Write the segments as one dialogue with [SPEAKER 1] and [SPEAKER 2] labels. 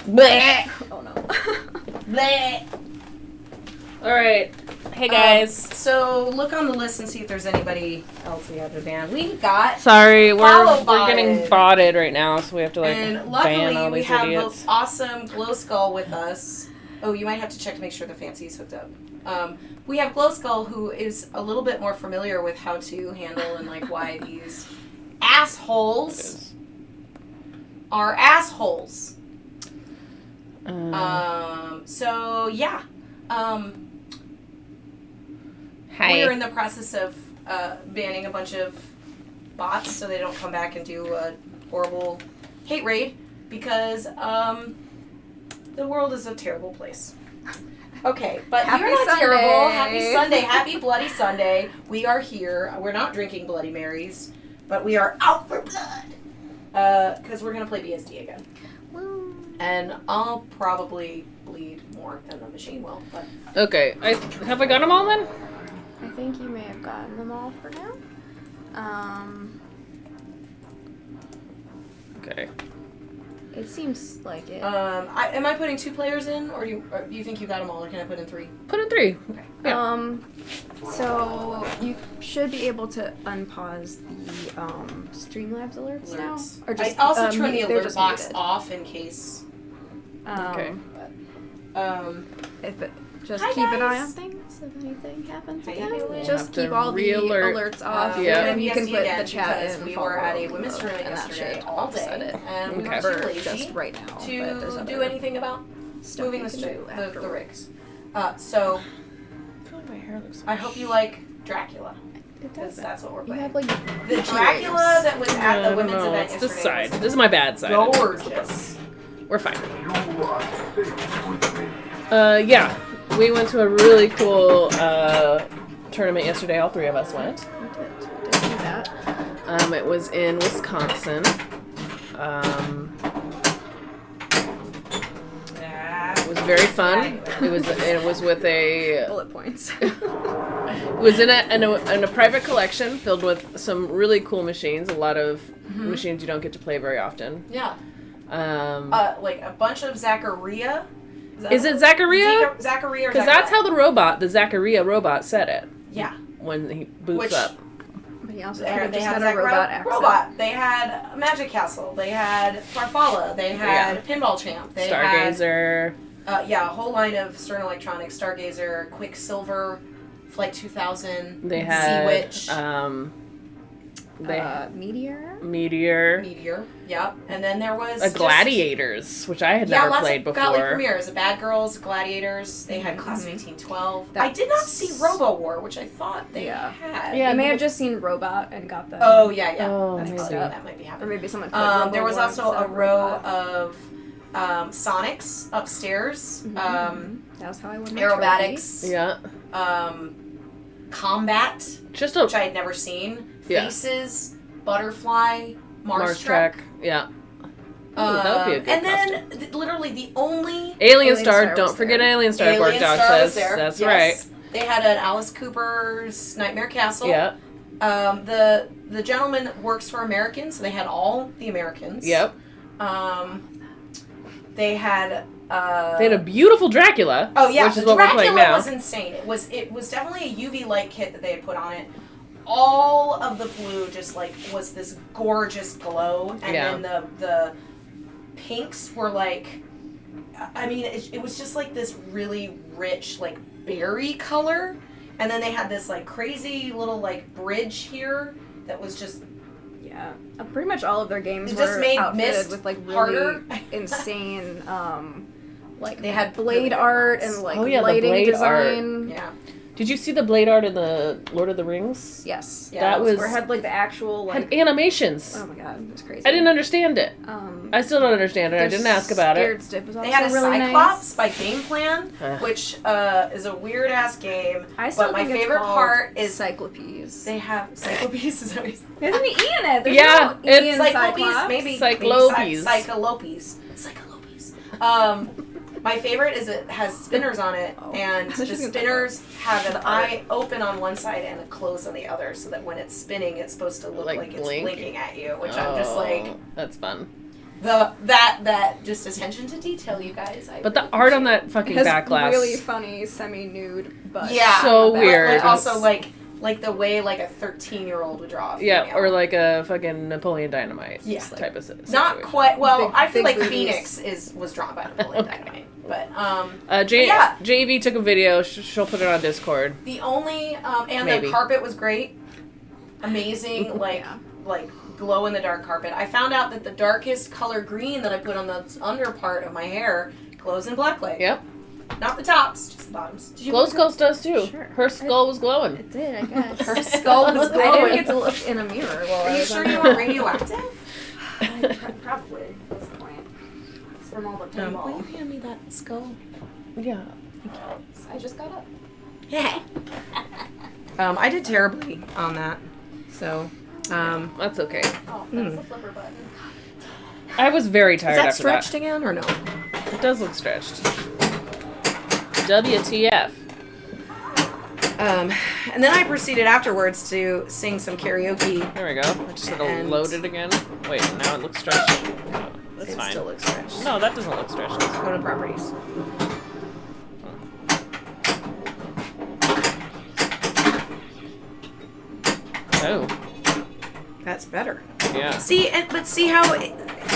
[SPEAKER 1] Bleh.
[SPEAKER 2] Oh no.
[SPEAKER 1] Bleh.
[SPEAKER 3] All right. Hey guys.
[SPEAKER 1] So look on the list and see if there's anybody else we have to ban. We got
[SPEAKER 3] Sorry, we're
[SPEAKER 1] follow
[SPEAKER 3] getting botted right now, so we have to
[SPEAKER 1] and
[SPEAKER 3] ban all
[SPEAKER 1] luckily we
[SPEAKER 3] these
[SPEAKER 1] have
[SPEAKER 3] idiots.
[SPEAKER 1] the awesome Glow Skull with us. Oh, you might have to check to make sure the fancy's hooked up. We have Glow Skull, who is a little bit more familiar with how to handle and like why these assholes are assholes. So yeah.
[SPEAKER 3] Hi.
[SPEAKER 1] We're in the process of banning a bunch of bots so they don't come back and do a horrible hate raid because the world is a terrible place. Okay, but
[SPEAKER 2] Happy
[SPEAKER 1] you're not
[SPEAKER 2] Sunday.
[SPEAKER 1] terrible. Happy Sunday. Happy Bloody Sunday. We are here. We're not drinking Bloody Marys, but we are out for blood. Because we're going to play BSD again.
[SPEAKER 2] Woo.
[SPEAKER 1] And I'll probably bleed more than the machine will. But
[SPEAKER 3] Okay, have I got them all then?
[SPEAKER 2] I think you may have gotten them all for now.
[SPEAKER 3] Okay.
[SPEAKER 2] It seems like it.
[SPEAKER 1] am I putting 2 players in, or do you think you got them all, or can I put in 3?
[SPEAKER 3] Put in 3.
[SPEAKER 1] Okay.
[SPEAKER 3] Yeah.
[SPEAKER 2] So you should be able to unpause the Streamlabs alerts now. Or
[SPEAKER 1] I also turn the
[SPEAKER 2] they're
[SPEAKER 1] alert
[SPEAKER 2] just
[SPEAKER 1] box
[SPEAKER 2] muted.
[SPEAKER 1] off in case.
[SPEAKER 3] Okay.
[SPEAKER 2] If it, just
[SPEAKER 1] Hi,
[SPEAKER 2] keep an eye
[SPEAKER 1] guys.
[SPEAKER 2] on things if anything happens
[SPEAKER 1] Hi,
[SPEAKER 2] again.
[SPEAKER 1] We'll
[SPEAKER 2] Just
[SPEAKER 3] have to
[SPEAKER 2] keep all the
[SPEAKER 3] re-alert.
[SPEAKER 2] alerts off.
[SPEAKER 3] Yeah.
[SPEAKER 2] And you can
[SPEAKER 1] BSD
[SPEAKER 2] put
[SPEAKER 1] again
[SPEAKER 2] the chat
[SPEAKER 1] because
[SPEAKER 2] in.
[SPEAKER 1] we
[SPEAKER 2] follow
[SPEAKER 1] were at a
[SPEAKER 2] mode,
[SPEAKER 1] women's tournament
[SPEAKER 2] and that
[SPEAKER 1] yesterday
[SPEAKER 2] should
[SPEAKER 1] all
[SPEAKER 2] offset
[SPEAKER 1] day,
[SPEAKER 2] it.
[SPEAKER 1] and we
[SPEAKER 3] Okay.
[SPEAKER 1] were
[SPEAKER 2] For
[SPEAKER 1] too lazy
[SPEAKER 2] just right now. but there's
[SPEAKER 1] to
[SPEAKER 2] other
[SPEAKER 1] do anything about
[SPEAKER 2] stuff
[SPEAKER 1] moving
[SPEAKER 2] you
[SPEAKER 1] the,
[SPEAKER 2] can do
[SPEAKER 1] the
[SPEAKER 2] afterward.
[SPEAKER 1] rigs. So
[SPEAKER 3] I feel like my hair looks.
[SPEAKER 1] I hope you like Dracula.
[SPEAKER 2] It
[SPEAKER 1] Because
[SPEAKER 2] does.
[SPEAKER 1] that's what we're
[SPEAKER 2] You
[SPEAKER 1] playing.
[SPEAKER 2] have like
[SPEAKER 1] The Dracula that was at the women's event
[SPEAKER 3] It's
[SPEAKER 1] yesterday
[SPEAKER 3] this side.
[SPEAKER 1] was
[SPEAKER 3] This is my bad side.
[SPEAKER 1] gorgeous.
[SPEAKER 3] We're fine. Yeah. We went to a really cool tournament yesterday. All 3 of us went.
[SPEAKER 2] We did do that.
[SPEAKER 3] It was in Wisconsin. It was very fun. It was with a.
[SPEAKER 2] Bullet points.
[SPEAKER 3] It was in a private collection filled with some really cool machines. A lot of machines you don't get to play very often.
[SPEAKER 1] Yeah. Like a bunch of Zacharia.
[SPEAKER 3] Is it Zacharia?
[SPEAKER 1] Zacharia or
[SPEAKER 3] Because that's how the Zacharia robot said it
[SPEAKER 1] Yeah.
[SPEAKER 3] when he boots
[SPEAKER 1] Which-
[SPEAKER 3] up.
[SPEAKER 2] But he also
[SPEAKER 1] They
[SPEAKER 2] could have just had a
[SPEAKER 1] Zach
[SPEAKER 2] robot accent.
[SPEAKER 1] Robot. They had Magic Castle. They had Farfalla. They had Pinball Champ. They
[SPEAKER 3] Stargazer.
[SPEAKER 1] had a whole line of Stern Electronics, Stargazer, Quicksilver, Flight 2000,
[SPEAKER 3] They
[SPEAKER 1] Sea
[SPEAKER 3] had
[SPEAKER 1] Witch,
[SPEAKER 2] Meteor?
[SPEAKER 1] Meteor. Yep. And then there was
[SPEAKER 3] Gladiators, which I had never played before.
[SPEAKER 1] Got like premieres. The Bad Girls, Gladiators. They had Class of 1812. I did not see Robo War, which I thought they had.
[SPEAKER 2] Yeah, I may have just seen Robot and got the.
[SPEAKER 1] Oh yeah, yeah.
[SPEAKER 3] Oh,
[SPEAKER 1] I think
[SPEAKER 3] maybe.
[SPEAKER 1] that might be
[SPEAKER 2] Or
[SPEAKER 1] happening.
[SPEAKER 2] maybe someone put
[SPEAKER 1] There was
[SPEAKER 2] Robo
[SPEAKER 1] also
[SPEAKER 2] War
[SPEAKER 1] a row
[SPEAKER 2] Robot.
[SPEAKER 1] of Sonics upstairs.
[SPEAKER 2] That was how I won my
[SPEAKER 1] Aerobatics.
[SPEAKER 3] Yeah.
[SPEAKER 1] Combat,
[SPEAKER 3] Just
[SPEAKER 1] which I had never seen.
[SPEAKER 3] Yeah.
[SPEAKER 1] Faces, Butterfly, Mars
[SPEAKER 3] Trek.
[SPEAKER 1] Trek.
[SPEAKER 3] Yeah. That would be a good
[SPEAKER 1] And
[SPEAKER 3] costume.
[SPEAKER 1] then literally the only
[SPEAKER 3] Alien
[SPEAKER 2] Alien
[SPEAKER 3] Star.
[SPEAKER 2] Star
[SPEAKER 3] Don't
[SPEAKER 2] was
[SPEAKER 3] forget
[SPEAKER 2] there.
[SPEAKER 3] Alien Star. Borg
[SPEAKER 1] Alien
[SPEAKER 3] Dog
[SPEAKER 1] Star
[SPEAKER 3] says.
[SPEAKER 1] was there.
[SPEAKER 3] That's
[SPEAKER 1] Yes.
[SPEAKER 3] right.
[SPEAKER 1] They had an Alice Cooper's Nightmare Castle.
[SPEAKER 3] Yeah.
[SPEAKER 1] The gentleman works for Americans, so they had all the Americans.
[SPEAKER 3] Yep.
[SPEAKER 1] They had
[SPEAKER 3] They had a beautiful Dracula.
[SPEAKER 1] oh yeah,
[SPEAKER 3] which is
[SPEAKER 1] the
[SPEAKER 3] what we're
[SPEAKER 1] Dracula
[SPEAKER 3] playing now.
[SPEAKER 1] was insane. It was definitely a UV light kit that they had put on it. All of the blue just like was this gorgeous glow, and then the pinks were like, I mean, it was just like this really rich like berry color, and then they had this like crazy little like bridge here that was just.
[SPEAKER 2] Yeah, pretty much all of their games
[SPEAKER 1] It
[SPEAKER 2] were
[SPEAKER 1] just made
[SPEAKER 2] outfitted
[SPEAKER 1] Myst
[SPEAKER 2] with like really
[SPEAKER 1] harder.
[SPEAKER 2] insane, like
[SPEAKER 1] They had
[SPEAKER 2] blade
[SPEAKER 1] really
[SPEAKER 2] art
[SPEAKER 1] ones.
[SPEAKER 2] and like
[SPEAKER 3] Oh, yeah, the
[SPEAKER 2] lighting
[SPEAKER 3] blade
[SPEAKER 2] design.
[SPEAKER 1] Yeah.
[SPEAKER 3] Did you see the blade art in the Lord of the Rings?
[SPEAKER 2] Yes.
[SPEAKER 1] Yeah,
[SPEAKER 3] that was
[SPEAKER 2] Where it had like the actual like.
[SPEAKER 3] had animations.
[SPEAKER 2] Oh my god, it was crazy.
[SPEAKER 3] I didn't understand it. I still don't understand it. I
[SPEAKER 2] their
[SPEAKER 3] didn't ask about
[SPEAKER 2] Scared
[SPEAKER 3] it.
[SPEAKER 2] Stiff was also
[SPEAKER 1] They had a
[SPEAKER 2] really
[SPEAKER 1] Cyclops
[SPEAKER 2] nice.
[SPEAKER 1] by Game Plan, which is a weird ass game.
[SPEAKER 2] I still
[SPEAKER 1] but my
[SPEAKER 2] think it's
[SPEAKER 1] favorite
[SPEAKER 2] called
[SPEAKER 1] part is
[SPEAKER 2] Cyclopes.
[SPEAKER 1] they have Cyclopes. Is that what you
[SPEAKER 2] There's an E in it. There's
[SPEAKER 3] Yeah,
[SPEAKER 2] no E
[SPEAKER 3] it's
[SPEAKER 2] in
[SPEAKER 1] Cyclopes,
[SPEAKER 2] Cyclops.
[SPEAKER 1] maybe
[SPEAKER 3] Cyclopes.
[SPEAKER 1] Cyclopes. My favorite is it has spinners on it, and the
[SPEAKER 2] She's gonna
[SPEAKER 1] spinners have an eye open on one side and a close on the other, so that when it's spinning, it's supposed to look like it's
[SPEAKER 3] blink.
[SPEAKER 1] blinking at you. Which I'm just like,
[SPEAKER 3] that's fun.
[SPEAKER 1] that just attention to detail, you guys.
[SPEAKER 3] But the art on that fucking
[SPEAKER 2] It has
[SPEAKER 3] back glass.
[SPEAKER 2] really funny semi-nude butt.
[SPEAKER 1] Yeah.
[SPEAKER 3] So
[SPEAKER 1] but,
[SPEAKER 3] weird.
[SPEAKER 1] Like, also, like the way, like, a 13-year-old would draw a female.
[SPEAKER 3] Yeah, or like a fucking Napoleon Dynamite type of situation.
[SPEAKER 1] Not quite. Well, I feel
[SPEAKER 2] big
[SPEAKER 1] like
[SPEAKER 2] boobies.
[SPEAKER 1] Phoenix was drawn by Napoleon Dynamite. But,
[SPEAKER 3] JV took a video. She'll put it on Discord.
[SPEAKER 1] The only, and
[SPEAKER 3] Maybe.
[SPEAKER 1] the carpet was great. Amazing, like glow-in-the-dark carpet. I found out that the darkest color green that I put on the under part of my hair glows in black light.
[SPEAKER 3] Yep.
[SPEAKER 1] Not the tops, just the bottoms. Did you
[SPEAKER 3] Glow Skulls does too.
[SPEAKER 2] Sure.
[SPEAKER 3] Her skull was glowing.
[SPEAKER 2] It did, I guess.
[SPEAKER 1] Her skull was
[SPEAKER 2] I
[SPEAKER 1] glowing.
[SPEAKER 2] didn't get to look in a mirror while I
[SPEAKER 1] Are you
[SPEAKER 2] was
[SPEAKER 1] sure
[SPEAKER 2] on
[SPEAKER 1] you
[SPEAKER 2] the-
[SPEAKER 1] weren't radioactive?
[SPEAKER 2] Probably at this point. It's from all the pinball.
[SPEAKER 1] Will you hand me that skull?
[SPEAKER 3] Yeah.
[SPEAKER 2] I just got up.
[SPEAKER 1] Yeah. I did terribly on that, so.
[SPEAKER 3] That's okay.
[SPEAKER 2] Oh, that's the flipper button.
[SPEAKER 3] I was very tired
[SPEAKER 1] Is that
[SPEAKER 3] after
[SPEAKER 1] stretched again or no?
[SPEAKER 3] that. It does look stretched. WTF.
[SPEAKER 1] And then I proceeded afterwards to sing some karaoke.
[SPEAKER 3] There we go. I just had to
[SPEAKER 1] And-
[SPEAKER 3] load it again. Wait, now it looks stretched. Oh, that's
[SPEAKER 1] It
[SPEAKER 3] fine.
[SPEAKER 1] still looks stretched.
[SPEAKER 3] No, that doesn't look stretched.
[SPEAKER 1] Go to properties.
[SPEAKER 3] Oh,
[SPEAKER 1] That's better.
[SPEAKER 3] yeah.
[SPEAKER 1] See, but see how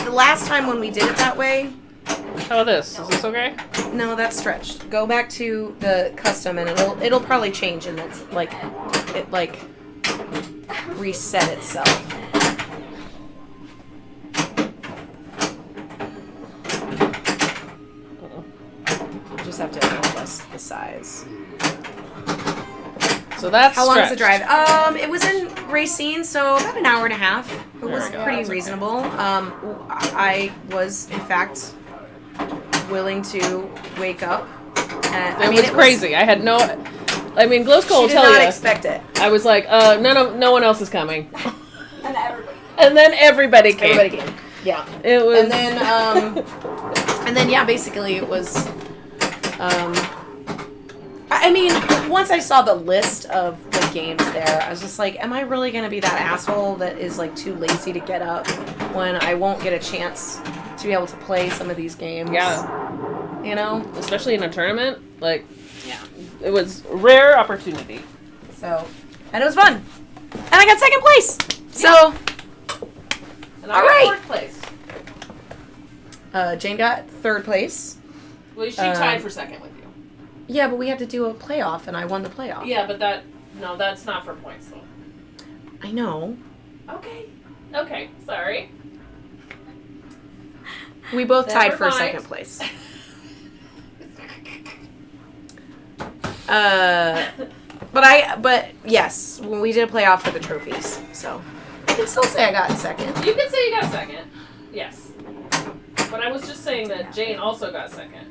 [SPEAKER 1] the last time when we did it that way.
[SPEAKER 3] How about this? Is this okay?
[SPEAKER 1] No, that's stretched. Go back to the custom, and it'll probably change, and it's like it reset itself. Just have to adjust the size.
[SPEAKER 3] So that's
[SPEAKER 1] How long is the
[SPEAKER 3] stretched.
[SPEAKER 1] drive? It was in Racine, so about an hour and a half. It was
[SPEAKER 3] we go.
[SPEAKER 1] pretty
[SPEAKER 3] That's okay.
[SPEAKER 1] reasonable. I was, in fact, willing to wake up.
[SPEAKER 3] It was crazy. I had no. I mean, Glow Skull
[SPEAKER 1] She
[SPEAKER 3] will
[SPEAKER 1] did
[SPEAKER 3] tell
[SPEAKER 1] not
[SPEAKER 3] you.
[SPEAKER 1] expect it.
[SPEAKER 3] I was like, no one else is coming.
[SPEAKER 2] And everybody.
[SPEAKER 3] And then everybody came.
[SPEAKER 1] Everybody came. Yeah.
[SPEAKER 3] It was.
[SPEAKER 1] And then yeah, basically it was. I mean, once I saw the list of the games there, I was just like, am I really gonna be that asshole that is like too lazy to get up when I won't get a chance to be able to play some of these games?
[SPEAKER 3] Yeah.
[SPEAKER 1] You know?
[SPEAKER 3] Especially in a tournament, like,
[SPEAKER 1] Yeah.
[SPEAKER 3] it was a rare opportunity.
[SPEAKER 1] So, and it was fun. And I got second place. So,
[SPEAKER 3] And
[SPEAKER 1] All
[SPEAKER 3] I got
[SPEAKER 1] right.
[SPEAKER 3] fourth place.
[SPEAKER 1] Jane got third place.
[SPEAKER 3] Well, she tied for second with you.
[SPEAKER 1] Yeah, but we had to do a playoff, and I won the playoff.
[SPEAKER 3] Yeah, but that's not for points though.
[SPEAKER 1] I know.
[SPEAKER 3] Okay, sorry.
[SPEAKER 1] We both tied
[SPEAKER 3] Never
[SPEAKER 1] for
[SPEAKER 3] mind.
[SPEAKER 1] second place. But yes, when we did a playoff for the trophies, so I can still say I got second.
[SPEAKER 3] You could say you got second. Yes. But I was just saying that Jane also got second.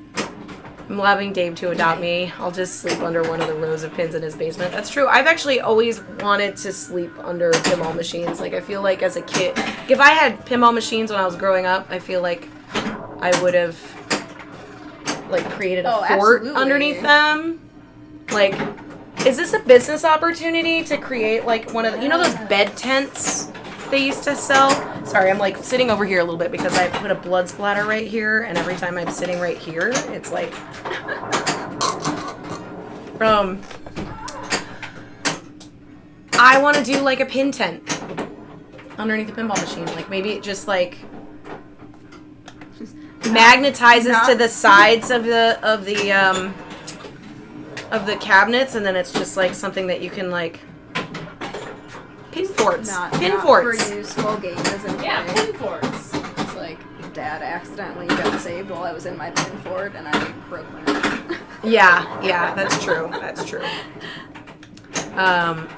[SPEAKER 1] I'm allowing Dave to adopt me. I'll just sleep under one of the rows of pins in his basement. That's true. I've actually always wanted to sleep under pinball machines. Like, I feel like as a kid, if I had pinball machines when I was growing up, I feel like I would have, like, created a fort
[SPEAKER 2] absolutely.
[SPEAKER 1] underneath them. Like, is this a business opportunity to create, like, one of the, you know those bed tents they used to sell? Sorry, I'm, like, sitting over here a little bit because I put a blood splatter right here, and every time I'm sitting right here, it's like... I want to do, like, a pin tent underneath the pinball machine. Like, maybe it just, like... magnetizes to the sides of the cabinets, and then it's just like something that you can like pin forts.
[SPEAKER 2] Not
[SPEAKER 1] forts.
[SPEAKER 2] for you, skull game isn't
[SPEAKER 3] Yeah,
[SPEAKER 2] play.
[SPEAKER 3] pin forts.
[SPEAKER 2] It's like Dad accidentally got saved while I was in my pin fort, and I broke my neck.
[SPEAKER 1] Yeah, that's true. That's true.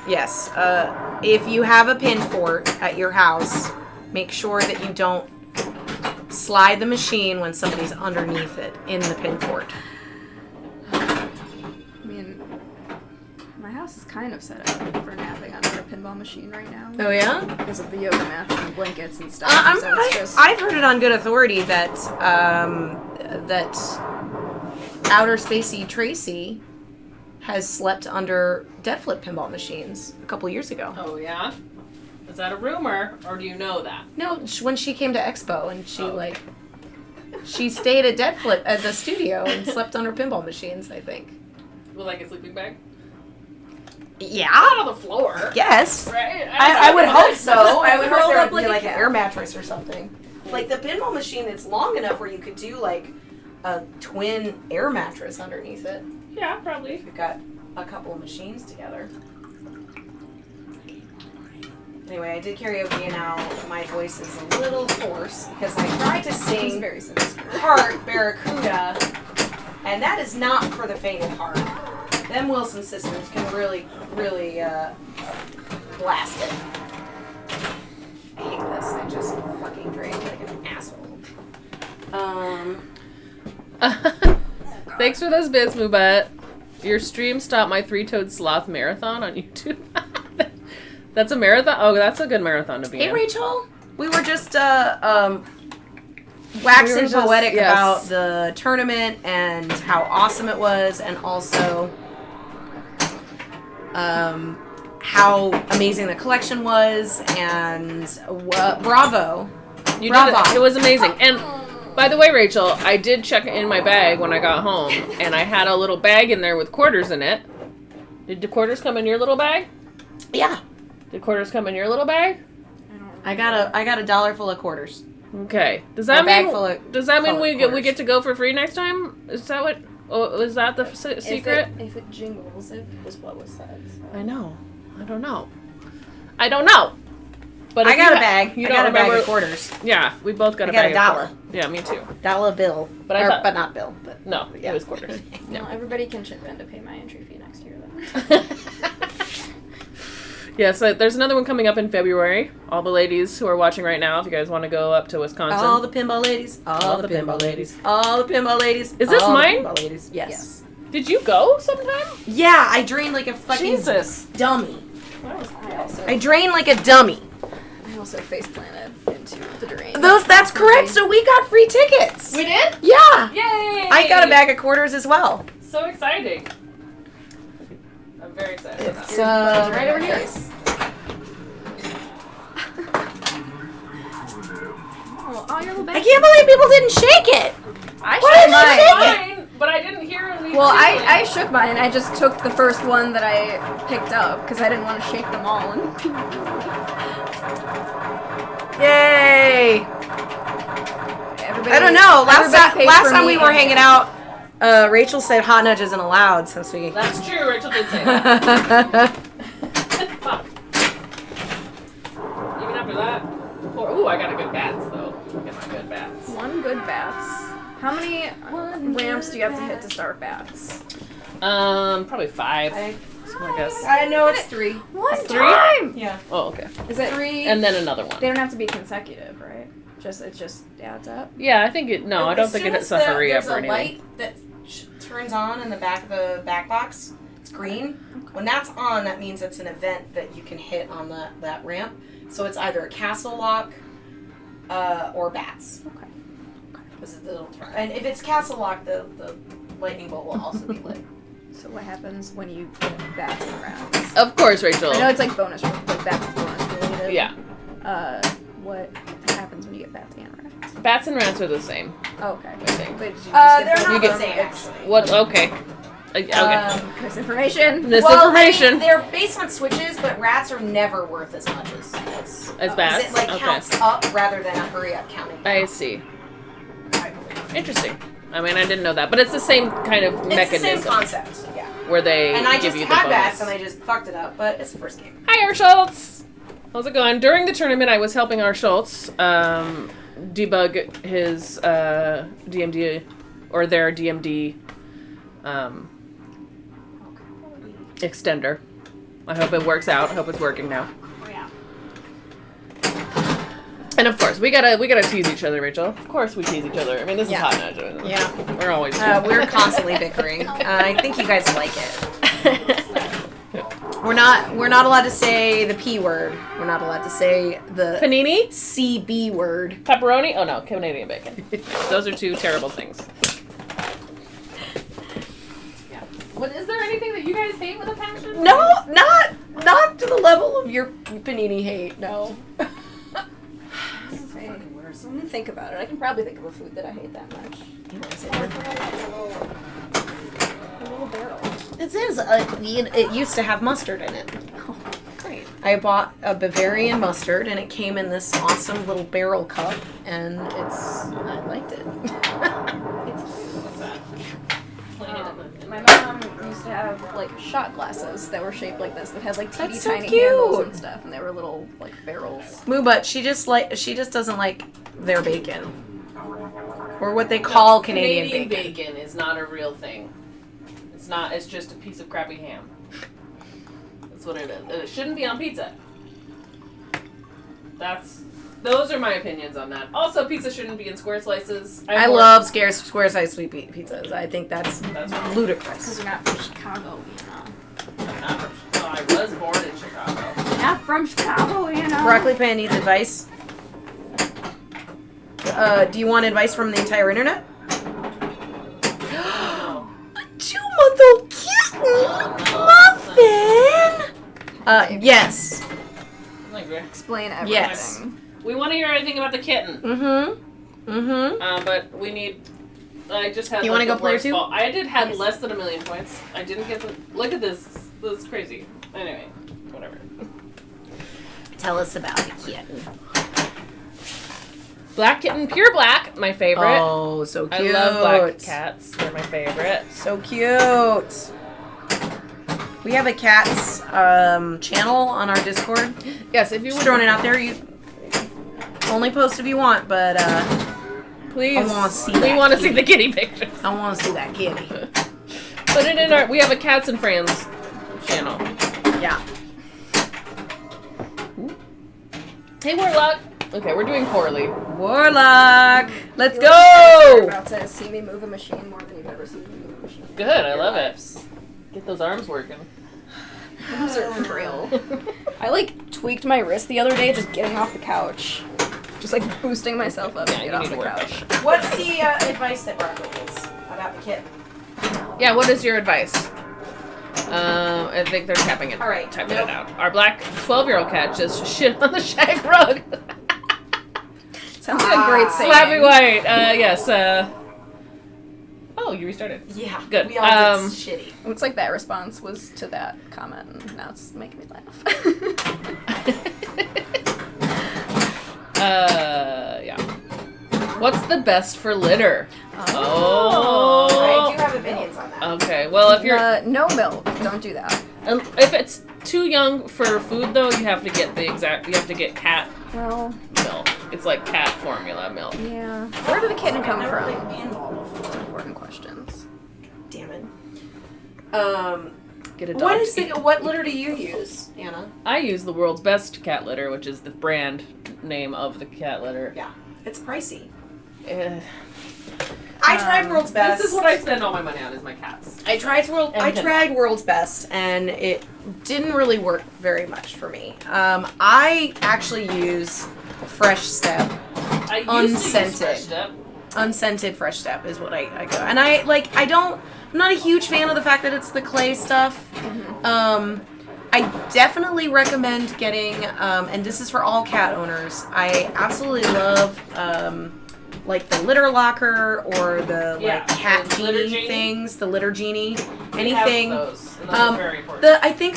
[SPEAKER 1] Yes. If you have a pin fort at your house, make sure that you don't slide the machine when somebody's underneath it in the pin fort.
[SPEAKER 2] I mean, my house is kind of set up for napping under a pinball machine right now.
[SPEAKER 1] Oh yeah?
[SPEAKER 2] Because of the yoga mats and blankets and stuff. So it's just...
[SPEAKER 1] I've heard it on good authority that that Outer Spacey Tracy has slept under dead flip pinball machines a couple years ago.
[SPEAKER 3] Oh yeah. Is that a rumor, or do you know that?
[SPEAKER 1] No, when she came to Expo and she she stayed at Dead Flip at the studio and slept on her pinball machines, I think.
[SPEAKER 3] With like a sleeping bag?
[SPEAKER 1] Yeah.
[SPEAKER 3] Not on the floor.
[SPEAKER 1] Yes.
[SPEAKER 3] Right?
[SPEAKER 1] I would hope so. I would hope
[SPEAKER 2] Curled
[SPEAKER 1] there
[SPEAKER 2] up
[SPEAKER 1] would be
[SPEAKER 2] like a
[SPEAKER 1] like an
[SPEAKER 2] cat.
[SPEAKER 1] air mattress or something. Like the pinball machine that's long enough where you could do like a twin air mattress underneath it.
[SPEAKER 3] Yeah, probably.
[SPEAKER 1] We've got a couple of machines together. Anyway, I did karaoke and now my voice is a little hoarse because I tried to
[SPEAKER 2] He's
[SPEAKER 1] sing
[SPEAKER 2] very sinister.
[SPEAKER 1] Heart Barracuda, and that is not for the faint of heart. Them Wilson sisters can really, really blast it. I hate this. I just fucking drank like an asshole.
[SPEAKER 3] Thanks for those bits, Mubat. Your stream stopped my three-toed sloth marathon on YouTube. That's a marathon? Oh, that's a good marathon to be
[SPEAKER 1] Hey,
[SPEAKER 3] in.
[SPEAKER 1] Rachel. We were just waxing poetic about the tournament and how awesome it was, and also how amazing the collection was, and bravo.
[SPEAKER 3] You
[SPEAKER 1] Bravo.
[SPEAKER 3] did it. It was amazing. And by the way, Rachel, I did check in my bag when I got home, and I had a little bag in there with quarters in it. Did the quarters come in your little bag?
[SPEAKER 1] Yeah.
[SPEAKER 3] Did quarters come in your little bag?
[SPEAKER 1] I got a dollar full of quarters.
[SPEAKER 3] Okay. Does that
[SPEAKER 1] A bag
[SPEAKER 3] mean
[SPEAKER 1] full of
[SPEAKER 3] we
[SPEAKER 1] quarters.
[SPEAKER 3] get to go for free next time? Is that what? Oh, is that the secret?
[SPEAKER 2] If it jingles, it was what was said. So.
[SPEAKER 3] I know. I don't know. But
[SPEAKER 1] I
[SPEAKER 3] if
[SPEAKER 1] got
[SPEAKER 3] you
[SPEAKER 1] a bag.
[SPEAKER 3] You
[SPEAKER 1] I
[SPEAKER 3] don't
[SPEAKER 1] got a
[SPEAKER 3] remember?
[SPEAKER 1] bag of quarters.
[SPEAKER 3] Yeah, we both got
[SPEAKER 1] I
[SPEAKER 3] a
[SPEAKER 1] got
[SPEAKER 3] bag
[SPEAKER 1] a dollar.
[SPEAKER 3] of Yeah, me too.
[SPEAKER 1] Dollar bill.
[SPEAKER 3] But I thought-
[SPEAKER 1] but not bill. But
[SPEAKER 3] No,
[SPEAKER 1] Yeah.
[SPEAKER 3] it was quarters.
[SPEAKER 2] No, everybody can chip in to pay my entry fee next year. Then.
[SPEAKER 3] Yeah, so there's another one coming up in February. All the ladies who are watching right now, if you guys want to go up to Wisconsin.
[SPEAKER 1] all the pinball ladies. All the pinball ladies. All the pinball ladies.
[SPEAKER 3] Is this
[SPEAKER 1] all the
[SPEAKER 3] mine?
[SPEAKER 1] pinball ladies. Yes.
[SPEAKER 3] Did you go sometime?
[SPEAKER 1] Yeah, I drained like a fucking
[SPEAKER 3] Jesus.
[SPEAKER 1] dummy.
[SPEAKER 2] I
[SPEAKER 1] I drained like a dummy.
[SPEAKER 2] also face planted into the drain.
[SPEAKER 1] That's correct. So we got free tickets.
[SPEAKER 3] We did?
[SPEAKER 1] Yeah.
[SPEAKER 3] Yay!
[SPEAKER 1] I got a bag of quarters as well.
[SPEAKER 3] So exciting. I'm very excited about
[SPEAKER 1] It's
[SPEAKER 3] that.
[SPEAKER 1] right over here.
[SPEAKER 2] Oh, your little
[SPEAKER 1] I can't believe people didn't shake it.
[SPEAKER 2] I
[SPEAKER 1] What
[SPEAKER 2] shook
[SPEAKER 1] is
[SPEAKER 2] mine.
[SPEAKER 3] Fine, but I didn't hear any.
[SPEAKER 2] Well, I shook mine. I just took the first one that I picked up because I didn't want to shake them all.
[SPEAKER 1] Yay!
[SPEAKER 2] Everybody,
[SPEAKER 1] I don't know.
[SPEAKER 2] everybody paid
[SPEAKER 1] Last
[SPEAKER 2] for
[SPEAKER 1] time
[SPEAKER 2] me
[SPEAKER 1] we were
[SPEAKER 2] and-
[SPEAKER 1] hanging out, Rachel said hot nudge isn't allowed since we.
[SPEAKER 3] That's true. Rachel did say that. Fuck. Even after that. Ooh, I got a good bats though. I got my good bats.
[SPEAKER 2] One good bats. How many ramps do you have to hit to start bats?
[SPEAKER 3] Probably 5. I guess.
[SPEAKER 1] I know it's 3.
[SPEAKER 2] One
[SPEAKER 3] 3?
[SPEAKER 2] time.
[SPEAKER 1] Yeah.
[SPEAKER 3] Oh, okay.
[SPEAKER 2] Is it
[SPEAKER 1] 3.
[SPEAKER 3] And then another one.
[SPEAKER 2] They don't have to be consecutive, right? It just adds up.
[SPEAKER 3] Yeah, I think it. No, I don't think it's a hurry up or anything.
[SPEAKER 1] There's a light that turns on in the back of the back box. It's green. When that's on, that means it's an event that you can hit on that ramp. So it's either a castle lock or bats.
[SPEAKER 2] Okay.
[SPEAKER 1] And if it's castle lock, the lightning bolt will also be lit.
[SPEAKER 2] So what happens when you get bats and rats?
[SPEAKER 3] Of course, Rachel.
[SPEAKER 2] I know it's like bonus, like bats is bonus related.
[SPEAKER 3] Yeah.
[SPEAKER 2] What happens when you get bats and rats?
[SPEAKER 3] Bats and rats are the same.
[SPEAKER 2] Oh, okay.
[SPEAKER 3] I think.
[SPEAKER 2] But you just
[SPEAKER 1] They're
[SPEAKER 2] get
[SPEAKER 1] not
[SPEAKER 3] You
[SPEAKER 1] the
[SPEAKER 3] get-
[SPEAKER 1] same, actually.
[SPEAKER 3] What? Okay. Okay.
[SPEAKER 2] misinformation.
[SPEAKER 3] Misinformation.
[SPEAKER 1] They're based on switches, but rats are never worth as much as
[SPEAKER 3] bats?
[SPEAKER 1] It like
[SPEAKER 3] Okay.
[SPEAKER 1] counts up rather than a hurry up counting.
[SPEAKER 3] I see.
[SPEAKER 1] I believe.
[SPEAKER 3] Interesting. I mean, I didn't know that, but it's the same kind of
[SPEAKER 1] It's
[SPEAKER 3] mechanism
[SPEAKER 1] the same concept, yeah.
[SPEAKER 3] where they
[SPEAKER 1] And I
[SPEAKER 3] give
[SPEAKER 1] just
[SPEAKER 3] you the
[SPEAKER 1] had
[SPEAKER 3] bonus.
[SPEAKER 1] bats and I just fucked it up, but it's the first game.
[SPEAKER 3] Hi, R. Schultz. How's it going? During the tournament, I was helping R. Schultz debug his DMD or their DMD extender. I hope it works out. I hope it's working now.
[SPEAKER 1] Oh yeah.
[SPEAKER 3] And of course, we gotta tease each other, Rachel. Of course, we tease each other. I mean, this
[SPEAKER 1] Yeah.
[SPEAKER 3] is hot nudge.
[SPEAKER 1] Yeah.
[SPEAKER 3] We're always.
[SPEAKER 1] We're constantly bickering. I think you guys like it. We're not allowed to say the P word. We're not allowed to say the
[SPEAKER 3] Panini,
[SPEAKER 1] CB word.
[SPEAKER 3] pepperoni. Oh no, Canadian bacon. Those are 2 terrible things. Yeah. What is there anything that you guys hate with a passion?
[SPEAKER 1] No, not
[SPEAKER 4] not to the level of your panini hate, no.
[SPEAKER 2] Okay. So let me think about it. I can probably think of a food that I hate that much. A little barrel.
[SPEAKER 4] This is, it used to have mustard in it.
[SPEAKER 2] Oh, great.
[SPEAKER 4] I bought a Bavarian mustard, and it came in this awesome little barrel cup, and I liked it.
[SPEAKER 3] What's that?
[SPEAKER 2] My mom used to have like shot glasses that were shaped like this that had like teeny
[SPEAKER 4] That's so
[SPEAKER 2] tiny
[SPEAKER 4] cute.
[SPEAKER 2] handles and stuff, and they were little like barrels.
[SPEAKER 4] But she just doesn't like their bacon. Or what they call Canadian
[SPEAKER 3] bacon is not a real thing. It's not. It's just a piece of crappy ham. That's what it is. It shouldn't be on pizza. Those are my opinions on that. Also, pizza shouldn't be in square slices.
[SPEAKER 4] I love square size sweet pizzas. I think that's
[SPEAKER 2] Because
[SPEAKER 4] ludicrous.
[SPEAKER 2] you're not from Chicago, you know.
[SPEAKER 3] I'm not from Chicago. I was born in Chicago.
[SPEAKER 2] Not from Chicago, you know.
[SPEAKER 4] Broccoli Pan needs advice. Do you want advice from the entire internet?
[SPEAKER 3] No.
[SPEAKER 4] A 2-month-old kitten muffin. Yes.
[SPEAKER 3] Like,
[SPEAKER 2] Explain everything.
[SPEAKER 4] Yes.
[SPEAKER 3] we want to hear anything about the kitten.
[SPEAKER 4] Mm-hmm.
[SPEAKER 3] But we need. I just had.
[SPEAKER 4] You want to go play or
[SPEAKER 3] worst
[SPEAKER 4] two?
[SPEAKER 3] ball. I had less than 1,000,000 points. I didn't get the. Look at this. This is crazy. Anyway, whatever.
[SPEAKER 4] Tell us about the kitten.
[SPEAKER 3] Black kitten, pure black, my favorite.
[SPEAKER 4] Oh, so
[SPEAKER 3] I
[SPEAKER 4] cute.
[SPEAKER 3] love black cats. They're my favorite.
[SPEAKER 4] So cute. We have a cats channel on our Discord.
[SPEAKER 3] Yes, if you
[SPEAKER 4] Just throwing it out there. You only post if you want, but
[SPEAKER 3] please.
[SPEAKER 4] I want to see.
[SPEAKER 3] We want to see the kitty pictures.
[SPEAKER 4] I want to see that kitty.
[SPEAKER 3] Put it in our. We have a Cats and Friends channel.
[SPEAKER 4] Yeah.
[SPEAKER 3] Hey, Warlock. Okay, we're doing poorly.
[SPEAKER 4] Warlock, let's
[SPEAKER 2] You're
[SPEAKER 4] go.
[SPEAKER 2] about to see me move a machine more than you've ever seen me move a machine.
[SPEAKER 3] Good, I love it. Get those arms working.
[SPEAKER 2] Arms are frail. I like tweaked my wrist the other day just getting off the couch. Just like boosting myself up
[SPEAKER 3] Yeah,
[SPEAKER 2] to
[SPEAKER 3] you
[SPEAKER 2] get off
[SPEAKER 3] need
[SPEAKER 2] the
[SPEAKER 3] to work
[SPEAKER 2] couch.
[SPEAKER 1] What's the advice that Broccoli gives about the kitten?
[SPEAKER 3] Yeah, what is your advice? I think they're tapping it.
[SPEAKER 1] All right,
[SPEAKER 3] Typing
[SPEAKER 1] nope.
[SPEAKER 3] it out. Our black 12-year-old cat just shit on the shag rug.
[SPEAKER 2] Sounds like a great saying.
[SPEAKER 3] Slappy White. Yes. Oh, you restarted.
[SPEAKER 1] Yeah.
[SPEAKER 3] Good.
[SPEAKER 1] We all did shitty.
[SPEAKER 2] It's like that response was to that comment, and now it's making me laugh.
[SPEAKER 3] Yeah. What's the best for litter?
[SPEAKER 2] Oh.
[SPEAKER 1] I do have opinions on that.
[SPEAKER 3] Okay. Well, if you're
[SPEAKER 2] no milk, don't do that.
[SPEAKER 3] if it's too young for food, though, you have to get You have to get cat
[SPEAKER 2] Well,
[SPEAKER 3] milk. It's like cat formula milk.
[SPEAKER 2] yeah. Where did the kitten come
[SPEAKER 1] I've never
[SPEAKER 2] from?
[SPEAKER 1] played pinball before.
[SPEAKER 2] Important questions.
[SPEAKER 1] Damn it.
[SPEAKER 3] Get a dog.
[SPEAKER 1] What litter do you use, Anna?
[SPEAKER 3] I use the world's best cat litter, which is the brand name of the cat litter.
[SPEAKER 1] Yeah. It's pricey.
[SPEAKER 3] Eh,
[SPEAKER 1] I tried World's Best.
[SPEAKER 3] This is what I spend all my money on, is my cats.
[SPEAKER 4] I tried
[SPEAKER 3] And
[SPEAKER 4] World's Best, and it didn't really work very much for me. I actually use Fresh Step.
[SPEAKER 3] I used
[SPEAKER 4] Unscented.
[SPEAKER 3] to use Fresh Step.
[SPEAKER 4] Unscented Fresh Step is what I go. And I'm not a huge fan of the fact that it's the clay stuff. I definitely recommend getting, and this is for all cat owners, I absolutely love, like the litter locker or the cat
[SPEAKER 3] the litter
[SPEAKER 4] genie things, the litter genie,
[SPEAKER 3] We
[SPEAKER 4] anything.
[SPEAKER 3] have those, and those are very important.
[SPEAKER 4] I think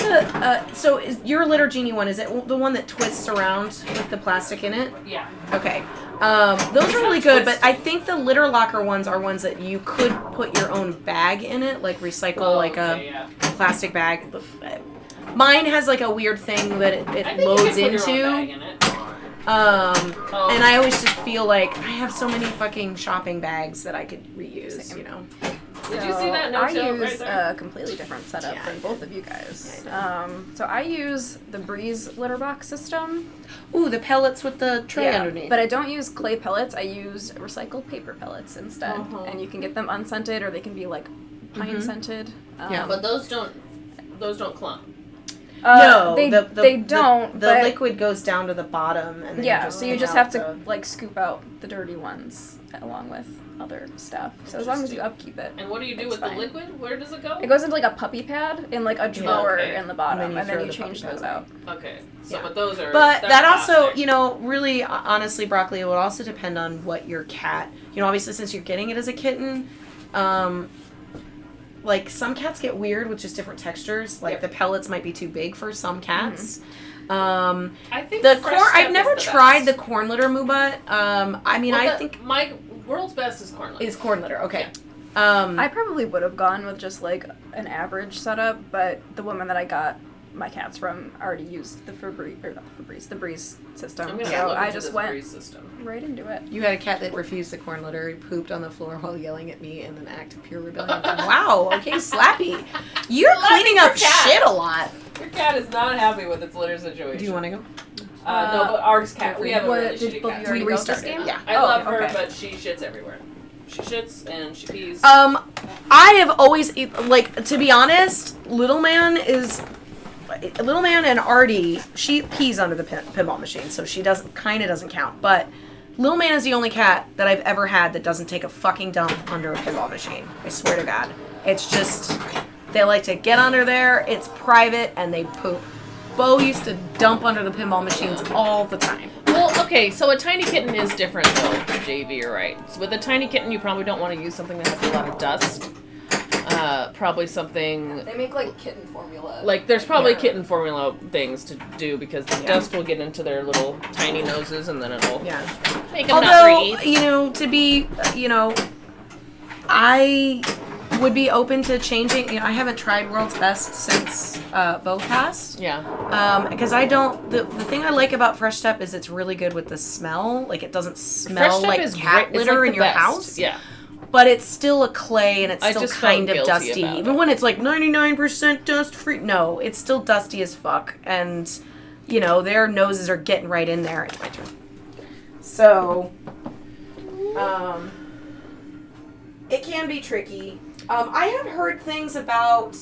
[SPEAKER 4] so is your litter genie one, is it the one that twists around with the plastic in it?
[SPEAKER 3] Yeah.
[SPEAKER 4] Okay. Those are really good, but I think the litter locker ones are ones that you could put your own bag in it, like recycle
[SPEAKER 3] Yeah.
[SPEAKER 4] plastic bag. Mine has like a weird thing that
[SPEAKER 3] I
[SPEAKER 4] it
[SPEAKER 3] think
[SPEAKER 4] loads
[SPEAKER 3] you can put your own
[SPEAKER 4] into.
[SPEAKER 3] bag in it.
[SPEAKER 4] And I always just feel like I have so many fucking shopping bags that I could reuse, you know.
[SPEAKER 3] Did you see that? No
[SPEAKER 2] I
[SPEAKER 3] joke
[SPEAKER 2] use
[SPEAKER 3] right there.
[SPEAKER 2] a completely different setup
[SPEAKER 4] Yeah,
[SPEAKER 2] than both of you guys.
[SPEAKER 4] Yeah,
[SPEAKER 2] So I use the Breeze litter box system.
[SPEAKER 4] Ooh, the pellets with the tray underneath.
[SPEAKER 2] But I don't use clay pellets. I use recycled paper pellets instead.
[SPEAKER 4] Uh-huh.
[SPEAKER 2] And you can get them unscented, or they can be like pine scented.
[SPEAKER 4] Yeah.
[SPEAKER 3] But those don't clump.
[SPEAKER 4] No,
[SPEAKER 2] they don't.
[SPEAKER 4] The
[SPEAKER 2] but
[SPEAKER 4] liquid goes down to the bottom, and then
[SPEAKER 2] yeah,
[SPEAKER 4] you just
[SPEAKER 2] so you
[SPEAKER 4] take
[SPEAKER 2] just
[SPEAKER 4] out
[SPEAKER 2] have to like scoop out the dirty ones along with other stuff. So as long as you upkeep it.
[SPEAKER 3] And what do you do
[SPEAKER 2] it's
[SPEAKER 3] with
[SPEAKER 2] fine.
[SPEAKER 3] the liquid? Where does it go?
[SPEAKER 2] It goes into like a puppy pad in like a drawer in the bottom, and then you change those out.
[SPEAKER 3] Okay. So,
[SPEAKER 4] Yeah.
[SPEAKER 3] but those are.
[SPEAKER 4] But
[SPEAKER 3] that's
[SPEAKER 4] that also,
[SPEAKER 3] plastic.
[SPEAKER 4] you know, really, honestly, broccoli, it would also depend on what your cat, you know, obviously since you're getting it as a kitten, like some cats get weird with just different textures. Like the pellets might be too big for some cats.
[SPEAKER 3] I think
[SPEAKER 4] The
[SPEAKER 3] Fresh
[SPEAKER 4] corn,
[SPEAKER 3] Step
[SPEAKER 4] I've never
[SPEAKER 3] is the
[SPEAKER 4] tried
[SPEAKER 3] best.
[SPEAKER 4] the corn litter Muba. I mean, I think
[SPEAKER 3] my world's best is corn litter.
[SPEAKER 4] is corn litter. Okay.
[SPEAKER 2] I probably would have gone with just like an average setup, but the woman that I got my cats from already used the the Breeze system.
[SPEAKER 3] I'm gonna
[SPEAKER 2] So
[SPEAKER 3] look
[SPEAKER 2] I
[SPEAKER 3] into
[SPEAKER 2] just
[SPEAKER 3] this
[SPEAKER 2] went
[SPEAKER 3] Breeze system.
[SPEAKER 2] right into it.
[SPEAKER 4] You had a cat that refused the corn litter. He pooped on the floor while yelling at me in an act of pure rebellion. Wow. Okay, Slappy. You're cleaning up shit a lot.
[SPEAKER 3] Your cat is not happy with its litter situation.
[SPEAKER 4] Do you want to go?
[SPEAKER 3] No, but our cat. We have a really
[SPEAKER 2] did
[SPEAKER 3] shitty
[SPEAKER 2] both of
[SPEAKER 3] cat.
[SPEAKER 2] you already
[SPEAKER 4] We
[SPEAKER 2] go this
[SPEAKER 4] restarted.
[SPEAKER 2] game?
[SPEAKER 4] Yeah.
[SPEAKER 3] I love her,
[SPEAKER 2] okay.
[SPEAKER 3] but she shits everywhere. She shits and she pees.
[SPEAKER 4] I have always, like, to be honest, Little Man and Artie, she pees under the pinball machine, so she doesn't count. But Little Man is the only cat that I've ever had that doesn't take a fucking dump under a pinball machine. I swear to God. It's just, they like to get under there, it's private, and they poop. Bo used to dump under the pinball machines all the time.
[SPEAKER 3] Well, okay, so a tiny kitten is different though, JV, you're right. So with a tiny kitten, you probably don't want to use something that has a lot of dust. Probably something...
[SPEAKER 2] They make like kitten formula.
[SPEAKER 3] Like, there's probably kitten formula things to do because the dust will get into their little tiny noses and then it'll make them not
[SPEAKER 4] Although,
[SPEAKER 3] breathe.
[SPEAKER 4] you know, to be, you know, I would be open to changing. You know, I haven't tried World's Best since Bo passed.
[SPEAKER 3] Yeah.
[SPEAKER 4] Because I don't. The thing I like about Fresh Step is it's really good with the smell. Like it doesn't smell
[SPEAKER 3] Step
[SPEAKER 4] like
[SPEAKER 3] is
[SPEAKER 4] cat
[SPEAKER 3] great. It's
[SPEAKER 4] litter
[SPEAKER 3] like
[SPEAKER 4] in
[SPEAKER 3] the
[SPEAKER 4] your
[SPEAKER 3] best.
[SPEAKER 4] house.
[SPEAKER 3] Yeah.
[SPEAKER 4] But it's still a clay and it's
[SPEAKER 3] I
[SPEAKER 4] still
[SPEAKER 3] just
[SPEAKER 4] kind
[SPEAKER 3] felt
[SPEAKER 4] of
[SPEAKER 3] guilty
[SPEAKER 4] dusty.
[SPEAKER 3] about
[SPEAKER 4] Even
[SPEAKER 3] it.
[SPEAKER 4] when it's like 99% dust free. No, it's still dusty as fuck. And, you know, their noses are getting right in there. It's my turn. So, it can be tricky. I have heard things about,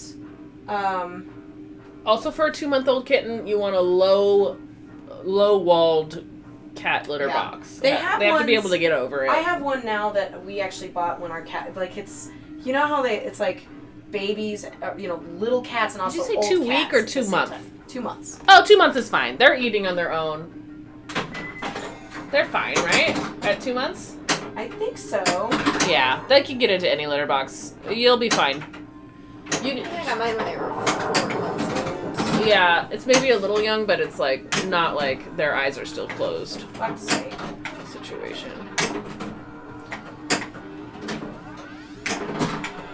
[SPEAKER 3] Also, for a 2-month-old kitten, you want a low-walled cat litter box.
[SPEAKER 4] They have
[SPEAKER 3] to be
[SPEAKER 4] ones-
[SPEAKER 3] able to get over it.
[SPEAKER 4] I have one now that we actually bought when our cat, like it's, you know how it's like babies, you know, little cats and also
[SPEAKER 3] Did you say
[SPEAKER 4] old
[SPEAKER 3] 2 week
[SPEAKER 4] cats
[SPEAKER 3] or
[SPEAKER 4] at the
[SPEAKER 3] 2
[SPEAKER 4] same
[SPEAKER 3] month?
[SPEAKER 4] time. 2 months.
[SPEAKER 3] Oh, 2 months is fine. They're eating on their own. They're fine, right? At 2 months?
[SPEAKER 4] I think so.
[SPEAKER 3] Yeah, they can get into any litter box. You'll be fine.
[SPEAKER 2] I think I got mine when they were 4 months old.
[SPEAKER 3] Yeah, it's maybe a little young, but it's like not like their eyes are still closed
[SPEAKER 4] Fuck's sake.
[SPEAKER 3] situation.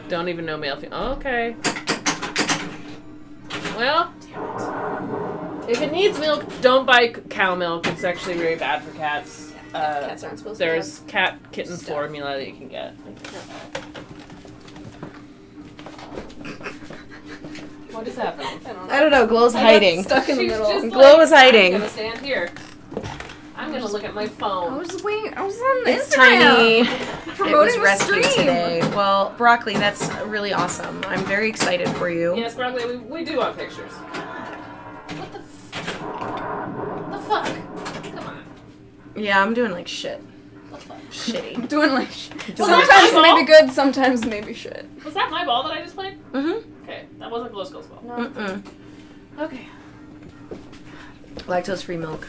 [SPEAKER 3] Don't even know male female. Okay. Well, if it needs milk, don't buy cow milk. It's actually very bad for cats.
[SPEAKER 2] Cats aren't supposed to
[SPEAKER 3] There's cat kitten
[SPEAKER 2] stuff.
[SPEAKER 3] formula that you can get. What is happening?
[SPEAKER 4] I don't know. Glow's hiding.
[SPEAKER 2] Stuck in the
[SPEAKER 3] She's
[SPEAKER 2] middle.
[SPEAKER 3] just
[SPEAKER 4] Glow
[SPEAKER 3] like,
[SPEAKER 4] is hiding.
[SPEAKER 3] I'm gonna stand here. I'm gonna look at my
[SPEAKER 2] I
[SPEAKER 3] phone.
[SPEAKER 2] was just waiting. I was on
[SPEAKER 4] It's
[SPEAKER 2] Instagram.
[SPEAKER 4] tiny. It was
[SPEAKER 2] Promoting the
[SPEAKER 4] rescued
[SPEAKER 2] stream.
[SPEAKER 4] today. Well, Broccoli, that's really awesome. I'm very excited for you.
[SPEAKER 3] Yes, Broccoli, we do want pictures. What the fuck? Come on.
[SPEAKER 4] Yeah, I'm doing like shit.
[SPEAKER 3] What the fuck?
[SPEAKER 4] Shitty.
[SPEAKER 2] Doing like
[SPEAKER 3] that
[SPEAKER 2] sometimes
[SPEAKER 3] my ball?
[SPEAKER 2] maybe good, sometimes maybe shit.
[SPEAKER 3] Was that my ball that I just played?
[SPEAKER 4] Mm-hmm.
[SPEAKER 3] Okay, that wasn't Glow Skull's ball.
[SPEAKER 4] Mm-mm.
[SPEAKER 3] Okay.
[SPEAKER 4] Lactose-free milk.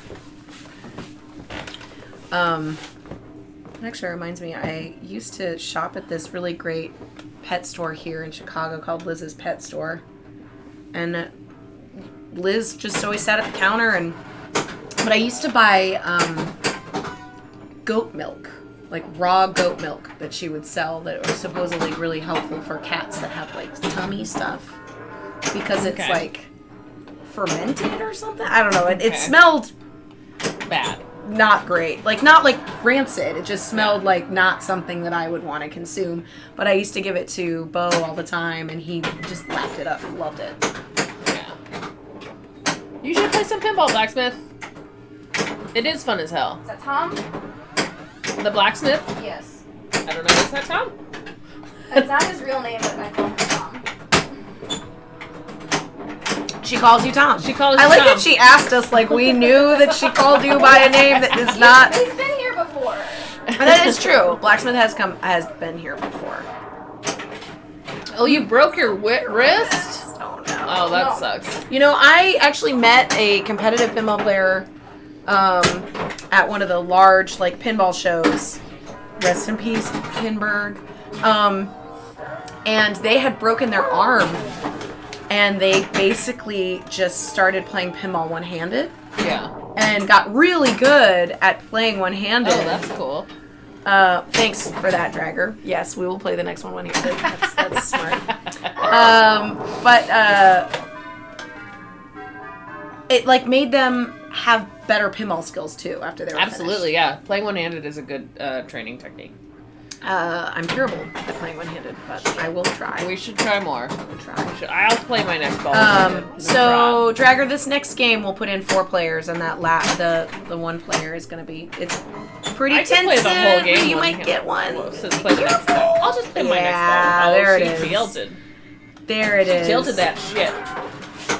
[SPEAKER 4] It actually reminds me, I used to shop at this really great pet store here in Chicago called Liz's Pet Store. And Liz just always sat at the counter but I used to buy goat milk, like raw goat milk that she would sell that was supposedly really helpful for cats that have like tummy stuff. Because it's
[SPEAKER 3] Okay.
[SPEAKER 4] like fermented or something. I don't know. It
[SPEAKER 3] Okay.
[SPEAKER 4] smelled
[SPEAKER 3] Bad.
[SPEAKER 4] not great. Like, not like rancid. It just smelled like not something that I would want to consume. But I used to give it to Bo all the time, and he just lapped it up and loved it.
[SPEAKER 3] Yeah. You should play some pinball, Blacksmith. It is fun as hell.
[SPEAKER 2] Is that Tom?
[SPEAKER 3] The Blacksmith?
[SPEAKER 2] Yes.
[SPEAKER 3] I don't know. Is that Tom?
[SPEAKER 2] That's not his real name, but I call him Tom.
[SPEAKER 4] She calls you Tom.
[SPEAKER 3] She calls you
[SPEAKER 4] I like
[SPEAKER 3] Tom.
[SPEAKER 4] that she asked us like we knew that she called you by a name that is not.
[SPEAKER 2] He's been here before.
[SPEAKER 4] That is true. Blacksmith has been here before.
[SPEAKER 3] Oh, you broke your wrist?
[SPEAKER 4] Oh no.
[SPEAKER 3] Oh, that sucks.
[SPEAKER 4] You know, I actually met a competitive pinball player at one of the large like pinball shows. Rest in peace, Pinberg. And they had broken their arm, and they basically just started playing pinball one-handed.
[SPEAKER 3] Yeah.
[SPEAKER 4] And got really good at playing one-handed.
[SPEAKER 3] Oh, that's cool.
[SPEAKER 4] Thanks for that, Dragger. Yes, we will play the next one one-handed. That's smart. It like made them have better pinball skills too after they were
[SPEAKER 3] Absolutely, yeah. Playing one-handed is a good training technique.
[SPEAKER 4] I'm terrible at playing one-handed, but I will try.
[SPEAKER 3] We should try more.
[SPEAKER 4] We'll try.
[SPEAKER 3] I'll play my next ball.
[SPEAKER 4] So Dragger, this next game we'll put in 4 players, and that the one player is gonna be. It's pretty
[SPEAKER 3] I can
[SPEAKER 4] tense.
[SPEAKER 3] play the whole game.
[SPEAKER 4] You might get one.
[SPEAKER 3] Well, so play the next ball. I'll just play my next ball. Oh,
[SPEAKER 4] there it
[SPEAKER 3] she
[SPEAKER 4] is.
[SPEAKER 3] tilted.
[SPEAKER 4] There it is.
[SPEAKER 3] Tilted that shit.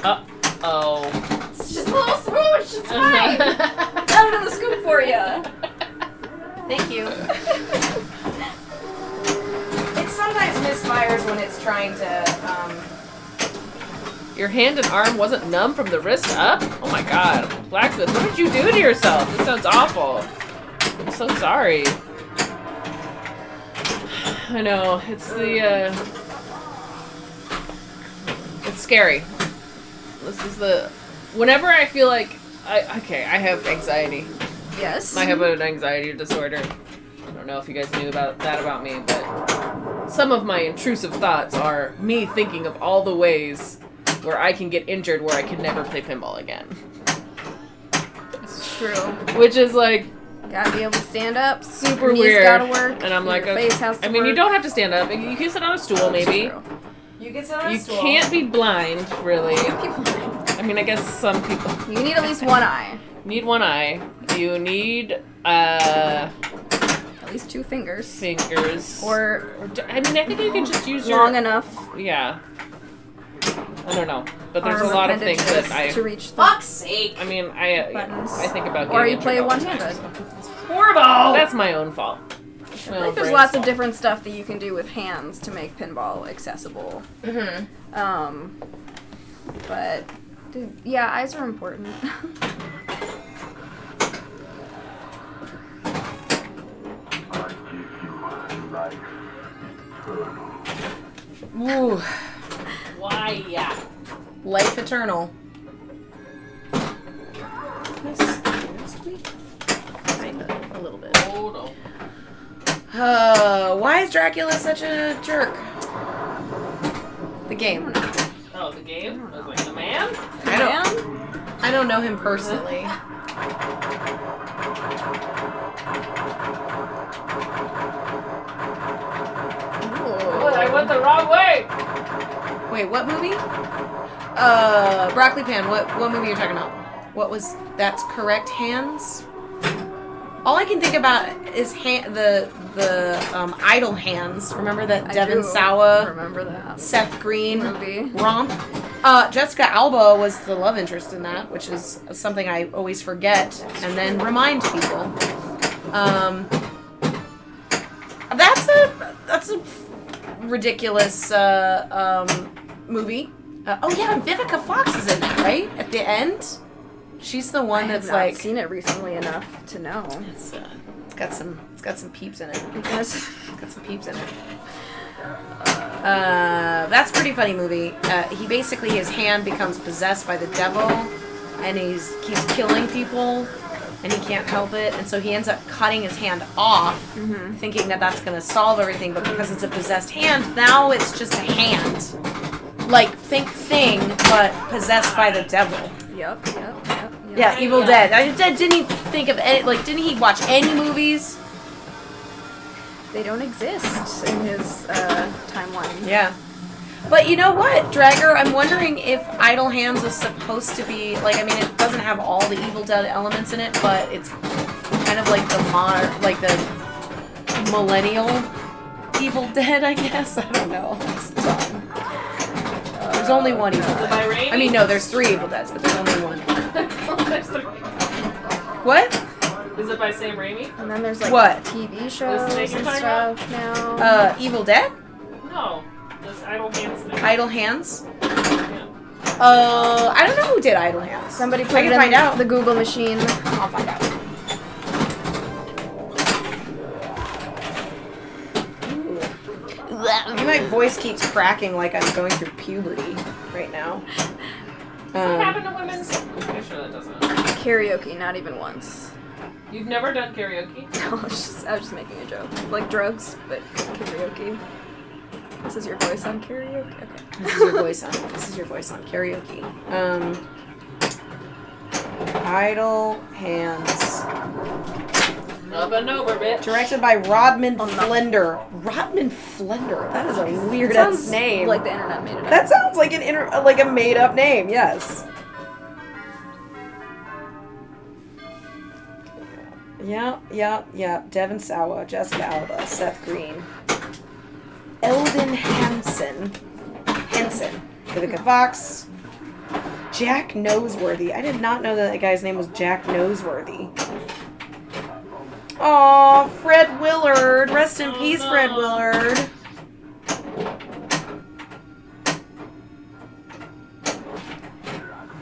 [SPEAKER 3] Uh-oh.
[SPEAKER 2] It's just a little smooch. It's fine. Out of the scoop for you.
[SPEAKER 4] Thank you.
[SPEAKER 1] It sometimes misfires when it's trying to.
[SPEAKER 3] Your hand and arm wasn't numb from the wrist up? Oh my god. Blacksmith, what did you do to yourself? This sounds awful. I'm so sorry. I know. It's the, It's scary. This is the... Whenever I feel like... I have anxiety.
[SPEAKER 2] Yes.
[SPEAKER 3] I have an anxiety disorder. I don't know if you guys knew about that about me, but some of my intrusive thoughts are me thinking of all the ways where I can get injured where I can never play pinball again.
[SPEAKER 2] It's true.
[SPEAKER 3] Which is like
[SPEAKER 2] Gotta be able to stand up.
[SPEAKER 3] super
[SPEAKER 2] Your knees
[SPEAKER 3] weird.
[SPEAKER 2] gotta work.
[SPEAKER 3] And I'm like,
[SPEAKER 2] your face has to
[SPEAKER 3] I mean, you
[SPEAKER 2] work.
[SPEAKER 3] don't have to stand up. You can sit on a stool maybe.
[SPEAKER 2] True.
[SPEAKER 1] You can sit on a
[SPEAKER 3] You
[SPEAKER 1] stool.
[SPEAKER 3] can't be blind, really. I mean, I guess some people
[SPEAKER 2] You need at least one eye.
[SPEAKER 3] need one eye. You need
[SPEAKER 2] At least 2 fingers.
[SPEAKER 3] fingers.
[SPEAKER 2] Or
[SPEAKER 3] I mean, I think you can just use
[SPEAKER 2] long
[SPEAKER 3] your
[SPEAKER 2] enough
[SPEAKER 3] yeah. I don't know, but there's
[SPEAKER 2] arm
[SPEAKER 3] a lot of things
[SPEAKER 2] appendages
[SPEAKER 3] that I.
[SPEAKER 2] to reach the
[SPEAKER 1] Fuck's sake.
[SPEAKER 3] I mean, I
[SPEAKER 2] buttons.
[SPEAKER 3] think about.
[SPEAKER 2] Or
[SPEAKER 3] getting
[SPEAKER 2] you play
[SPEAKER 3] injured all the
[SPEAKER 2] one-handed.
[SPEAKER 3] time.
[SPEAKER 1] Horrible.
[SPEAKER 3] That's my own fault. My
[SPEAKER 2] I
[SPEAKER 3] own
[SPEAKER 2] think there's
[SPEAKER 3] brain's
[SPEAKER 2] lots of
[SPEAKER 3] fault.
[SPEAKER 2] different stuff that you can do with hands to make pinball accessible.
[SPEAKER 4] Mm-hmm.
[SPEAKER 2] But dude, yeah, eyes are important.
[SPEAKER 4] Ooh,
[SPEAKER 3] Why? Yeah.
[SPEAKER 4] life eternal. Kinda, a little bit.
[SPEAKER 3] Hold on.
[SPEAKER 4] Why is Dracula such a jerk? The game.
[SPEAKER 3] Oh, the game? I was like, the man?
[SPEAKER 4] I don't know him personally.
[SPEAKER 3] Oh, I went the wrong way.
[SPEAKER 4] Wait, what movie? Broccoli Pan. What movie are you talking about? What was That's Correct Hands? All I can think about is the Idle Hands. Remember that
[SPEAKER 2] I
[SPEAKER 4] Devon
[SPEAKER 2] do
[SPEAKER 4] Sawa,
[SPEAKER 2] remember that
[SPEAKER 4] Seth Green
[SPEAKER 2] movie.
[SPEAKER 4] romp? Jessica Alba was the love interest in that, which is something I always forget and then remind people. That's a ridiculous movie. Oh yeah, and Vivica Fox is in that, right? At the end, she's the one
[SPEAKER 2] I have
[SPEAKER 4] that's
[SPEAKER 2] not
[SPEAKER 4] like
[SPEAKER 2] seen it recently enough to know.
[SPEAKER 4] it's got some peeps in it.
[SPEAKER 2] Because
[SPEAKER 4] It's got some peeps in it. That's a pretty funny movie. He basically, his hand becomes possessed by the devil, and keeps killing people, and he can't help it, and so he ends up cutting his hand off, thinking that that's gonna solve everything, but because it's a possessed hand, now it's just a hand. Like, think thing, but possessed by the devil.
[SPEAKER 2] Yep.
[SPEAKER 4] Yeah, Evil Dead. Didn't he think of any, didn't he watch any movies?
[SPEAKER 2] They don't exist in his timeline.
[SPEAKER 4] Yeah. But you know what, Dragger? I'm wondering if Idle Hands is supposed to be, it doesn't have all the Evil Dead elements in it, but it's kind of like the millennial Evil Dead, I guess. I don't know. It's dumb. There's only one Evil Dead.
[SPEAKER 3] By Raimi?
[SPEAKER 4] No, there's 3 Evil Deads, but there's only one. What?
[SPEAKER 3] Is it by Sam Raimi?
[SPEAKER 2] And then there's like
[SPEAKER 4] What?
[SPEAKER 2] TV shows
[SPEAKER 3] thing you're
[SPEAKER 2] and
[SPEAKER 3] talking
[SPEAKER 2] stuff now.
[SPEAKER 4] Evil Dead?
[SPEAKER 3] No. This Idle Hands thing.
[SPEAKER 4] Idle Hands?
[SPEAKER 3] Yeah.
[SPEAKER 4] I don't know who did Idle Hands.
[SPEAKER 2] Somebody put
[SPEAKER 4] I
[SPEAKER 2] it
[SPEAKER 4] can
[SPEAKER 2] in
[SPEAKER 4] find out.
[SPEAKER 2] the Google machine.
[SPEAKER 4] I'll find out. My voice keeps cracking like I'm going through puberty right now.
[SPEAKER 3] Does that happen to women? I'm pretty sure that doesn't.
[SPEAKER 2] Karaoke, not even once.
[SPEAKER 3] You've never done karaoke?
[SPEAKER 2] I was just making a joke. Like drugs, but karaoke. This is your voice on karaoke? Okay.
[SPEAKER 4] This is your voice on karaoke. Idle Hands.
[SPEAKER 3] Up and over, bitch.
[SPEAKER 4] Directed by Rodman Flender. Rodman Flender. That is a weird
[SPEAKER 2] Sounds
[SPEAKER 4] name.
[SPEAKER 2] like the internet made it up.
[SPEAKER 4] That sounds like like a made up name. Yes. Yeah. Devin Sawa, Jessica Alba, Seth Green, Eldon Henson, Vivica Fox, Jack Noseworthy. I did not know that guy's name was Jack Noseworthy. Aw, Fred Willard. Rest in peace, Fred Willard.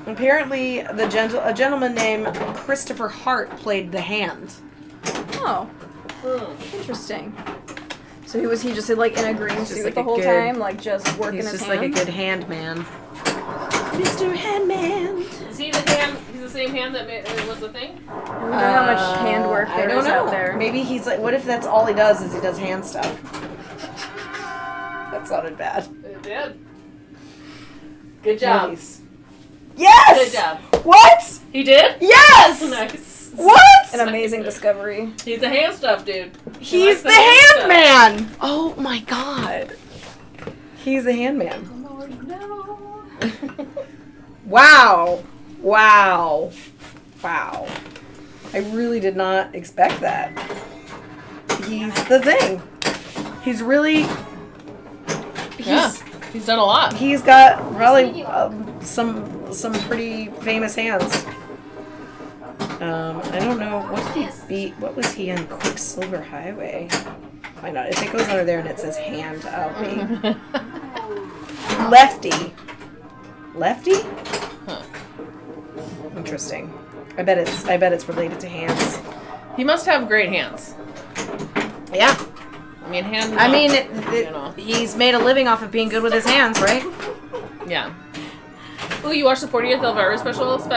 [SPEAKER 4] Apparently, a gentleman named Christopher Hart played the hand.
[SPEAKER 2] Oh. Interesting. So he just like in a green suit
[SPEAKER 4] like
[SPEAKER 2] the
[SPEAKER 4] a
[SPEAKER 2] whole
[SPEAKER 4] good-
[SPEAKER 2] time, like just working
[SPEAKER 4] He's
[SPEAKER 2] his
[SPEAKER 4] just
[SPEAKER 2] hand?
[SPEAKER 4] like a good hand man. Mr. Handman.
[SPEAKER 3] Is he the hand? He's the same hand that was the thing?
[SPEAKER 2] I wonder how much handwork
[SPEAKER 4] I
[SPEAKER 2] there
[SPEAKER 4] don't
[SPEAKER 2] is
[SPEAKER 4] know.
[SPEAKER 2] out there.
[SPEAKER 4] Maybe he's like, what if that's all he does is he does hand stuff? That sounded bad.
[SPEAKER 3] It did. Good job.
[SPEAKER 4] Nice. Yes!
[SPEAKER 3] Good job.
[SPEAKER 4] What?
[SPEAKER 3] He did?
[SPEAKER 4] Yes!
[SPEAKER 3] Nice.
[SPEAKER 4] What?
[SPEAKER 2] An amazing discovery.
[SPEAKER 3] He's the hand stuff dude. He
[SPEAKER 4] He's
[SPEAKER 3] likes
[SPEAKER 4] the
[SPEAKER 3] hand
[SPEAKER 4] hand
[SPEAKER 3] stuff.
[SPEAKER 4] man! Oh my god. He's the hand man. Wow. I really did not expect that. He's the thing. He's really...
[SPEAKER 3] Yeah. He's done a lot.
[SPEAKER 4] He's got probably some pretty famous hands. I don't know what was he in Quicksilver Highway? Why not? If it goes under there and it says hand, I'll be Lefty.
[SPEAKER 3] Huh.
[SPEAKER 4] Interesting. I bet it's related to hands.
[SPEAKER 3] He must have great hands.
[SPEAKER 4] Yeah.
[SPEAKER 3] You know.
[SPEAKER 4] He's made a living off of being good with his hands, right?
[SPEAKER 3] Yeah. Oh, you watched the 40th Elvira special last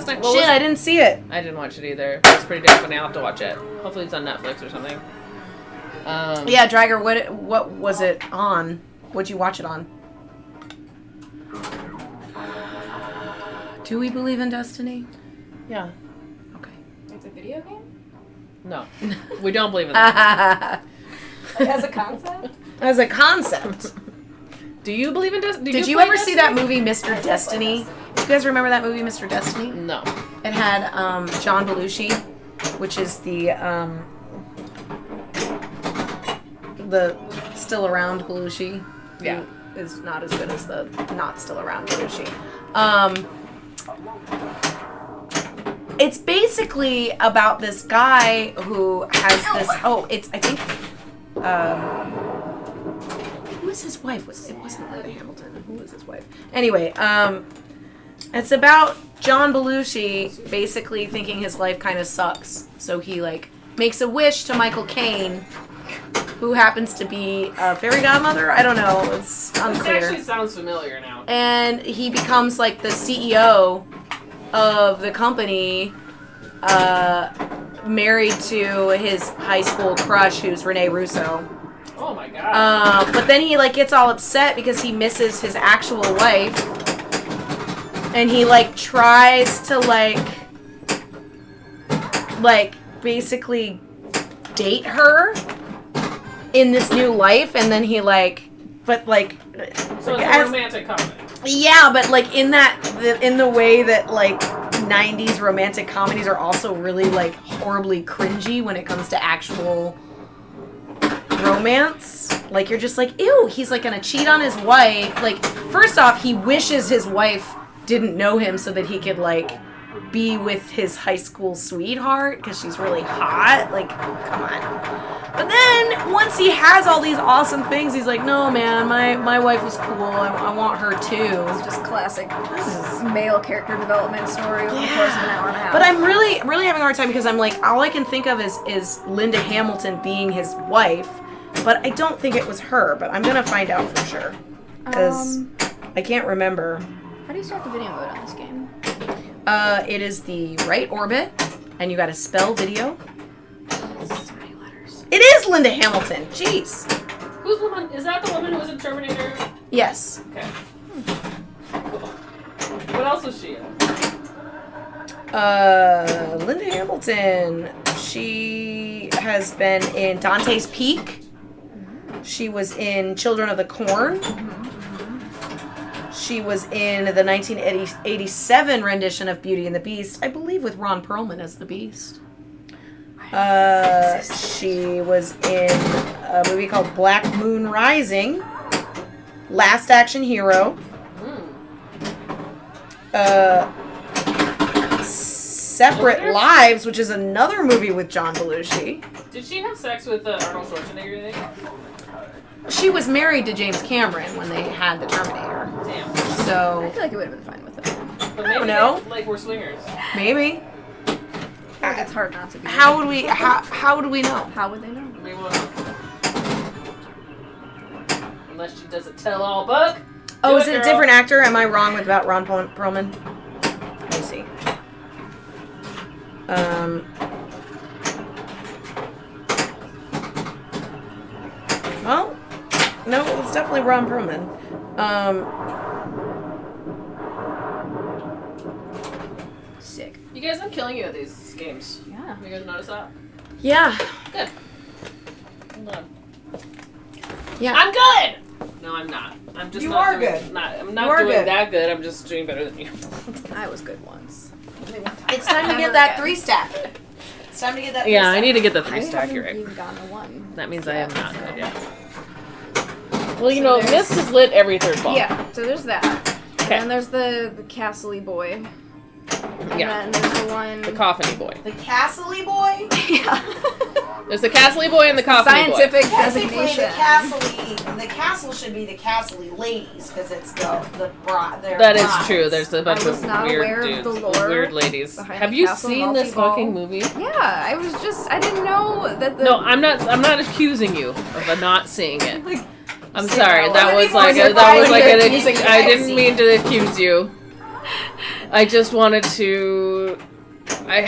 [SPEAKER 3] night?
[SPEAKER 4] Shit, I didn't see it.
[SPEAKER 3] I didn't watch it either. It's pretty damn funny. I'll have to watch it. Hopefully it's on Netflix or something.
[SPEAKER 4] Yeah, Dragger, what was it on? What'd you watch it on? Do we believe in destiny?
[SPEAKER 3] Yeah.
[SPEAKER 4] Okay.
[SPEAKER 2] It's a video game?
[SPEAKER 3] No. We don't believe in that.
[SPEAKER 2] As a concept?
[SPEAKER 4] As a concept.
[SPEAKER 3] Do you believe in destiny?
[SPEAKER 4] Did you ever see that movie, Mr. Destiny? Do you guys remember that movie, Mr. Destiny?
[SPEAKER 3] No.
[SPEAKER 4] It had John Belushi, which is the still around Belushi.
[SPEAKER 3] Yeah.
[SPEAKER 4] Who is not as good as the not still around Belushi. It's basically about this guy who has this. Oh, it's I think. Who was his wife? It wasn't Linda Hamilton. Who was his wife? Anyway, it's about John Belushi basically thinking his life kind of sucks, so he like makes a wish to Michael Caine, who happens to be a fairy godmother. I don't know. It's unclear.
[SPEAKER 3] This actually sounds familiar now.
[SPEAKER 4] And he becomes like the CEO of the company, married to his high school crush, who's Rene Russo.
[SPEAKER 3] Oh my god.
[SPEAKER 4] But then he like gets all upset because he misses his actual wife, and he like tries to like basically date her in this new life, and then he like, but like,
[SPEAKER 3] So it's a romantic comedy.
[SPEAKER 4] yeah, but like in the way that like 90s romantic comedies are also really like horribly cringy when it comes to actual romance. Like you're just like, ew, he's like gonna cheat on his wife. Like, first off, he wishes his wife didn't know him so that he could like be with his high school sweetheart because she's really hot. Like, come on. But then once he has all these awesome things, he's like, no, man, my wife was cool. I want her too.
[SPEAKER 2] It's just classic male character development story over the course of an hour and a half.
[SPEAKER 4] But I'm really, really having a hard time because I'm like, all I can think of is Linda Hamilton being his wife, but I don't think it was her. But I'm gonna find out for sure because I can't remember.
[SPEAKER 2] How do you start the video mode on this game?
[SPEAKER 4] It is the right orbit, and you got to spell video.
[SPEAKER 2] So many letters.
[SPEAKER 4] It is Linda Hamilton. Jeez.
[SPEAKER 3] Who's the one? Is that the woman who was in Terminator?
[SPEAKER 4] Yes.
[SPEAKER 3] Okay. Cool. What else was she in?
[SPEAKER 4] Linda Hamilton. She has been in Dante's Peak. She was in Children of the Corn. She was in the 1987 rendition of Beauty and the Beast, I believe with Ron Perlman as the Beast. She was in a movie called Black Moon Rising, Last Action Hero, Separate Lives, which is another movie with John Belushi.
[SPEAKER 3] Did she have sex with Arnold Schwarzenegger, you think?
[SPEAKER 4] She was married to James Cameron when they had the Terminator.
[SPEAKER 3] Damn.
[SPEAKER 4] So
[SPEAKER 2] I feel like it would have been fine with it.
[SPEAKER 3] But maybe
[SPEAKER 4] don't know.
[SPEAKER 3] they, like, we're swingers.
[SPEAKER 4] maybe.
[SPEAKER 2] I feel like it's hard not to be.
[SPEAKER 4] How would we know?
[SPEAKER 2] How would they know?
[SPEAKER 3] We will. Unless she does a tell-all book.
[SPEAKER 4] Oh,
[SPEAKER 3] Do
[SPEAKER 4] is it a
[SPEAKER 3] girl.
[SPEAKER 4] different actor? Am I wrong about Ron Perlman? Let me see. Well, no, it's definitely Ron Perlman.
[SPEAKER 2] Sick.
[SPEAKER 3] You guys, I'm killing you at these games.
[SPEAKER 2] Yeah.
[SPEAKER 3] You guys notice that?
[SPEAKER 4] Yeah.
[SPEAKER 3] Good. I'm done.
[SPEAKER 4] Yeah.
[SPEAKER 3] I'm good! No, I'm not. I'm just
[SPEAKER 4] You
[SPEAKER 3] not
[SPEAKER 4] are
[SPEAKER 3] doing,
[SPEAKER 4] good.
[SPEAKER 3] I'm
[SPEAKER 4] You
[SPEAKER 3] not
[SPEAKER 4] are
[SPEAKER 3] doing
[SPEAKER 4] good.
[SPEAKER 3] that good. I'm just doing better than you.
[SPEAKER 2] I was good once. Only one time.
[SPEAKER 4] It's time to
[SPEAKER 2] Never
[SPEAKER 4] get that
[SPEAKER 2] again.
[SPEAKER 4] 3-stack. It's time to get that.
[SPEAKER 3] Yeah, I
[SPEAKER 4] 3-stack.
[SPEAKER 3] need to get the
[SPEAKER 2] I
[SPEAKER 3] 3-stack.
[SPEAKER 2] haven't
[SPEAKER 3] You're right.
[SPEAKER 2] even gotten a one.
[SPEAKER 3] That means I am not good yet. Well,
[SPEAKER 2] So
[SPEAKER 3] you know,
[SPEAKER 2] there's-
[SPEAKER 3] Mist is lit every third ball.
[SPEAKER 2] Yeah, so there's that.
[SPEAKER 3] Okay.
[SPEAKER 2] And then there's the castle-y boy. And
[SPEAKER 3] Yeah.
[SPEAKER 2] then there's the one...
[SPEAKER 3] The coffin boy.
[SPEAKER 4] The Castle-y boy.
[SPEAKER 2] yeah.
[SPEAKER 3] There's the Castle boy and the coffin boy.
[SPEAKER 2] Scientific
[SPEAKER 4] Technically,
[SPEAKER 2] designation.
[SPEAKER 4] the castle should be the Castle-y ladies because it's the bride.
[SPEAKER 3] That is true. There's a bunch
[SPEAKER 2] I was
[SPEAKER 3] of
[SPEAKER 2] not
[SPEAKER 3] weird
[SPEAKER 2] aware of
[SPEAKER 3] dudes,
[SPEAKER 2] the lore
[SPEAKER 3] weird ladies.
[SPEAKER 2] behind
[SPEAKER 3] Have
[SPEAKER 2] the
[SPEAKER 3] you
[SPEAKER 2] castle
[SPEAKER 3] seen this
[SPEAKER 2] multi-ball.
[SPEAKER 3] fucking movie?
[SPEAKER 2] Yeah, I didn't know that the...
[SPEAKER 3] No, I'm not accusing you of not seeing it.
[SPEAKER 2] Like,
[SPEAKER 3] I'm
[SPEAKER 4] See,
[SPEAKER 3] sorry.
[SPEAKER 4] that
[SPEAKER 3] That
[SPEAKER 4] would
[SPEAKER 3] was
[SPEAKER 4] be more
[SPEAKER 3] like
[SPEAKER 4] surprising
[SPEAKER 3] an
[SPEAKER 4] if you
[SPEAKER 3] I
[SPEAKER 4] had
[SPEAKER 3] didn't
[SPEAKER 4] seen
[SPEAKER 3] mean to accuse you. I just wanted to. I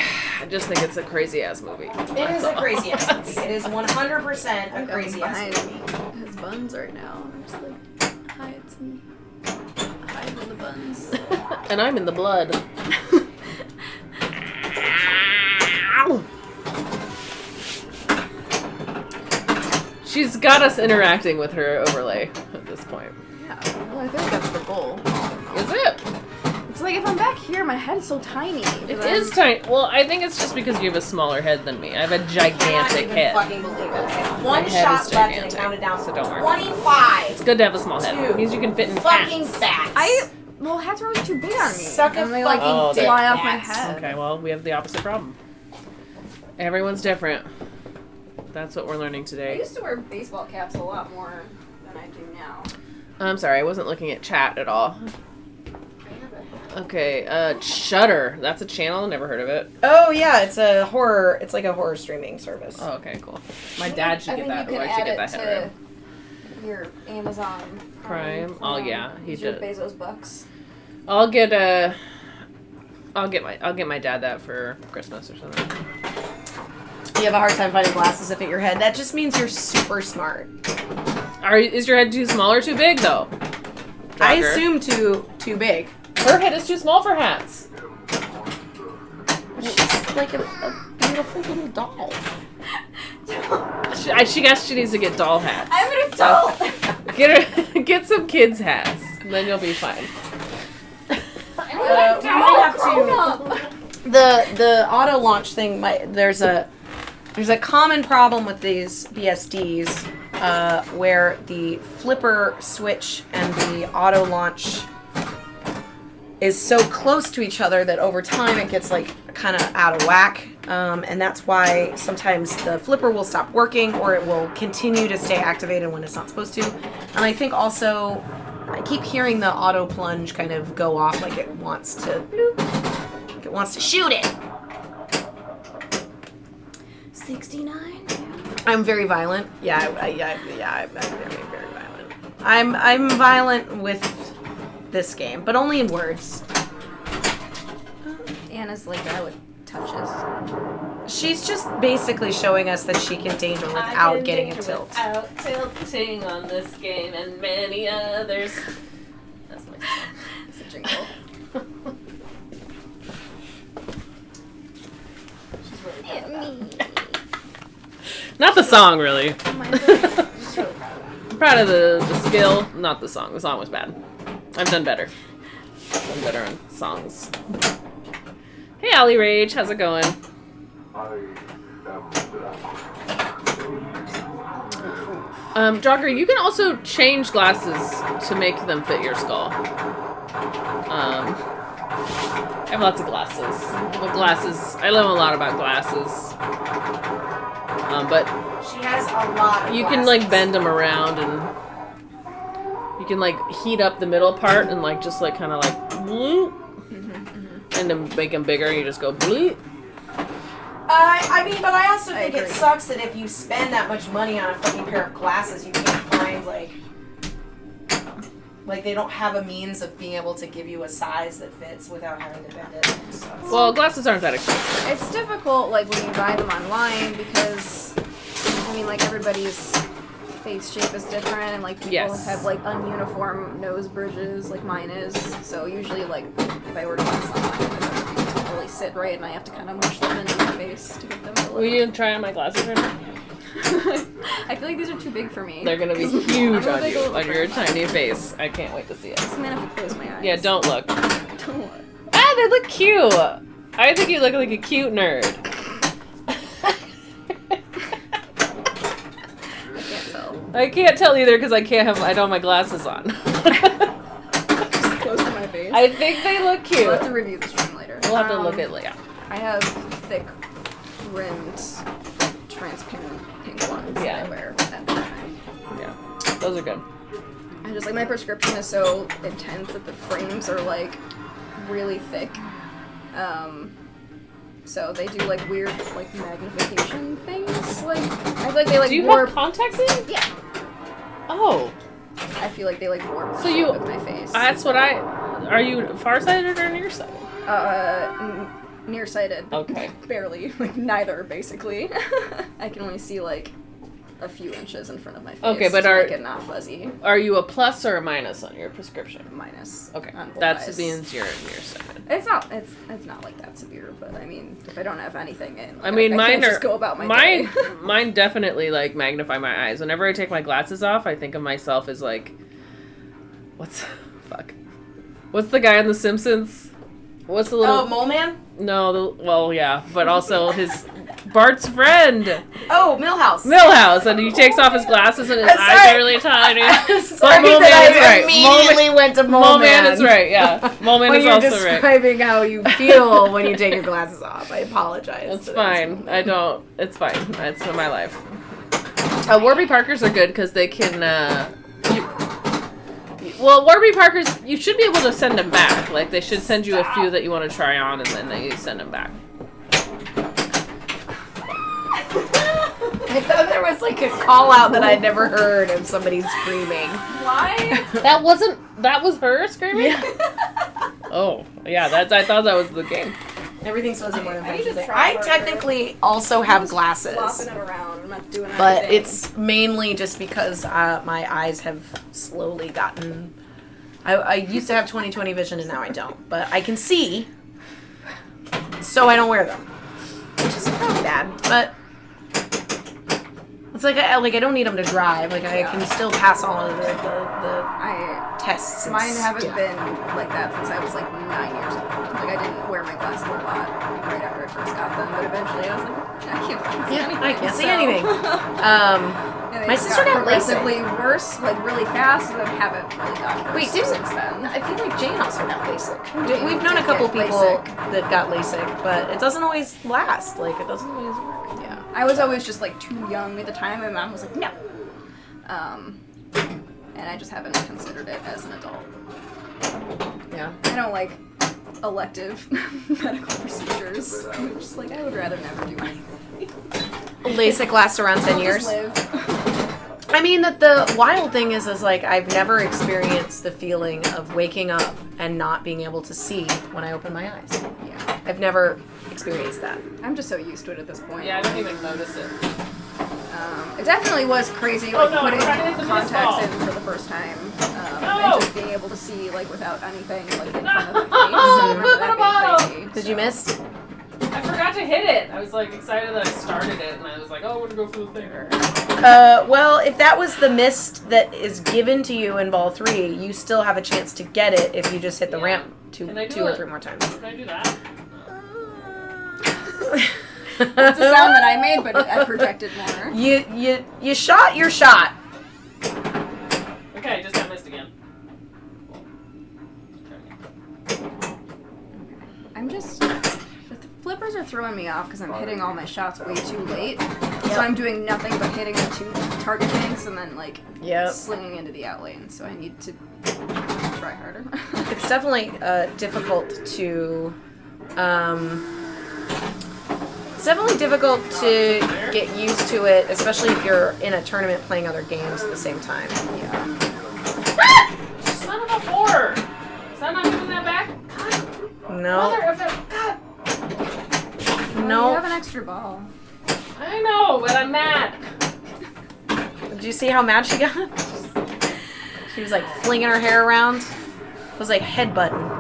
[SPEAKER 3] just think it's a crazy ass movie.
[SPEAKER 4] It is a crazy ass movie. It is 100% a crazy ass
[SPEAKER 2] behind
[SPEAKER 4] movie.
[SPEAKER 2] his buns right now. I'm just like, hide in the buns.
[SPEAKER 3] And I'm in the blood. She's got us interacting with her overlay at this point.
[SPEAKER 2] Yeah, well, I think that's the goal.
[SPEAKER 3] Is it?
[SPEAKER 2] It's like if I'm back here, my head's so tiny.
[SPEAKER 3] It is tiny. Well, I think it's just because you have a smaller head than me. I have a
[SPEAKER 4] Cannot
[SPEAKER 3] gigantic
[SPEAKER 4] even
[SPEAKER 3] head.
[SPEAKER 4] fucking believe it. Okay,
[SPEAKER 3] My
[SPEAKER 4] one
[SPEAKER 3] head
[SPEAKER 4] shot
[SPEAKER 3] is
[SPEAKER 4] left and I
[SPEAKER 3] gigantic,
[SPEAKER 4] counted down
[SPEAKER 3] so don't worry.
[SPEAKER 4] 25.
[SPEAKER 3] It's good to have a small head.
[SPEAKER 4] Two.
[SPEAKER 3] It means you can fit in
[SPEAKER 4] Fucking
[SPEAKER 3] hats.
[SPEAKER 4] facts.
[SPEAKER 2] Well, hats are always too big on me.
[SPEAKER 4] Suck a
[SPEAKER 2] and they like
[SPEAKER 3] fucking dick,
[SPEAKER 2] fly off my
[SPEAKER 4] Max.
[SPEAKER 2] head.
[SPEAKER 3] Okay, well, we have the opposite problem. Everyone's different. That's what we're learning
[SPEAKER 2] I
[SPEAKER 3] today.
[SPEAKER 2] used to wear baseball caps a lot more than I do now.
[SPEAKER 3] I'm sorry, I wasn't looking at chat at all. Okay, Shudder. That's a channel. Never heard of it.
[SPEAKER 4] Oh yeah, it's a horror. It's like a horror streaming service.
[SPEAKER 3] Oh, okay, cool. My dad should
[SPEAKER 2] I
[SPEAKER 3] get
[SPEAKER 2] think
[SPEAKER 3] that.
[SPEAKER 2] you
[SPEAKER 3] Or
[SPEAKER 2] can
[SPEAKER 3] I should
[SPEAKER 2] add
[SPEAKER 3] get that
[SPEAKER 2] it
[SPEAKER 3] header.
[SPEAKER 2] to your Amazon
[SPEAKER 3] Prime? Oh, yeah, he
[SPEAKER 2] use your
[SPEAKER 3] did.
[SPEAKER 2] Bezos bucks.
[SPEAKER 3] I'll get my dad that for Christmas or something.
[SPEAKER 4] You have a hard time finding glasses that fit your head. That just means you're super smart.
[SPEAKER 3] Is your head too small or too big though?
[SPEAKER 4] I
[SPEAKER 3] Jogger.
[SPEAKER 4] assume too big.
[SPEAKER 3] Her head is too small for hats.
[SPEAKER 4] She's like a beautiful little doll.
[SPEAKER 3] She guess she needs to get doll hats.
[SPEAKER 2] I'm an adult.
[SPEAKER 3] Get some kids hats, and then you'll be fine.
[SPEAKER 4] We might have to. The auto launch thing. There's a common problem with these BSDs where the flipper switch and the auto launch is so close to each other that over time it gets like kind of out of whack. And that's why sometimes the flipper will stop working or it will continue to stay activated when it's not supposed to. And I think also I keep hearing the auto plunge kind of go off like it wants to shoot it.
[SPEAKER 2] 69.
[SPEAKER 4] I'm very violent. I'm very, very violent. I'm violent with this game, but only in words.
[SPEAKER 2] Anna's like that with touches.
[SPEAKER 4] She's just basically showing us that she can danger without getting a tilt.
[SPEAKER 3] Without tilting on this game and many others. That's my song.
[SPEAKER 2] It's a jingle.
[SPEAKER 3] She's really proud of that.
[SPEAKER 2] Me.
[SPEAKER 3] Not the song, really.
[SPEAKER 2] I'm really proud of it.
[SPEAKER 3] I'm proud of the skill, not the song. The song was bad. I've done better. Done better on songs. Hey, Ollie Rage, how's it going? Jogger, you can also change glasses to make them fit your skull. I have lots of glasses. I know a lot about glasses. But
[SPEAKER 1] She has a lot of
[SPEAKER 3] you can like bend them around and you can like heat up the middle part and like just like kind of like bloop, and then make them bigger. You just go bloop.
[SPEAKER 1] I mean, but I also think it
[SPEAKER 2] agree.
[SPEAKER 1] sucks that if you spend that much money on a fucking pair of glasses, you can't find like they don't have a means of being able to give you a size that fits without having to bend it. So it's-
[SPEAKER 3] Well, glasses aren't that expensive.
[SPEAKER 2] It's difficult, like, when you buy them online because, I mean, like, everybody's face shape is different and, like, people
[SPEAKER 3] Yes.
[SPEAKER 2] have, like, ununiform nose bridges, like mine is. So usually, like, if I order glasses online, they don't really sit right and I have to kind of mush them into my face to get them to look.
[SPEAKER 3] Will you try on my glasses right now?
[SPEAKER 2] I feel like these are too big for me.
[SPEAKER 3] They're gonna be huge
[SPEAKER 2] I'm a
[SPEAKER 3] on
[SPEAKER 2] big
[SPEAKER 3] you,
[SPEAKER 2] little
[SPEAKER 3] on your
[SPEAKER 2] person.
[SPEAKER 3] tiny face. I can't wait to see it.
[SPEAKER 2] I'm gonna have to close my eyes.
[SPEAKER 3] Yeah, don't look.
[SPEAKER 2] Don't look.
[SPEAKER 3] Ah, they look cute. I think you look like a cute nerd.
[SPEAKER 2] I can't tell.
[SPEAKER 3] I can't tell either because I don't have my glasses on.
[SPEAKER 2] Just close to my face.
[SPEAKER 3] I think they look cute.
[SPEAKER 2] We'll have to review the stream later.
[SPEAKER 3] We'll have to look at later.
[SPEAKER 2] I have thick rimmed, transparent pink ones that
[SPEAKER 3] Yeah.
[SPEAKER 2] I wear at the time.
[SPEAKER 3] Yeah, those are good.
[SPEAKER 2] And just like my prescription is so intense that the frames are like really thick. So they do like weird like magnification things. Like I feel like they like
[SPEAKER 3] Do you
[SPEAKER 2] warp.
[SPEAKER 3] have contacts in?
[SPEAKER 2] Yeah.
[SPEAKER 3] Oh,
[SPEAKER 2] I feel like they like warp the
[SPEAKER 3] So
[SPEAKER 2] shape
[SPEAKER 3] you-
[SPEAKER 2] of my face.
[SPEAKER 3] that's what I. Are you farsighted or nearsighted?
[SPEAKER 2] Nearsighted.
[SPEAKER 3] Okay.
[SPEAKER 2] Barely. Like neither, basically. I can only see like a few inches in front of my face.
[SPEAKER 3] Okay, but
[SPEAKER 2] to
[SPEAKER 3] are-
[SPEAKER 2] make it not fuzzy.
[SPEAKER 3] Are you a plus or a minus on your prescription?
[SPEAKER 2] Minus.
[SPEAKER 3] Okay,
[SPEAKER 2] on both
[SPEAKER 3] that
[SPEAKER 2] eyes.
[SPEAKER 3] means you're nearsighted.
[SPEAKER 2] It's not. It's not like that severe, but I mean, if I don't have anything in, like,
[SPEAKER 3] I mean,
[SPEAKER 2] I
[SPEAKER 3] mine
[SPEAKER 2] can't
[SPEAKER 3] are
[SPEAKER 2] just go about my
[SPEAKER 3] mine.
[SPEAKER 2] day.
[SPEAKER 3] Mine definitely like magnify my eyes. Whenever I take my glasses off, I think of myself as like, what's the guy on The Simpsons? What's the little?
[SPEAKER 1] Oh, Mole Man?
[SPEAKER 3] No, yeah, but also his Bart's friend,
[SPEAKER 1] Oh, Millhouse.
[SPEAKER 3] Millhouse, and he takes off his glasses and his eyes
[SPEAKER 1] Sorry.
[SPEAKER 3] are really tiny.
[SPEAKER 1] Sorry
[SPEAKER 3] Mole
[SPEAKER 1] that
[SPEAKER 3] Man is
[SPEAKER 1] I
[SPEAKER 3] right.
[SPEAKER 1] immediately went to Mole
[SPEAKER 3] Mole Man is right. Yeah, Mole Man
[SPEAKER 4] When
[SPEAKER 3] is
[SPEAKER 4] you're
[SPEAKER 3] also right.
[SPEAKER 4] describing how you feel when you take your glasses off, I apologize.
[SPEAKER 3] It's
[SPEAKER 4] to
[SPEAKER 3] fine. I don't. It's fine. It's my life. Warby Parkers are good because they can. Warby Parkers, you should be able to send them back. Like they should send you a few that you want to try on, and then they send them back.
[SPEAKER 4] I thought there was like a call out that I'd never heard of somebody screaming.
[SPEAKER 2] Why?
[SPEAKER 3] That was her screaming. Oh yeah, I thought that was the game.
[SPEAKER 4] Everything's supposed to be more than
[SPEAKER 2] I need to
[SPEAKER 4] friendship.
[SPEAKER 2] try
[SPEAKER 4] I
[SPEAKER 2] harder.
[SPEAKER 4] technically also have glasses,
[SPEAKER 2] Flopping it around. I'm not doing
[SPEAKER 4] but
[SPEAKER 2] anything.
[SPEAKER 4] it's mainly just because my eyes have slowly gotten. I used to have 20/20 vision and now I don't, but I can see, so I don't wear them, which is probably bad. But it's like I don't need them to drive. Like I can still pass all of the tests. And
[SPEAKER 2] Mine haven't
[SPEAKER 4] stuff.
[SPEAKER 2] been like that since I was like 9 years old. Like I didn't wear my glasses a lot right after I first got them, but eventually I was like, I can't fucking see anything.
[SPEAKER 4] I can't see
[SPEAKER 2] so-
[SPEAKER 4] anything.
[SPEAKER 2] And like
[SPEAKER 4] My sister got
[SPEAKER 2] progressively worse, like really fast, and then haven't really gotten worse.
[SPEAKER 4] Wait,
[SPEAKER 2] since then.
[SPEAKER 4] I feel like Jane also got LASIK.
[SPEAKER 2] Jane
[SPEAKER 4] We've known a
[SPEAKER 2] did
[SPEAKER 4] couple
[SPEAKER 2] get
[SPEAKER 4] people
[SPEAKER 2] LASIK.
[SPEAKER 4] that got LASIK, but it doesn't always last. Like, it doesn't always work.
[SPEAKER 2] Yeah, I was always just like too young at the time. My mom was like, no. And I just haven't considered it as an adult.
[SPEAKER 4] Yeah.
[SPEAKER 2] I don't like elective medical procedures. I'm just like, I would rather never do anything.
[SPEAKER 4] LASIK lasts around 10
[SPEAKER 2] I'll
[SPEAKER 4] years.
[SPEAKER 2] just live.
[SPEAKER 4] I mean, the wild thing is like, I've never experienced the feeling of waking up and not being able to see when I open my eyes.
[SPEAKER 2] Yeah,
[SPEAKER 4] I've never experienced that.
[SPEAKER 2] I'm just so used to it at this point.
[SPEAKER 3] Yeah, I don't even notice it.
[SPEAKER 2] It definitely was crazy,
[SPEAKER 3] Oh,
[SPEAKER 2] like
[SPEAKER 3] no,
[SPEAKER 2] putting
[SPEAKER 3] I'm trying to hit the
[SPEAKER 2] contacts
[SPEAKER 3] baseball.
[SPEAKER 2] in for the first time,
[SPEAKER 3] No!
[SPEAKER 2] and just being able to see like without anything like in front of the face.
[SPEAKER 3] No!
[SPEAKER 2] I remember
[SPEAKER 3] Flip
[SPEAKER 2] that
[SPEAKER 3] the ball!
[SPEAKER 2] being crazy.
[SPEAKER 4] Did you miss?
[SPEAKER 3] I forgot to hit it. I was like excited that I started it, and I was like, oh, I'm gonna go for the thing.
[SPEAKER 4] Well, if that was the mist that is given to you in ball 3, you still have a chance to get it if you just hit the
[SPEAKER 3] Yeah.
[SPEAKER 4] ramp two
[SPEAKER 3] Can I do
[SPEAKER 4] or
[SPEAKER 3] it?
[SPEAKER 4] 3 more times.
[SPEAKER 3] Can I do that?
[SPEAKER 2] It's a sound that I made, but I projected more.
[SPEAKER 4] You shot your shot.
[SPEAKER 3] Okay, I just got missed again.
[SPEAKER 2] I'm just the flippers are throwing me off because I'm hitting all my shots way too late. So I'm doing nothing but hitting the 2 target banks and then like
[SPEAKER 4] Yep.
[SPEAKER 2] slinging into the out lane. So I need to try harder.
[SPEAKER 4] It's definitely difficult to. It's definitely difficult to get used to it, especially if you're in a tournament playing other games at the same time.
[SPEAKER 2] Yeah.
[SPEAKER 3] Son of a whore! Is that not giving that back?
[SPEAKER 4] No.
[SPEAKER 3] Mother of a God!
[SPEAKER 2] You
[SPEAKER 4] No.
[SPEAKER 2] have an extra ball.
[SPEAKER 3] I know, but I'm mad.
[SPEAKER 4] Did you see how mad she got? She was like flinging her hair around. It was like headbutting.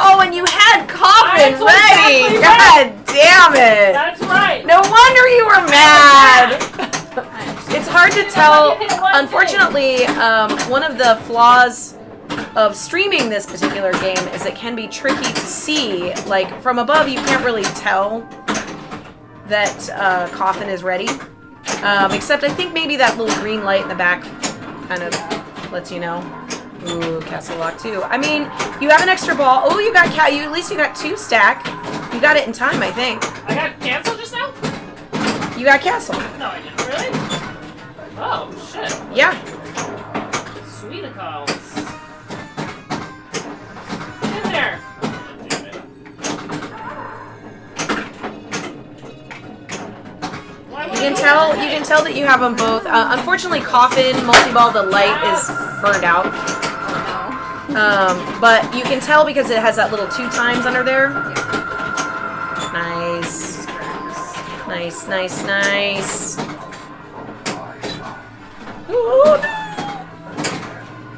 [SPEAKER 4] Oh, and you had coffin
[SPEAKER 3] That's
[SPEAKER 4] ready!
[SPEAKER 3] exactly
[SPEAKER 4] God damn it!
[SPEAKER 3] That's right.
[SPEAKER 4] No wonder you were mad! It's hard to tell.
[SPEAKER 3] You hit one
[SPEAKER 4] Unfortunately, one of the flaws of streaming this particular game is it can be tricky to see. Like, from above, you can't really tell that coffin is ready. Except I think maybe that little green light in the back kind of lets you know. Ooh, castle lock too. I mean, you have an extra ball. Oh, you got at least you got 2 stack. You got it in time, I think.
[SPEAKER 3] I got canceled just now?
[SPEAKER 4] You got castle.
[SPEAKER 3] No, I didn't. Really? Oh, shit.
[SPEAKER 4] Yeah.
[SPEAKER 3] Sweet calls. Get in there. Damn it. Why
[SPEAKER 4] You
[SPEAKER 3] would
[SPEAKER 4] can
[SPEAKER 3] I do
[SPEAKER 4] tell.
[SPEAKER 3] that?
[SPEAKER 4] You can tell that you have them both. Unfortunately, coffin multi-ball, the light is burned out. But you can tell because it has that little 2 times under there. Nice. Nice, nice, nice. Ooh.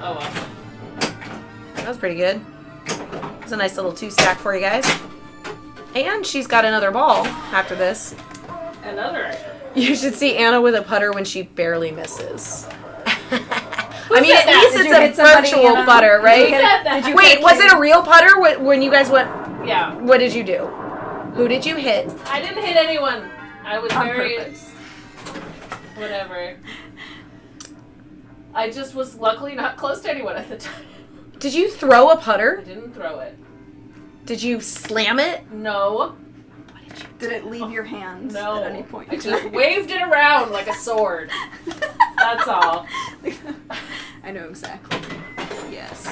[SPEAKER 3] Oh, well.
[SPEAKER 4] That was pretty good. It's a nice little 2 stack for you guys. And she's got another ball after this.
[SPEAKER 3] Another.
[SPEAKER 4] You should see Anna with a putter when she barely misses. I mean,
[SPEAKER 3] said
[SPEAKER 4] at
[SPEAKER 3] that?
[SPEAKER 4] least
[SPEAKER 2] Did
[SPEAKER 4] it's
[SPEAKER 2] you hit
[SPEAKER 4] a
[SPEAKER 2] somebody,
[SPEAKER 4] virtual
[SPEAKER 2] Anna?
[SPEAKER 4] putter,
[SPEAKER 3] Who
[SPEAKER 4] right?
[SPEAKER 3] said that?
[SPEAKER 4] Wait, was it a real putter when you guys went?
[SPEAKER 3] Yeah.
[SPEAKER 4] What did you do? Who did you hit?
[SPEAKER 3] I didn't hit anyone. I was
[SPEAKER 2] On
[SPEAKER 3] very...
[SPEAKER 2] purpose.
[SPEAKER 3] Whatever. I just was luckily not close to anyone at the time.
[SPEAKER 4] Did you throw a
[SPEAKER 3] I
[SPEAKER 4] putter?
[SPEAKER 3] didn't throw it.
[SPEAKER 4] Did you slam it?
[SPEAKER 3] No.
[SPEAKER 2] Did it leave your hand
[SPEAKER 3] No.
[SPEAKER 2] at any point?
[SPEAKER 3] I just waved it around like a sword. That's all.
[SPEAKER 2] I know exactly. Yes.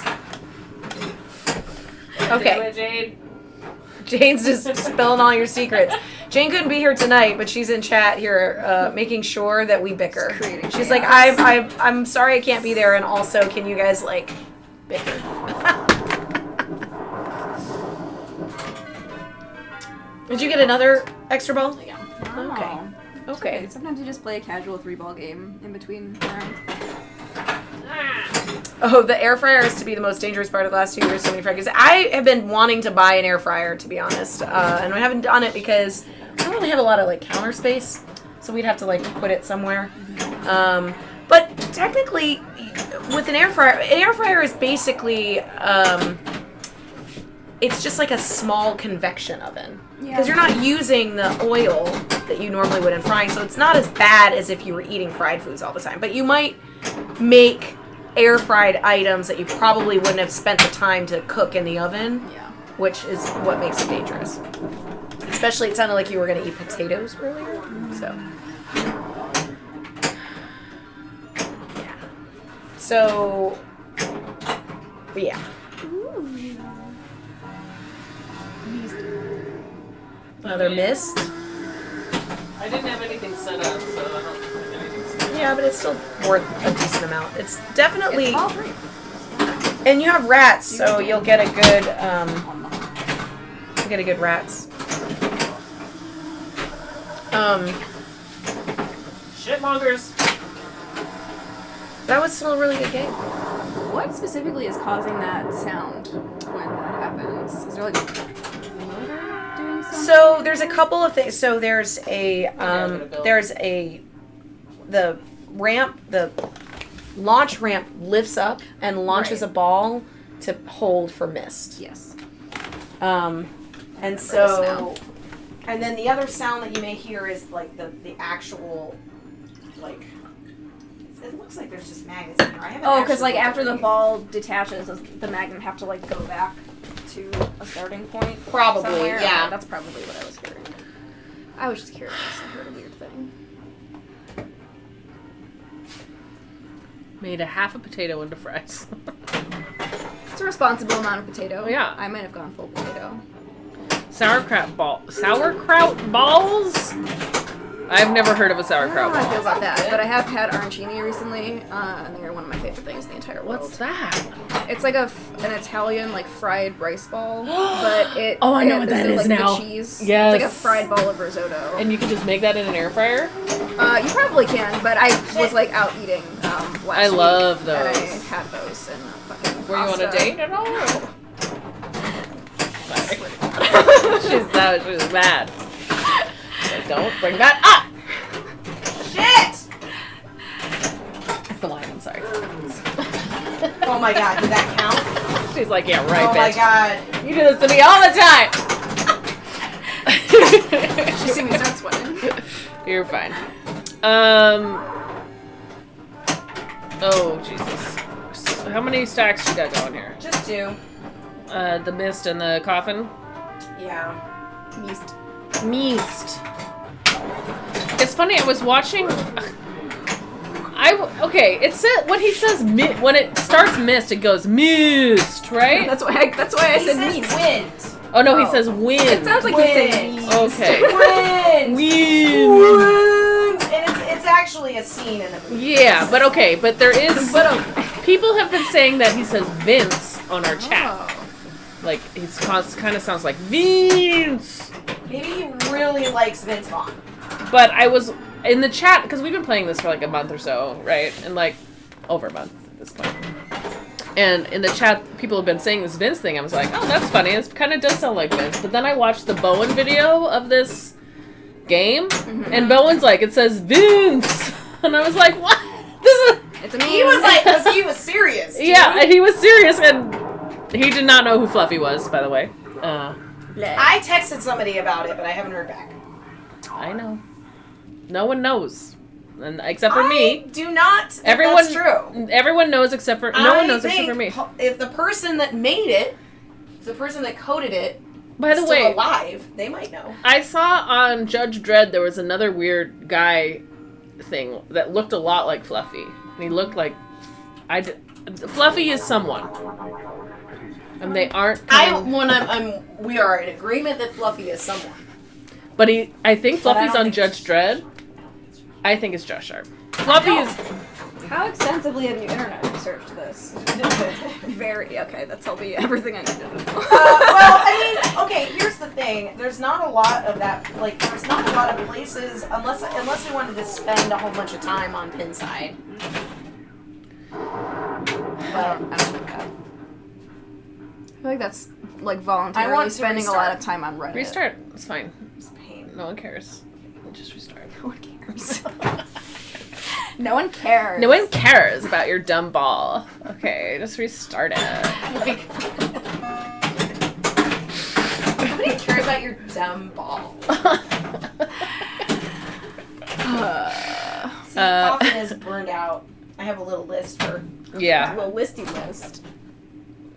[SPEAKER 4] Okay.
[SPEAKER 3] Do it, Jade.
[SPEAKER 4] Jane's just spilling all your secrets. Jane couldn't be here tonight, but she's in chat here, making sure that we bicker.
[SPEAKER 2] Just creating
[SPEAKER 4] She's like,
[SPEAKER 2] chaos.
[SPEAKER 4] I'm sorry I can't be there, and also, can you guys like bicker? Did you get another extra ball?
[SPEAKER 3] Yeah.
[SPEAKER 4] Okay. Okay.
[SPEAKER 2] Sometimes you just play a casual 3-ball game in between rounds.
[SPEAKER 3] Ah.
[SPEAKER 4] Oh, the air fryer is to be the most dangerous part of the last 2 years. So many fragments. I have been wanting to buy an air fryer, to be honest, and I haven't done it because I don't really have a lot of like counter space, so we'd have to like put it somewhere. But technically, with an air fryer is basically it's just like a small convection oven because you're not using the oil that you normally would in frying. So it's not as bad as if you were eating fried foods all the time. But you might make air fried items that you probably wouldn't have spent the time to cook in the oven, which is what makes it dangerous. Especially, it sounded like you were going to eat potatoes earlier. So, yeah. So, yeah. Another mist.
[SPEAKER 3] I didn't have anything set up, so I don't have anything set up.
[SPEAKER 4] Yeah, but it's still worth a decent amount. It's definitely...
[SPEAKER 2] It's all three.
[SPEAKER 4] And you have rats, so you'll get a good, rats.
[SPEAKER 3] Shitmongers.
[SPEAKER 4] That was still a really good game.
[SPEAKER 2] What specifically is causing that sound when that happens? Is there like a motor doing something?
[SPEAKER 4] So there's a couple of things. So there's the launch ramp lifts up and launches a ball to hold for mist.
[SPEAKER 2] Yes.
[SPEAKER 1] And so, and then the other sound that you may hear is like the actual, like, it looks like there's just magnets in here. I haven't
[SPEAKER 2] because
[SPEAKER 1] actually
[SPEAKER 2] like after the
[SPEAKER 1] looked
[SPEAKER 2] ball detaches, the magnet have to like go back to a starting point.
[SPEAKER 4] Probably,
[SPEAKER 2] somewhere.
[SPEAKER 4] yeah.
[SPEAKER 2] Okay, that's probably what I was hearing. I was just curious. I heard a weird thing.
[SPEAKER 3] Made a half a potato into fries.
[SPEAKER 2] It's a responsible amount of potato.
[SPEAKER 3] Yeah.
[SPEAKER 2] I might have gone full potato.
[SPEAKER 3] Sauerkraut balls? I've never heard of a
[SPEAKER 2] I
[SPEAKER 3] sauerkraut
[SPEAKER 2] don't know how I feel
[SPEAKER 3] ball.
[SPEAKER 2] about that, but I have had arancini recently, and they are one of my favorite things in the entire world.
[SPEAKER 3] What's that?
[SPEAKER 2] It's like an Italian like fried rice ball, but it.
[SPEAKER 3] Oh, I know what that
[SPEAKER 2] is
[SPEAKER 3] is
[SPEAKER 2] like
[SPEAKER 3] now.
[SPEAKER 2] The cheese.
[SPEAKER 3] Yes.
[SPEAKER 2] It's like a fried ball of risotto.
[SPEAKER 3] And you can just make that in an air fryer?
[SPEAKER 2] You probably can, but I was like out eating last
[SPEAKER 3] I
[SPEAKER 2] week,
[SPEAKER 3] love
[SPEAKER 2] and I
[SPEAKER 3] those.
[SPEAKER 2] had those and fucking
[SPEAKER 3] Were you on a
[SPEAKER 2] pasta.
[SPEAKER 3] date at all? Sorry. she was mad. So don't bring that up!
[SPEAKER 1] Shit!
[SPEAKER 3] That's the line, I'm sorry.
[SPEAKER 1] Oh my god, did that count?
[SPEAKER 3] She's like, yeah, right,
[SPEAKER 1] Oh
[SPEAKER 3] bitch.
[SPEAKER 1] my god.
[SPEAKER 3] You do this to me all the time!
[SPEAKER 2] She see me start sweating.
[SPEAKER 3] You're fine. Oh, Jesus. How many stacks you got going here?
[SPEAKER 1] Just two.
[SPEAKER 3] The mist and the coffin?
[SPEAKER 1] Yeah.
[SPEAKER 3] Meast. It's funny, I was watching... Okay, it said, when he says, when it starts mist, it goes mist, right?
[SPEAKER 2] That's why I
[SPEAKER 1] He
[SPEAKER 2] said
[SPEAKER 1] says
[SPEAKER 2] meat.
[SPEAKER 1] wind.
[SPEAKER 3] Oh, no, he says wind.
[SPEAKER 2] It sounds like he's saying
[SPEAKER 1] Wind.
[SPEAKER 2] meat.
[SPEAKER 3] Okay.
[SPEAKER 1] Wind.
[SPEAKER 3] Wind.
[SPEAKER 1] Wind. And it's actually a scene in the movie.
[SPEAKER 3] Yeah, but okay, but there is... People have been saying that he says Vince on our chat.
[SPEAKER 2] Oh.
[SPEAKER 3] Like, he kind of sounds like Vince.
[SPEAKER 1] Maybe he really likes Vince Vaughn.
[SPEAKER 3] But I was in the chat, because we've been playing this for like a month or so, right? And like, over a month at this point. And in the chat, people have been saying this Vince thing. I was like, oh, that's funny. It kind of does sound like Vince. But then I watched the Bowen video of this game, and Bowen's like, it says Vince. And I was like, what? This is...
[SPEAKER 2] It's a meme.
[SPEAKER 1] He was like, because he was serious. Dude.
[SPEAKER 3] Yeah, and he was serious, and he did not know who Fluffy was, by the way.
[SPEAKER 1] I texted somebody about it, but I haven't heard back.
[SPEAKER 3] I know. No one knows. And except for me.
[SPEAKER 1] Do not think
[SPEAKER 3] Everyone,
[SPEAKER 1] that's true.
[SPEAKER 3] Everyone knows except for... No one knows except for me.
[SPEAKER 1] If the person that made it, if the person that coded it,
[SPEAKER 3] By the
[SPEAKER 1] is
[SPEAKER 3] way,
[SPEAKER 1] still alive, they might know.
[SPEAKER 3] I saw on Judge Dredd there was another weird guy thing that looked a lot like Fluffy. And he looked like... Fluffy is someone. And they aren't...
[SPEAKER 1] We are in agreement that Fluffy is someone.
[SPEAKER 3] But I think
[SPEAKER 1] But I
[SPEAKER 3] Fluffy's
[SPEAKER 1] don't
[SPEAKER 3] on
[SPEAKER 1] think
[SPEAKER 3] Judge Dredd. I think it's Josh Sharp. Fluffy is...
[SPEAKER 2] How extensively have you internet researched this? Very. Okay, that's probably everything I need to know.
[SPEAKER 1] Well, I mean, okay, here's the thing. There's not a lot of that, like, there's not a lot of places, unless we wanted to spend a whole bunch of time on Pinside.
[SPEAKER 2] I don't think that. I feel like that's like
[SPEAKER 1] I
[SPEAKER 2] voluntarily
[SPEAKER 1] want to
[SPEAKER 2] spending a
[SPEAKER 1] restart.
[SPEAKER 2] lot of time on Reddit.
[SPEAKER 3] Restart. It's fine.
[SPEAKER 1] It's a pain.
[SPEAKER 3] No one cares. Just restart.
[SPEAKER 2] No one cares. No one cares.
[SPEAKER 3] No one cares about your dumb ball. Okay, just restart it.
[SPEAKER 1] Nobody cares about your dumb ball. See, coffin is burned out. I have a little list for.
[SPEAKER 3] Yeah.
[SPEAKER 2] A little listy list.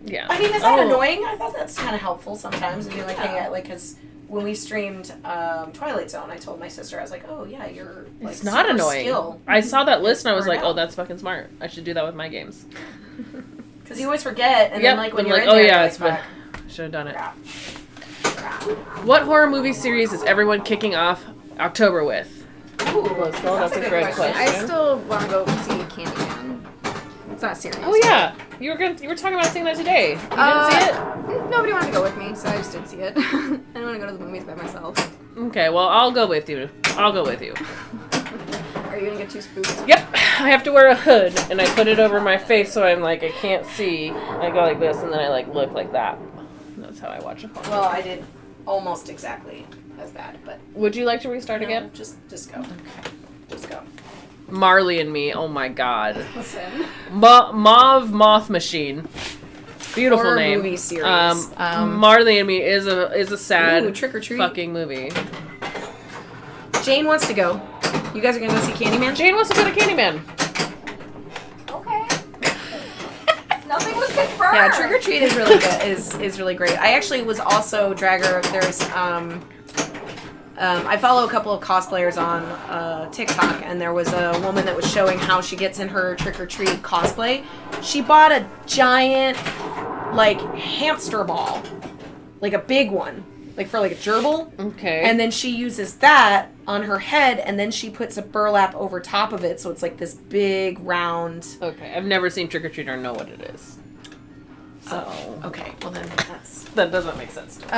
[SPEAKER 3] Yeah.
[SPEAKER 1] I mean, is that annoying? I thought that's kind of helpful sometimes. To be like, hey, because when we streamed Twilight Zone, I told my sister, I was like, oh yeah, you're like,
[SPEAKER 3] It's not
[SPEAKER 1] super
[SPEAKER 3] annoying.
[SPEAKER 1] skill.
[SPEAKER 3] I saw that list and I was
[SPEAKER 1] Burned
[SPEAKER 3] like,
[SPEAKER 1] out.
[SPEAKER 3] oh, that's fucking smart. I should do that with my games.
[SPEAKER 1] Because you always forget, and then like when
[SPEAKER 3] I'm
[SPEAKER 1] you're
[SPEAKER 3] like,
[SPEAKER 1] in there,
[SPEAKER 3] yeah,
[SPEAKER 1] you're
[SPEAKER 3] it's
[SPEAKER 1] like,
[SPEAKER 3] fun. Should have done it.
[SPEAKER 1] crap.
[SPEAKER 3] What horror movie series is everyone kicking off October with?
[SPEAKER 1] Ooh,
[SPEAKER 3] That's a great question.
[SPEAKER 2] I still want to go see Candyman. It's not serious.
[SPEAKER 3] Oh yeah, you were talking about seeing that today. You didn't see it?
[SPEAKER 2] Nobody wanted to go with me, so I just did see it. I don't want to go to the movies by myself.
[SPEAKER 3] Okay, well I'll go with you. I'll go with you.
[SPEAKER 2] Are you gonna get too spooked?
[SPEAKER 3] Yep, I have to wear a hood and I put it over my face so I'm like I can't see. I go like this and then I like look like that. That's how I watch a film.
[SPEAKER 1] Well, I did almost exactly as bad, but
[SPEAKER 3] Would you like to restart
[SPEAKER 1] no,
[SPEAKER 3] again?
[SPEAKER 1] just go. Okay. Just go.
[SPEAKER 3] Marley and Me. Oh my god.
[SPEAKER 2] Listen.
[SPEAKER 3] Mauve Moth Machine. Beautiful
[SPEAKER 4] Horror
[SPEAKER 3] name.
[SPEAKER 4] movie series.
[SPEAKER 3] Marley and Me is a sad
[SPEAKER 4] Ooh, Trick or Treat.
[SPEAKER 3] fucking movie.
[SPEAKER 4] Jane wants to go. You guys are gonna go see Candyman?
[SPEAKER 3] Jane wants to go to Candyman.
[SPEAKER 2] Okay. Nothing was confirmed.
[SPEAKER 4] Yeah, Trick or Treat is really good. Is really great. I actually was also Dragger. There's I follow a couple of cosplayers on TikTok, and there was a woman that was showing how she gets in her Trick or Treat cosplay. She bought a giant, like, hamster ball, like a big one, like for like a gerbil.
[SPEAKER 3] Okay.
[SPEAKER 4] And then she uses that on her head, and then she puts a burlap over top of it, so it's like this big round.
[SPEAKER 3] Okay, I've never seen Trick or Treat or know what it is. So
[SPEAKER 4] Okay, well then that's
[SPEAKER 3] that doesn't make sense to me.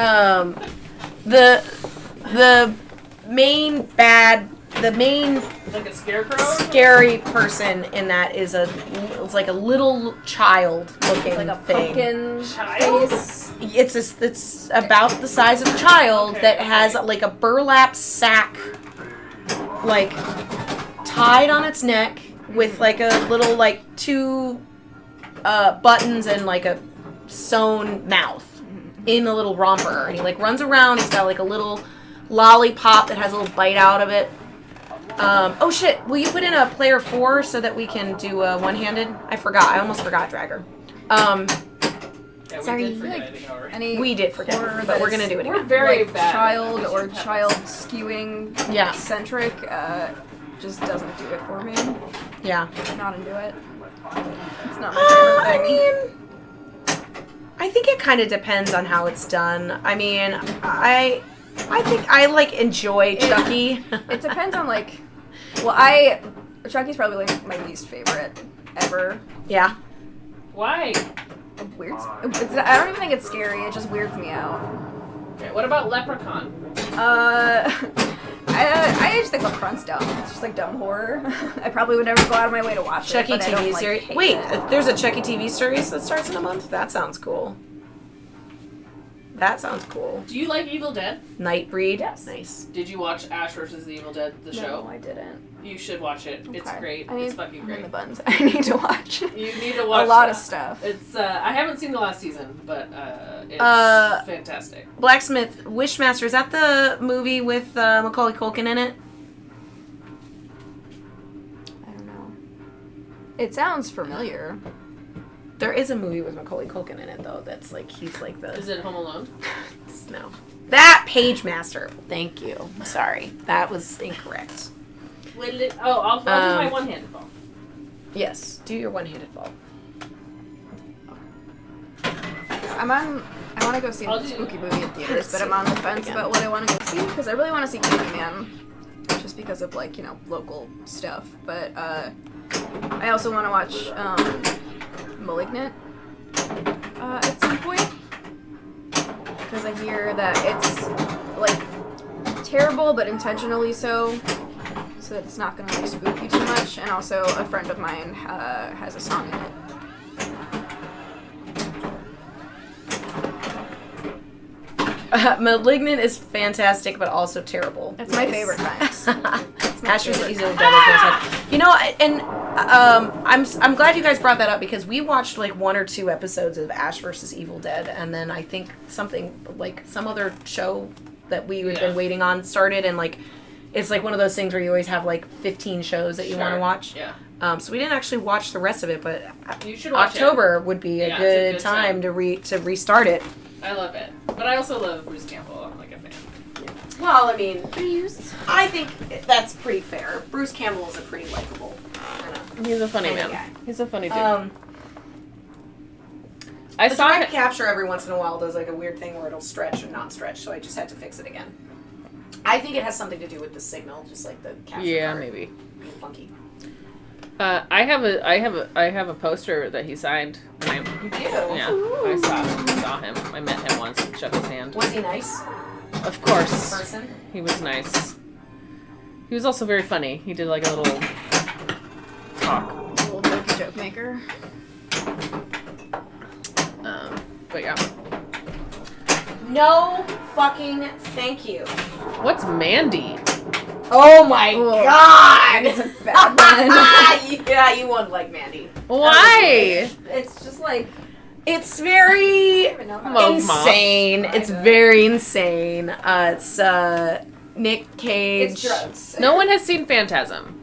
[SPEAKER 4] the main
[SPEAKER 3] Like a scarecrow?
[SPEAKER 4] scary person in that is it's like a little child looking
[SPEAKER 2] Like a
[SPEAKER 4] thing.
[SPEAKER 2] pumpkin
[SPEAKER 3] Child?
[SPEAKER 2] face.
[SPEAKER 4] It's about the size of a child
[SPEAKER 3] Okay,
[SPEAKER 4] that has
[SPEAKER 3] okay.
[SPEAKER 4] like a burlap sack, like tied on its neck with like a little like two buttons and like a sewn mouth in a little romper, and he like runs around. He's got like a little lollipop that has a little bite out of it. Oh shit! Will you put in a player 4 so that we can do a one-handed? I forgot. I almost forgot Dragger.
[SPEAKER 3] Yeah,
[SPEAKER 4] Sorry.
[SPEAKER 3] We did forget, I think, already.
[SPEAKER 2] Any
[SPEAKER 4] We did forget,
[SPEAKER 2] horror
[SPEAKER 4] but
[SPEAKER 2] that
[SPEAKER 4] we're
[SPEAKER 2] is
[SPEAKER 4] gonna do it
[SPEAKER 3] We're
[SPEAKER 4] again.
[SPEAKER 3] very
[SPEAKER 2] like
[SPEAKER 3] bad.
[SPEAKER 2] child or child skewing
[SPEAKER 4] Yeah.
[SPEAKER 2] centric just doesn't do it for me.
[SPEAKER 4] Yeah.
[SPEAKER 2] I'm not into it. It's not my favorite
[SPEAKER 4] I
[SPEAKER 2] thing.
[SPEAKER 4] mean, I think it kind of depends on how it's done. I mean, I think I like enjoy Chucky.
[SPEAKER 2] It depends on like, Chucky's probably like my least favorite ever.
[SPEAKER 4] Yeah.
[SPEAKER 3] Why?
[SPEAKER 2] I don't even think it's scary. It just weirds me out.
[SPEAKER 3] Okay, what about Leprechaun?
[SPEAKER 2] I just think Leprechauns dumb. It's just like dumb horror. I probably would never go out of my way to watch
[SPEAKER 4] Chucky
[SPEAKER 2] it. but I don't,
[SPEAKER 4] TV
[SPEAKER 2] like,
[SPEAKER 4] series.
[SPEAKER 2] hate
[SPEAKER 4] Wait,
[SPEAKER 2] it.
[SPEAKER 4] there's a Chucky TV series that starts in a month? That sounds cool. That sounds cool.
[SPEAKER 3] Do you like Evil Dead?
[SPEAKER 4] Nightbreed?
[SPEAKER 2] Yes.
[SPEAKER 4] Nice.
[SPEAKER 3] Did you watch Ash vs. the Evil Dead, the show?
[SPEAKER 2] No, I didn't.
[SPEAKER 3] You should watch it. It's
[SPEAKER 2] Okay.
[SPEAKER 3] great.
[SPEAKER 2] I need,
[SPEAKER 3] It's fucking
[SPEAKER 2] I'm in
[SPEAKER 3] great.
[SPEAKER 2] the buns. I need to watch.
[SPEAKER 3] You need to watch
[SPEAKER 2] a lot
[SPEAKER 3] that.
[SPEAKER 2] of stuff.
[SPEAKER 3] It's I haven't seen the last season, but it's fantastic.
[SPEAKER 4] Blacksmith Wishmaster, is that the movie with Macaulay Culkin in it?
[SPEAKER 2] I don't know. It sounds familiar.
[SPEAKER 4] There is a movie with Macaulay Culkin in it, though, that's like, he's like
[SPEAKER 3] Is
[SPEAKER 4] the...
[SPEAKER 3] it Home Alone?
[SPEAKER 4] No. That Page Master. Thank you. Sorry. That was incorrect.
[SPEAKER 3] I'll do my one-handed ball.
[SPEAKER 4] Yes. Do your one-handed ball.
[SPEAKER 2] I want to go see
[SPEAKER 3] I'll
[SPEAKER 2] a
[SPEAKER 3] do-
[SPEAKER 2] spooky movie in theaters, but I'm on the fence about what I want to go see because I really want to see Candyman, just because of like local stuff. But I also want to watch *Malignant* at some point because I hear that it's like terrible but intentionally so that it's not gonna like spook you too much. And also, a friend of mine has a song in it.
[SPEAKER 4] Malignant is fantastic, but also terrible.
[SPEAKER 2] That's my favorite times.
[SPEAKER 4] Ash vs. Evil Dead is fantastic. You know, and I'm glad you guys brought that up because we watched like 1 or 2 episodes of Ash vs. Evil Dead, and then I think something like some other show that we had been waiting on started, and like it's like one of those things where you always have like 15 shows that you want to watch.
[SPEAKER 3] Yeah.
[SPEAKER 4] So we didn't actually watch the rest of it, but
[SPEAKER 3] You should watch
[SPEAKER 4] October would be a good time to restart it.
[SPEAKER 3] I love it. But I also love Bruce Campbell. I'm like a fan.
[SPEAKER 4] Well, I mean,
[SPEAKER 2] Bruce.
[SPEAKER 4] I think that's pretty fair. Bruce Campbell is a pretty likable.
[SPEAKER 3] He's a funny man.
[SPEAKER 4] guy.
[SPEAKER 3] He's a funny dude.
[SPEAKER 4] I
[SPEAKER 3] saw
[SPEAKER 4] direct capture every once in a while does like a weird thing where it'll stretch and not stretch, so I just had to fix it again. I think it has something to do with the signal, just like the capture card
[SPEAKER 3] maybe.
[SPEAKER 4] being funky.
[SPEAKER 3] I have a poster that he signed.
[SPEAKER 4] You do?
[SPEAKER 3] Yeah, I saw him. I met him once. Shook his hand.
[SPEAKER 4] Was he nice?
[SPEAKER 3] Of course.
[SPEAKER 4] Person?
[SPEAKER 3] He was nice. He was also very funny. He did like a little talk.
[SPEAKER 2] A little jokey joke maker.
[SPEAKER 3] But yeah.
[SPEAKER 4] No fucking thank you.
[SPEAKER 3] What's Mandy?
[SPEAKER 4] Oh my god!
[SPEAKER 2] It's a bad one.
[SPEAKER 4] Yeah, you won't like Mandy.
[SPEAKER 3] Why?
[SPEAKER 2] It's just like
[SPEAKER 4] It's very insane. It's very insane. It's Nick Cage.
[SPEAKER 2] it's drugs.
[SPEAKER 3] No one has seen Phantasm.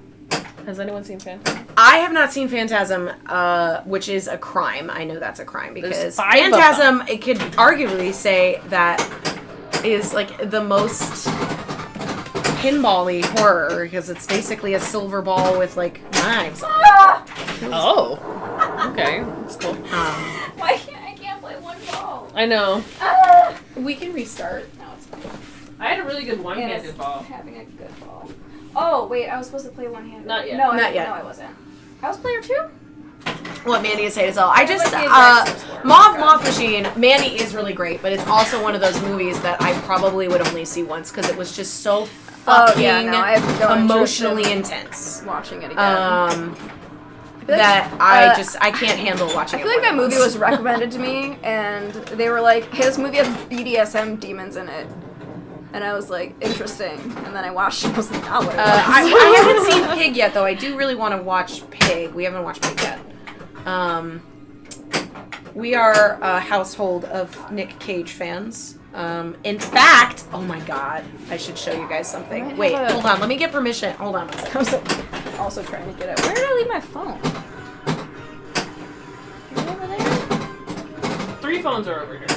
[SPEAKER 3] Has anyone seen Phantasm?
[SPEAKER 4] I have not seen Phantasm, which is a crime. I know that's a crime because
[SPEAKER 3] There's 5 of
[SPEAKER 4] Phantasm, it could arguably say that is like the most pinball-y horror because it's basically a silver ball with like knives on it.
[SPEAKER 3] Oh. Okay. That's cool.
[SPEAKER 2] Why can't I can't play one ball?
[SPEAKER 3] I know.
[SPEAKER 4] We can restart.
[SPEAKER 2] No, it's fine.
[SPEAKER 3] I had a really good one-handed
[SPEAKER 2] Anna's
[SPEAKER 3] ball.
[SPEAKER 2] having a good ball. Oh wait, I was supposed to play one-handed.
[SPEAKER 3] Not yet.
[SPEAKER 2] No,
[SPEAKER 4] Not yet.
[SPEAKER 2] No, I wasn't. I was player 2.
[SPEAKER 4] What Mandy is saying is all. I just
[SPEAKER 2] like the exact same score.
[SPEAKER 4] Moth Machine. Mandy is really great, but it's also one of those movies that I probably would only see once because it was just so fucking
[SPEAKER 2] I have no
[SPEAKER 4] emotionally
[SPEAKER 2] interest
[SPEAKER 4] intense.
[SPEAKER 2] in watching it again.
[SPEAKER 4] That I can't handle watching.
[SPEAKER 2] I feel like that movie was recommended to me, and they were like, "Hey, this movie has BDSM demons in it," and I was like, "Interesting." And then I watched it, and I was like, "Not what it was."
[SPEAKER 4] I haven't seen Pig yet, though. I do really want to watch Pig. We haven't watched Pig yet. We are a household of Nick Cage fans. In fact, oh my god, I should show you guys something. Wait, hold on. Let me get permission. Hold on.
[SPEAKER 2] I was also trying to get it. Where did I leave my phone? Is it over there?
[SPEAKER 3] 3 phones are over here.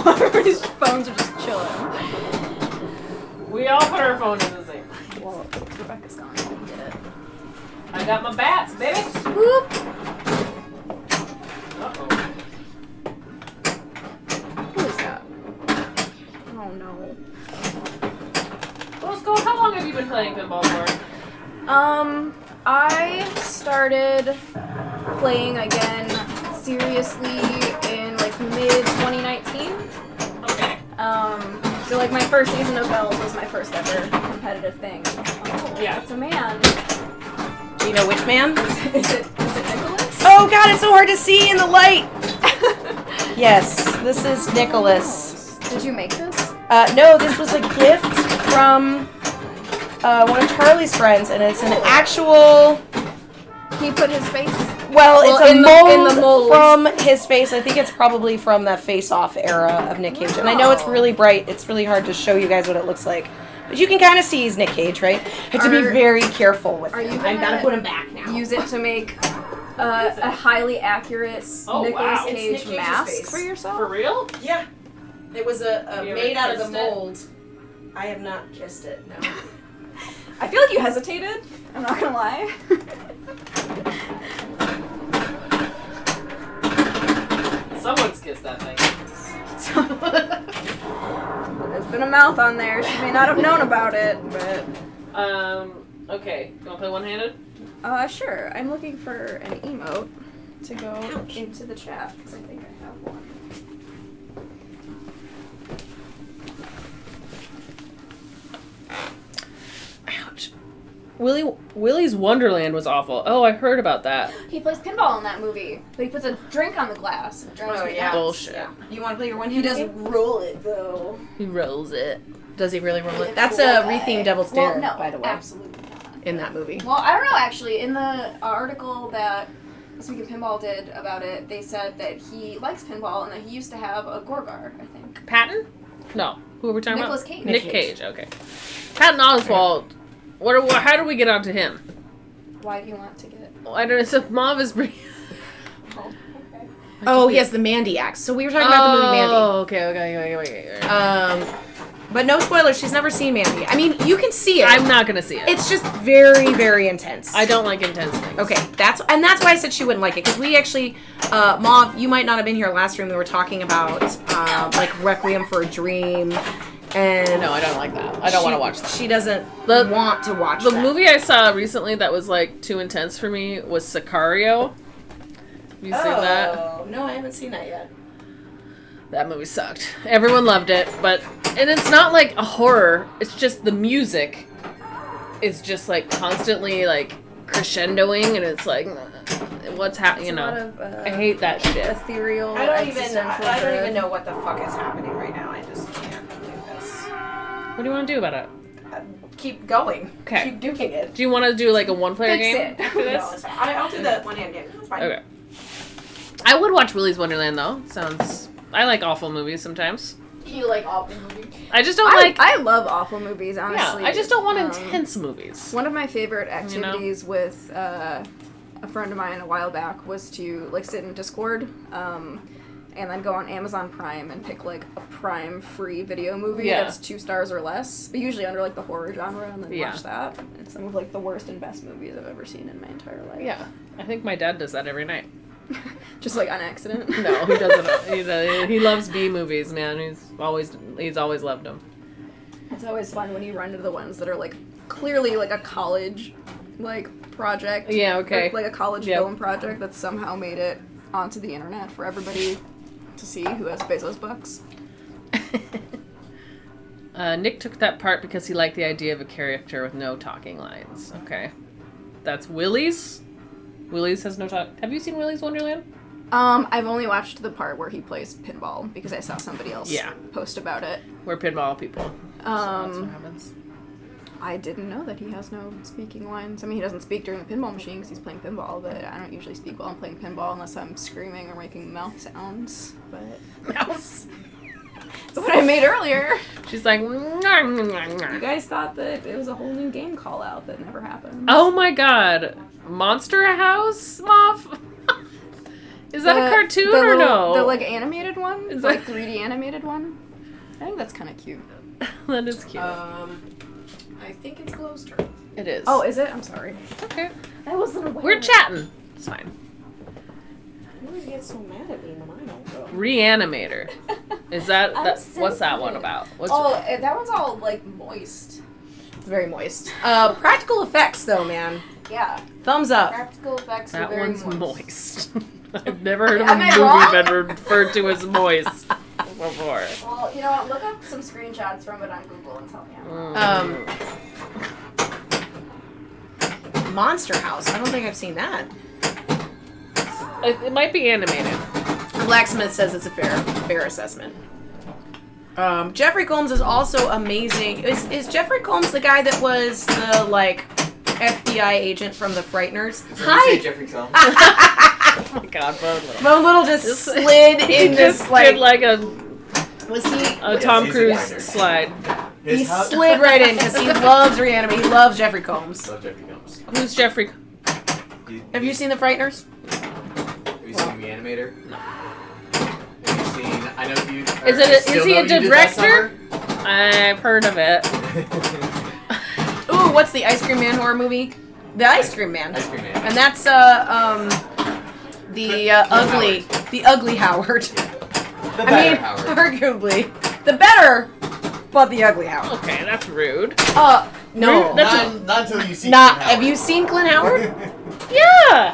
[SPEAKER 2] Everybody's phones are just chilling.
[SPEAKER 3] We all put our phone in the same.
[SPEAKER 2] Well, Rebecca's gone. I can get it.
[SPEAKER 3] I got my bats, baby.
[SPEAKER 2] Whoop.
[SPEAKER 3] Uh-oh.
[SPEAKER 2] Who is that? Oh no.
[SPEAKER 3] Let's go. How long have you been playing pinball for?
[SPEAKER 2] I started playing again seriously in like mid 2019.
[SPEAKER 3] Okay.
[SPEAKER 2] So like my first season of Bells was my first ever competitive thing. Oh,
[SPEAKER 3] Yeah.
[SPEAKER 2] It's a man.
[SPEAKER 4] Do you know which man?
[SPEAKER 2] Is it Nicholas?
[SPEAKER 4] Oh god, it's so hard to see in the light. Yes, this is Nicholas.
[SPEAKER 2] Did you make this?
[SPEAKER 4] No, this was a gift from one of Charlie's friends, and it's an actual.
[SPEAKER 2] He put his face.
[SPEAKER 4] Well, it's a
[SPEAKER 2] in
[SPEAKER 4] mold,
[SPEAKER 2] the mold.
[SPEAKER 4] from his face. I think it's probably from that face-off era of Nick Cage. And I know it's really bright. It's really hard to show you guys what it looks like. But you can kind of see he's Nick Cage, right? I have to be very careful with him. I've got to put him back now.
[SPEAKER 2] Use it to make a highly accurate Nicolas
[SPEAKER 3] wow.
[SPEAKER 4] It's
[SPEAKER 2] Cage
[SPEAKER 4] Nick Cage's
[SPEAKER 2] mask
[SPEAKER 4] face.
[SPEAKER 2] for yourself.
[SPEAKER 3] For real?
[SPEAKER 4] Yeah. It was a
[SPEAKER 3] You ever
[SPEAKER 4] made out of the
[SPEAKER 3] kissed it?
[SPEAKER 4] mold. I have not kissed it, no.
[SPEAKER 2] I feel like you hesitated. I'm not gonna lie.
[SPEAKER 3] Someone's kissed that thing.
[SPEAKER 2] There's been a mouth on there. She may not have known about it, but
[SPEAKER 3] Okay. You wanna play one-handed?
[SPEAKER 2] sure. I'm looking for an emote to go into the chat because I think I have one.
[SPEAKER 3] Ouch. Willy's Wonderland was awful. Oh, I heard about that.
[SPEAKER 2] He plays pinball in that movie, but he puts a drink on the glass. It drives me nuts.
[SPEAKER 3] Bullshit.
[SPEAKER 4] Yeah. You want to play your one
[SPEAKER 2] He
[SPEAKER 4] hand?
[SPEAKER 2] doesn't roll it though.
[SPEAKER 3] He rolls it.
[SPEAKER 4] Does he really roll it? That's a rethemed Devil's Dare,
[SPEAKER 2] Well, no,
[SPEAKER 4] by the way,
[SPEAKER 2] absolutely not.
[SPEAKER 4] in that movie.
[SPEAKER 2] Well, I don't know actually. In the article that This Week in Pinball did about it, they said that he likes pinball and that he used to have a Gorgar, I think.
[SPEAKER 3] Patton? No. Who are we talking
[SPEAKER 2] Nicolas
[SPEAKER 3] about?
[SPEAKER 2] Cage.
[SPEAKER 3] Nick
[SPEAKER 4] Nick
[SPEAKER 3] Cage. Okay. Patton Oswalt. How do we get onto him?
[SPEAKER 2] Why do you want to get?
[SPEAKER 3] I don't know. So Mauve is bringing.
[SPEAKER 2] Oh, okay.
[SPEAKER 4] Oh, he has the Mandy axe. So we were talking about the movie Mandy.
[SPEAKER 3] Oh, okay.
[SPEAKER 4] But no spoilers. She's never seen Mandy. I mean, you can see it.
[SPEAKER 3] I'm not gonna see it.
[SPEAKER 4] It's just very, very intense.
[SPEAKER 3] I don't like intense things.
[SPEAKER 4] Okay, that's why I said she wouldn't like it, because we actually, Mauve, you might not have been here last room. We were talking about like Requiem for a Dream, and
[SPEAKER 3] No, I don't like that. I don't want to watch that.
[SPEAKER 4] She doesn't want to watch
[SPEAKER 3] The
[SPEAKER 4] that.
[SPEAKER 3] movie I saw recently that was like too intense for me was Sicario. Have you seen that?
[SPEAKER 4] No, I haven't seen that yet.
[SPEAKER 3] That movie sucked. Everyone loved it, and it's not like a horror. It's just the music is just like constantly like crescendoing, and it's like, what's happening? You know, I hate that shit.
[SPEAKER 2] Ethereal.
[SPEAKER 1] I don't even
[SPEAKER 2] existential
[SPEAKER 1] know what the fuck is happening right now. I just can't do this.
[SPEAKER 3] What do you want to do about it?
[SPEAKER 1] Keep going.
[SPEAKER 3] Okay.
[SPEAKER 1] Keep doing it.
[SPEAKER 3] Do you want to do like a one-player
[SPEAKER 2] Fix
[SPEAKER 3] game
[SPEAKER 2] it.
[SPEAKER 3] after
[SPEAKER 1] No,
[SPEAKER 3] this?
[SPEAKER 1] it's fine. I'll do the one-hand game. It's fine.
[SPEAKER 3] Okay. I would watch Willy's Wonderland though. I like awful movies sometimes.
[SPEAKER 2] You like awful movies?
[SPEAKER 3] I just don't like.
[SPEAKER 2] I love awful movies, honestly.
[SPEAKER 3] Yeah, I just don't want intense movies.
[SPEAKER 2] One of my favorite activities with a friend of mine a while back was to like sit in Discord, and then go on Amazon Prime and pick like a Prime free video movie that's 2 stars or less, but usually under like the horror genre, and then watch that. It's some of like the worst and best movies I've ever seen in my entire life.
[SPEAKER 3] Yeah, I think my dad does that every night.
[SPEAKER 2] Just like on accident.
[SPEAKER 3] No, he doesn't. He loves B movies, man. He's always loved them.
[SPEAKER 2] It's always fun when you run into the ones that are like clearly like a college like project.
[SPEAKER 3] Yeah, okay.
[SPEAKER 2] Or, like a college film project that somehow made it onto the internet for everybody to see who has Bezos bucks.
[SPEAKER 3] Nick took that part because he liked the idea of a character with no talking lines. Okay. That's Willy's? Willy's has no talk. Have you seen Willy's Wonderland?
[SPEAKER 2] I've only watched the part where he plays pinball because I saw somebody else post about it.
[SPEAKER 3] We're pinball people. So that's what happens.
[SPEAKER 2] I didn't know that he has no speaking lines. I mean, he doesn't speak during the pinball machine because he's playing pinball, but I don't usually speak while I'm playing pinball unless I'm screaming or making mouth sounds. But
[SPEAKER 3] Mouse.
[SPEAKER 2] that's what I made earlier.
[SPEAKER 3] She's like.
[SPEAKER 2] You guys thought that it was a whole new game call out that never happened.
[SPEAKER 3] Oh my god. Monster House, Moth? Is that a cartoon or no?
[SPEAKER 2] The like animated one?
[SPEAKER 3] Is
[SPEAKER 2] The, like
[SPEAKER 3] that-
[SPEAKER 2] 3D animated one? I think that's kind of cute.
[SPEAKER 3] That is cute.
[SPEAKER 1] I think it's closed her.
[SPEAKER 3] It is.
[SPEAKER 2] Oh, is it? I'm sorry.
[SPEAKER 3] Okay.
[SPEAKER 2] I wasn't aware.
[SPEAKER 3] We're chatting. It's fine.
[SPEAKER 1] You always get so mad at me when I don't go.
[SPEAKER 3] Reanimator. Is that what's that one
[SPEAKER 2] sensitive.
[SPEAKER 3] about?
[SPEAKER 2] That one's all like moist.
[SPEAKER 4] It's very moist. Practical effects, though, man.
[SPEAKER 2] Yeah.
[SPEAKER 4] Thumbs up.
[SPEAKER 2] Practical effects are
[SPEAKER 3] that
[SPEAKER 2] very
[SPEAKER 3] one's
[SPEAKER 2] moist.
[SPEAKER 3] I've never heard of
[SPEAKER 2] Am
[SPEAKER 3] a
[SPEAKER 2] I
[SPEAKER 3] movie
[SPEAKER 2] wrong?
[SPEAKER 3] been referred to as moist before.
[SPEAKER 2] Well, you know what? Look up some screenshots from it on Google and tell me I'm wrong.
[SPEAKER 4] Monster House. I don't think I've seen that.
[SPEAKER 3] It might be animated.
[SPEAKER 4] Blacksmith says it's a fair assessment. Jeffrey Combs is also amazing. Is Jeffrey Combs the guy that was the like FBI agent from The Frighteners?
[SPEAKER 5] Hi, Jeffrey Combs.
[SPEAKER 3] Oh my god, Bone Little.
[SPEAKER 4] Bone Little just slid in this
[SPEAKER 3] Just
[SPEAKER 4] like.
[SPEAKER 3] did like a
[SPEAKER 4] Was he?
[SPEAKER 3] Tom
[SPEAKER 5] he's a
[SPEAKER 3] Cruise
[SPEAKER 5] actor.
[SPEAKER 3] slide.
[SPEAKER 4] He slid right in because he loves Reanimate. He loves Jeffrey Combs.
[SPEAKER 5] Love Jeffrey Combs.
[SPEAKER 3] Who's Jeffrey?
[SPEAKER 4] Have you seen The Frighteners?
[SPEAKER 5] Have you seen Reanimator? No. Have you seen? I know you.
[SPEAKER 3] Is he a director? I've heard of it.
[SPEAKER 4] Ooh, what's the Ice Cream Man horror movie? The Ice Cream Man.
[SPEAKER 5] Ice Cream Man.
[SPEAKER 4] And that's the ugly Howard.
[SPEAKER 5] The
[SPEAKER 4] I
[SPEAKER 5] better
[SPEAKER 4] mean,
[SPEAKER 5] Howard.
[SPEAKER 4] arguably the better, but the ugly Howard.
[SPEAKER 3] Okay, that's rude.
[SPEAKER 4] No,
[SPEAKER 3] That's
[SPEAKER 5] Not until you see.
[SPEAKER 4] not.
[SPEAKER 5] Clint
[SPEAKER 4] Have you
[SPEAKER 5] Howard.
[SPEAKER 4] seen Clint Howard?
[SPEAKER 3] Yeah!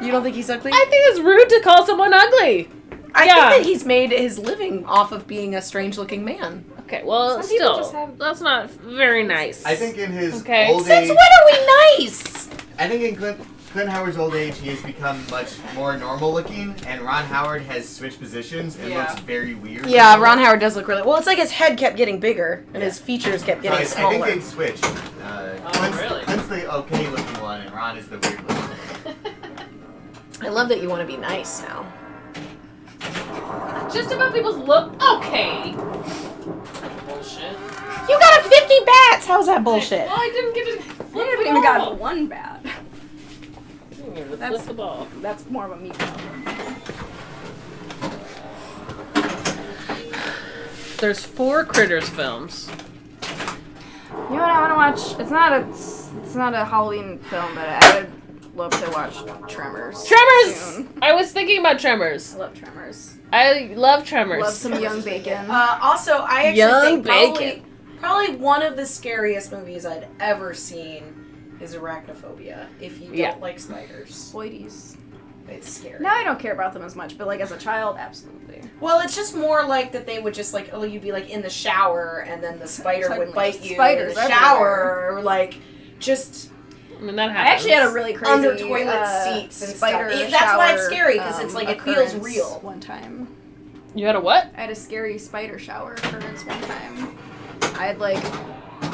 [SPEAKER 4] You don't think he's ugly?
[SPEAKER 3] I think it's rude to call someone ugly.
[SPEAKER 4] I
[SPEAKER 3] yeah.
[SPEAKER 4] think that he's made his living off of being a strange-looking man.
[SPEAKER 3] Okay, well,
[SPEAKER 2] Some people
[SPEAKER 3] still,
[SPEAKER 2] just have-
[SPEAKER 3] that's not very nice.
[SPEAKER 5] I think in his
[SPEAKER 3] Okay.
[SPEAKER 5] old
[SPEAKER 4] Since
[SPEAKER 5] age.
[SPEAKER 4] when are we nice?
[SPEAKER 5] I think in Clint Howard's old age, he has become much more normal looking, and Ron Howard has switched positions and looks very weird.
[SPEAKER 4] Yeah, Ron Howard does look really well. It's like his head kept getting bigger and his features kept
[SPEAKER 5] So
[SPEAKER 4] getting
[SPEAKER 5] I
[SPEAKER 4] smaller.
[SPEAKER 5] think they've switched. Clint's,
[SPEAKER 3] really?
[SPEAKER 5] Clint's the okay looking one, and Ron is the weird looking one.
[SPEAKER 4] I love that you want to be nice now.
[SPEAKER 3] Just about people's look. Okay. Bullshit.
[SPEAKER 1] You got a 50 bats! How's that bullshit?
[SPEAKER 3] Well, I didn't get to flip
[SPEAKER 2] I haven't
[SPEAKER 3] the
[SPEAKER 2] even
[SPEAKER 3] ball.
[SPEAKER 2] got one bat.
[SPEAKER 3] I didn't even
[SPEAKER 2] That's-
[SPEAKER 3] flip the ball.
[SPEAKER 2] That's more of a me problem.
[SPEAKER 3] There's 4 Critters films.
[SPEAKER 2] You know what I want to watch? It's not a Halloween film, but I would love to watch Tremors.
[SPEAKER 3] Tremors!
[SPEAKER 2] soon.
[SPEAKER 3] I was thinking about Tremors.
[SPEAKER 2] I love Tremors.
[SPEAKER 3] I love Tremors.
[SPEAKER 2] Love some young bacon.
[SPEAKER 1] Also, I actually
[SPEAKER 3] Young
[SPEAKER 1] think
[SPEAKER 3] bacon.
[SPEAKER 1] probably one of the scariest movies I'd ever seen is Arachnophobia. If you
[SPEAKER 3] Yeah.
[SPEAKER 1] don't like spiders,
[SPEAKER 2] Boidies.
[SPEAKER 1] it's scary.
[SPEAKER 2] Now I don't care about them as much, but like as a child, absolutely.
[SPEAKER 1] Well, it's just more like that they would just like, oh, you'd be like in the shower and then the spider
[SPEAKER 2] Suddenly
[SPEAKER 1] would bite
[SPEAKER 2] just
[SPEAKER 1] you
[SPEAKER 2] spiders
[SPEAKER 1] in the
[SPEAKER 2] everywhere.
[SPEAKER 1] shower, or like just
[SPEAKER 3] I mean, that
[SPEAKER 2] I
[SPEAKER 3] happens.
[SPEAKER 2] actually had a really crazy
[SPEAKER 1] under toilet seats and
[SPEAKER 2] spider
[SPEAKER 1] stuff. That's why it's
[SPEAKER 2] shower,
[SPEAKER 1] scary because it's like it feels
[SPEAKER 2] occurrence
[SPEAKER 1] real.
[SPEAKER 2] One time,
[SPEAKER 3] You had a what?
[SPEAKER 2] I had a scary spider shower occurrence one time. I had like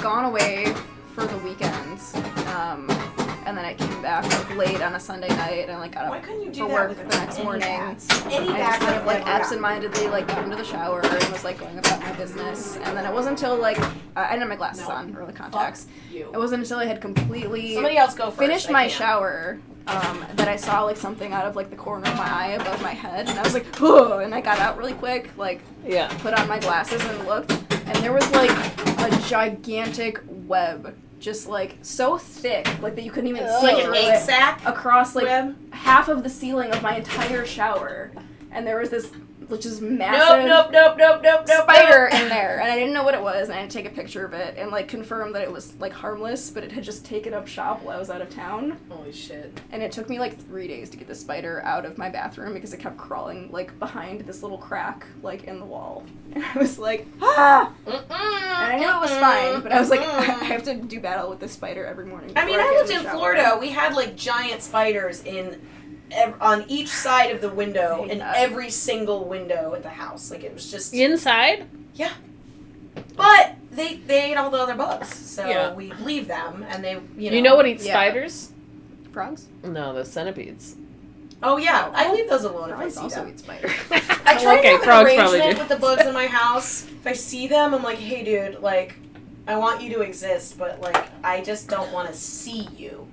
[SPEAKER 2] gone away for the weekends, and then I came back like late on a Sunday night and like got
[SPEAKER 1] Why
[SPEAKER 2] up
[SPEAKER 1] couldn't you do
[SPEAKER 2] for
[SPEAKER 1] that
[SPEAKER 2] work
[SPEAKER 1] with
[SPEAKER 2] the next
[SPEAKER 1] any
[SPEAKER 2] morning.
[SPEAKER 1] bats? Any
[SPEAKER 2] I
[SPEAKER 1] bats
[SPEAKER 2] just kind
[SPEAKER 1] I've
[SPEAKER 2] of like
[SPEAKER 1] ever gotten.
[SPEAKER 2] absentmindedly like got into the shower and was like going about my business, and then it wasn't until like I didn't have my glasses on or the contacts.
[SPEAKER 1] You.
[SPEAKER 2] It wasn't until I had completely
[SPEAKER 1] Somebody else go first.
[SPEAKER 2] finished
[SPEAKER 1] I
[SPEAKER 2] my
[SPEAKER 1] can't.
[SPEAKER 2] shower that I saw like something out of like the corner of my eye above my head, and I was like, "Whoa!" And I got out really quick, like
[SPEAKER 3] Yeah.
[SPEAKER 2] put on my glasses and looked, and there was like a gigantic web, just like so thick, like that you couldn't even see
[SPEAKER 1] Like an
[SPEAKER 2] through
[SPEAKER 1] egg
[SPEAKER 2] it,
[SPEAKER 1] sack
[SPEAKER 2] across like
[SPEAKER 1] web.
[SPEAKER 2] half of the ceiling of my entire shower, and there was this just massive
[SPEAKER 1] Nope.
[SPEAKER 2] spider in there, and I didn't know what it was, and I had to take a picture of it and like confirm that it was like harmless, but it had just taken up shop while I was out of town,
[SPEAKER 1] Holy shit.
[SPEAKER 2] and it took me like 3 days to get the spider out of my bathroom because it kept crawling like behind this little crack like in the wall, and I was like, ah! And I knew it was fine, but I was like, I have to do battle with this spider every morning.
[SPEAKER 1] I mean,
[SPEAKER 2] before
[SPEAKER 1] I
[SPEAKER 2] get
[SPEAKER 1] lived
[SPEAKER 2] the
[SPEAKER 1] in
[SPEAKER 2] shower.
[SPEAKER 1] Florida. We had like giant spiders on each side of the window,
[SPEAKER 2] I hate
[SPEAKER 1] in
[SPEAKER 2] that.
[SPEAKER 1] every single window at the house. Like it was just.
[SPEAKER 3] Inside?
[SPEAKER 1] But they ate all the other bugs, so
[SPEAKER 3] Yeah.
[SPEAKER 1] we leave them, and they you know.
[SPEAKER 3] You know what eats
[SPEAKER 2] Yeah.
[SPEAKER 3] spiders?
[SPEAKER 2] Frogs?
[SPEAKER 3] No, the centipedes.
[SPEAKER 1] Oh yeah, I leave those alone if I
[SPEAKER 2] Frogs
[SPEAKER 1] see
[SPEAKER 2] also
[SPEAKER 1] them.
[SPEAKER 2] eat spider.
[SPEAKER 1] I try
[SPEAKER 3] Okay,
[SPEAKER 1] to have
[SPEAKER 3] frogs
[SPEAKER 1] an
[SPEAKER 3] probably
[SPEAKER 1] arrangement
[SPEAKER 3] do.
[SPEAKER 1] with the bugs in my house. If I see them, I'm like, hey dude, like, I want you to exist, but like, I just don't want to see you.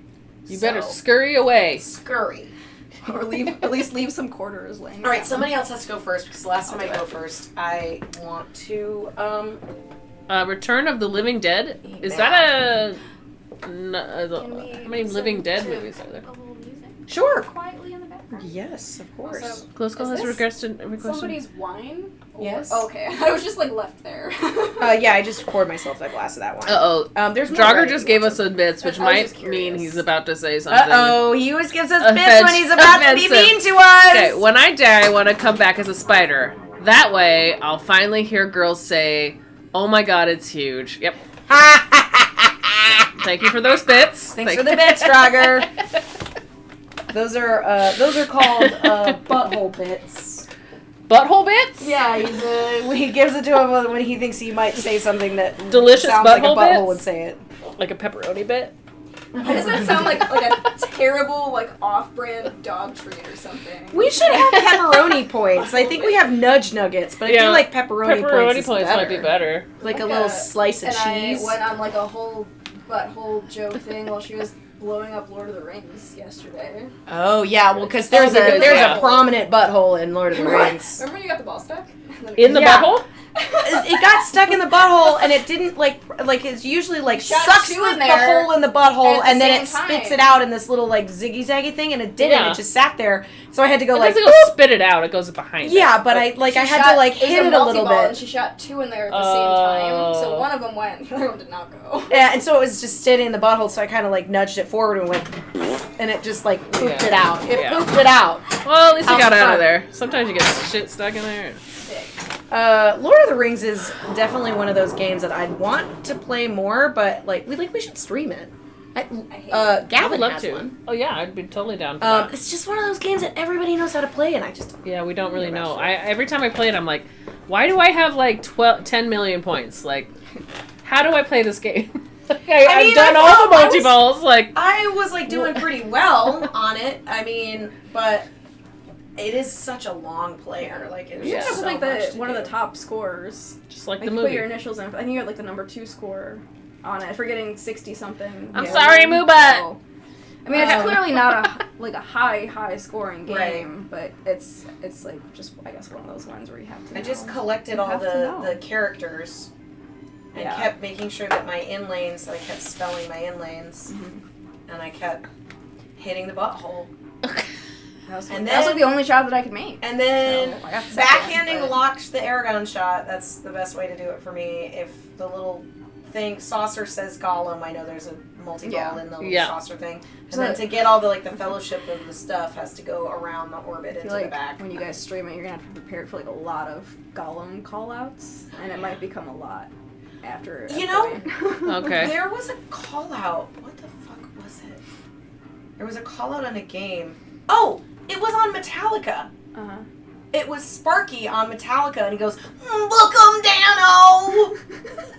[SPEAKER 3] You better
[SPEAKER 1] So,
[SPEAKER 3] scurry away.
[SPEAKER 1] scurry.
[SPEAKER 2] Or at least leave some quarters laying
[SPEAKER 1] All right,
[SPEAKER 2] around.
[SPEAKER 1] somebody else has to go first because the last time
[SPEAKER 2] I'll
[SPEAKER 1] I
[SPEAKER 2] do
[SPEAKER 1] go
[SPEAKER 2] it.
[SPEAKER 1] first, I want to
[SPEAKER 3] Return of the Living Dead?
[SPEAKER 1] Eat
[SPEAKER 3] Is
[SPEAKER 1] bad.
[SPEAKER 3] that a...
[SPEAKER 2] Can we
[SPEAKER 3] how many
[SPEAKER 2] listen
[SPEAKER 3] Living Dead
[SPEAKER 2] to
[SPEAKER 3] movies are there?
[SPEAKER 2] A little music
[SPEAKER 1] Sure.
[SPEAKER 2] quietly in the background.
[SPEAKER 1] Yes, of course.
[SPEAKER 2] Also,
[SPEAKER 3] Glasgow
[SPEAKER 2] Is
[SPEAKER 3] has
[SPEAKER 2] this
[SPEAKER 3] requested...
[SPEAKER 2] somebody's wine? Or-
[SPEAKER 1] Yes.
[SPEAKER 2] Oh, okay. I was just like left there.
[SPEAKER 1] Yeah, I just poured myself that glass of that wine.
[SPEAKER 3] Uh-oh.
[SPEAKER 1] There's more
[SPEAKER 3] Drager
[SPEAKER 1] ready
[SPEAKER 3] just
[SPEAKER 1] if
[SPEAKER 3] gave
[SPEAKER 1] you
[SPEAKER 3] us
[SPEAKER 1] want
[SPEAKER 3] some bits, which
[SPEAKER 2] I was
[SPEAKER 3] might
[SPEAKER 2] just
[SPEAKER 3] mean
[SPEAKER 2] curious.
[SPEAKER 3] he's about to say something.
[SPEAKER 1] some. Uh-oh, he always gives us bits
[SPEAKER 3] Offense-
[SPEAKER 1] when he's about to be
[SPEAKER 3] offensive.
[SPEAKER 1] mean to us.
[SPEAKER 3] Okay, when I die, I want to come back as a spider. That way, I'll finally hear girls say, "Oh my god, it's huge." Yep. Thank you for those bits.
[SPEAKER 1] Thanks for the bits, Drager. Those are called butthole bits.
[SPEAKER 3] Butthole bits?
[SPEAKER 1] Yeah, he gives it to him when he thinks he might say something that
[SPEAKER 3] Delicious
[SPEAKER 1] sounds like a
[SPEAKER 3] butthole
[SPEAKER 1] butthole
[SPEAKER 3] bits?
[SPEAKER 1] would say it.
[SPEAKER 3] Like a pepperoni bit?
[SPEAKER 2] Why does that sound like a terrible, like, off-brand dog treat or something?
[SPEAKER 1] We should have pepperoni points. I think we have nudge nuggets, but I
[SPEAKER 3] Yeah,
[SPEAKER 1] feel like pepperoni points
[SPEAKER 3] might be better.
[SPEAKER 1] Like a little slice of
[SPEAKER 2] and
[SPEAKER 1] cheese.
[SPEAKER 2] I went on like a whole butthole joke thing while she was blowing up Lord of the Rings yesterday.
[SPEAKER 1] Oh yeah, well because
[SPEAKER 3] There's
[SPEAKER 1] there's a prominent butthole in Lord of the Rings.
[SPEAKER 2] Remember when you got the ball stuck?
[SPEAKER 3] In the
[SPEAKER 1] Yeah.
[SPEAKER 3] butthole?
[SPEAKER 1] It got stuck in the butthole, and it didn't like it's usually like
[SPEAKER 2] Shot
[SPEAKER 1] sucks
[SPEAKER 2] two
[SPEAKER 1] the
[SPEAKER 2] in there
[SPEAKER 1] hole in the butthole,
[SPEAKER 2] at the
[SPEAKER 1] and then it
[SPEAKER 2] same
[SPEAKER 1] spits
[SPEAKER 2] time.
[SPEAKER 1] it out in this little like ziggy zaggy thing, and it didn't.
[SPEAKER 3] Yeah.
[SPEAKER 1] It just sat there. So I had to go
[SPEAKER 3] It
[SPEAKER 1] like,
[SPEAKER 3] doesn't go spit it out, it goes behind it.
[SPEAKER 1] yeah, but I had to like
[SPEAKER 2] It was
[SPEAKER 1] hit it a little
[SPEAKER 2] multi-ball, And
[SPEAKER 1] bit.
[SPEAKER 2] she shot two in there at the same time, so
[SPEAKER 3] Oh.
[SPEAKER 2] one of them went, the other one did not go.
[SPEAKER 1] Yeah, and so it was just sitting in the butthole. So I kind of like nudged it forward and went, and it just like pooped
[SPEAKER 3] Yeah.
[SPEAKER 1] it out. It
[SPEAKER 3] Yeah.
[SPEAKER 1] pooped it out.
[SPEAKER 3] Well, at least you
[SPEAKER 1] Out
[SPEAKER 3] got out
[SPEAKER 1] front.
[SPEAKER 3] of there. Sometimes you get shit stuck in there.
[SPEAKER 2] Sick.
[SPEAKER 1] Lord of the Rings is definitely one of those games that I'd want to play more, but like we should stream it.
[SPEAKER 2] I hate
[SPEAKER 3] I would
[SPEAKER 1] Gavin
[SPEAKER 3] love
[SPEAKER 1] has
[SPEAKER 3] to.
[SPEAKER 1] one.
[SPEAKER 3] Oh yeah, I'd be totally down for that.
[SPEAKER 1] It's just one of those games that everybody knows how to play, and I just
[SPEAKER 3] Yeah, we don't really
[SPEAKER 1] the rest
[SPEAKER 3] know.
[SPEAKER 1] of it.
[SPEAKER 3] Every time I play it, I'm like, why do I have like 10 million points? Like, how do I play this game? I've
[SPEAKER 1] mean,
[SPEAKER 3] done
[SPEAKER 1] I
[SPEAKER 3] all
[SPEAKER 1] thought
[SPEAKER 3] the
[SPEAKER 1] I was-
[SPEAKER 3] multi-balls. Like,
[SPEAKER 1] I was like doing pretty well on it. I mean, but it is such a long player. Like it's
[SPEAKER 2] You
[SPEAKER 1] just
[SPEAKER 2] have
[SPEAKER 1] so
[SPEAKER 2] like
[SPEAKER 1] much to
[SPEAKER 2] one of
[SPEAKER 1] do.
[SPEAKER 2] the top scorers.
[SPEAKER 3] Just like
[SPEAKER 2] Like
[SPEAKER 3] the
[SPEAKER 2] you put
[SPEAKER 3] movie.
[SPEAKER 2] your initials in. I think you had like the number 2 score on it for getting 60 something.
[SPEAKER 3] I'm sorry, Moobat.
[SPEAKER 2] So, I mean, it's clearly not a high scoring game, but it's like just I guess one of those ones where you have to.
[SPEAKER 1] I just
[SPEAKER 2] know.
[SPEAKER 1] collected
[SPEAKER 2] You
[SPEAKER 1] all
[SPEAKER 2] have to know.
[SPEAKER 1] the characters and
[SPEAKER 2] Yeah.
[SPEAKER 1] kept making sure that my in lanes, I kept spelling my in lanes,
[SPEAKER 2] Mm-hmm.
[SPEAKER 1] and I kept hitting the butthole.
[SPEAKER 2] That was,
[SPEAKER 1] And
[SPEAKER 2] that was
[SPEAKER 1] then-
[SPEAKER 2] like the only shot that I could make.
[SPEAKER 1] And then
[SPEAKER 2] So, I got the second,
[SPEAKER 1] backhanding
[SPEAKER 2] but-
[SPEAKER 1] locked the air gun shot. That's the best way to do it for me. If the little thing saucer says Gollum, I know there's a multi-ball
[SPEAKER 2] Yeah.
[SPEAKER 1] in the little
[SPEAKER 3] Yeah.
[SPEAKER 1] saucer thing. And
[SPEAKER 2] So-
[SPEAKER 1] then to get all the like the fellowship of the stuff has to go around the orbit
[SPEAKER 2] I
[SPEAKER 1] into
[SPEAKER 2] feel
[SPEAKER 1] the
[SPEAKER 2] like
[SPEAKER 1] back.
[SPEAKER 2] when you guys stream it, you're gonna have to be prepared for like a lot of Gollum callouts, and it might become a lot after.
[SPEAKER 1] You know-
[SPEAKER 3] Okay.
[SPEAKER 1] There was a call out. What the fuck was it? There was a call out on a game. Oh, it was on Metallica.
[SPEAKER 2] Uh-huh.
[SPEAKER 1] It was Sparky on Metallica, and he goes, "Book 'em, Dano!"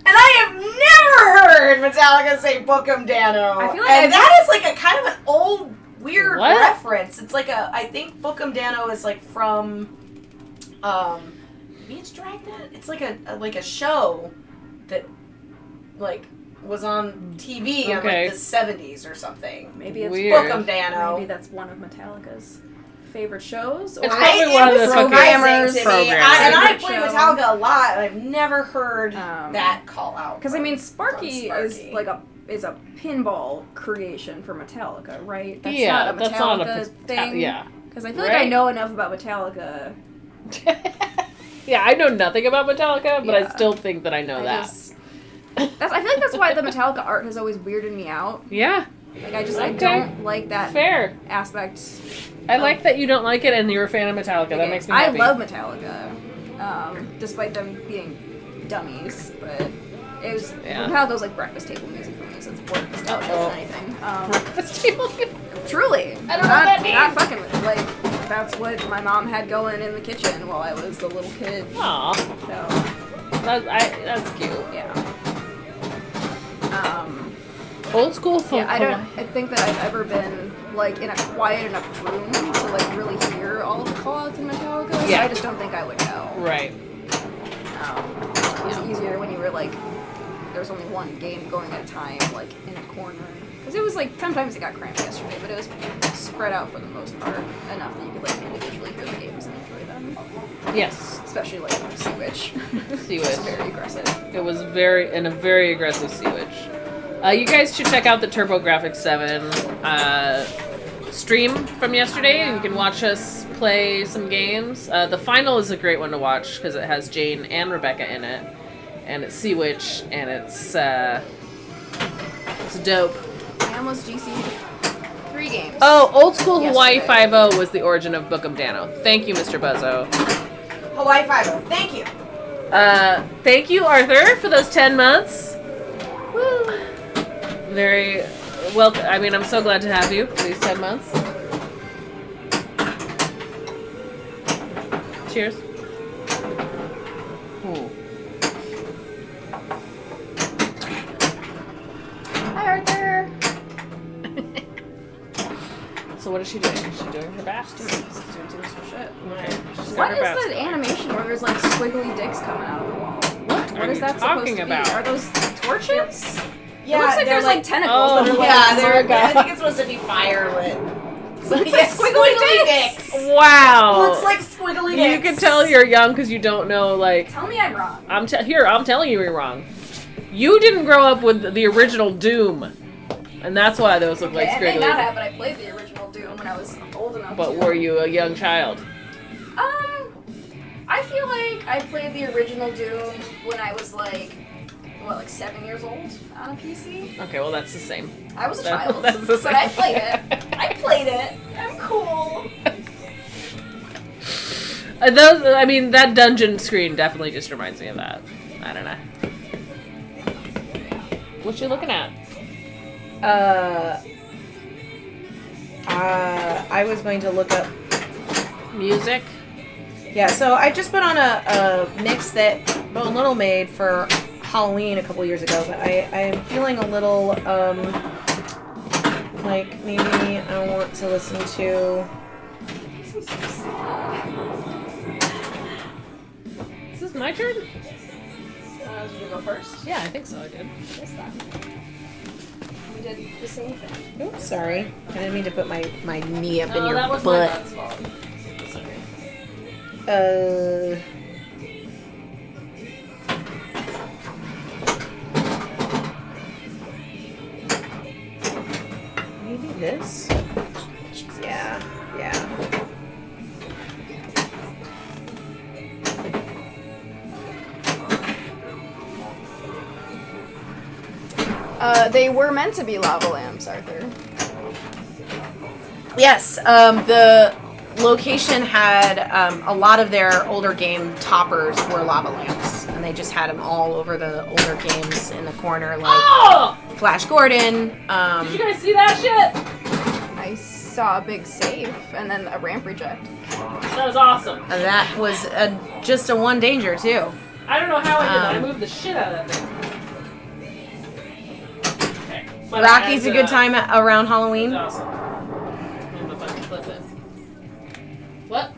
[SPEAKER 1] And I have never heard Metallica say "Book 'em, Dano."
[SPEAKER 2] I feel like
[SPEAKER 1] and
[SPEAKER 2] I've
[SPEAKER 1] that is like a kind of an old, weird
[SPEAKER 3] What?
[SPEAKER 1] reference. It's like I think "Book 'em, Dano" is like from, maybe it's Dragnet. It's like a show that, like, was on TV in
[SPEAKER 3] Okay.
[SPEAKER 1] like the 70s or something.
[SPEAKER 2] Maybe it's
[SPEAKER 3] Weird.
[SPEAKER 1] Book 'em, Dano.
[SPEAKER 2] Maybe that's one of Metallica's favorite shows. Or
[SPEAKER 3] It's probably one of the fucking
[SPEAKER 1] programmers. And I
[SPEAKER 2] Favorite
[SPEAKER 1] play
[SPEAKER 2] show.
[SPEAKER 1] Metallica a lot, and I've never heard
[SPEAKER 2] Um,
[SPEAKER 1] that call out.
[SPEAKER 2] Because I mean, Sparky,
[SPEAKER 1] from
[SPEAKER 2] is
[SPEAKER 1] Sparky.
[SPEAKER 2] like a pinball creation for Metallica, right? That's
[SPEAKER 3] Yeah,
[SPEAKER 2] not a
[SPEAKER 3] that's not a
[SPEAKER 2] Metallica thing.
[SPEAKER 3] yeah.
[SPEAKER 2] Because I feel like I
[SPEAKER 3] Right?
[SPEAKER 2] know enough about Metallica.
[SPEAKER 3] Yeah, I know nothing about Metallica, but I
[SPEAKER 2] Yeah.
[SPEAKER 3] still think that I know that.
[SPEAKER 2] I feel like that's why the Metallica art has always weirded me out.
[SPEAKER 3] Yeah,
[SPEAKER 2] Like I
[SPEAKER 3] Okay.
[SPEAKER 2] don't like that
[SPEAKER 3] fair.
[SPEAKER 2] aspect.
[SPEAKER 3] I like that you don't like it and you're a fan of Metallica. That makes me happy.
[SPEAKER 2] I love Metallica, despite them being dummies. But it was Metallica was like breakfast table music for me, so it's more nostalgia
[SPEAKER 3] Uh-oh.
[SPEAKER 2] than anything.
[SPEAKER 3] Breakfast table.
[SPEAKER 2] Truly,
[SPEAKER 3] I don't know what that means.
[SPEAKER 2] Not fucking with it. Like that's what my mom had going in the kitchen while I was a little kid.
[SPEAKER 3] Aw,
[SPEAKER 2] So
[SPEAKER 3] that's cute.
[SPEAKER 2] yeah.
[SPEAKER 3] Old school folk.
[SPEAKER 2] Yeah, I think that I've ever been like in a quiet enough room to like really hear all of the callouts in Metallica. So
[SPEAKER 3] Yeah.
[SPEAKER 2] I just don't think I would know.
[SPEAKER 3] Right.
[SPEAKER 2] It was easier when you were like, there was only one game going at a time, like in a corner. Because it was like, sometimes it got cramped yesterday, but it was spread out for the most part, enough that you could like individually hear the games and enjoy them.
[SPEAKER 3] Yes.
[SPEAKER 2] Especially like Sea Witch.
[SPEAKER 3] Sea
[SPEAKER 2] It's
[SPEAKER 3] Witch.
[SPEAKER 2] very aggressive.
[SPEAKER 3] It was a very aggressive Sea Witch. You guys should check out the TurboGrafx 7 stream from yesterday. You can watch us play some games. The final is a great one to watch because it has Jane and Rebecca in it, and it's Sea Witch, and it's dope.
[SPEAKER 2] I almost GC'd 3 games.
[SPEAKER 3] Oh, old school
[SPEAKER 2] Yesterday.
[SPEAKER 3] Hawaii 5-0 was the origin of Book 'em Dano. Thank you, Mr. Buzzo.
[SPEAKER 1] Hawaii 5-0. Thank you.
[SPEAKER 3] Thank you, Arthur, for those 10 months. Woo. Very well. I mean, I'm so glad to have you for these 10 months. Cheers. Ooh.
[SPEAKER 2] Hi, Arthur.
[SPEAKER 3] So what is she doing? Is she doing her best?
[SPEAKER 2] Doing some shit.
[SPEAKER 3] Okay. She's got
[SPEAKER 2] What
[SPEAKER 3] her
[SPEAKER 2] is
[SPEAKER 3] best.
[SPEAKER 2] that animation where there's like squiggly dicks coming out of the wall?
[SPEAKER 3] What are
[SPEAKER 2] is
[SPEAKER 3] you
[SPEAKER 2] that
[SPEAKER 3] talking
[SPEAKER 2] supposed to
[SPEAKER 3] about?
[SPEAKER 2] be? Are those torches?
[SPEAKER 1] Yeah,
[SPEAKER 2] it looks like
[SPEAKER 1] they're
[SPEAKER 2] there's like tentacles
[SPEAKER 3] Oh,
[SPEAKER 2] that are like
[SPEAKER 1] Yeah, they're.
[SPEAKER 3] God.
[SPEAKER 1] I think it's supposed to be firelit. So
[SPEAKER 2] Looks
[SPEAKER 1] yeah,
[SPEAKER 2] like squiggly dicks.
[SPEAKER 3] Wow.
[SPEAKER 1] Looks like squiggly dicks.
[SPEAKER 3] You can tell you're young because you don't know, like,
[SPEAKER 2] Tell me I'm wrong.
[SPEAKER 3] I'm telling you you're wrong. You didn't grow up with the original Doom, and that's why those look like
[SPEAKER 2] I may not
[SPEAKER 3] squiggly.
[SPEAKER 2] have, but I played the original Doom when I was old enough
[SPEAKER 3] But
[SPEAKER 2] to.
[SPEAKER 3] were you a young child?
[SPEAKER 2] I feel like I played the original Doom when I was like 7 years old on a PC.
[SPEAKER 3] Okay, well that's the same.
[SPEAKER 2] I was a
[SPEAKER 3] That-
[SPEAKER 2] child,
[SPEAKER 3] that's the
[SPEAKER 2] but I
[SPEAKER 3] same.
[SPEAKER 2] played it. I played it. I'm cool.
[SPEAKER 3] That dungeon screen definitely just reminds me of that. I don't know. What you looking at?
[SPEAKER 1] I was going to look up.
[SPEAKER 3] Music?
[SPEAKER 1] Yeah, so I just put on a mix that Bone Little made for Halloween a couple years ago, but I'm feeling a little, like maybe I want to listen to
[SPEAKER 3] Is this my turn?
[SPEAKER 2] Did you go first?
[SPEAKER 3] Yeah, I think so. I did.
[SPEAKER 2] Missed that. We did the same thing.
[SPEAKER 4] Oops, sorry. I didn't mean to put my knee up in
[SPEAKER 3] Oh,
[SPEAKER 4] your
[SPEAKER 3] that was my
[SPEAKER 4] butt.
[SPEAKER 3] butt's fault. Sorry.
[SPEAKER 4] Maybe this? Yeah, yeah.
[SPEAKER 2] They were meant to be lava lamps, Arthur.
[SPEAKER 4] Yes, the location had a lot of their older game toppers were lava lamps, and they just had them all over the older games in the corner, like
[SPEAKER 3] Oh!
[SPEAKER 4] Flash Gordon.
[SPEAKER 3] Did you guys see that shit?
[SPEAKER 2] I saw a big save and then a ramp reject.
[SPEAKER 3] That was awesome.
[SPEAKER 4] And that was just a one danger too.
[SPEAKER 3] I don't know how I did that. I moved the shit out of that thing. Okay. But
[SPEAKER 4] Rocky's
[SPEAKER 3] as,
[SPEAKER 4] a good time around Halloween.
[SPEAKER 3] That's awesome. I'm gonna fucking flip it. What?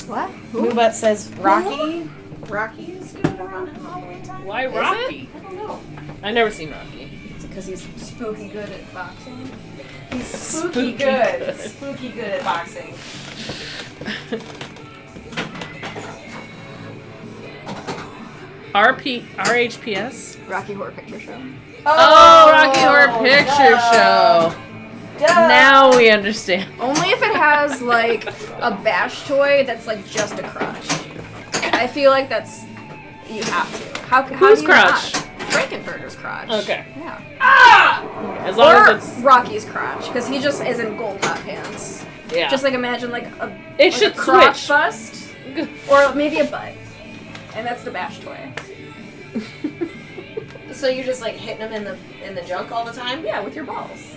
[SPEAKER 2] What?
[SPEAKER 4] Moobut says Rocky. Rocky is good around Halloween time.
[SPEAKER 3] Why Rocky?
[SPEAKER 4] I don't know.
[SPEAKER 3] I've never seen Rocky.
[SPEAKER 4] It's because he's
[SPEAKER 2] Spooky good at boxing.
[SPEAKER 4] he's
[SPEAKER 3] Spooky
[SPEAKER 4] spooky good.
[SPEAKER 3] good.
[SPEAKER 4] Spooky good at boxing.
[SPEAKER 3] RHPS?
[SPEAKER 2] Rocky Horror Picture Show.
[SPEAKER 3] Oh, Rocky Horror Picture Show. Now we understand.
[SPEAKER 2] Only if it has like a bash toy that's like just a crotch. I feel like that's you have to. How
[SPEAKER 3] Whose
[SPEAKER 2] do you
[SPEAKER 3] crotch?
[SPEAKER 2] not? Frankenfurter's crotch.
[SPEAKER 3] Okay.
[SPEAKER 2] Yeah.
[SPEAKER 3] As long
[SPEAKER 2] Or
[SPEAKER 3] as it's
[SPEAKER 2] Rocky's crotch because he just is in gold hot pants.
[SPEAKER 3] yeah.
[SPEAKER 2] Just like imagine like a
[SPEAKER 3] It
[SPEAKER 2] like
[SPEAKER 3] should
[SPEAKER 2] a crotch
[SPEAKER 3] switch.
[SPEAKER 2] bust or maybe a butt, and that's the bash toy.
[SPEAKER 4] So you're just like hitting him in the junk all the time?
[SPEAKER 2] Yeah, with your balls.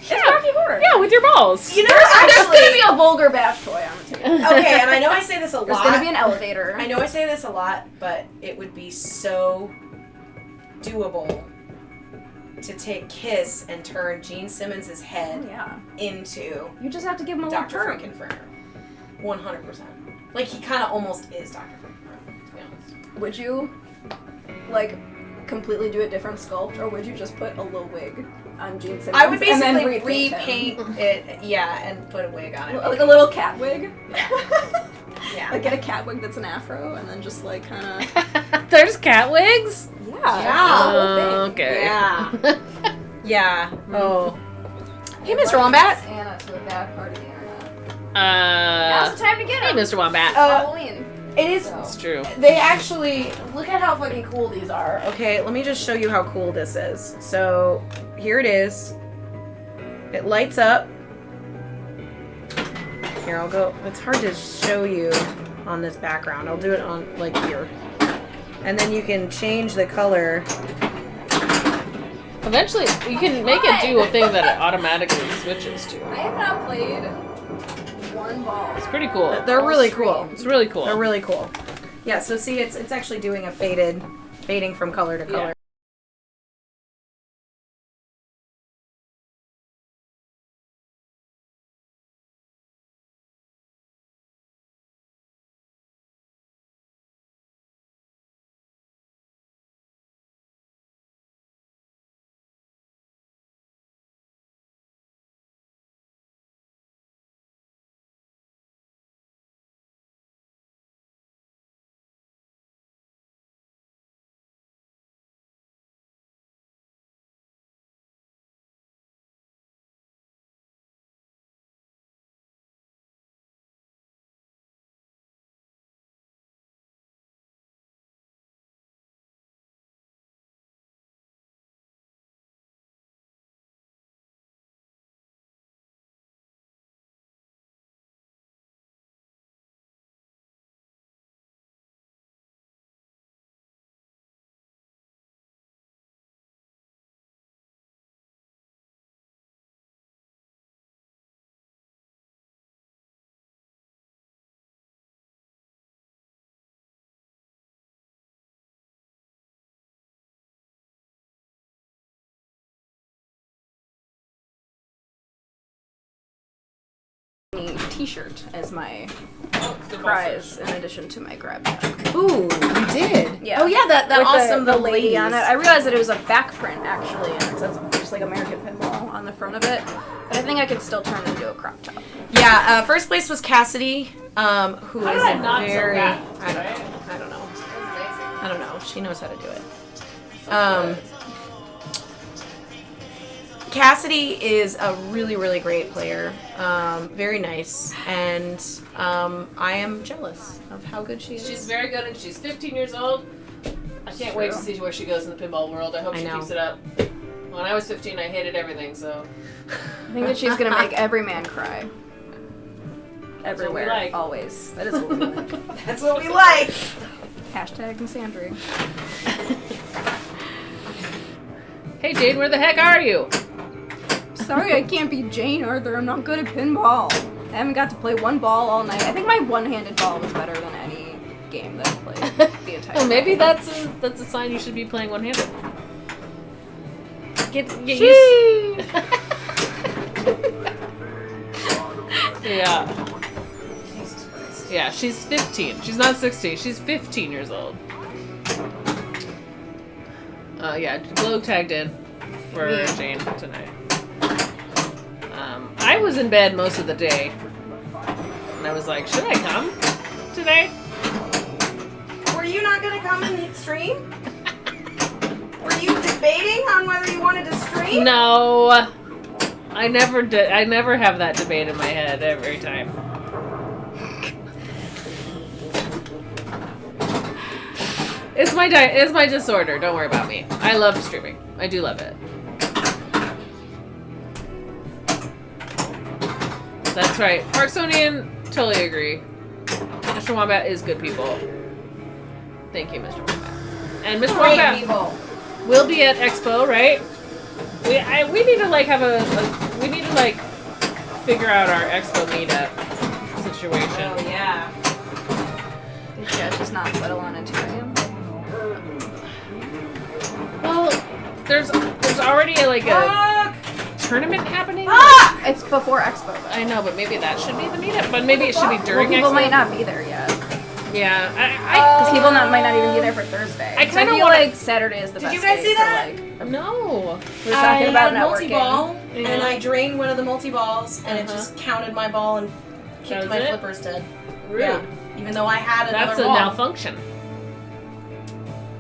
[SPEAKER 3] Yeah.
[SPEAKER 2] It's Rocky Horror.
[SPEAKER 3] Yeah, with your balls.
[SPEAKER 4] You know,
[SPEAKER 2] There's
[SPEAKER 4] actually,
[SPEAKER 2] gonna be a vulgar bash toy on the table.
[SPEAKER 4] okay, and I know I say this a lot.
[SPEAKER 2] There's gonna be an elevator.
[SPEAKER 4] I know I say this a lot, but it would be so doable to take Kiss and turn Gene Simmons' head
[SPEAKER 2] Yeah.
[SPEAKER 4] into
[SPEAKER 2] You just have to give him a little
[SPEAKER 4] Dr.
[SPEAKER 2] perm.
[SPEAKER 4] Frankenfurter. 100%. Like, he kind of almost is Dr. Frankenfurter, to be honest.
[SPEAKER 2] Would you, like, completely do a different sculpt, or would you just put a little wig on Gene Simmons
[SPEAKER 4] I would
[SPEAKER 2] and then
[SPEAKER 4] basically
[SPEAKER 2] repaint him?
[SPEAKER 4] repaint it, yeah, and put a wig on it.
[SPEAKER 2] Like a little cat wig?
[SPEAKER 4] Yeah.
[SPEAKER 2] Like get a cat wig that's an afro and then just like kind of...
[SPEAKER 3] There's cat wigs?
[SPEAKER 2] Yeah.
[SPEAKER 4] Yeah.
[SPEAKER 3] Okay.
[SPEAKER 4] Yeah. Yeah. Oh. Hey, Mr. Wombat.
[SPEAKER 2] Anna to a bad part of the internet.
[SPEAKER 3] Now's
[SPEAKER 2] Now's the time to get
[SPEAKER 3] Hey,
[SPEAKER 2] him.
[SPEAKER 3] Mr. Wombat.
[SPEAKER 2] Halloween.
[SPEAKER 4] It is.
[SPEAKER 2] So.
[SPEAKER 3] It's true.
[SPEAKER 4] They actually look at how fucking cool these are. Okay, let me just show you how cool this is. So here it is. It lights up. Here, I'll go. It's hard to show you on this background. I'll do it on like here. And then you can change the color.
[SPEAKER 3] Eventually, you can make it do a thing that it automatically switches to.
[SPEAKER 2] I have not played one ball.
[SPEAKER 3] It's pretty cool.
[SPEAKER 4] They're really cool.
[SPEAKER 3] It's really cool.
[SPEAKER 4] They're really cool. Yeah, so see, it's actually doing a fading from color to color.
[SPEAKER 3] Yeah.
[SPEAKER 2] T-shirt as my
[SPEAKER 3] Oh, it's the
[SPEAKER 2] prize in addition to my grab bag.
[SPEAKER 4] Ooh, you did.
[SPEAKER 2] Yeah.
[SPEAKER 4] Oh yeah, that
[SPEAKER 2] With
[SPEAKER 4] awesome
[SPEAKER 2] the lady
[SPEAKER 4] ladies.
[SPEAKER 2] on it. I realized that it was a back print actually, and it says just like American Pinball on the front of it. But I think I could still turn it into a crop top.
[SPEAKER 4] Yeah, first place was Cassidy, who
[SPEAKER 3] How
[SPEAKER 4] is
[SPEAKER 3] did I not
[SPEAKER 4] very.
[SPEAKER 3] sell that?
[SPEAKER 4] I don't know. I don't know. She knows how to do it. Cassidy is a really, really great player. Very nice, and I am jealous of how good she is.
[SPEAKER 3] She's very good, and she's 15 years old. I can't wait to see where she goes in the pinball world. I hope she keeps it up. When I was 15, I hated everything, so...
[SPEAKER 2] I think that she's gonna make every man cry.
[SPEAKER 3] That's what we
[SPEAKER 2] Everywhere,
[SPEAKER 3] like.
[SPEAKER 2] always. That is what we like.
[SPEAKER 1] That's what we like.
[SPEAKER 2] Hashtag Misandry.
[SPEAKER 3] Hey, Jade, where the heck are you?
[SPEAKER 2] Sorry, I can't be Jane Arthur. I'm not good at pinball. I haven't got to play one ball all night. I think my one-handed ball was better than any game that I played the entire
[SPEAKER 3] Well, maybe
[SPEAKER 2] night.
[SPEAKER 3] that's a sign you should be playing one-handed. Get used. Yeah. Yeah, she's 15. She's not 16. She's 15 years old. Yeah, Glow tagged in for Jane tonight. I was in bed most of the day, and I was like, should I come today?
[SPEAKER 1] Were you not going to come and stream? Were you debating on whether you wanted to stream?
[SPEAKER 3] No. I never did. I never have that debate in my head every time. It's my disorder. Don't worry about me. I love streaming. I do love it. That's right. Parksonian, totally agree. Mr. Wombat is good people. Thank you, Mr. Wombat. And Mr.
[SPEAKER 1] Great
[SPEAKER 3] Wombat
[SPEAKER 1] people.
[SPEAKER 3] will be at Expo, right? We need to like have we need to like figure out our Expo meetup situation.
[SPEAKER 1] Oh, yeah.
[SPEAKER 2] Did you guys just not settle on Ethereum?
[SPEAKER 3] Well, there's already a tournament happening.
[SPEAKER 2] It's before Expo, though.
[SPEAKER 3] I know, but maybe that should be the meetup. But maybe it should be during
[SPEAKER 2] Well, people
[SPEAKER 3] Expo.
[SPEAKER 2] might not be there yet.
[SPEAKER 3] Yeah,
[SPEAKER 2] Because people might not even be there for Thursday.
[SPEAKER 3] I
[SPEAKER 2] 'Cause
[SPEAKER 3] kinda
[SPEAKER 2] feel
[SPEAKER 3] wanna-
[SPEAKER 2] like Saturday is the
[SPEAKER 1] Did
[SPEAKER 2] best
[SPEAKER 1] you guys
[SPEAKER 2] day
[SPEAKER 1] see
[SPEAKER 2] for,
[SPEAKER 1] that?
[SPEAKER 2] like,
[SPEAKER 3] no.
[SPEAKER 2] we were talking about
[SPEAKER 1] had
[SPEAKER 2] networking.
[SPEAKER 1] multi-ball,
[SPEAKER 3] Yeah.
[SPEAKER 1] and I drained one of the multi-balls, and it just counted my ball and
[SPEAKER 3] That
[SPEAKER 1] kicked
[SPEAKER 3] was
[SPEAKER 1] my
[SPEAKER 3] it?
[SPEAKER 1] flippers dead.
[SPEAKER 3] Rude.
[SPEAKER 1] Yeah. Even though I had another
[SPEAKER 3] That's a
[SPEAKER 1] ball.
[SPEAKER 3] malfunction.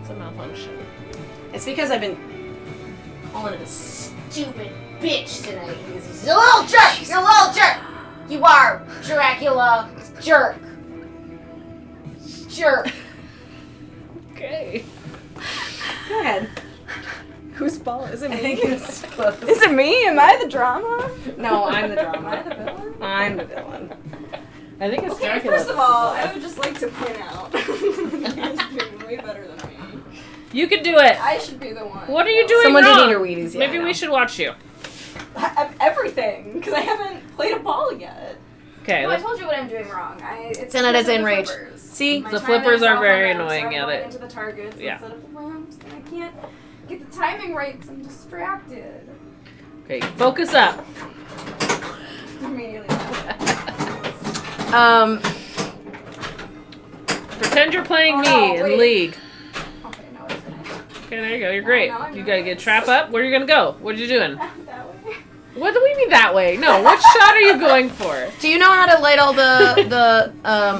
[SPEAKER 3] It's a malfunction.
[SPEAKER 1] It's because I've been calling it a stupid bitch tonight. He's a little jerk! You're a little jerk! You are, Dracula. Jerk. Jerk.
[SPEAKER 3] Okay.
[SPEAKER 1] Go ahead.
[SPEAKER 2] Whose ball? Is it
[SPEAKER 1] I
[SPEAKER 2] me?
[SPEAKER 1] think it's close.
[SPEAKER 2] Is it me? Am I the drama?
[SPEAKER 1] No, I'm the
[SPEAKER 2] Am I
[SPEAKER 1] drama.
[SPEAKER 2] the villain?
[SPEAKER 1] I'm the villain.
[SPEAKER 3] I think it's
[SPEAKER 2] Okay,
[SPEAKER 3] Dracula.
[SPEAKER 2] first of all, I would just like to point out you guys are doing way better than me.
[SPEAKER 3] You can do it.
[SPEAKER 2] I should be the one.
[SPEAKER 3] What are you doing
[SPEAKER 4] Someone
[SPEAKER 3] wrong?
[SPEAKER 4] didn't eat her Wheaties yet.
[SPEAKER 3] Maybe
[SPEAKER 4] I know.
[SPEAKER 3] we should watch you.
[SPEAKER 2] Everything, because I haven't played a ball yet.
[SPEAKER 3] Okay.
[SPEAKER 2] No, I
[SPEAKER 3] Let's,
[SPEAKER 2] told you what I'm doing wrong. It's
[SPEAKER 4] 10 out of
[SPEAKER 2] because
[SPEAKER 4] 10
[SPEAKER 2] the
[SPEAKER 4] rage.
[SPEAKER 2] flippers.
[SPEAKER 4] See?
[SPEAKER 2] My
[SPEAKER 3] The
[SPEAKER 2] timing
[SPEAKER 3] flippers
[SPEAKER 2] is
[SPEAKER 3] are
[SPEAKER 2] off
[SPEAKER 3] very
[SPEAKER 2] on them,
[SPEAKER 3] annoying,
[SPEAKER 2] So
[SPEAKER 3] yeah,
[SPEAKER 2] I'm going
[SPEAKER 3] they-
[SPEAKER 2] into the targets
[SPEAKER 3] yeah.
[SPEAKER 2] instead of the ramps, and I can't get the timing right because I'm distracted.
[SPEAKER 3] okay. Focus up.
[SPEAKER 2] Immediately.
[SPEAKER 3] Pretend you're playing
[SPEAKER 2] Oh,
[SPEAKER 3] me
[SPEAKER 2] no,
[SPEAKER 3] in
[SPEAKER 2] wait.
[SPEAKER 3] League.
[SPEAKER 2] Okay, now it's gonna
[SPEAKER 3] Okay, there you go. You're great.
[SPEAKER 2] now I'm
[SPEAKER 3] You gotta get
[SPEAKER 2] nervous.
[SPEAKER 3] trap up. Where are you gonna go? What are you doing?
[SPEAKER 2] that way.
[SPEAKER 3] What do we mean that way? No. What shot are you going for?
[SPEAKER 4] Do you know how to light all the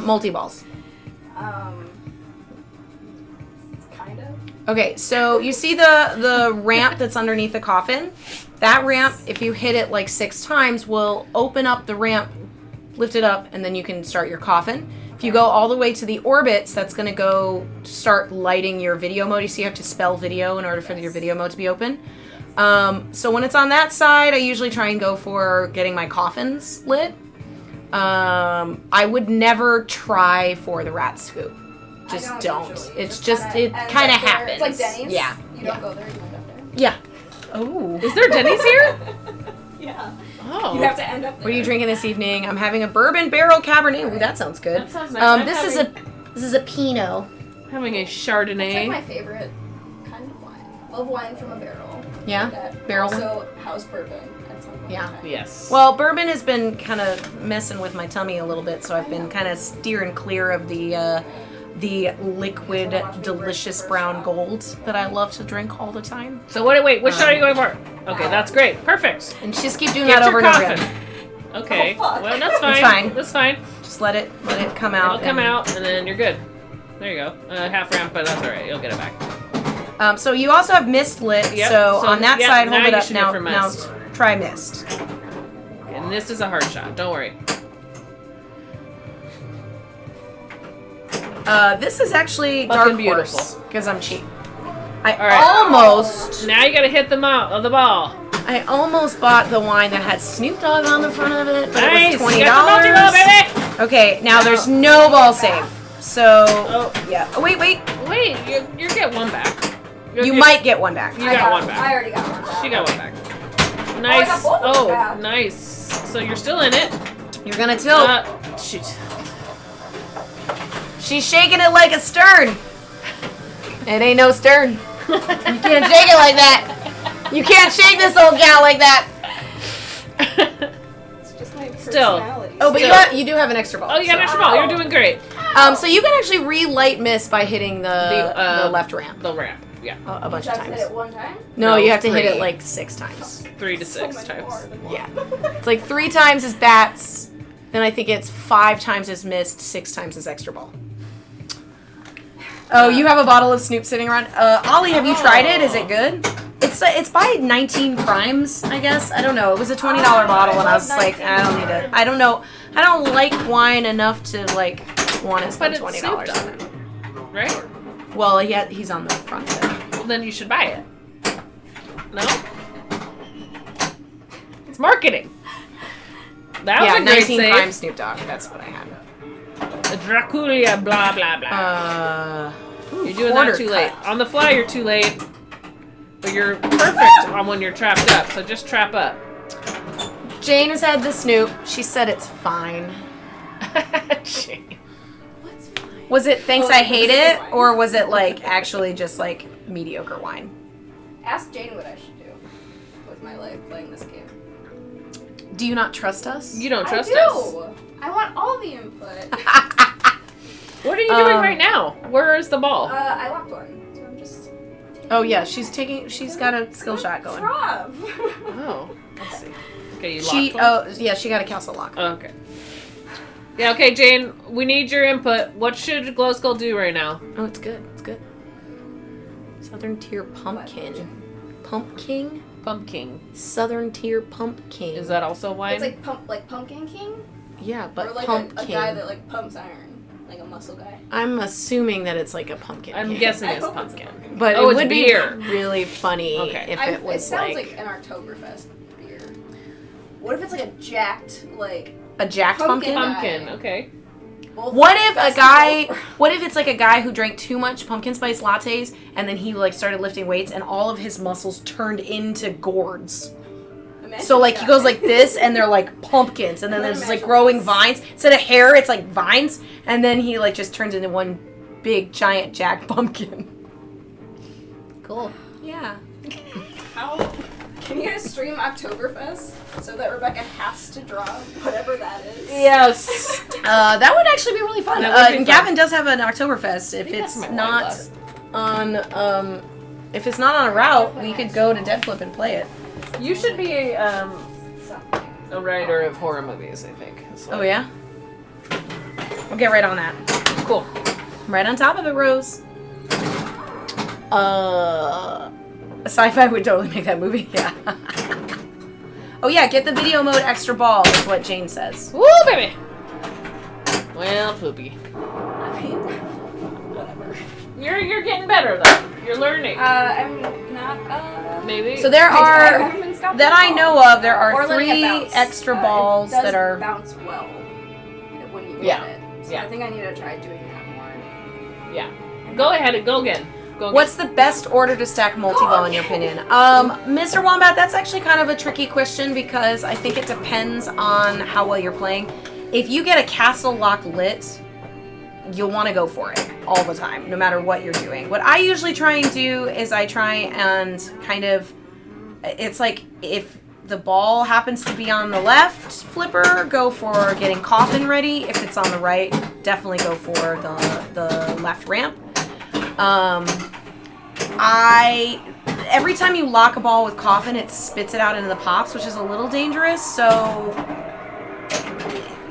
[SPEAKER 4] multi-balls?
[SPEAKER 2] Kind of.
[SPEAKER 4] Okay, so you see the ramp that's underneath the coffin? That ramp, if you hit it like 6 times, will open up the ramp, lift it up, and then you can start your coffin. If you go all the way to the orbits, that's going to go start lighting your video mode. You see you have to spell video in order for your video mode to be open. So when it's on that side, I usually try and go for getting my coffins lit. I would never try for the rat scoop. Just don't.
[SPEAKER 2] Usually.
[SPEAKER 4] It's
[SPEAKER 2] Just
[SPEAKER 4] just,
[SPEAKER 2] kinda
[SPEAKER 4] it
[SPEAKER 2] ends
[SPEAKER 4] kind of
[SPEAKER 2] up there.
[SPEAKER 4] happens.
[SPEAKER 2] It's like Denny's.
[SPEAKER 4] Yeah.
[SPEAKER 2] You don't go there, you end up there.
[SPEAKER 4] Yeah.
[SPEAKER 3] Oh. Is there Denny's here?
[SPEAKER 2] Yeah.
[SPEAKER 3] Oh.
[SPEAKER 2] You have to end up there.
[SPEAKER 4] What are you drinking this evening? I'm having a bourbon barrel cabernet. Ooh, that sounds good.
[SPEAKER 3] That sounds nice. I'm
[SPEAKER 4] This is a Pinot.
[SPEAKER 3] having a
[SPEAKER 2] It's
[SPEAKER 3] Chardonnay.
[SPEAKER 2] like my favorite kind of wine. Love wine from a barrel.
[SPEAKER 4] Yeah?
[SPEAKER 2] That
[SPEAKER 4] Barrel
[SPEAKER 2] also house bourbon at some
[SPEAKER 1] Yeah.
[SPEAKER 3] Yes.
[SPEAKER 4] Well, bourbon has been kind of messing with my tummy a little bit, so I've been kind of steering clear of the liquid, delicious brown gold that I love to drink all the time.
[SPEAKER 3] So wait, which shot are you going for? Okay, that's great. Perfect.
[SPEAKER 4] And just keep doing
[SPEAKER 3] Get
[SPEAKER 4] that
[SPEAKER 3] your
[SPEAKER 4] over and over
[SPEAKER 3] coffin.
[SPEAKER 4] again.
[SPEAKER 3] Okay.
[SPEAKER 1] Oh, fuck.
[SPEAKER 3] Well, that's fine.
[SPEAKER 4] It's fine.
[SPEAKER 3] That's fine.
[SPEAKER 4] Just let it come out.
[SPEAKER 3] It'll come out, and then you're good. There you go. Half ramp, but that's all right. You'll get it back.
[SPEAKER 4] So you also have mist lit.
[SPEAKER 3] Yep.
[SPEAKER 4] So on that side,
[SPEAKER 3] now
[SPEAKER 4] hold it
[SPEAKER 3] you
[SPEAKER 4] up.
[SPEAKER 3] should
[SPEAKER 4] Now,
[SPEAKER 3] do for
[SPEAKER 4] now
[SPEAKER 3] mist.
[SPEAKER 4] try mist.
[SPEAKER 3] And this is a hard shot. Don't worry.
[SPEAKER 4] This is actually
[SPEAKER 3] Fucking
[SPEAKER 4] dark
[SPEAKER 3] beautiful.
[SPEAKER 4] horse because I'm cheap. I
[SPEAKER 3] All right.
[SPEAKER 4] almost.
[SPEAKER 3] Now you gotta hit the ball.
[SPEAKER 4] I almost bought the wine that had Snoop Dogg on the front of it, but
[SPEAKER 3] Nice.
[SPEAKER 4] it was
[SPEAKER 3] You got the Multiball,
[SPEAKER 4] $20.
[SPEAKER 3] baby.
[SPEAKER 4] Okay, now there's no ball save. So
[SPEAKER 3] Oh,
[SPEAKER 4] yeah. Oh, wait.
[SPEAKER 3] wait. You get one back.
[SPEAKER 4] You might get one back.
[SPEAKER 3] You got one
[SPEAKER 2] I
[SPEAKER 3] back.
[SPEAKER 2] already got one back.
[SPEAKER 3] She got one back.
[SPEAKER 2] I
[SPEAKER 3] Nice.
[SPEAKER 2] got both of them back.
[SPEAKER 3] Nice. So you're still in it.
[SPEAKER 4] You're gonna tilt.
[SPEAKER 3] Shoot.
[SPEAKER 4] She's shaking it like a stern. It ain't no stern. You can't shake it like that. You can't shake this old gal like that.
[SPEAKER 1] It's just my
[SPEAKER 3] Still.
[SPEAKER 1] personality.
[SPEAKER 4] Oh, but
[SPEAKER 3] Still.
[SPEAKER 4] you do have an extra ball.
[SPEAKER 3] Oh, you got an extra ball. You're doing great.
[SPEAKER 4] So you can actually relight miss by hitting the left ramp
[SPEAKER 3] The ramp. Yeah.
[SPEAKER 4] a bunch of
[SPEAKER 2] Just hit
[SPEAKER 4] times.
[SPEAKER 2] it one time?
[SPEAKER 4] No,
[SPEAKER 3] No,
[SPEAKER 4] you have to hit
[SPEAKER 3] 3.
[SPEAKER 4] it like 6 times.
[SPEAKER 3] 3 to 6 times.
[SPEAKER 4] Yeah. It's like 3 times as bats, then I think it's 5 times as missed, 6 times as extra ball. Oh, you have a bottle of Snoop sitting around. Ollie, have you tried it? Is it good? It's by 19 Crimes, I guess. I don't know. It was a $20 bottle, and I was like, I don't need it. I don't know. I don't like wine enough to like want to spend
[SPEAKER 3] But it's
[SPEAKER 4] $20
[SPEAKER 3] Snoop
[SPEAKER 4] on it.
[SPEAKER 3] Right?
[SPEAKER 4] Well, he's on the front of it.
[SPEAKER 3] Well, then you should buy it. No? It's marketing. That was
[SPEAKER 4] Yeah,
[SPEAKER 3] a great
[SPEAKER 4] 19
[SPEAKER 3] save.
[SPEAKER 4] Crimes Snoop Dogg. That's what I had.
[SPEAKER 3] Draculia, blah, blah, blah. You're doing
[SPEAKER 4] quarter
[SPEAKER 3] that too late.
[SPEAKER 4] cut.
[SPEAKER 3] On the fly, you're too late. But you're perfect on when you're trapped up, so just trap up.
[SPEAKER 4] Jane has had the Snoop. She said it's fine.
[SPEAKER 3] Shame.
[SPEAKER 2] What's fine?
[SPEAKER 4] Was it thanks I hate it, or was it like actually just like mediocre wine?
[SPEAKER 2] Ask Jane what I should do with my life playing this game.
[SPEAKER 4] Do you not trust us?
[SPEAKER 3] You don't trust
[SPEAKER 2] I do.
[SPEAKER 3] us.
[SPEAKER 2] I want all the input.
[SPEAKER 3] What are you doing right now? Where is the ball?
[SPEAKER 2] I locked one, so I'm just.
[SPEAKER 4] Oh yeah, she's got a skill shot going.
[SPEAKER 2] Trav.
[SPEAKER 3] Oh, let's see. Okay, you
[SPEAKER 4] She
[SPEAKER 3] locked one?
[SPEAKER 4] yeah, she got a castle lock.
[SPEAKER 3] Oh, okay. Yeah, okay, Jane, we need your input. What should Glow Skull do right now?
[SPEAKER 4] Oh, it's good. It's good. Southern Tier Pumpkin. Pumpkin?
[SPEAKER 3] Pumpkin.
[SPEAKER 4] Southern Tier Pumpkin.
[SPEAKER 3] Is that also wine?
[SPEAKER 2] It's like Pumpkin King,
[SPEAKER 4] Yeah, but
[SPEAKER 2] or like
[SPEAKER 4] pumpkin.
[SPEAKER 2] a guy that like pumps iron, like a muscle guy.
[SPEAKER 4] I'm assuming that it's like a pumpkin.
[SPEAKER 3] I'm
[SPEAKER 4] king.
[SPEAKER 3] guessing
[SPEAKER 2] I
[SPEAKER 3] it's
[SPEAKER 2] hope it's
[SPEAKER 3] pumpkin.
[SPEAKER 4] But
[SPEAKER 3] Oh,
[SPEAKER 4] it
[SPEAKER 3] it's
[SPEAKER 4] would
[SPEAKER 3] beer.
[SPEAKER 4] be really funny
[SPEAKER 3] Okay.
[SPEAKER 4] if
[SPEAKER 2] It
[SPEAKER 4] it was
[SPEAKER 2] sounds
[SPEAKER 4] like
[SPEAKER 2] like an Oktoberfest beer. What if it's like a jacked like?
[SPEAKER 4] a jacked pumpkin.
[SPEAKER 2] Pumpkin.
[SPEAKER 3] Pumpkin, okay.
[SPEAKER 2] Both
[SPEAKER 4] What if a
[SPEAKER 2] best
[SPEAKER 4] guy?
[SPEAKER 2] of both?
[SPEAKER 4] What if it's like a guy who drank too much pumpkin spice lattes and then he like started lifting weights and all of his muscles turned into gourds.
[SPEAKER 2] Imagine
[SPEAKER 4] So like he
[SPEAKER 2] that.
[SPEAKER 4] goes like this and they're like pumpkins and then there's just, like
[SPEAKER 2] Imagine
[SPEAKER 4] growing
[SPEAKER 2] this.
[SPEAKER 4] vines instead of hair it's like vines and then he like just turns into one big giant jack pumpkin. Cool. Yeah.
[SPEAKER 2] How? Can you guys stream Oktoberfest so that Rebecca has to draw whatever that is?
[SPEAKER 3] Yes.
[SPEAKER 4] That would actually be really fun.
[SPEAKER 3] That would be
[SPEAKER 4] And
[SPEAKER 3] fun.
[SPEAKER 4] Gavin does have an Oktoberfest. If
[SPEAKER 3] think
[SPEAKER 4] it's
[SPEAKER 3] that's my wine
[SPEAKER 4] not
[SPEAKER 3] glass.
[SPEAKER 4] on if it's not on a route, we could go to Dead Flip and play it.
[SPEAKER 3] You should be
[SPEAKER 2] Something.
[SPEAKER 3] a writer of horror movies, I think. That's what-
[SPEAKER 4] Oh yeah? We'll get right on that.
[SPEAKER 3] Cool.
[SPEAKER 4] Right on top of it, Rose. Sci-fi would totally make that movie. Yeah. Oh yeah, get the video mode extra ball is what Jane says.
[SPEAKER 3] Woo, baby. Well, poopy.
[SPEAKER 2] I mean, whatever.
[SPEAKER 3] You're getting better though. You're learning.
[SPEAKER 2] I'm not.
[SPEAKER 3] Maybe.
[SPEAKER 4] So there
[SPEAKER 2] I
[SPEAKER 4] are
[SPEAKER 2] haven't been stopped
[SPEAKER 4] that
[SPEAKER 2] at
[SPEAKER 4] I
[SPEAKER 2] all.
[SPEAKER 4] know of. There are
[SPEAKER 2] Or letting it
[SPEAKER 4] 3
[SPEAKER 2] bounce.
[SPEAKER 4] extra
[SPEAKER 2] It
[SPEAKER 4] balls
[SPEAKER 2] does
[SPEAKER 4] that are.
[SPEAKER 2] bounce well when you
[SPEAKER 3] Yeah.
[SPEAKER 2] get it. So
[SPEAKER 3] Yeah.
[SPEAKER 2] I think I need to try doing that more.
[SPEAKER 3] Yeah. Go ahead and go again. Go again.
[SPEAKER 4] What's the best order to stack multi-ball in your opinion? Mr. Wombat, that's actually kind of a tricky question because I think it depends on how well you're playing. If you get a castle lock lit, you'll want to go for it all the time, no matter what you're doing. What I usually try and do is I try and kind of, it's like if the ball happens to be on the left flipper, go for getting coffin ready. If it's on the right, definitely go for the left ramp. Every time you lock a ball with coffin, it spits it out into the pops, which is a little dangerous. So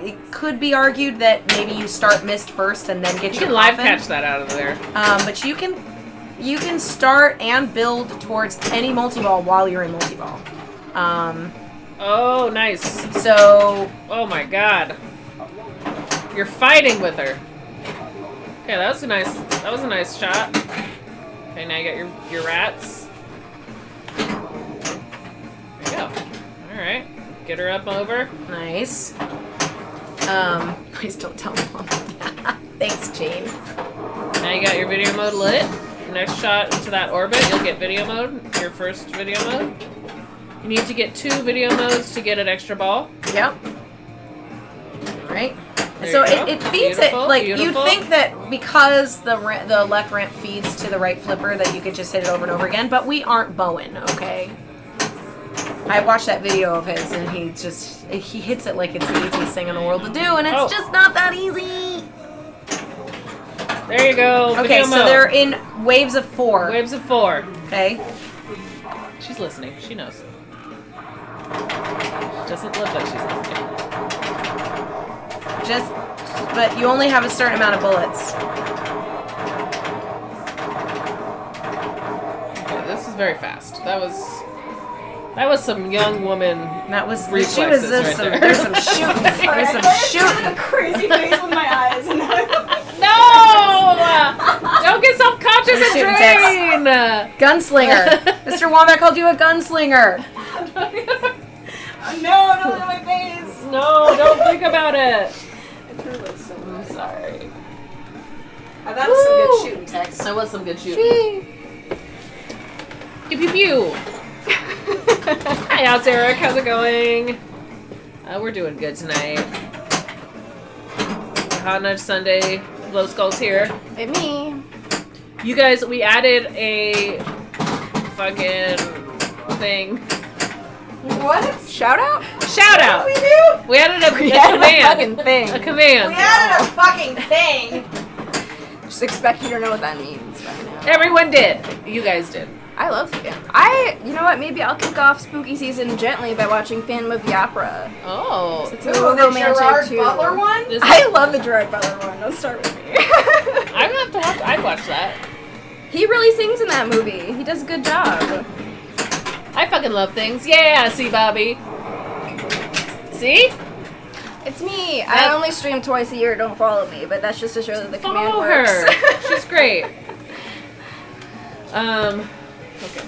[SPEAKER 4] it could be argued that maybe you start mist first and then get your
[SPEAKER 3] You can
[SPEAKER 4] coffin.
[SPEAKER 3] live catch that out of there.
[SPEAKER 4] But you can start and build towards any multi-ball while you're in multi-ball.
[SPEAKER 3] Oh, nice.
[SPEAKER 4] So
[SPEAKER 3] Oh my god. You're fighting with her. Okay, that was a nice shot. Okay, now you got your rats. There you go. Alright. Get her up over.
[SPEAKER 4] nice. Please don't tell Mom. Thanks, Jane.
[SPEAKER 3] Now you got your video mode lit. Next shot into that orbit, you'll get video mode. Your first video mode. You need to get 2 video modes to get an extra ball.
[SPEAKER 4] Yep. Right.
[SPEAKER 3] There
[SPEAKER 4] So
[SPEAKER 3] you go.
[SPEAKER 4] it feeds
[SPEAKER 3] Beautiful,
[SPEAKER 4] it like
[SPEAKER 3] beautiful.
[SPEAKER 4] you'd think that because the left ramp feeds to the right flipper that you could just hit it over and over again, but we aren't Bowen, okay? I watched that video of his and he hits it like it's the easiest thing in the world to do, and it's just not that easy.
[SPEAKER 3] There you go.
[SPEAKER 4] Okay,
[SPEAKER 3] Video
[SPEAKER 4] so
[SPEAKER 3] mode.
[SPEAKER 4] they're in waves of 4.
[SPEAKER 3] Waves of 4.
[SPEAKER 4] Okay.
[SPEAKER 3] She's listening. She knows. She doesn't look like she's listening.
[SPEAKER 4] But you only have a certain amount of bullets.
[SPEAKER 3] Okay, this is very fast. That was some young woman.
[SPEAKER 4] That was
[SPEAKER 3] Reflexes right there.
[SPEAKER 4] There's some shooting. There's some shooting.
[SPEAKER 2] a crazy face with my eyes. And
[SPEAKER 3] No! Don't get self-conscious and
[SPEAKER 4] Shooting
[SPEAKER 3] drain!
[SPEAKER 4] Gunslinger. Mr. Wombat called you a gunslinger.
[SPEAKER 2] no, don't look at my face.
[SPEAKER 3] No, don't think about it. I'm sorry.
[SPEAKER 4] That was some good shooting text.
[SPEAKER 3] That was some good shooting. Pew pew pew. Hi, out Eric. How's it going? We're doing good tonight. Hot Nudge Sunday. Blow Skulls here.
[SPEAKER 2] Hey, me.
[SPEAKER 3] You guys, we added a fucking thing.
[SPEAKER 2] What? Shout out?
[SPEAKER 3] Shout out!
[SPEAKER 4] We do?
[SPEAKER 3] We added a
[SPEAKER 2] Yeah,
[SPEAKER 3] command.
[SPEAKER 2] fucking thing.
[SPEAKER 3] A command.
[SPEAKER 4] We added a fucking thing.
[SPEAKER 2] Just expect you to know what that means by now.
[SPEAKER 3] Everyone did. You guys did.
[SPEAKER 2] I love Phantom. You know what? Maybe I'll kick off spooky season gently by watching Phantom of the Opera.
[SPEAKER 3] Oh.
[SPEAKER 2] It's a little
[SPEAKER 4] the
[SPEAKER 2] romantic
[SPEAKER 4] Gerard
[SPEAKER 2] too.
[SPEAKER 4] Butler one?
[SPEAKER 3] This-
[SPEAKER 2] I love the Gerard Butler one. Don't start with me.
[SPEAKER 3] I'm gonna have to watch. I'd watch that.
[SPEAKER 2] He really sings in that movie. He does a good job.
[SPEAKER 3] I fucking love things. Yeah, see, Bobby. See?
[SPEAKER 2] It's me. I only stream twice a year. Don't follow me, but that's just to show that the command
[SPEAKER 3] Follow
[SPEAKER 2] works.
[SPEAKER 3] her. She's great. Okay.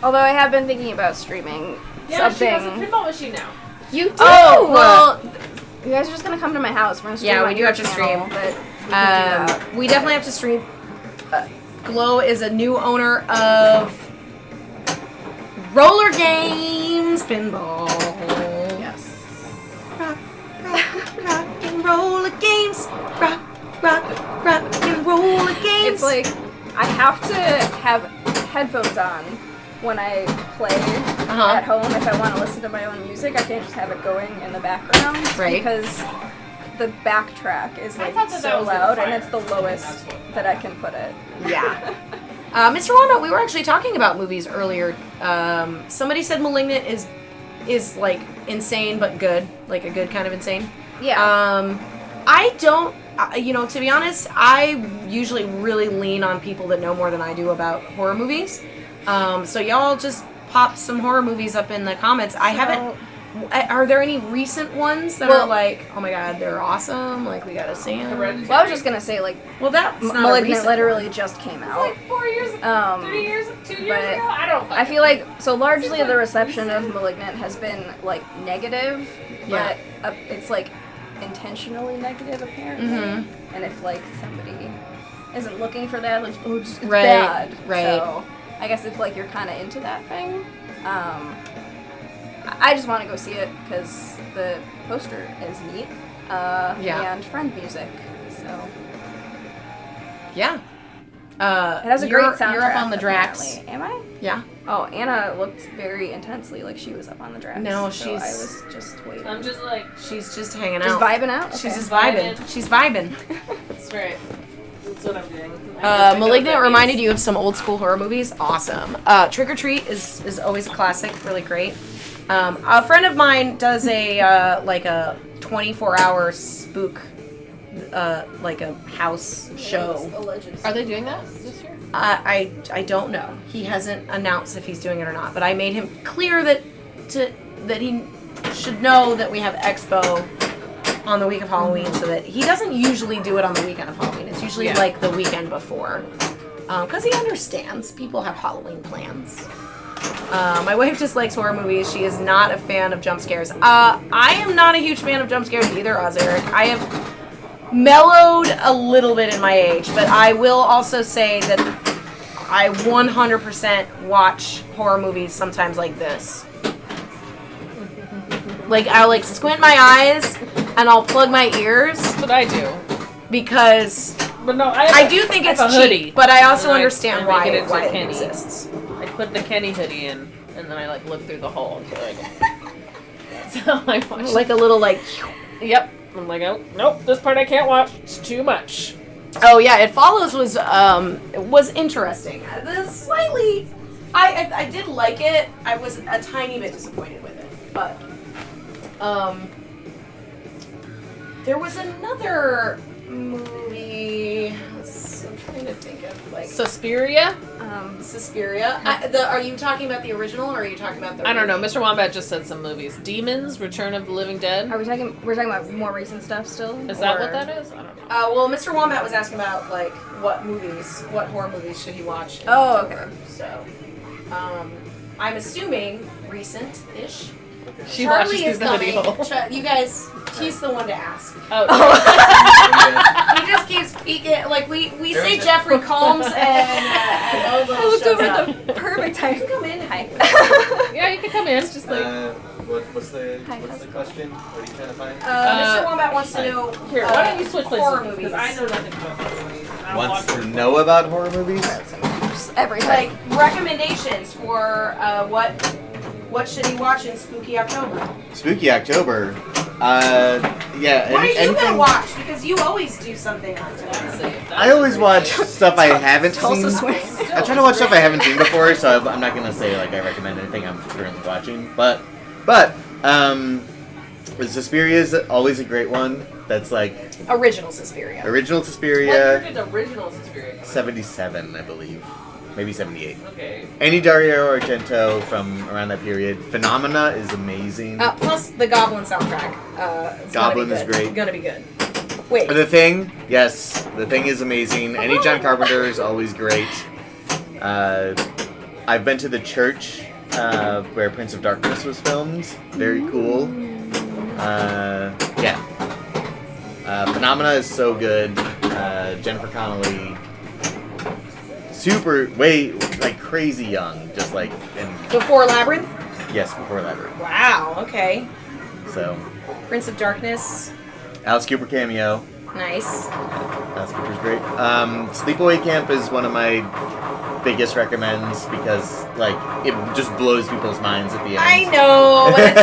[SPEAKER 2] Although I have been thinking about streaming something.
[SPEAKER 3] pinball machine now.
[SPEAKER 2] You do?
[SPEAKER 4] Oh,
[SPEAKER 2] well, you guys are just gonna come to my house. We're gonna stream
[SPEAKER 4] Yeah,
[SPEAKER 2] on
[SPEAKER 4] we do
[SPEAKER 2] your
[SPEAKER 4] have to
[SPEAKER 2] channel,
[SPEAKER 4] stream.
[SPEAKER 2] But we can do that.
[SPEAKER 4] We definitely have to stream. Glow is a new owner of Roller Games Pinball.
[SPEAKER 2] Yes.
[SPEAKER 4] Rock, and roller games. Rock, and roller games.
[SPEAKER 2] It's like I have to have headphones on when I play at home if I want to listen to my own music. I can't just have it going in the background because the backtrack is like so loud and it's the lowest that I can put it.
[SPEAKER 4] Yeah. Mr. Wanda, we were actually talking about movies earlier. Somebody said Malignant is like insane but good, like a good kind of insane.
[SPEAKER 2] Yeah.
[SPEAKER 4] I don't, to be honest, I usually really lean on people that know more than I do about horror movies. So y'all just pop some horror movies up in the comments. I haven't. Are there any recent ones that are like, oh my god, they're awesome? Like we gotta see them.
[SPEAKER 2] Well, I was just gonna say like,
[SPEAKER 4] Well, that's not a
[SPEAKER 2] Malignant
[SPEAKER 4] recent
[SPEAKER 2] literally
[SPEAKER 4] one.
[SPEAKER 2] just came out.
[SPEAKER 3] Like 4 years, 3 years, 2 years ago. I don't.
[SPEAKER 2] I feel like so largely the reception of Malignant has been like negative, but it's like intentionally negative apparently.
[SPEAKER 4] Mm-hmm.
[SPEAKER 2] And if like somebody isn't looking for that, like it's
[SPEAKER 4] Right,
[SPEAKER 2] bad.
[SPEAKER 4] right.
[SPEAKER 2] So I guess if like you're kind of into that thing, I just want to go see it because the poster is neat. And friend music. So
[SPEAKER 4] Yeah.
[SPEAKER 2] It has a great soundtrack.
[SPEAKER 4] You're up on the Drax.
[SPEAKER 2] apparently. Am I?
[SPEAKER 4] Yeah.
[SPEAKER 2] Oh, Anna looked very intensely like she was up on the Drax.
[SPEAKER 4] No,
[SPEAKER 2] so
[SPEAKER 4] she's-
[SPEAKER 2] I was just waiting.
[SPEAKER 3] I'm just like,
[SPEAKER 4] She's just hanging
[SPEAKER 2] Just
[SPEAKER 4] out.
[SPEAKER 2] vibing out?
[SPEAKER 4] She's
[SPEAKER 2] Okay.
[SPEAKER 4] just vibing. She's vibing.
[SPEAKER 3] that's right. That's what I'm doing.
[SPEAKER 4] Malignant reminded you of some old school horror movies. Awesome. Trick or Treat is always a classic. Really great. A friend of mine does a like a 24-hour spook, like a house show.
[SPEAKER 3] Are they doing that this year?
[SPEAKER 4] I don't know. He hasn't announced if he's doing it or not. But I made him clear that he should know that we have Expo on the week of Halloween, so that he doesn't usually do it on the weekend of Halloween. It's usually like the weekend before, because he understands people have Halloween plans. My wife just likes horror movies. She is not a fan of jump scares. I am not a huge fan of jump scares either, Eric. I have mellowed a little bit in my age, but I will also say that I 100% watch horror movies sometimes like this. Like, I'll like squint my eyes and I'll plug my ears
[SPEAKER 3] That's what I do.
[SPEAKER 4] because
[SPEAKER 3] But no,
[SPEAKER 4] I do think it's
[SPEAKER 3] a
[SPEAKER 4] cheap,
[SPEAKER 3] hoodie.
[SPEAKER 4] but I also
[SPEAKER 3] And
[SPEAKER 4] understand
[SPEAKER 3] I
[SPEAKER 4] why
[SPEAKER 3] make it into
[SPEAKER 4] it
[SPEAKER 3] Kenny.
[SPEAKER 4] exists.
[SPEAKER 3] I put the Kenny hoodie in, and then I like look through the hole until I get. That's how I watch.
[SPEAKER 4] Like a little like,
[SPEAKER 3] Yep. I'm like, oh nope, this part I can't watch. It's too much.
[SPEAKER 4] oh yeah, It Follows was interesting. Slightly, I did like it. I was a tiny bit disappointed with it, but there was another movie. I'm trying to think of like
[SPEAKER 3] Suspiria?
[SPEAKER 4] Suspiria. Are you talking about the original, or are you talking about the?
[SPEAKER 3] I don't know.
[SPEAKER 4] remake?
[SPEAKER 3] Mr. Wombat just said some movies. Demons, Return of the Living Dead.
[SPEAKER 2] We're talking about more recent stuff still?
[SPEAKER 3] Is that
[SPEAKER 2] or-
[SPEAKER 3] what that is? I don't know.
[SPEAKER 4] Well, Mr. Wombat was asking about like what horror movies should he watch? in
[SPEAKER 2] Oh,
[SPEAKER 4] October. So, I'm assuming recent-ish.
[SPEAKER 3] She
[SPEAKER 4] Charlie
[SPEAKER 3] watches
[SPEAKER 4] is
[SPEAKER 3] through the hoodie
[SPEAKER 4] coming.
[SPEAKER 3] hole.
[SPEAKER 4] You guys, he's the one to ask.
[SPEAKER 3] Oh,
[SPEAKER 4] He just keeps peeking. Like we say Jeffrey Combs and Lobo
[SPEAKER 2] I looked
[SPEAKER 4] shows
[SPEAKER 2] over
[SPEAKER 4] up.
[SPEAKER 2] at the perfect time.
[SPEAKER 4] You can come in. Hi.
[SPEAKER 3] yeah, you can come in. It's just like
[SPEAKER 5] What's the
[SPEAKER 2] Hi, how's
[SPEAKER 5] the
[SPEAKER 2] it
[SPEAKER 5] question? What are you trying to find?
[SPEAKER 4] Mr. Wombat wants to know
[SPEAKER 3] here. Why don't you switch places?
[SPEAKER 4] horror movies.
[SPEAKER 3] Because I know nothing about horror movies. I don't
[SPEAKER 5] Wants
[SPEAKER 3] watch
[SPEAKER 5] to
[SPEAKER 3] them.
[SPEAKER 5] know about horror movies?
[SPEAKER 2] Just everything.
[SPEAKER 4] Like recommendations for what should he watch in Spooky October?
[SPEAKER 5] Spooky October. Yeah.
[SPEAKER 4] What are you
[SPEAKER 5] anything-
[SPEAKER 4] gonna watch? Because you always do something on
[SPEAKER 3] Let's
[SPEAKER 4] October.
[SPEAKER 3] see. That's
[SPEAKER 5] I always
[SPEAKER 3] great.
[SPEAKER 5] watch stuff I haven't
[SPEAKER 2] Tulsa
[SPEAKER 5] seen.
[SPEAKER 2] Swings.
[SPEAKER 5] I try to watch stuff I haven't seen before, so I'm not gonna say like I recommend anything I'm currently watching. But Suspiria is always a great one. That's like
[SPEAKER 4] Original Suspiria.
[SPEAKER 5] original
[SPEAKER 3] What year
[SPEAKER 5] Suspiria,
[SPEAKER 3] did the original Suspiria?
[SPEAKER 5] 77, I believe, maybe 78.
[SPEAKER 3] Okay.
[SPEAKER 5] Any Dario Argento from around that period. Phenomena is amazing.
[SPEAKER 4] Plus the Goblin soundtrack. It's
[SPEAKER 5] Goblin
[SPEAKER 4] gonna
[SPEAKER 5] is
[SPEAKER 4] be good.
[SPEAKER 5] great.
[SPEAKER 4] Gonna be good. Wait.
[SPEAKER 5] The Thing, yes, The Thing is amazing. Any John Carpenter is always great. I've been to the church where Prince of Darkness was filmed. Very cool. Yeah. Phenomena is so good. Jennifer Connelly, like crazy young, just like
[SPEAKER 4] Before Labyrinth?
[SPEAKER 5] yes, before Labyrinth.
[SPEAKER 4] Wow, okay.
[SPEAKER 5] So,
[SPEAKER 4] Prince of Darkness.
[SPEAKER 5] Alice Cooper cameo.
[SPEAKER 4] Nice.
[SPEAKER 5] Alice Cooper's great. Sleepaway Camp is one of my biggest recommends because like it just blows people's minds at the end.
[SPEAKER 4] I know, but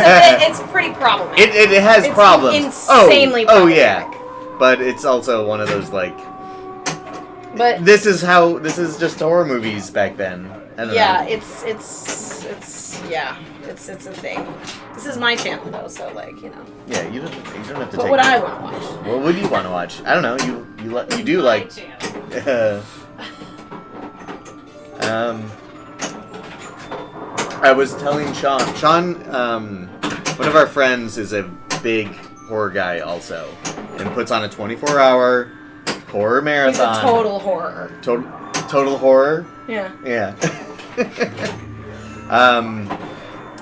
[SPEAKER 4] it's pretty problematic.
[SPEAKER 5] It has
[SPEAKER 4] It's
[SPEAKER 5] problems.
[SPEAKER 4] insanely
[SPEAKER 5] Oh yeah,
[SPEAKER 4] problematic.
[SPEAKER 5] but it's also one of those like
[SPEAKER 4] But
[SPEAKER 5] this is just horror movies back then. I don't
[SPEAKER 4] yeah,
[SPEAKER 5] know.
[SPEAKER 4] it's a thing. This is my channel though, so like, you know.
[SPEAKER 5] Yeah, you don't have to
[SPEAKER 4] What
[SPEAKER 5] take.
[SPEAKER 4] would I want to watch?
[SPEAKER 5] What would you want to watch? I don't know. You do like. I was telling Sean. One of our friends is a big horror guy also, and puts on a 24-hour horror marathon.
[SPEAKER 4] He's a total horror.
[SPEAKER 5] Total horror.
[SPEAKER 4] Yeah.
[SPEAKER 5] Yeah.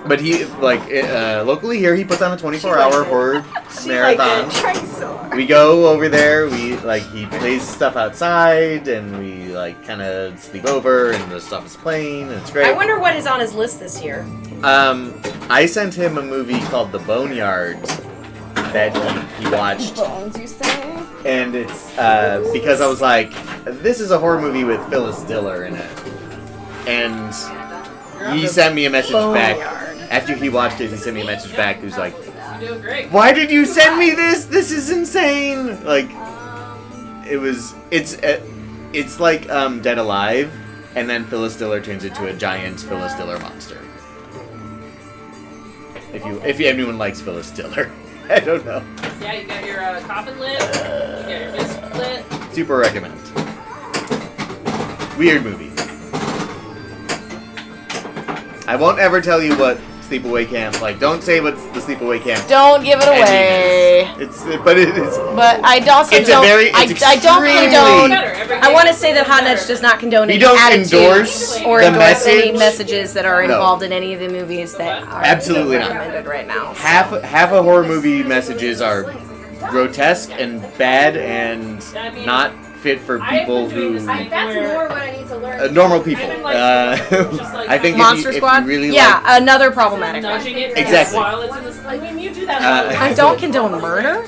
[SPEAKER 5] But he locally here he puts on a 24-hour horror marathon.
[SPEAKER 2] Trying so hard.
[SPEAKER 5] We go over there. He plays stuff outside, and we kind of sleep over, and the stuff is playing, and it's great.
[SPEAKER 4] I wonder what is on his list this year.
[SPEAKER 5] I sent him a movie called The Boneyard that he watched.
[SPEAKER 2] Bones, you say?
[SPEAKER 5] And it's because I was like, this is a horror movie with Phyllis Diller in it. And he sent me a message back. After he watched it, he sent me a message back who's like,
[SPEAKER 3] You're doing great.
[SPEAKER 5] why did you send me this? This is insane. Like, it's like Dead Alive, and then Phyllis Diller turns into a giant Phyllis Diller monster. If anyone likes Phyllis Diller, I don't know.
[SPEAKER 3] Yeah, you got your coffin lit. You got your disc lit.
[SPEAKER 5] Super recommend. Weird movie. I won't ever tell you what Sleepaway Camp, like, don't say what the Sleepaway Camp
[SPEAKER 4] Don't give it away.
[SPEAKER 5] but it is.
[SPEAKER 4] But I also
[SPEAKER 5] It's
[SPEAKER 4] don't.
[SPEAKER 5] a very. It's
[SPEAKER 4] I don't condone.
[SPEAKER 3] Better.
[SPEAKER 4] I want to say that Hot Nudge does not condone
[SPEAKER 5] We
[SPEAKER 4] any
[SPEAKER 5] don't
[SPEAKER 4] attitudes
[SPEAKER 5] endorse
[SPEAKER 4] or
[SPEAKER 5] the
[SPEAKER 4] endorse any
[SPEAKER 5] message.
[SPEAKER 4] messages that are
[SPEAKER 5] No.
[SPEAKER 4] involved in any of the movies that are
[SPEAKER 5] Absolutely not.
[SPEAKER 4] recommended right now.
[SPEAKER 5] Half of horror movie messages are grotesque and bad and not fit for people who
[SPEAKER 2] That's more what I need to learn.
[SPEAKER 5] normal people. I think
[SPEAKER 4] Monster
[SPEAKER 5] if
[SPEAKER 4] Squad.
[SPEAKER 5] you really
[SPEAKER 4] yeah,
[SPEAKER 5] like,
[SPEAKER 4] another problematic one.
[SPEAKER 3] Nudging it
[SPEAKER 5] Exactly.
[SPEAKER 3] while it's in the. I mean, you do that. all the
[SPEAKER 4] I
[SPEAKER 3] time.
[SPEAKER 4] don't condone murder.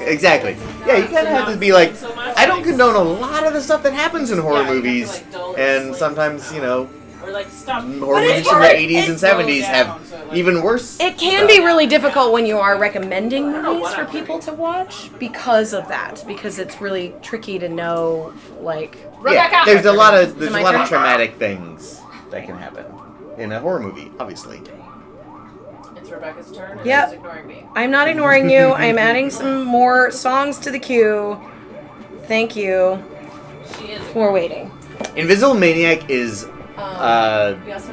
[SPEAKER 5] exactly. Yeah, you kind of have to be like, I don't condone a lot of the stuff that happens in horror movies, and sometimes
[SPEAKER 3] Or like stop.
[SPEAKER 5] horror movies from the 80s and 70s have even worse.
[SPEAKER 4] It can be really difficult when you are recommending movies for people to watch because of that. Because it's really tricky to know, like.
[SPEAKER 5] Yeah, there's a lot of
[SPEAKER 4] my turn?
[SPEAKER 5] traumatic things that can happen in a horror movie, obviously.
[SPEAKER 3] It's Rebecca's turn. And
[SPEAKER 4] Yep.
[SPEAKER 3] she's ignoring me.
[SPEAKER 4] I'm not ignoring you. I'm adding some more songs to the queue. Thank you
[SPEAKER 3] She is.
[SPEAKER 4] for waiting.
[SPEAKER 5] Invisible Maniac is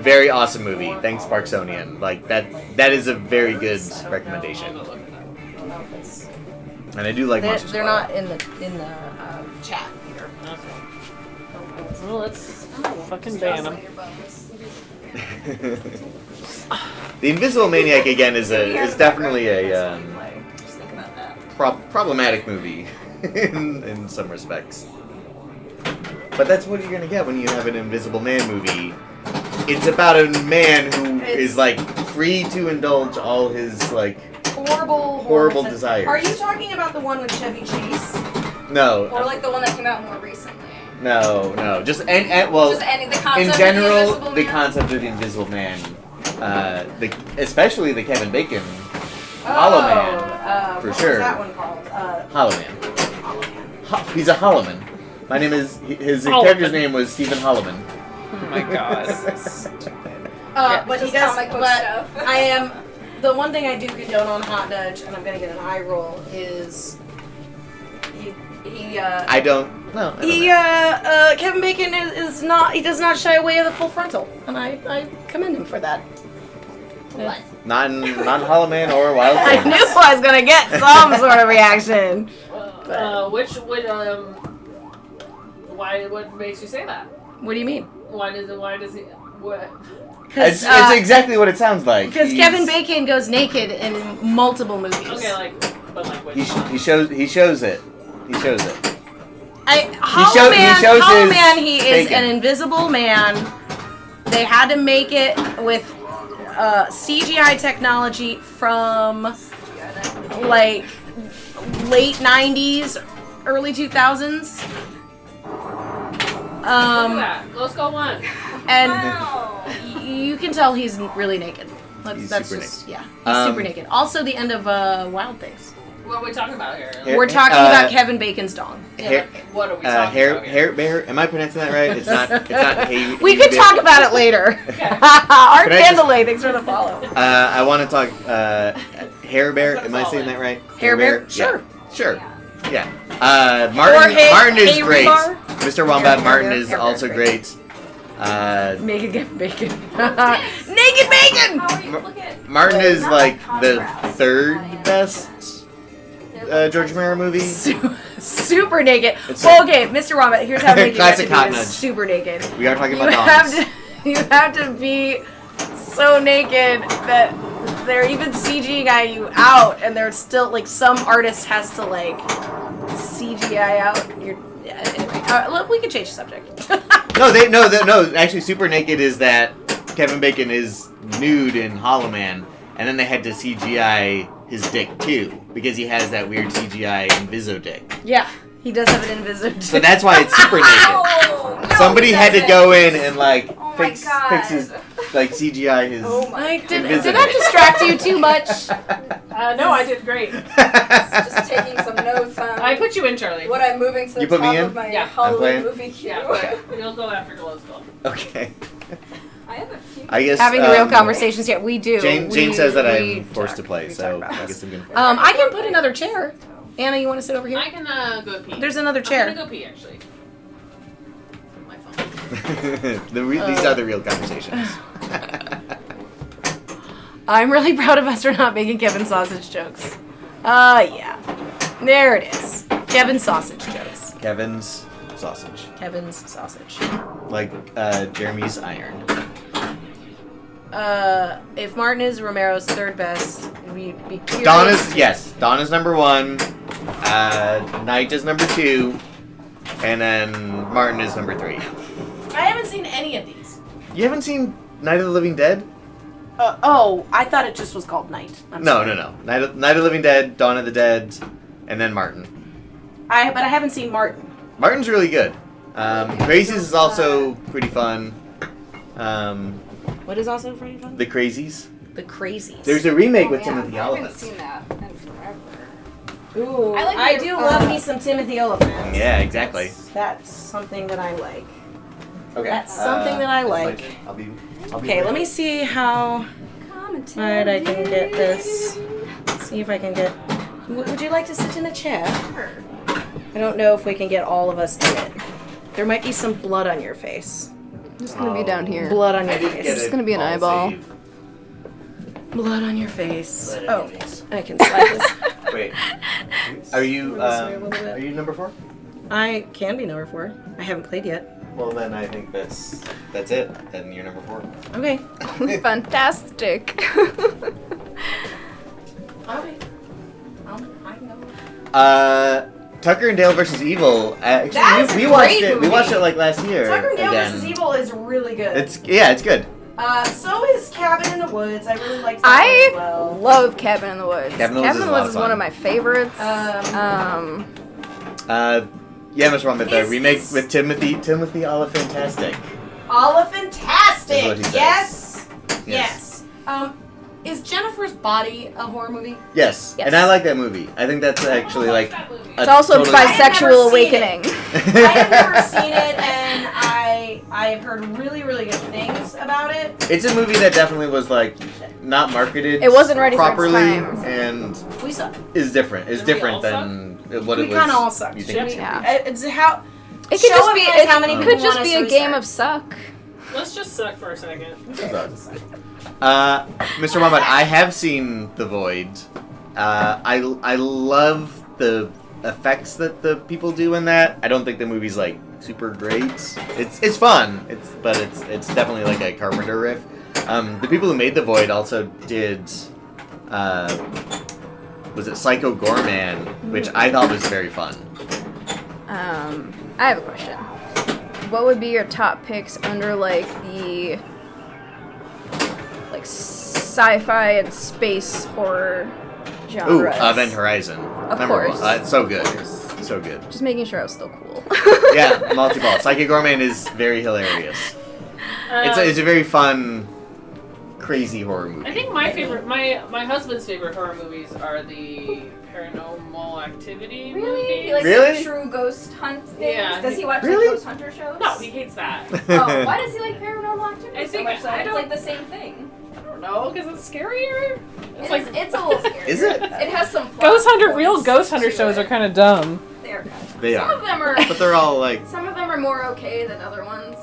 [SPEAKER 5] very awesome movie. Thanks, Parksonian. Like that is a very good recommendation. And I do like Monster
[SPEAKER 4] They're
[SPEAKER 5] Squad.
[SPEAKER 4] not in the chat either.
[SPEAKER 3] Well, let's fucking ban them.
[SPEAKER 5] The Invisible Maniac again is definitely a problematic movie in some respects. But that's what you're gonna get when you have an Invisible Man movie. It's about a man who is like free to indulge all his like horrible desires.
[SPEAKER 1] Are you talking about the one with Chevy Chase?
[SPEAKER 5] No,
[SPEAKER 2] Or like the one that came out more recently.
[SPEAKER 5] no. Just well,
[SPEAKER 2] Just any the concept
[SPEAKER 5] in
[SPEAKER 2] of
[SPEAKER 5] general,
[SPEAKER 2] the Invisible
[SPEAKER 5] the
[SPEAKER 2] Man?
[SPEAKER 5] concept of the Invisible Man, especially the Kevin Bacon Hollow Man, for
[SPEAKER 1] what
[SPEAKER 5] sure.
[SPEAKER 1] Was that one called?
[SPEAKER 5] Hollow Man. He's a Hollow Man. My name is his
[SPEAKER 3] Hollow
[SPEAKER 5] character's
[SPEAKER 3] Man.
[SPEAKER 5] name was Stephen Holloman.
[SPEAKER 3] Oh my god.
[SPEAKER 1] But he
[SPEAKER 2] Just
[SPEAKER 1] does.
[SPEAKER 2] comic book
[SPEAKER 1] But
[SPEAKER 2] stuff.
[SPEAKER 1] I am. The one thing I do condone on Hot Nudge, and I'm gonna get an eye roll, is he
[SPEAKER 5] I don't know.
[SPEAKER 1] Kevin Bacon is not. He does not shy away of the full frontal, and I commend him for that.
[SPEAKER 2] What?
[SPEAKER 5] Not in Hollow Man or Wild
[SPEAKER 4] I
[SPEAKER 5] Things.
[SPEAKER 4] knew I was gonna get some sort of reaction.
[SPEAKER 3] What makes you say that?
[SPEAKER 4] What do you mean?
[SPEAKER 3] Why does he, what?
[SPEAKER 5] It's exactly what it sounds like.
[SPEAKER 4] Because
[SPEAKER 5] He's-
[SPEAKER 4] Kevin Bacon goes naked in multiple movies.
[SPEAKER 3] Okay, but what?
[SPEAKER 5] He shows it. He shows it.
[SPEAKER 4] Hollow
[SPEAKER 5] shows his
[SPEAKER 4] Man, he is
[SPEAKER 5] bacon.
[SPEAKER 4] an invisible man. They had to make it with CGI technology from like late 90s, early 2000s.
[SPEAKER 3] Look at that. Let's go one.
[SPEAKER 4] And
[SPEAKER 2] Wow.
[SPEAKER 4] you can tell he's really naked.
[SPEAKER 5] He's
[SPEAKER 4] That's
[SPEAKER 5] super
[SPEAKER 4] just,
[SPEAKER 5] naked.
[SPEAKER 4] yeah. He's super naked. Also, the end of Wild Things.
[SPEAKER 3] What are we talking about here?
[SPEAKER 5] Hair-
[SPEAKER 4] We're talking about Kevin Bacon's dong.
[SPEAKER 5] Hair,
[SPEAKER 3] What are we talking about here?
[SPEAKER 5] hair. Am I pronouncing that right? It's not. Hey,
[SPEAKER 4] We could talk about it later. Art
[SPEAKER 5] Can I just-
[SPEAKER 4] Candlelay, thanks for the follow.
[SPEAKER 5] I want to talk. Hair Bear. Am I saying that right?
[SPEAKER 4] Hair Bear?
[SPEAKER 5] Yeah. Sure. Yeah. Martin.
[SPEAKER 4] Or
[SPEAKER 5] Martin is
[SPEAKER 4] Hey
[SPEAKER 5] great.
[SPEAKER 4] Rebar?
[SPEAKER 5] Mr. Wombat
[SPEAKER 4] Hair
[SPEAKER 5] Martin
[SPEAKER 4] Bear,
[SPEAKER 5] is
[SPEAKER 4] Hair Bear,
[SPEAKER 5] also great.
[SPEAKER 4] Naked Kevin Bacon. Naked Bacon!
[SPEAKER 2] How are you? Look at.
[SPEAKER 5] Martin is
[SPEAKER 2] Not
[SPEAKER 5] like
[SPEAKER 2] like
[SPEAKER 5] the
[SPEAKER 2] contrast,
[SPEAKER 5] third
[SPEAKER 2] but-
[SPEAKER 5] best George Romero movie.
[SPEAKER 4] Super naked.
[SPEAKER 5] It's
[SPEAKER 4] Well, okay, Mr. Wombat, here's how naked
[SPEAKER 5] Classic
[SPEAKER 4] you have
[SPEAKER 5] Hot
[SPEAKER 4] to be.
[SPEAKER 5] Nudge.
[SPEAKER 4] Super naked.
[SPEAKER 5] We are talking
[SPEAKER 4] You
[SPEAKER 5] about
[SPEAKER 4] have
[SPEAKER 5] dogs.
[SPEAKER 4] to, you have to be so naked that they're even CGI you out, and they're still like some artist has to like CGI out your. Anyway, look, we can change the subject.
[SPEAKER 5] No. Actually, Super Naked is that Kevin Bacon is nude in Hollow Man, and then they had to CGI his dick too, because he has that weird CGI Inviso dick.
[SPEAKER 4] Yeah, he does have an Inviso.
[SPEAKER 5] So that's why it's super naked.
[SPEAKER 2] Oh, no,
[SPEAKER 5] Somebody
[SPEAKER 2] he
[SPEAKER 5] had to
[SPEAKER 2] doesn't.
[SPEAKER 5] go in and like
[SPEAKER 2] Oh my
[SPEAKER 5] fix
[SPEAKER 2] God.
[SPEAKER 5] his like CGI his.
[SPEAKER 2] Oh my God.
[SPEAKER 4] Did
[SPEAKER 5] Inviso
[SPEAKER 4] that
[SPEAKER 5] dick.
[SPEAKER 4] distract you too much?
[SPEAKER 3] No, I did great.
[SPEAKER 2] Just taking some notes on
[SPEAKER 3] I put you in, Charlie.
[SPEAKER 2] what I'm moving to the
[SPEAKER 5] You put me
[SPEAKER 2] top
[SPEAKER 5] in?
[SPEAKER 2] of my
[SPEAKER 3] Yeah.
[SPEAKER 5] I'm playing?
[SPEAKER 2] Halloween movie queue.
[SPEAKER 3] Yeah, okay. You'll go after Glow's Glow.
[SPEAKER 5] Okay.
[SPEAKER 2] I have a few.
[SPEAKER 5] I guess
[SPEAKER 4] Having the real conversations here, we do.
[SPEAKER 5] Jane
[SPEAKER 4] We-
[SPEAKER 5] says that
[SPEAKER 4] we
[SPEAKER 5] I'm forced to
[SPEAKER 4] talk-
[SPEAKER 5] play,
[SPEAKER 4] we
[SPEAKER 5] so
[SPEAKER 4] talk about
[SPEAKER 5] I
[SPEAKER 4] this.
[SPEAKER 5] guess I'm gonna.
[SPEAKER 4] I can put another chair. Anna, you want to sit over here?
[SPEAKER 3] I can go pee.
[SPEAKER 4] There's another
[SPEAKER 3] I'm
[SPEAKER 4] chair.
[SPEAKER 3] gonna go pee, actually. My phone.
[SPEAKER 5] These are the real conversations.
[SPEAKER 4] I'm really proud of us for not making Kevin sausage jokes. Yeah. There it is. Kevin sausage jokes.
[SPEAKER 5] Kevin's sausage,
[SPEAKER 4] Kevin's sausage.
[SPEAKER 5] like Jeremy's iron.
[SPEAKER 4] If Martin is Romero's third best, we'd be curious.
[SPEAKER 5] Donna's number 1. Knight is number 2, and then Martin is number 3.
[SPEAKER 1] I haven't seen any of these.
[SPEAKER 5] You haven't seen Night of the Living Dead?
[SPEAKER 4] Oh, I thought it just was called Night.
[SPEAKER 5] No. Night of the Living Dead, Dawn of the Dead, and then Martin.
[SPEAKER 4] But I haven't seen Martin.
[SPEAKER 5] Martin's really good. Crazies is also pretty fun.
[SPEAKER 4] What is also pretty fun?
[SPEAKER 5] The Crazies.
[SPEAKER 4] The Crazies.
[SPEAKER 5] There's a remake
[SPEAKER 2] Oh,
[SPEAKER 5] with
[SPEAKER 2] yeah.
[SPEAKER 5] Timothy
[SPEAKER 2] I haven't
[SPEAKER 5] Olyphant.
[SPEAKER 2] seen that in forever.
[SPEAKER 4] Ooh,
[SPEAKER 2] I like
[SPEAKER 4] I
[SPEAKER 2] the-
[SPEAKER 4] do love me some Timothy Olyphant.
[SPEAKER 5] Yeah, exactly.
[SPEAKER 4] That's something that I like.
[SPEAKER 5] Okay.
[SPEAKER 4] That's something that I like.
[SPEAKER 5] I'll be
[SPEAKER 4] Okay, let me see how hard I can get this. See if I can get. Would you like to sit in a chair? I don't know if we can get all of us in it. There might be some blood on your face.
[SPEAKER 2] It's gonna be down here.
[SPEAKER 4] Blood on your
[SPEAKER 5] I didn't
[SPEAKER 4] face.
[SPEAKER 5] get
[SPEAKER 2] It's
[SPEAKER 5] it
[SPEAKER 2] gonna be an
[SPEAKER 5] all
[SPEAKER 2] eyeball.
[SPEAKER 5] saved.
[SPEAKER 4] Blood on your face.
[SPEAKER 5] Blood on
[SPEAKER 4] Oh,
[SPEAKER 5] your face.
[SPEAKER 4] I can slide this.
[SPEAKER 5] Wait. Are you
[SPEAKER 4] This way a little bit.
[SPEAKER 5] are you number 4?
[SPEAKER 4] I can be number 4. I haven't played yet.
[SPEAKER 5] Well, then I think that's it. Then you're number 4.
[SPEAKER 4] Okay.
[SPEAKER 2] Fantastic.
[SPEAKER 4] Okay. I can go.
[SPEAKER 5] Tucker and Dale versus Evil. Actually,
[SPEAKER 1] That's
[SPEAKER 5] we
[SPEAKER 1] a
[SPEAKER 5] watched
[SPEAKER 1] great
[SPEAKER 5] it. We
[SPEAKER 1] movie.
[SPEAKER 5] watched it like last year.
[SPEAKER 1] Tucker and Dale
[SPEAKER 5] again.
[SPEAKER 1] vs. Evil is really good.
[SPEAKER 5] It's good.
[SPEAKER 1] So is Cabin in the Woods. I really like that
[SPEAKER 2] I
[SPEAKER 1] one as well.
[SPEAKER 2] love Cabin in the Woods.
[SPEAKER 5] Cabin in the Woods is a lot of
[SPEAKER 2] is one
[SPEAKER 5] fun.
[SPEAKER 2] of my favorites.
[SPEAKER 5] Yeah, Mr. Wong, but the
[SPEAKER 1] Is-
[SPEAKER 5] remake
[SPEAKER 1] is-
[SPEAKER 5] with Timothy Olyphantastic.
[SPEAKER 1] Fantastic.
[SPEAKER 5] Is what he says.
[SPEAKER 1] Yes.
[SPEAKER 5] Yes.
[SPEAKER 1] Yes. Is Jennifer's Body a horror movie?
[SPEAKER 5] Yes.
[SPEAKER 4] Yes.
[SPEAKER 5] And I like that movie. I think that's actually like.
[SPEAKER 2] it's also
[SPEAKER 5] totally-
[SPEAKER 1] I have never
[SPEAKER 2] bisexual
[SPEAKER 1] seen it.
[SPEAKER 2] awakening.
[SPEAKER 1] I have never seen it, and I've heard really, really good things about it.
[SPEAKER 5] It's a movie that definitely was like not marketed.
[SPEAKER 2] It wasn't ready for its
[SPEAKER 5] properly,
[SPEAKER 2] time.
[SPEAKER 5] and
[SPEAKER 1] We suck.
[SPEAKER 5] is different. Is
[SPEAKER 3] Did we
[SPEAKER 5] different
[SPEAKER 3] all
[SPEAKER 5] than what
[SPEAKER 1] We
[SPEAKER 5] it was.
[SPEAKER 1] kind of all suck.
[SPEAKER 5] You think it's
[SPEAKER 2] Yeah.
[SPEAKER 1] It's how.
[SPEAKER 2] It could
[SPEAKER 1] Show
[SPEAKER 2] just
[SPEAKER 1] of
[SPEAKER 2] be.
[SPEAKER 1] hands
[SPEAKER 2] It
[SPEAKER 1] how many
[SPEAKER 2] could
[SPEAKER 1] people
[SPEAKER 2] just
[SPEAKER 1] want
[SPEAKER 2] be
[SPEAKER 1] us
[SPEAKER 2] a
[SPEAKER 1] to
[SPEAKER 2] game
[SPEAKER 1] restart.
[SPEAKER 2] of suck.
[SPEAKER 3] Let's just suck for a second.
[SPEAKER 5] Mr. Wombat, I have seen The Void. I love the effects that the people do in that. I don't think the movie's like super great. It's fun. It's definitely like a Carpenter riff. The people who made The Void also did was it Psycho Gorman, which I thought was very fun.
[SPEAKER 2] I have a question. What would be your top picks under like the sci-fi and space horror
[SPEAKER 5] Ooh,
[SPEAKER 2] genres?
[SPEAKER 5] Event Horizon.
[SPEAKER 2] Of
[SPEAKER 5] Number
[SPEAKER 2] course.
[SPEAKER 5] one. It's so good. So good.
[SPEAKER 2] Just making sure I was still cool.
[SPEAKER 5] Yeah, Multiball. Psycho Gorman is very hilarious. It's a very fun, crazy horror movie.
[SPEAKER 3] I think my favorite, my husband's favorite horror movies are the Paranormal Activity movies.
[SPEAKER 2] Like
[SPEAKER 5] Really?
[SPEAKER 2] the true ghost hunt things?
[SPEAKER 3] Yeah.
[SPEAKER 2] Does he watch
[SPEAKER 5] Really?
[SPEAKER 2] like ghost hunter shows?
[SPEAKER 3] No, he hates that.
[SPEAKER 2] Oh, why does he like Paranormal Activity
[SPEAKER 3] I
[SPEAKER 2] so
[SPEAKER 3] think-
[SPEAKER 2] much? Though?
[SPEAKER 3] I
[SPEAKER 2] It's
[SPEAKER 3] don't-
[SPEAKER 2] like the same thing.
[SPEAKER 3] I don't know, because it's scarier. It's like
[SPEAKER 2] It's a little scary.
[SPEAKER 5] Is it?
[SPEAKER 2] It has some plot
[SPEAKER 3] Ghost Hunter. Real
[SPEAKER 2] points
[SPEAKER 3] Ghost Hunter
[SPEAKER 2] to
[SPEAKER 3] shows
[SPEAKER 2] it.
[SPEAKER 3] are kind of dumb.
[SPEAKER 2] They're
[SPEAKER 5] They
[SPEAKER 2] some
[SPEAKER 5] are.
[SPEAKER 2] of them are.
[SPEAKER 5] But they're all like
[SPEAKER 2] Some of them are more okay than other ones.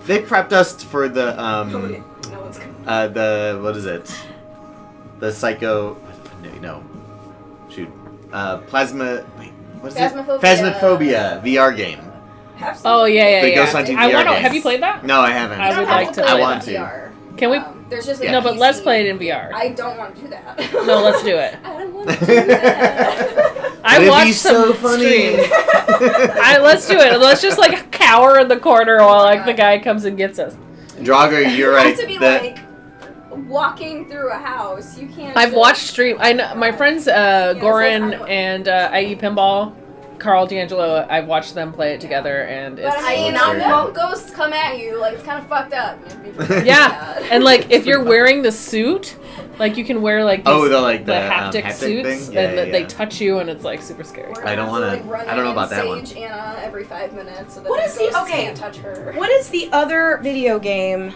[SPEAKER 5] they prepped us for the
[SPEAKER 2] No one's gonna.
[SPEAKER 5] the what is it? The Psycho no. Shoot. Plasma wait, what is
[SPEAKER 2] Phasmophobia.
[SPEAKER 5] it? Phasmophobia VR game.
[SPEAKER 2] Have some.
[SPEAKER 3] Oh yeah.
[SPEAKER 5] The Ghost Hunting
[SPEAKER 3] I
[SPEAKER 5] VR
[SPEAKER 3] want to.
[SPEAKER 5] game.
[SPEAKER 3] Have you played that?
[SPEAKER 5] No, I haven't.
[SPEAKER 3] I
[SPEAKER 2] You don't
[SPEAKER 3] would
[SPEAKER 2] have
[SPEAKER 3] like to
[SPEAKER 2] play
[SPEAKER 3] play
[SPEAKER 2] it
[SPEAKER 5] want
[SPEAKER 2] in
[SPEAKER 5] to.
[SPEAKER 2] VR.
[SPEAKER 3] Can we?
[SPEAKER 2] There's just like
[SPEAKER 5] Yeah.
[SPEAKER 3] No, but let's
[SPEAKER 2] PC.
[SPEAKER 3] play it in VR.
[SPEAKER 2] I don't want to do that.
[SPEAKER 3] No, let's do it.
[SPEAKER 2] I don't want to do that.
[SPEAKER 3] I
[SPEAKER 5] It'd
[SPEAKER 3] watched
[SPEAKER 5] be
[SPEAKER 3] some
[SPEAKER 5] so funny.
[SPEAKER 3] streams. Let's do it. Let's just like cower in the corner while like the guy comes and gets us.
[SPEAKER 5] Draugr, you're
[SPEAKER 2] You
[SPEAKER 5] right.
[SPEAKER 2] have to be
[SPEAKER 5] The-
[SPEAKER 2] like walking through a house. You can't.
[SPEAKER 3] I've
[SPEAKER 2] just-
[SPEAKER 3] watched stream. I know my friends Goran and IE Pinball, Carl D'Angelo. I've watched them play it together, and it's
[SPEAKER 2] But I mean,
[SPEAKER 5] so
[SPEAKER 2] not ghosts come at you. Like it's kind of fucked up.
[SPEAKER 3] yeah. And like if you're wearing the suit, like you can wear like these,
[SPEAKER 5] the
[SPEAKER 3] haptic
[SPEAKER 5] haptic
[SPEAKER 3] suits,
[SPEAKER 5] thing? Yeah,
[SPEAKER 3] and
[SPEAKER 5] yeah,
[SPEAKER 3] they
[SPEAKER 5] yeah.
[SPEAKER 3] touch you, and it's like super scary.
[SPEAKER 5] I don't wanna- I don't know about that one.
[SPEAKER 2] Sage Anna every 5 minutes, so that
[SPEAKER 1] What
[SPEAKER 2] the
[SPEAKER 1] is the-
[SPEAKER 2] ghosts
[SPEAKER 1] okay.
[SPEAKER 2] can't touch her.
[SPEAKER 1] What is the other video game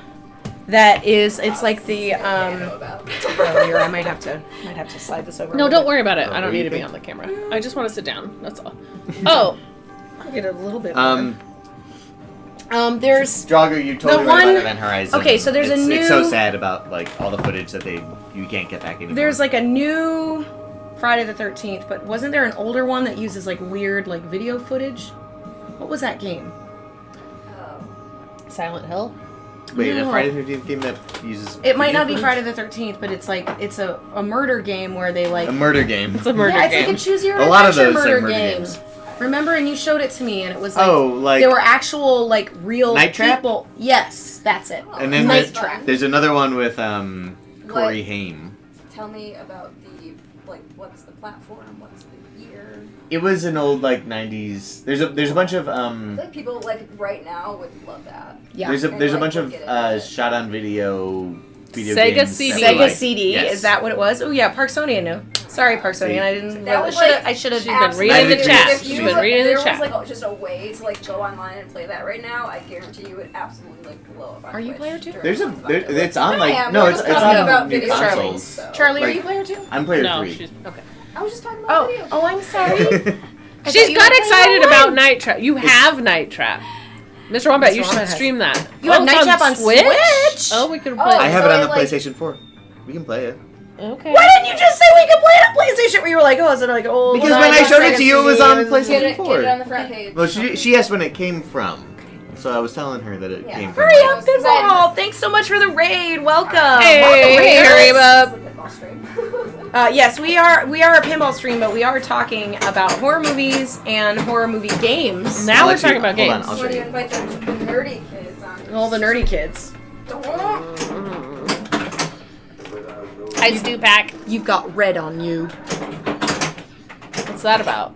[SPEAKER 1] that is? It's like the
[SPEAKER 2] I know about.
[SPEAKER 1] Here, I might have to slide this over.
[SPEAKER 3] No,
[SPEAKER 1] a
[SPEAKER 3] don't
[SPEAKER 1] little
[SPEAKER 3] worry about it.
[SPEAKER 5] Oh,
[SPEAKER 3] I don't
[SPEAKER 5] what do
[SPEAKER 3] need
[SPEAKER 5] you
[SPEAKER 3] to be
[SPEAKER 5] think?
[SPEAKER 3] on the camera. I just want to sit down. That's all. Oh,
[SPEAKER 1] bit. Get a little bit. There's
[SPEAKER 5] Drago, you told
[SPEAKER 1] The
[SPEAKER 5] me
[SPEAKER 1] one-
[SPEAKER 5] about Event Horizon.
[SPEAKER 1] Okay, so there's a
[SPEAKER 5] It's so
[SPEAKER 1] new-
[SPEAKER 5] sad about like all the footage that you can't get back anymore.
[SPEAKER 1] like a new Friday the 13th, but wasn't there an older one that uses like weird like video footage? What was that game?
[SPEAKER 3] Silent Hill.
[SPEAKER 5] Wait,
[SPEAKER 1] No.
[SPEAKER 5] a Friday the 13th game that uses.
[SPEAKER 1] It might
[SPEAKER 5] video
[SPEAKER 1] not be
[SPEAKER 5] footage?
[SPEAKER 1] Friday the 13th, but it's like it's a murder game where they like
[SPEAKER 5] A murder game.
[SPEAKER 3] It's a murder
[SPEAKER 1] yeah, it's
[SPEAKER 3] game.
[SPEAKER 1] like a choose your
[SPEAKER 5] A lot of
[SPEAKER 1] adventure
[SPEAKER 5] those are
[SPEAKER 1] murder
[SPEAKER 5] murder
[SPEAKER 1] game.
[SPEAKER 5] games.
[SPEAKER 1] Remember, and you showed it to me, and it was like
[SPEAKER 5] Oh, like
[SPEAKER 1] there were actual like real
[SPEAKER 5] Night Trap?
[SPEAKER 1] people. Yes, that's it.
[SPEAKER 5] and then
[SPEAKER 1] Night
[SPEAKER 5] there's,
[SPEAKER 1] Trap.
[SPEAKER 5] there's another one with Corey
[SPEAKER 2] What?
[SPEAKER 5] Haim.
[SPEAKER 2] Tell me about the what's the platform? What's the year?
[SPEAKER 5] It was an old like 90s. There's a bunch of
[SPEAKER 2] I feel like people like right now would love that.
[SPEAKER 1] Yeah.
[SPEAKER 5] there's a
[SPEAKER 2] And,
[SPEAKER 5] there's a
[SPEAKER 2] like,
[SPEAKER 5] bunch
[SPEAKER 2] would
[SPEAKER 5] of
[SPEAKER 2] get into it.
[SPEAKER 5] shot on video
[SPEAKER 3] Sega
[SPEAKER 5] games.
[SPEAKER 3] CD.
[SPEAKER 5] that were,
[SPEAKER 1] Sega
[SPEAKER 5] like-
[SPEAKER 1] CD.
[SPEAKER 5] yes.
[SPEAKER 1] Is that what it was? Oh yeah, Parksonian knew. Sorry, Parksonian. I didn't.
[SPEAKER 2] That
[SPEAKER 1] I
[SPEAKER 2] was,
[SPEAKER 1] should have.
[SPEAKER 2] like,
[SPEAKER 1] I should have.
[SPEAKER 3] She's been reading the
[SPEAKER 5] Absolutely.
[SPEAKER 3] chat.
[SPEAKER 2] If
[SPEAKER 3] She's
[SPEAKER 2] you,
[SPEAKER 3] been reading
[SPEAKER 2] there
[SPEAKER 3] the chat.
[SPEAKER 2] was like just a way to like go online and play that right now, I guarantee you would absolutely like blow up. On
[SPEAKER 1] Are you
[SPEAKER 2] Twitch
[SPEAKER 1] player two?
[SPEAKER 2] during
[SPEAKER 5] There's a
[SPEAKER 2] months of
[SPEAKER 5] there,
[SPEAKER 2] October.
[SPEAKER 5] it's on
[SPEAKER 2] I
[SPEAKER 5] like
[SPEAKER 2] am.
[SPEAKER 5] no
[SPEAKER 2] We're
[SPEAKER 5] it's
[SPEAKER 2] just
[SPEAKER 5] it's
[SPEAKER 2] talking
[SPEAKER 5] on
[SPEAKER 2] about
[SPEAKER 5] new
[SPEAKER 2] video
[SPEAKER 5] consoles.
[SPEAKER 2] games, so.
[SPEAKER 1] Charlie, are
[SPEAKER 5] Like-
[SPEAKER 1] you player two?
[SPEAKER 5] I'm player
[SPEAKER 3] No,
[SPEAKER 5] 3.
[SPEAKER 3] she's okay.
[SPEAKER 2] I was just talking about video.
[SPEAKER 1] Oh, I'm sorry. I
[SPEAKER 3] She's
[SPEAKER 1] thought you
[SPEAKER 3] got
[SPEAKER 1] were
[SPEAKER 3] excited
[SPEAKER 1] player
[SPEAKER 3] about
[SPEAKER 1] one.
[SPEAKER 3] Night Trap. You have Night Trap. Mr. Wombat,
[SPEAKER 1] Mr.
[SPEAKER 3] you should
[SPEAKER 1] Wombat has-
[SPEAKER 3] stream that.
[SPEAKER 1] You have
[SPEAKER 3] it's
[SPEAKER 1] Night Trap on Switch?
[SPEAKER 3] Oh, we could
[SPEAKER 2] Oh,
[SPEAKER 3] play
[SPEAKER 5] I
[SPEAKER 3] it.
[SPEAKER 5] have
[SPEAKER 2] so
[SPEAKER 5] it on
[SPEAKER 2] it,
[SPEAKER 5] the
[SPEAKER 2] like-
[SPEAKER 5] PlayStation 4. We can play it.
[SPEAKER 3] Okay.
[SPEAKER 1] Why didn't you just say we could play it on PlayStation? Where you were like, oh, is it like old?
[SPEAKER 5] Because when I showed it to you, it was on PlayStation
[SPEAKER 2] Get it
[SPEAKER 5] 4.
[SPEAKER 2] on the front page.
[SPEAKER 5] Well, she asked when it came from, so I was telling her that it
[SPEAKER 2] Yeah.
[SPEAKER 5] came from.
[SPEAKER 1] Hurry
[SPEAKER 2] From-
[SPEAKER 1] up, Pinball! Thanks so much for the raid. Welcome.
[SPEAKER 3] Hey,
[SPEAKER 1] Welcome, raiders.
[SPEAKER 3] hurry up.
[SPEAKER 2] It's a pinball stream.
[SPEAKER 1] Yes, we are a pinball stream, but we are talking about horror movies and horror movie games.
[SPEAKER 3] Now
[SPEAKER 5] I'll
[SPEAKER 3] we're
[SPEAKER 5] let you-
[SPEAKER 3] talking about
[SPEAKER 5] hold on,
[SPEAKER 3] games.
[SPEAKER 5] I'll show
[SPEAKER 2] What do you
[SPEAKER 5] you.
[SPEAKER 2] invite the nerdy kids on?
[SPEAKER 1] All the nerdy kids.
[SPEAKER 3] Ice Stew Pack.
[SPEAKER 1] You've got red on you.
[SPEAKER 3] What's that about?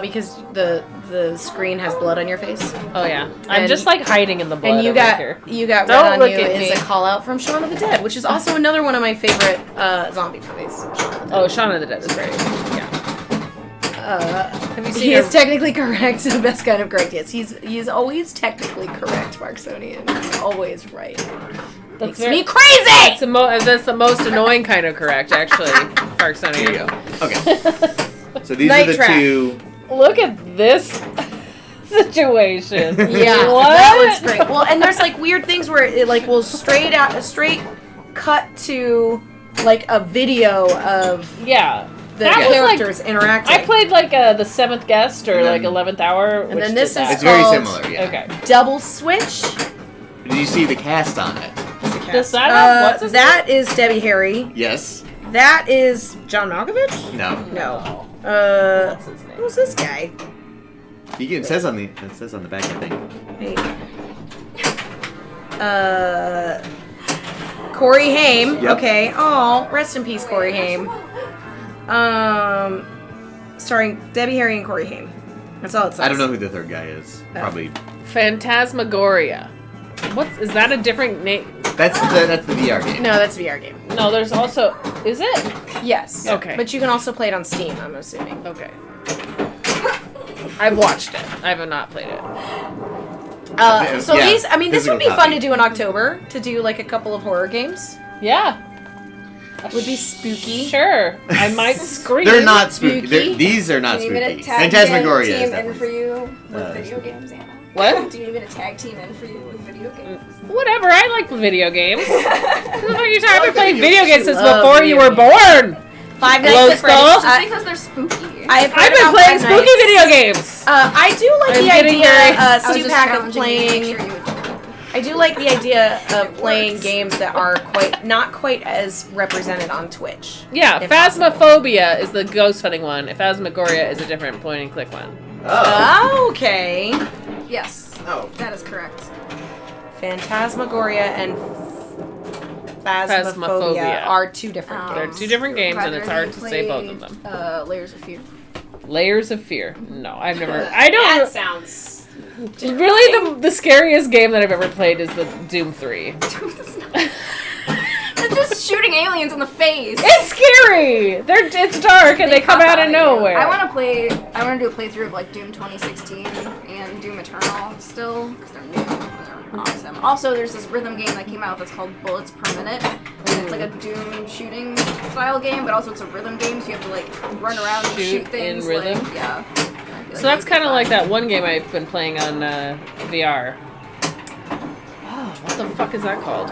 [SPEAKER 1] Because the screen has blood on your face.
[SPEAKER 3] Oh yeah, I'm
[SPEAKER 1] And-
[SPEAKER 3] just like hiding in the blood.
[SPEAKER 1] And you
[SPEAKER 3] over
[SPEAKER 1] got
[SPEAKER 3] here.
[SPEAKER 1] red
[SPEAKER 3] Don't
[SPEAKER 1] on
[SPEAKER 3] look
[SPEAKER 1] you
[SPEAKER 3] at
[SPEAKER 1] is
[SPEAKER 3] me.
[SPEAKER 1] a call out from Shaun of the Dead, which is also another one of my favorite zombie movies.
[SPEAKER 3] Oh, Shaun of the Dead is very. Yeah. Have you seen?
[SPEAKER 1] He
[SPEAKER 3] her-
[SPEAKER 1] is technically correct. The best kind of correct. Yes, he's always technically correct, Marksonian. He's always right. Makes
[SPEAKER 3] very-
[SPEAKER 1] me crazy.
[SPEAKER 3] That's the most annoying kind of correct, actually. Park Sunny.
[SPEAKER 5] Here you go. Okay. So these
[SPEAKER 1] Night
[SPEAKER 5] are the
[SPEAKER 1] Trap.
[SPEAKER 5] two.
[SPEAKER 3] Look at this situation.
[SPEAKER 1] Yeah,
[SPEAKER 3] What?
[SPEAKER 1] that looks great. Well, and there's like weird things where it like will straight cut to like a video of
[SPEAKER 3] Yeah.
[SPEAKER 1] the
[SPEAKER 3] That was, like-
[SPEAKER 1] characters interacting.
[SPEAKER 3] I played like the Seventh Guest or
[SPEAKER 5] And
[SPEAKER 3] like
[SPEAKER 5] then-
[SPEAKER 3] 11th Hour.
[SPEAKER 1] And
[SPEAKER 3] which
[SPEAKER 1] then
[SPEAKER 3] did
[SPEAKER 1] this is
[SPEAKER 3] that.
[SPEAKER 5] It's very
[SPEAKER 1] called-
[SPEAKER 5] similar. Yeah.
[SPEAKER 3] Okay.
[SPEAKER 1] Double Switch.
[SPEAKER 5] Did you see the cast on it?
[SPEAKER 3] Does that have what's his
[SPEAKER 1] that is Debbie Harry.
[SPEAKER 5] Yes.
[SPEAKER 1] That is John Malkovich.
[SPEAKER 5] No.
[SPEAKER 1] No.
[SPEAKER 3] What's his name?
[SPEAKER 1] Who's this guy?
[SPEAKER 5] It says on the back, I think.
[SPEAKER 1] Wait. Corey Haim.
[SPEAKER 5] Yep.
[SPEAKER 1] Okay. Oh, rest in peace, Corey Haim. Starring Debbie Harry and Corey Haim. That's all it says.
[SPEAKER 5] I don't know who the third guy is. Probably.
[SPEAKER 3] Phantasmagoria. Is that a different name?
[SPEAKER 5] That's the VR game.
[SPEAKER 1] No, that's a VR game.
[SPEAKER 3] No, there's also. Is it?
[SPEAKER 1] Yes.
[SPEAKER 3] Okay.
[SPEAKER 1] But you can also play it on Steam, I'm assuming.
[SPEAKER 3] Okay. I've watched it. I have not played it.
[SPEAKER 1] So
[SPEAKER 5] Yeah,
[SPEAKER 1] this would be
[SPEAKER 5] physical
[SPEAKER 1] fun
[SPEAKER 5] copy.
[SPEAKER 1] to do in October, to do like a couple of horror games.
[SPEAKER 3] Yeah.
[SPEAKER 1] Would be spooky.
[SPEAKER 3] Sure. I might scream.
[SPEAKER 5] They're not spooky.
[SPEAKER 1] Spooky.
[SPEAKER 5] These are not
[SPEAKER 2] Do you need me
[SPEAKER 5] spooky.
[SPEAKER 2] to tag
[SPEAKER 5] Phantasmagoria
[SPEAKER 2] team
[SPEAKER 5] is
[SPEAKER 2] in
[SPEAKER 5] definitely.
[SPEAKER 2] for you with
[SPEAKER 5] Uh,
[SPEAKER 2] video games, Anna?
[SPEAKER 3] What?
[SPEAKER 2] Do you need me to tag team in for you with video games?
[SPEAKER 3] Whatever. I like video games. What the fuck are you talking about playing
[SPEAKER 5] video
[SPEAKER 3] video games since
[SPEAKER 1] Love
[SPEAKER 3] before you were
[SPEAKER 1] video
[SPEAKER 3] born?
[SPEAKER 1] Five
[SPEAKER 3] Glow
[SPEAKER 1] Nights at
[SPEAKER 3] Skull?
[SPEAKER 1] Freddy's.
[SPEAKER 2] Just because they're spooky.
[SPEAKER 1] I've
[SPEAKER 3] I've been playing spooky video games.
[SPEAKER 1] I do like
[SPEAKER 3] I'm
[SPEAKER 1] the
[SPEAKER 3] getting
[SPEAKER 1] idea,
[SPEAKER 3] very-
[SPEAKER 2] I was
[SPEAKER 1] Stu
[SPEAKER 2] just
[SPEAKER 1] Pack, of
[SPEAKER 2] challenging you to make
[SPEAKER 1] playing.
[SPEAKER 2] sure you would-
[SPEAKER 1] I do like the idea of
[SPEAKER 2] It
[SPEAKER 1] playing
[SPEAKER 2] works.
[SPEAKER 1] games that are not quite as represented on Twitch.
[SPEAKER 3] Yeah,
[SPEAKER 1] If possible.
[SPEAKER 3] Phasmophobia is the ghost hunting one. Phantasmagoria is a different point and click one.
[SPEAKER 5] Oh.
[SPEAKER 1] Okay.
[SPEAKER 2] Yes,
[SPEAKER 5] Oh.
[SPEAKER 2] that is correct.
[SPEAKER 1] Phantasmagoria and
[SPEAKER 4] Phasmophobia are two different
[SPEAKER 3] They're
[SPEAKER 4] games.
[SPEAKER 3] two different games, and it's hard to
[SPEAKER 2] Rather
[SPEAKER 3] say
[SPEAKER 2] you
[SPEAKER 3] both of them.
[SPEAKER 2] played, Layers of Fear.
[SPEAKER 3] Layers of Fear. No, I've never. I don't.
[SPEAKER 1] That sounds.
[SPEAKER 3] Really, the scariest game that I've ever played is the Doom 3.
[SPEAKER 2] It's just shooting aliens in the face.
[SPEAKER 3] It's scary. It's dark and they come
[SPEAKER 2] pop
[SPEAKER 3] out of
[SPEAKER 2] you.
[SPEAKER 3] nowhere.
[SPEAKER 2] I want to do a playthrough of like Doom 2016 and Doom Eternal still because they're new. They're awesome. Also, there's this rhythm game that came out that's called Bullets Per Minute. And it's like a Doom shooting style game, but also it's a rhythm game, so you have to like run around and shoot things.
[SPEAKER 3] in rhythm.
[SPEAKER 2] Like, yeah.
[SPEAKER 3] So that's kind of like that one game I've been playing on VR. Oh, what the fuck is that called?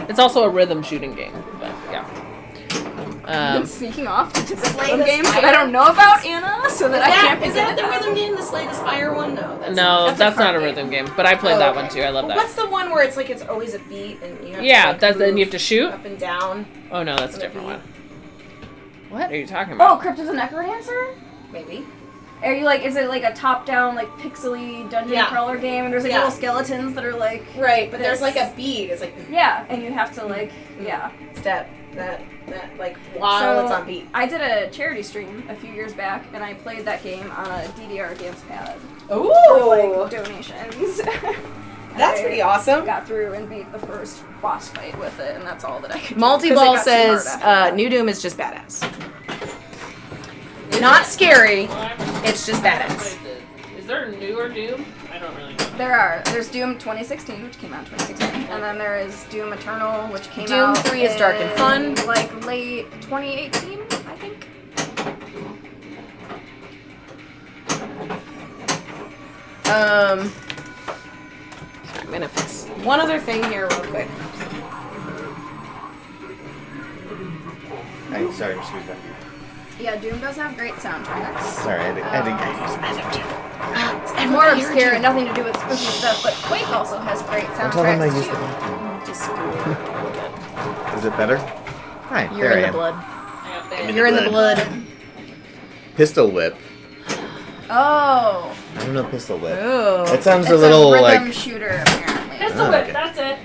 [SPEAKER 3] It's also a rhythm shooting game, but yeah.
[SPEAKER 2] I've been sneaking off to different
[SPEAKER 1] Slay
[SPEAKER 2] rhythm
[SPEAKER 1] the
[SPEAKER 2] games that
[SPEAKER 1] Spire?
[SPEAKER 2] I don't know about, Anna, so that I can't
[SPEAKER 1] Is that the rhythm game, the Slay the Spire one? No.
[SPEAKER 3] That's not
[SPEAKER 1] card
[SPEAKER 3] a
[SPEAKER 1] game.
[SPEAKER 3] rhythm game, but I played that one
[SPEAKER 1] okay.
[SPEAKER 3] too. I love that.
[SPEAKER 1] What's the one where it's like it's always a beat and you have to like,
[SPEAKER 3] and you
[SPEAKER 1] move
[SPEAKER 3] have to shoot?
[SPEAKER 1] up and down?
[SPEAKER 3] Oh no, that's a
[SPEAKER 1] on the
[SPEAKER 3] different
[SPEAKER 1] beat?
[SPEAKER 3] one. What are you talking
[SPEAKER 2] Oh,
[SPEAKER 3] about?
[SPEAKER 2] Crypt of the Necrodancer?
[SPEAKER 1] Maybe.
[SPEAKER 2] Are you like, is it like a top-down, like, pixely dungeon crawler game? And there's like
[SPEAKER 1] Yeah.
[SPEAKER 2] little skeletons that are like...
[SPEAKER 1] Right, but there's
[SPEAKER 2] this.
[SPEAKER 1] like a beat. It's like
[SPEAKER 2] Yeah, and you have to like, yeah.
[SPEAKER 1] step that like while it's on beat.
[SPEAKER 2] I did a charity stream a few years back, and I played that game on a DDR dance pad for
[SPEAKER 1] Ooh,
[SPEAKER 2] like donations.
[SPEAKER 1] that's pretty awesome.
[SPEAKER 2] Got through and beat the first boss fight with it, and that's all that I could do. 'cause it
[SPEAKER 1] Multiball
[SPEAKER 2] got too
[SPEAKER 1] says
[SPEAKER 2] hard after that.
[SPEAKER 1] New Doom is just badass. Not scary. It's just badass.
[SPEAKER 3] Is there a newer Doom? I don't really know.
[SPEAKER 2] There's Doom 2016, which came out in 2016, and then there is Doom Eternal, which came
[SPEAKER 1] Doom
[SPEAKER 2] out
[SPEAKER 1] 3 is dark and fun.
[SPEAKER 2] like late 2018, I think.
[SPEAKER 1] I'm gonna fix one other thing here real quick.
[SPEAKER 5] Hey, sorry, excuse me.
[SPEAKER 2] Yeah, Doom does have great soundtracks.
[SPEAKER 5] Sorry, I
[SPEAKER 2] It's more obscure and nothing to do with spooky stuff, but Quake also has great
[SPEAKER 5] Don't tell them I
[SPEAKER 2] soundtracks
[SPEAKER 5] used the
[SPEAKER 2] too.
[SPEAKER 5] bathroom. Is it better? Hi,
[SPEAKER 1] You're
[SPEAKER 5] there
[SPEAKER 1] in
[SPEAKER 5] I
[SPEAKER 1] the
[SPEAKER 5] am.
[SPEAKER 1] blood.
[SPEAKER 5] I'm
[SPEAKER 1] You're in the blood.
[SPEAKER 5] Pistol whip.
[SPEAKER 2] Oh.
[SPEAKER 5] I don't know pistol whip.
[SPEAKER 1] Ooh.
[SPEAKER 5] That sounds
[SPEAKER 2] It's
[SPEAKER 5] a little
[SPEAKER 2] rhythm
[SPEAKER 5] like.
[SPEAKER 2] shooter, apparently.
[SPEAKER 3] Pistol
[SPEAKER 5] Oh,
[SPEAKER 3] Whip,
[SPEAKER 5] okay.
[SPEAKER 3] that's it.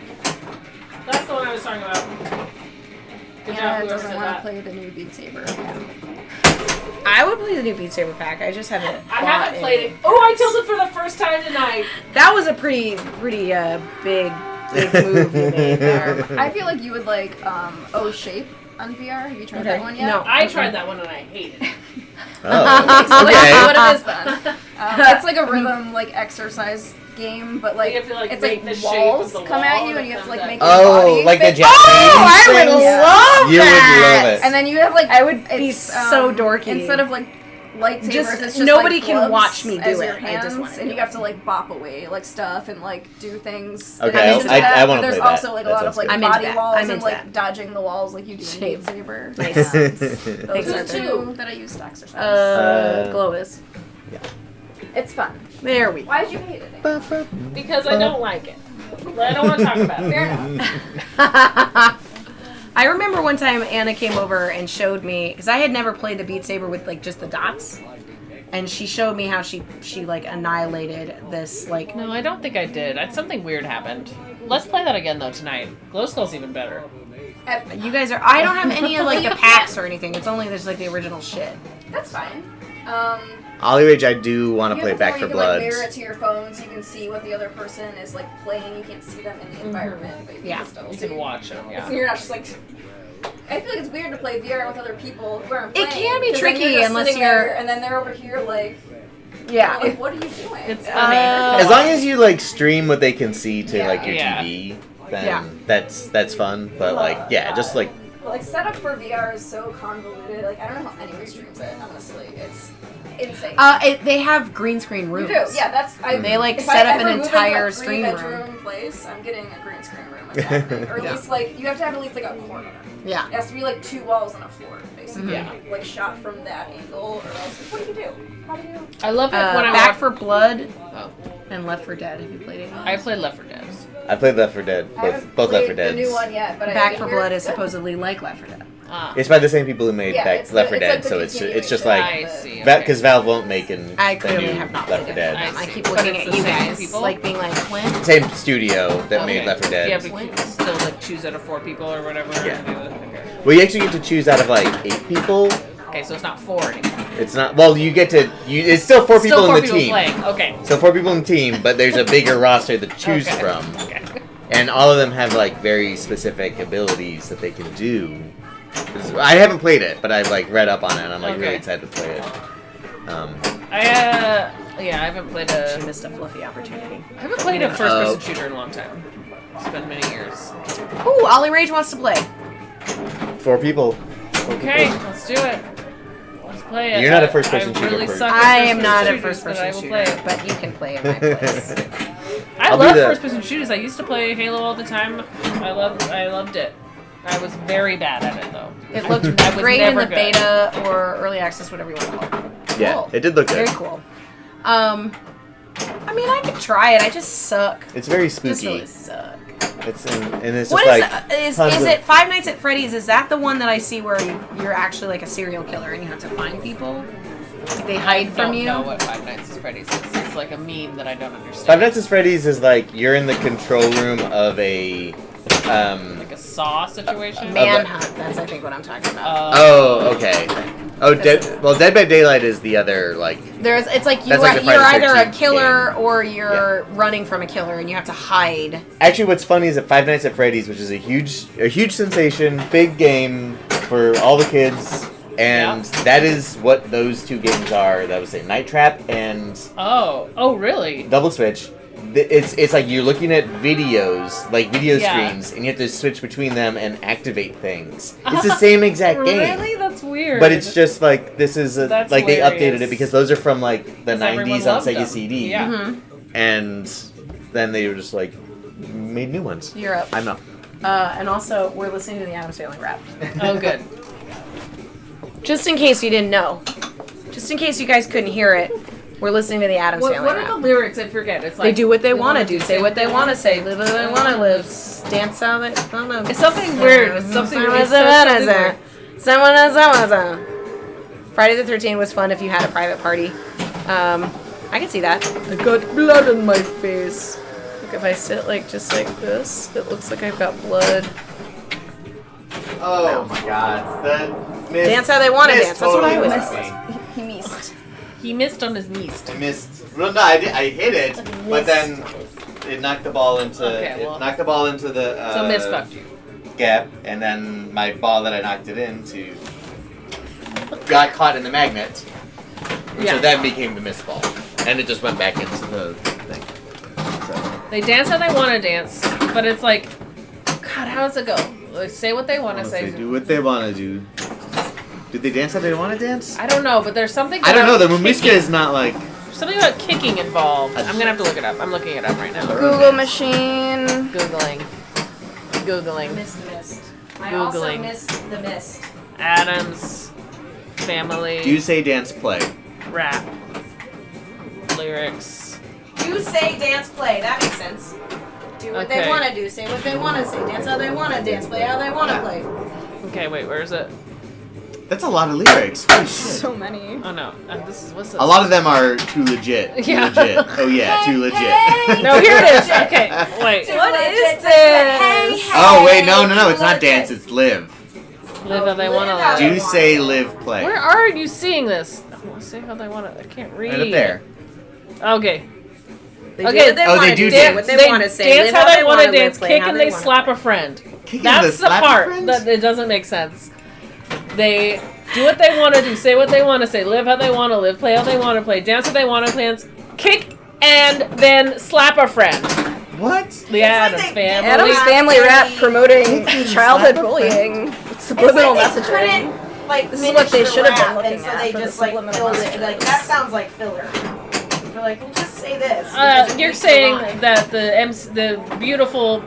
[SPEAKER 3] That's the one I was talking about. Good job,
[SPEAKER 2] Anna
[SPEAKER 3] whoever
[SPEAKER 2] doesn't
[SPEAKER 3] said
[SPEAKER 2] want to
[SPEAKER 3] that.
[SPEAKER 2] play the new Beat Saber.
[SPEAKER 1] I would play the new Beat Saber pack. I just haven't.
[SPEAKER 3] I haven't played it. Oh, I tilted for the first time tonight.
[SPEAKER 1] That was a pretty big move you made there.
[SPEAKER 2] I feel like you would like O Shape on VR. Have you tried that one yet?
[SPEAKER 1] No.
[SPEAKER 3] I tried that one and I hated it.
[SPEAKER 2] So
[SPEAKER 5] Oh,
[SPEAKER 2] that's
[SPEAKER 5] okay.
[SPEAKER 2] what it is then. It's like a rhythm like exercise game, but like,
[SPEAKER 3] You have to, like,
[SPEAKER 2] it's
[SPEAKER 3] make
[SPEAKER 2] like
[SPEAKER 3] the shape
[SPEAKER 2] walls
[SPEAKER 3] of the
[SPEAKER 2] come at
[SPEAKER 3] wall
[SPEAKER 2] you and you have to like
[SPEAKER 3] that
[SPEAKER 2] make
[SPEAKER 3] comes
[SPEAKER 2] your
[SPEAKER 5] Oh,
[SPEAKER 2] body
[SPEAKER 5] like the
[SPEAKER 2] fit.
[SPEAKER 5] Japanese
[SPEAKER 1] I would
[SPEAKER 5] things?
[SPEAKER 1] love
[SPEAKER 5] You
[SPEAKER 1] that.
[SPEAKER 5] would love it.
[SPEAKER 2] And then you have like
[SPEAKER 1] I would be
[SPEAKER 2] it's,
[SPEAKER 1] so dorky.
[SPEAKER 2] Instead of like lightsabers,
[SPEAKER 1] Just-
[SPEAKER 2] it's just
[SPEAKER 1] nobody
[SPEAKER 2] like
[SPEAKER 1] can
[SPEAKER 2] gloves
[SPEAKER 1] watch me do
[SPEAKER 2] as
[SPEAKER 1] it.
[SPEAKER 2] your
[SPEAKER 1] I
[SPEAKER 2] hands,
[SPEAKER 1] just wanna
[SPEAKER 2] and
[SPEAKER 1] do
[SPEAKER 2] you have to like bop away like stuff and like do things.
[SPEAKER 5] Okay,
[SPEAKER 2] in addition to
[SPEAKER 5] I
[SPEAKER 2] that,
[SPEAKER 5] wanna
[SPEAKER 2] but there's
[SPEAKER 5] play that.
[SPEAKER 2] also like a
[SPEAKER 5] That
[SPEAKER 2] lot of
[SPEAKER 5] sounds
[SPEAKER 2] like
[SPEAKER 1] good. I'm into
[SPEAKER 2] body
[SPEAKER 1] that.
[SPEAKER 2] walls
[SPEAKER 1] I'm
[SPEAKER 2] and
[SPEAKER 1] into
[SPEAKER 2] like
[SPEAKER 1] that.
[SPEAKER 2] dodging the walls like you do in
[SPEAKER 1] Shape.
[SPEAKER 2] Beat Saber.
[SPEAKER 1] Nice.
[SPEAKER 2] Those
[SPEAKER 1] Thanks,
[SPEAKER 2] are
[SPEAKER 1] Arthur.
[SPEAKER 2] two that I use to exercise.
[SPEAKER 1] Globus.
[SPEAKER 2] It's fun.
[SPEAKER 1] There we go.
[SPEAKER 2] Why did you hate it?
[SPEAKER 3] Because I don't like it. But I don't want to talk about it.
[SPEAKER 2] Fair enough.
[SPEAKER 1] I remember one time Anna came over and showed me, because I had never played the Beat Saber with like just the dots, and she showed me how she like annihilated this like.
[SPEAKER 3] No, I don't think I did. Something weird happened. Let's play that again though tonight. Glow Skull's even better.
[SPEAKER 1] You guys are. I don't have any of like the packs or anything. It's only there's like the original shit.
[SPEAKER 2] That's fine.
[SPEAKER 5] Ollie Rage, I do want to
[SPEAKER 2] You
[SPEAKER 5] play
[SPEAKER 2] have
[SPEAKER 5] Back
[SPEAKER 2] where
[SPEAKER 5] for
[SPEAKER 2] you can,
[SPEAKER 5] Blood.
[SPEAKER 2] like, mirror it to your phone so you can see what the other person is like playing. You can't see them in the environment, but you can still
[SPEAKER 3] You
[SPEAKER 2] see.
[SPEAKER 3] can watch them,
[SPEAKER 2] So
[SPEAKER 3] yeah.
[SPEAKER 2] you're not just like. I feel like it's weird to play VR with other people who aren't
[SPEAKER 1] It
[SPEAKER 2] playing.
[SPEAKER 1] can be
[SPEAKER 2] 'cause then
[SPEAKER 1] tricky
[SPEAKER 2] you're just
[SPEAKER 1] unless
[SPEAKER 2] sitting
[SPEAKER 1] you're-
[SPEAKER 2] there, and then they're over here like.
[SPEAKER 1] Yeah.
[SPEAKER 2] Like, what are you doing?
[SPEAKER 3] It's funny.
[SPEAKER 5] As long as you like stream what they can see to like your
[SPEAKER 3] Yeah.
[SPEAKER 5] TV, then
[SPEAKER 1] Yeah.
[SPEAKER 5] that's fun. But like, yeah, just like
[SPEAKER 2] But like setup for VR is so convoluted. Like I don't know how anyone streams it. Honestly, it's insane.
[SPEAKER 1] They have green screen
[SPEAKER 2] You
[SPEAKER 1] rooms.
[SPEAKER 2] do, yeah. That's
[SPEAKER 1] They like
[SPEAKER 2] if
[SPEAKER 1] set
[SPEAKER 2] I
[SPEAKER 1] up
[SPEAKER 2] ever
[SPEAKER 1] an
[SPEAKER 2] move
[SPEAKER 1] entire
[SPEAKER 2] into a
[SPEAKER 1] stream room.
[SPEAKER 2] 3-bedroom place, I'm getting a green screen room, exactly. Or at
[SPEAKER 1] Yeah.
[SPEAKER 2] least like you have to have at least like a corner.
[SPEAKER 1] Yeah.
[SPEAKER 2] It has to be like 2 walls and a floor, basically.
[SPEAKER 3] Yeah.
[SPEAKER 2] Like shot from that angle, or else what do you do? How do you?
[SPEAKER 3] I love it when I
[SPEAKER 1] Back
[SPEAKER 3] watch.
[SPEAKER 1] for Blood
[SPEAKER 3] Oh,
[SPEAKER 1] and Left 4 Dead. Have you played it?
[SPEAKER 3] I played Left 4 Dead.
[SPEAKER 5] I played Left 4 Dead,
[SPEAKER 2] I haven't
[SPEAKER 5] both Left 4
[SPEAKER 2] played the
[SPEAKER 5] Dead.
[SPEAKER 2] new one yet, but I
[SPEAKER 1] Back
[SPEAKER 2] hear
[SPEAKER 1] 4 Blood
[SPEAKER 2] it's
[SPEAKER 1] is
[SPEAKER 2] good.
[SPEAKER 1] supposedly like Left 4 Dead.
[SPEAKER 5] It's by the same people who made
[SPEAKER 2] Yeah,
[SPEAKER 5] back
[SPEAKER 2] it's
[SPEAKER 5] Left 4
[SPEAKER 2] the
[SPEAKER 5] Dead,
[SPEAKER 2] continuation.
[SPEAKER 5] so it's just
[SPEAKER 3] I
[SPEAKER 5] like
[SPEAKER 3] see.
[SPEAKER 5] because Valve won't make
[SPEAKER 4] I
[SPEAKER 5] the
[SPEAKER 4] clearly
[SPEAKER 5] new
[SPEAKER 4] have not
[SPEAKER 5] Left
[SPEAKER 4] played
[SPEAKER 5] 4
[SPEAKER 4] it.
[SPEAKER 5] Dead.
[SPEAKER 4] I keep
[SPEAKER 3] But
[SPEAKER 4] looking
[SPEAKER 3] it's
[SPEAKER 4] at
[SPEAKER 3] the
[SPEAKER 4] you
[SPEAKER 3] same
[SPEAKER 4] guys,
[SPEAKER 3] people?
[SPEAKER 4] like being like, Flint?
[SPEAKER 5] Same studio that made
[SPEAKER 3] Okay.
[SPEAKER 5] Left 4
[SPEAKER 3] Do you have
[SPEAKER 5] Dead.
[SPEAKER 3] to still like choose out of 4 people or whatever?
[SPEAKER 5] Yeah.
[SPEAKER 3] Okay.
[SPEAKER 5] Well, you actually get to choose out of like 8 people.
[SPEAKER 3] Okay, so it's not 4 anymore.
[SPEAKER 5] It's not. Well, you get to. It's still 4 people
[SPEAKER 3] Still 4
[SPEAKER 5] in the
[SPEAKER 3] people
[SPEAKER 5] team.
[SPEAKER 3] playing. Okay.
[SPEAKER 5] So 4 people in the team, but there's a bigger roster to choose
[SPEAKER 3] Okay.
[SPEAKER 5] from,
[SPEAKER 3] Okay.
[SPEAKER 5] and all of them have like very specific abilities that they can do. I haven't played it, but I've like read up on it, and I'm like really
[SPEAKER 3] Okay.
[SPEAKER 5] excited to play it.
[SPEAKER 3] I haven't played
[SPEAKER 4] She
[SPEAKER 3] a
[SPEAKER 4] missed a fluffy opportunity.
[SPEAKER 3] first-person shooter in a long time. It's been many years.
[SPEAKER 4] Ooh, Ollie Rage wants to play.
[SPEAKER 5] 4 people.
[SPEAKER 3] Okay, let's do it. Let's play it.
[SPEAKER 5] You're not a first-person
[SPEAKER 3] I
[SPEAKER 5] shooter
[SPEAKER 3] really
[SPEAKER 5] person.
[SPEAKER 3] suck at
[SPEAKER 4] I am not a
[SPEAKER 3] first-person shooters,
[SPEAKER 4] first-person
[SPEAKER 3] but I will
[SPEAKER 4] shooter,
[SPEAKER 3] play it.
[SPEAKER 4] but you can play in my place.
[SPEAKER 3] I
[SPEAKER 5] I'll
[SPEAKER 3] love
[SPEAKER 5] do that.
[SPEAKER 3] first-person shooters. I used to play Halo all the time. I loved it. I was very bad at it though.
[SPEAKER 4] It looked
[SPEAKER 3] I was
[SPEAKER 4] great in
[SPEAKER 3] never
[SPEAKER 4] the
[SPEAKER 3] good.
[SPEAKER 4] beta or early access, whatever you want to call it.
[SPEAKER 5] Yeah,
[SPEAKER 4] Cool.
[SPEAKER 5] it did look good.
[SPEAKER 4] Very cool. I mean, I could try it. I just suck.
[SPEAKER 5] It's very
[SPEAKER 4] Just
[SPEAKER 5] spooky.
[SPEAKER 4] really suck.
[SPEAKER 5] It's and it's just
[SPEAKER 4] What
[SPEAKER 5] like
[SPEAKER 4] is
[SPEAKER 5] tons of-
[SPEAKER 4] it Five Nights at Freddy's? Is that the one that I see where you're actually like a serial killer and you have to find people? Like they hide
[SPEAKER 3] I
[SPEAKER 4] from
[SPEAKER 3] don't
[SPEAKER 4] you?
[SPEAKER 3] know what Five Nights at Freddy's is. It's like a meme that I don't understand.
[SPEAKER 5] Five Nights at Freddy's is like you're in the control room of a
[SPEAKER 3] Like a Saw situation.
[SPEAKER 4] Manhunt. That's I think what I'm talking about.
[SPEAKER 5] Oh, okay. Oh, Dead by Daylight is the other like.
[SPEAKER 4] It's like
[SPEAKER 5] That's like the
[SPEAKER 4] you're
[SPEAKER 5] Friday
[SPEAKER 4] either a
[SPEAKER 5] 13th
[SPEAKER 4] killer
[SPEAKER 5] game.
[SPEAKER 4] or you're running from a killer and you have to hide.
[SPEAKER 5] Actually, what's funny is that Five Nights at Freddy's, which is a huge sensation, big game for all the kids, and that is what those 2 games are. That was Night Trap and
[SPEAKER 3] Oh, really?
[SPEAKER 5] Double Switch. It's like you're looking at videos, like video
[SPEAKER 3] Yeah.
[SPEAKER 5] streams, and you have to switch between them and activate things. It's the same exact game.
[SPEAKER 3] Really? That's weird.
[SPEAKER 5] But it's just like this is
[SPEAKER 3] That's
[SPEAKER 5] like they updated
[SPEAKER 3] hilarious.
[SPEAKER 5] it because those are from like the
[SPEAKER 3] 'Cause everyone
[SPEAKER 5] 90s on
[SPEAKER 3] loved
[SPEAKER 5] Sega
[SPEAKER 3] them.
[SPEAKER 5] CD,
[SPEAKER 3] Yeah.
[SPEAKER 5] and then they were just like made new ones.
[SPEAKER 4] You're up.
[SPEAKER 5] I'm not.
[SPEAKER 4] And also, we're listening to the Adam's Family rap.
[SPEAKER 3] Oh, good.
[SPEAKER 4] Just in case you didn't know. Just in case you guys couldn't hear it, we're listening to the Adam's
[SPEAKER 3] What
[SPEAKER 4] Family
[SPEAKER 3] are
[SPEAKER 4] rap.
[SPEAKER 3] the lyrics? I forget. It's like
[SPEAKER 4] They do what they want
[SPEAKER 3] wanna
[SPEAKER 4] to do, say what they want to say, live what they want to live, dance how they don't know.
[SPEAKER 3] It's something weird. It's something weird.
[SPEAKER 4] Friday the 13th was fun if you had a private party. I can see that. I got blood on my face. Look, if I sit like just like this, it looks like I've got blood.
[SPEAKER 5] Oh my god.
[SPEAKER 4] Dance how they want to dance. That's what I always
[SPEAKER 5] missed.
[SPEAKER 2] He missed.
[SPEAKER 3] He missed on his meast.
[SPEAKER 5] I missed. Well, no, I hit it, but then it knocked the ball into the
[SPEAKER 3] So miss fucked you.
[SPEAKER 5] gap, and then my ball that I knocked it into got caught in the magnet.
[SPEAKER 3] Yeah.
[SPEAKER 5] So that became the miss ball, and it just went back into the thing. So.
[SPEAKER 3] They dance how they want to dance, but it's like, God, how does it go? They say what they want to say.
[SPEAKER 5] They do what they want to do. Did they dance how they want to dance?
[SPEAKER 3] I don't know, but there's something.
[SPEAKER 5] I don't know. The
[SPEAKER 3] about
[SPEAKER 5] Mumiska
[SPEAKER 3] kicking.
[SPEAKER 5] is not like.
[SPEAKER 3] Something about kicking involved. I'm gonna have to look it up. I'm looking it up right now.
[SPEAKER 2] Google machine.
[SPEAKER 3] Googling.
[SPEAKER 1] Missed the mist. I
[SPEAKER 3] Googling.
[SPEAKER 1] also missed the mist.
[SPEAKER 3] Adam's Family.
[SPEAKER 5] Do you say dance play?
[SPEAKER 3] Rap. Lyrics.
[SPEAKER 1] Do say dance play. That makes sense.
[SPEAKER 4] Do what
[SPEAKER 3] Okay.
[SPEAKER 4] they want to do, say what they want to say, dance how they want to dance, play how they want to play.
[SPEAKER 3] Okay, wait, where is it?
[SPEAKER 5] That's a lot of lyrics. Holy shit.
[SPEAKER 2] So many.
[SPEAKER 3] Oh no, this is what's this?
[SPEAKER 5] A lot of them are too legit. Too
[SPEAKER 3] Yeah.
[SPEAKER 5] legit. Oh yeah, too legit.
[SPEAKER 3] No, here it is. Okay, wait.
[SPEAKER 2] What is
[SPEAKER 1] Hey,
[SPEAKER 2] this?
[SPEAKER 5] Oh wait, no, it's not dance. It's live.
[SPEAKER 3] Live how they wanna
[SPEAKER 1] Live how
[SPEAKER 3] live.
[SPEAKER 1] they
[SPEAKER 5] Do say live play.
[SPEAKER 3] Where are you seeing this? Oh, say how they wanna. I can't read.
[SPEAKER 5] Right up there.
[SPEAKER 3] Okay.
[SPEAKER 4] They
[SPEAKER 3] Okay.
[SPEAKER 4] do what they
[SPEAKER 5] Oh,
[SPEAKER 4] want
[SPEAKER 5] they
[SPEAKER 4] to
[SPEAKER 5] do
[SPEAKER 4] do, say
[SPEAKER 5] dance.
[SPEAKER 4] what they want to say,
[SPEAKER 3] dance
[SPEAKER 4] live
[SPEAKER 3] how they
[SPEAKER 4] want to
[SPEAKER 3] dance,
[SPEAKER 4] play
[SPEAKER 3] kick
[SPEAKER 4] how
[SPEAKER 3] and they
[SPEAKER 4] wanna
[SPEAKER 3] slap
[SPEAKER 4] play.
[SPEAKER 3] a friend.
[SPEAKER 5] Kicking
[SPEAKER 3] That's
[SPEAKER 5] the
[SPEAKER 3] the
[SPEAKER 5] slap
[SPEAKER 3] part
[SPEAKER 5] friend?
[SPEAKER 3] that it doesn't make sense. They do what they want to do, say what they want to say, live how they want to live, play how they want to play, dance how they want to dance, kick and then slap a friend.
[SPEAKER 5] What?
[SPEAKER 3] The Adams Family.
[SPEAKER 2] Adam's Family rap promoting childhood bullying. Subliminal
[SPEAKER 1] It's like they
[SPEAKER 2] messaging.
[SPEAKER 1] couldn't, like,
[SPEAKER 2] This is what they
[SPEAKER 1] finish the
[SPEAKER 2] should have been
[SPEAKER 1] rap,
[SPEAKER 2] looking
[SPEAKER 1] and so
[SPEAKER 2] at
[SPEAKER 1] they
[SPEAKER 2] for the
[SPEAKER 1] just like
[SPEAKER 2] subliminal
[SPEAKER 1] filled it. Like
[SPEAKER 2] messages.
[SPEAKER 1] that sounds like filler. They're like, well, just say this. because it
[SPEAKER 3] You're
[SPEAKER 1] keeps the
[SPEAKER 3] saying
[SPEAKER 1] line.
[SPEAKER 3] that the beautiful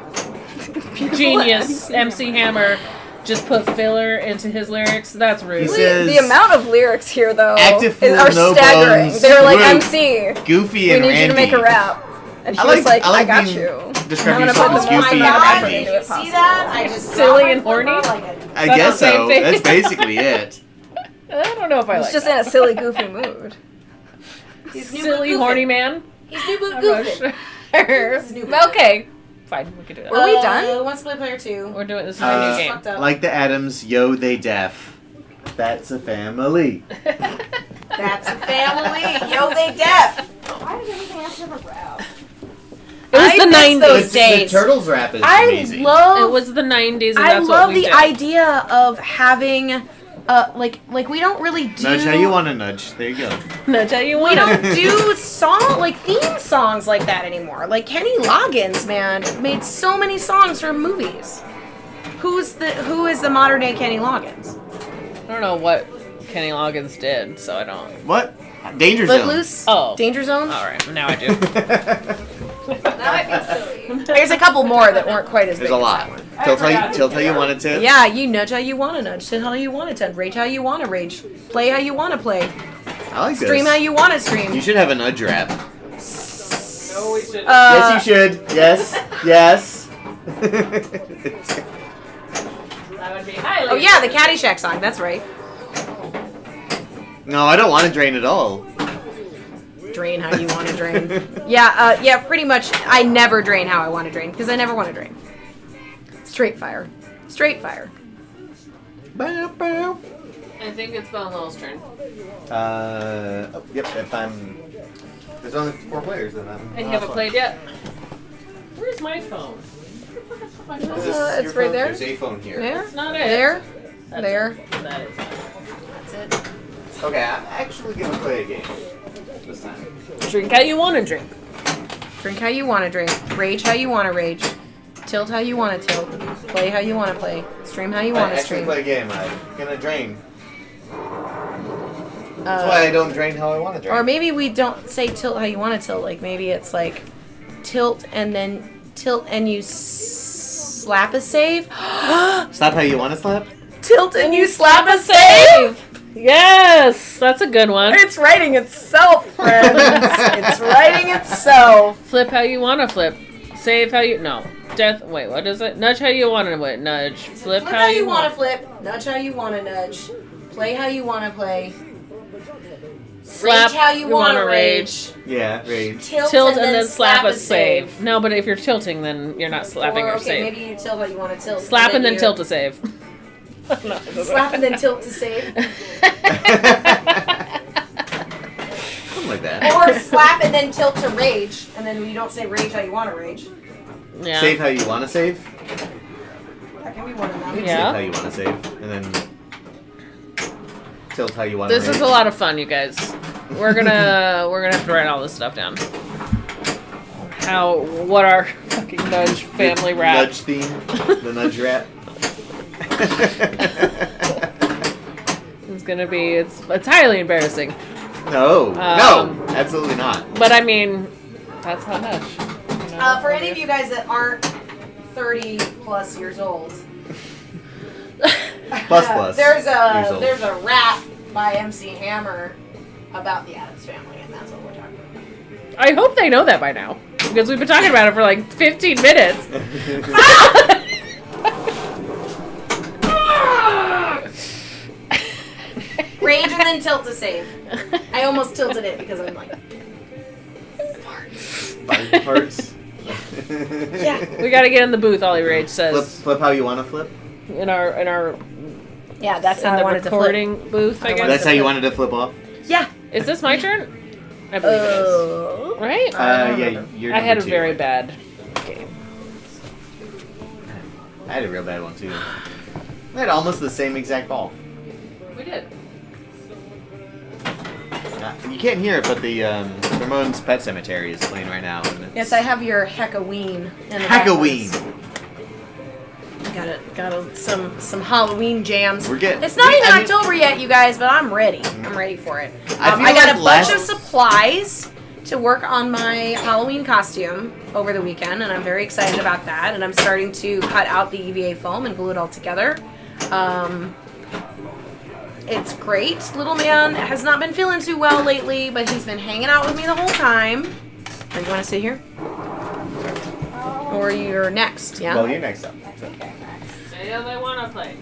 [SPEAKER 3] genius MC Hammer just put filler into his lyrics? That's rude.
[SPEAKER 5] He says-
[SPEAKER 2] The amount of lyrics here, though,
[SPEAKER 5] Active fool,
[SPEAKER 2] are
[SPEAKER 5] no
[SPEAKER 2] staggering.
[SPEAKER 5] bones,
[SPEAKER 2] They were like,
[SPEAKER 5] group,
[SPEAKER 2] MC,
[SPEAKER 5] Goofy
[SPEAKER 2] we
[SPEAKER 5] and
[SPEAKER 2] need
[SPEAKER 5] Randy.
[SPEAKER 2] you to make a rap. And he
[SPEAKER 5] I
[SPEAKER 2] was
[SPEAKER 5] like-
[SPEAKER 2] like,
[SPEAKER 5] I like
[SPEAKER 2] I got
[SPEAKER 5] being
[SPEAKER 2] you.
[SPEAKER 5] described
[SPEAKER 2] I'm
[SPEAKER 5] yourself
[SPEAKER 2] gonna
[SPEAKER 5] as
[SPEAKER 2] put the most
[SPEAKER 5] goofy
[SPEAKER 2] amount of
[SPEAKER 5] and
[SPEAKER 2] effort
[SPEAKER 5] edgy.
[SPEAKER 2] into
[SPEAKER 1] You
[SPEAKER 2] it
[SPEAKER 1] see
[SPEAKER 2] possible.
[SPEAKER 1] that? I just
[SPEAKER 3] Silly
[SPEAKER 1] dropped
[SPEAKER 3] and
[SPEAKER 1] my flipper
[SPEAKER 3] horny?
[SPEAKER 1] like a-
[SPEAKER 5] I
[SPEAKER 3] that
[SPEAKER 5] guess
[SPEAKER 3] on the same
[SPEAKER 5] so.
[SPEAKER 3] page?
[SPEAKER 5] That's basically it.
[SPEAKER 3] I don't know if I
[SPEAKER 2] He's
[SPEAKER 3] like
[SPEAKER 2] just
[SPEAKER 3] that.
[SPEAKER 2] in a silly, goofy mood.
[SPEAKER 1] He's new
[SPEAKER 3] Silly,
[SPEAKER 1] boot
[SPEAKER 3] horny
[SPEAKER 1] goofing.
[SPEAKER 3] man.
[SPEAKER 1] He's new boot
[SPEAKER 3] I'm not
[SPEAKER 1] goofing.
[SPEAKER 3] sure.
[SPEAKER 1] This is new
[SPEAKER 3] But okay. Fine, we can do that.
[SPEAKER 2] Were we done?
[SPEAKER 1] Who wants to play player 2?
[SPEAKER 3] We're doing this is a new game.
[SPEAKER 1] Fucked up.
[SPEAKER 5] Like the Adams, yo, they deaf. That's a family.
[SPEAKER 1] That's a family. Yo, they deaf. Why does everything have to have a rap?
[SPEAKER 3] It was
[SPEAKER 2] I
[SPEAKER 3] the
[SPEAKER 2] miss
[SPEAKER 3] 90s.
[SPEAKER 2] those
[SPEAKER 5] The
[SPEAKER 2] days.
[SPEAKER 5] Turtles rap is
[SPEAKER 2] I
[SPEAKER 5] amazing.
[SPEAKER 3] It
[SPEAKER 2] love.
[SPEAKER 3] was the 90s, and
[SPEAKER 4] I
[SPEAKER 3] that's
[SPEAKER 4] love
[SPEAKER 3] what we
[SPEAKER 4] the
[SPEAKER 3] did.
[SPEAKER 4] idea of having, like we don't really do.
[SPEAKER 5] Nudge how you want to nudge. There you go.
[SPEAKER 3] No, tell you
[SPEAKER 4] We
[SPEAKER 3] what.
[SPEAKER 4] don't do theme songs like that anymore. Like Kenny Loggins, man, made so many songs for movies. Who is the modern day Kenny Loggins?
[SPEAKER 3] I don't know what Kenny Loggins did, so I don't.
[SPEAKER 5] What? Danger Zone.
[SPEAKER 4] Footloose?
[SPEAKER 3] Oh.
[SPEAKER 4] Danger Zone?
[SPEAKER 3] All right, now I do.
[SPEAKER 2] Now I feel silly.
[SPEAKER 4] There's a couple more that weren't quite as
[SPEAKER 5] There's
[SPEAKER 4] big
[SPEAKER 5] a
[SPEAKER 4] as
[SPEAKER 5] lot.
[SPEAKER 4] that one.
[SPEAKER 5] Tilt how you wanted to.
[SPEAKER 4] Yeah, you nudge how you want to nudge, sit how you want to rage how you want to rage, play how you want to play,
[SPEAKER 5] I like this.
[SPEAKER 4] stream how you want to stream.
[SPEAKER 5] You should have a nudge rap.
[SPEAKER 3] No, we should.
[SPEAKER 5] Yes, you should. Yes. Yes.
[SPEAKER 3] That would be highly.
[SPEAKER 4] Oh yeah, the Caddyshack song. That's right.
[SPEAKER 5] No, I don't want to drain at all.
[SPEAKER 4] Drain how you want to drain. Yeah, pretty much. I never drain how I want to drain because I never want to drain. Straight fire. Straight fire.
[SPEAKER 5] Bow, bow.
[SPEAKER 3] I think it's Bone Little's turn.
[SPEAKER 5] Yep. If I'm, there's only 4 players, then I'm.
[SPEAKER 3] And you haven't played yet? Where's my phone?
[SPEAKER 5] Is this
[SPEAKER 4] It's
[SPEAKER 5] your
[SPEAKER 4] right
[SPEAKER 5] phone?
[SPEAKER 4] there.
[SPEAKER 5] There's a phone here.
[SPEAKER 4] There.
[SPEAKER 3] That's not it.
[SPEAKER 4] There.
[SPEAKER 3] That's
[SPEAKER 4] There.
[SPEAKER 3] it. That is it.
[SPEAKER 4] That's it.
[SPEAKER 5] Okay, I'm actually gonna play a game this time.
[SPEAKER 3] Drink how you want to drink.
[SPEAKER 4] Drink how you want to drink. Rage how you want to rage. Tilt how you want to tilt. Play how you want to play. Stream how you want to
[SPEAKER 5] actually
[SPEAKER 4] stream.
[SPEAKER 5] play a game. I'm gonna drain. That's why I don't drain how I want to drain.
[SPEAKER 4] Or maybe we don't say tilt how you want to tilt. Like maybe it's like tilt and then tilt and you slap a save.
[SPEAKER 5] Slap how you want to slap.
[SPEAKER 4] Tilt and you slap a save.
[SPEAKER 3] Yes, that's a good one.
[SPEAKER 4] It's writing itself, friends. It's writing itself.
[SPEAKER 3] Flip how you want to flip. Save how you Death. Wait, what is it? Nudge how you want to nudge. Flip
[SPEAKER 4] Flip how you want to flip. Nudge how you want to nudge. Play how you want to play.
[SPEAKER 3] Slap
[SPEAKER 4] Rage how you want to rage.
[SPEAKER 5] Yeah, rage.
[SPEAKER 4] Tilt
[SPEAKER 3] and then slap a save. No, but if you're tilting, then you're not slapping
[SPEAKER 4] Or,
[SPEAKER 3] your
[SPEAKER 4] okay,
[SPEAKER 3] save.
[SPEAKER 4] maybe you tilt how you want to tilt.
[SPEAKER 3] Slap and then
[SPEAKER 4] you
[SPEAKER 3] tilt a save. No, it doesn't
[SPEAKER 4] Slap and then tilt to save.
[SPEAKER 5] Something like that.
[SPEAKER 4] Or slap and then tilt to rage. And then you don't say rage how you want to rage.
[SPEAKER 3] Yeah.
[SPEAKER 5] Save how you want to save.
[SPEAKER 4] That can be one of them.
[SPEAKER 5] Save
[SPEAKER 3] Yeah.
[SPEAKER 5] how you want to save, and then tilt how you want to.
[SPEAKER 3] This is a lot of fun, you guys. We're gonna have to write all this stuff down. What our fucking nudge family rap.
[SPEAKER 5] Nudge theme. The nudge rap.
[SPEAKER 3] It's gonna be it's highly embarrassing.
[SPEAKER 5] No, no, absolutely not.
[SPEAKER 3] But I mean, that's how nudge. You know?
[SPEAKER 1] For any of you guys that aren't 30 plus years old,
[SPEAKER 5] Plus.
[SPEAKER 1] there's
[SPEAKER 5] years old.
[SPEAKER 1] a rap by MC Hammer about the Addams Family, and that's what we're talking about.
[SPEAKER 3] I hope they know that by now because we've been talking about it for like 15 minutes.
[SPEAKER 1] Rage and then tilt to save. I almost tilted it because I'm like,
[SPEAKER 5] Parts.
[SPEAKER 1] yeah.
[SPEAKER 3] We gotta get in the booth. Ollie Rage says
[SPEAKER 5] Flip how you want to flip.
[SPEAKER 3] in our
[SPEAKER 4] Yeah, that's
[SPEAKER 3] in
[SPEAKER 4] how I
[SPEAKER 3] the
[SPEAKER 4] wanted to flip.
[SPEAKER 3] recording booth. I guess.
[SPEAKER 5] That's how you wanted to flip off.
[SPEAKER 4] Yeah.
[SPEAKER 3] Is this my turn? I believe it is. Right?
[SPEAKER 5] Yeah, you're.
[SPEAKER 3] I had a
[SPEAKER 5] number 2.
[SPEAKER 3] very bad game.
[SPEAKER 5] I had a real bad one too. I had almost the same exact ball.
[SPEAKER 3] We did.
[SPEAKER 5] You can't hear it, but the Ramones Pet Cemetery is playing right now. And
[SPEAKER 4] Yes, I have your Heckaween.
[SPEAKER 5] Heckaween.
[SPEAKER 4] Got some Halloween jams.
[SPEAKER 5] We're getting.
[SPEAKER 4] It's not even October yet, you guys, but I'm ready. I'm ready for it.
[SPEAKER 5] I feel
[SPEAKER 4] I got
[SPEAKER 5] like
[SPEAKER 4] a bunch of supplies to work on my Halloween costume over the weekend, and I'm very excited about that. And I'm starting to cut out the EVA foam and glue it all together. It's great. Little man has not been feeling too well lately, but he's been hanging out with me the whole time. Or do you want to sit here? Or you're next, yeah?
[SPEAKER 5] Well, you're next up.
[SPEAKER 3] Say how they want to play.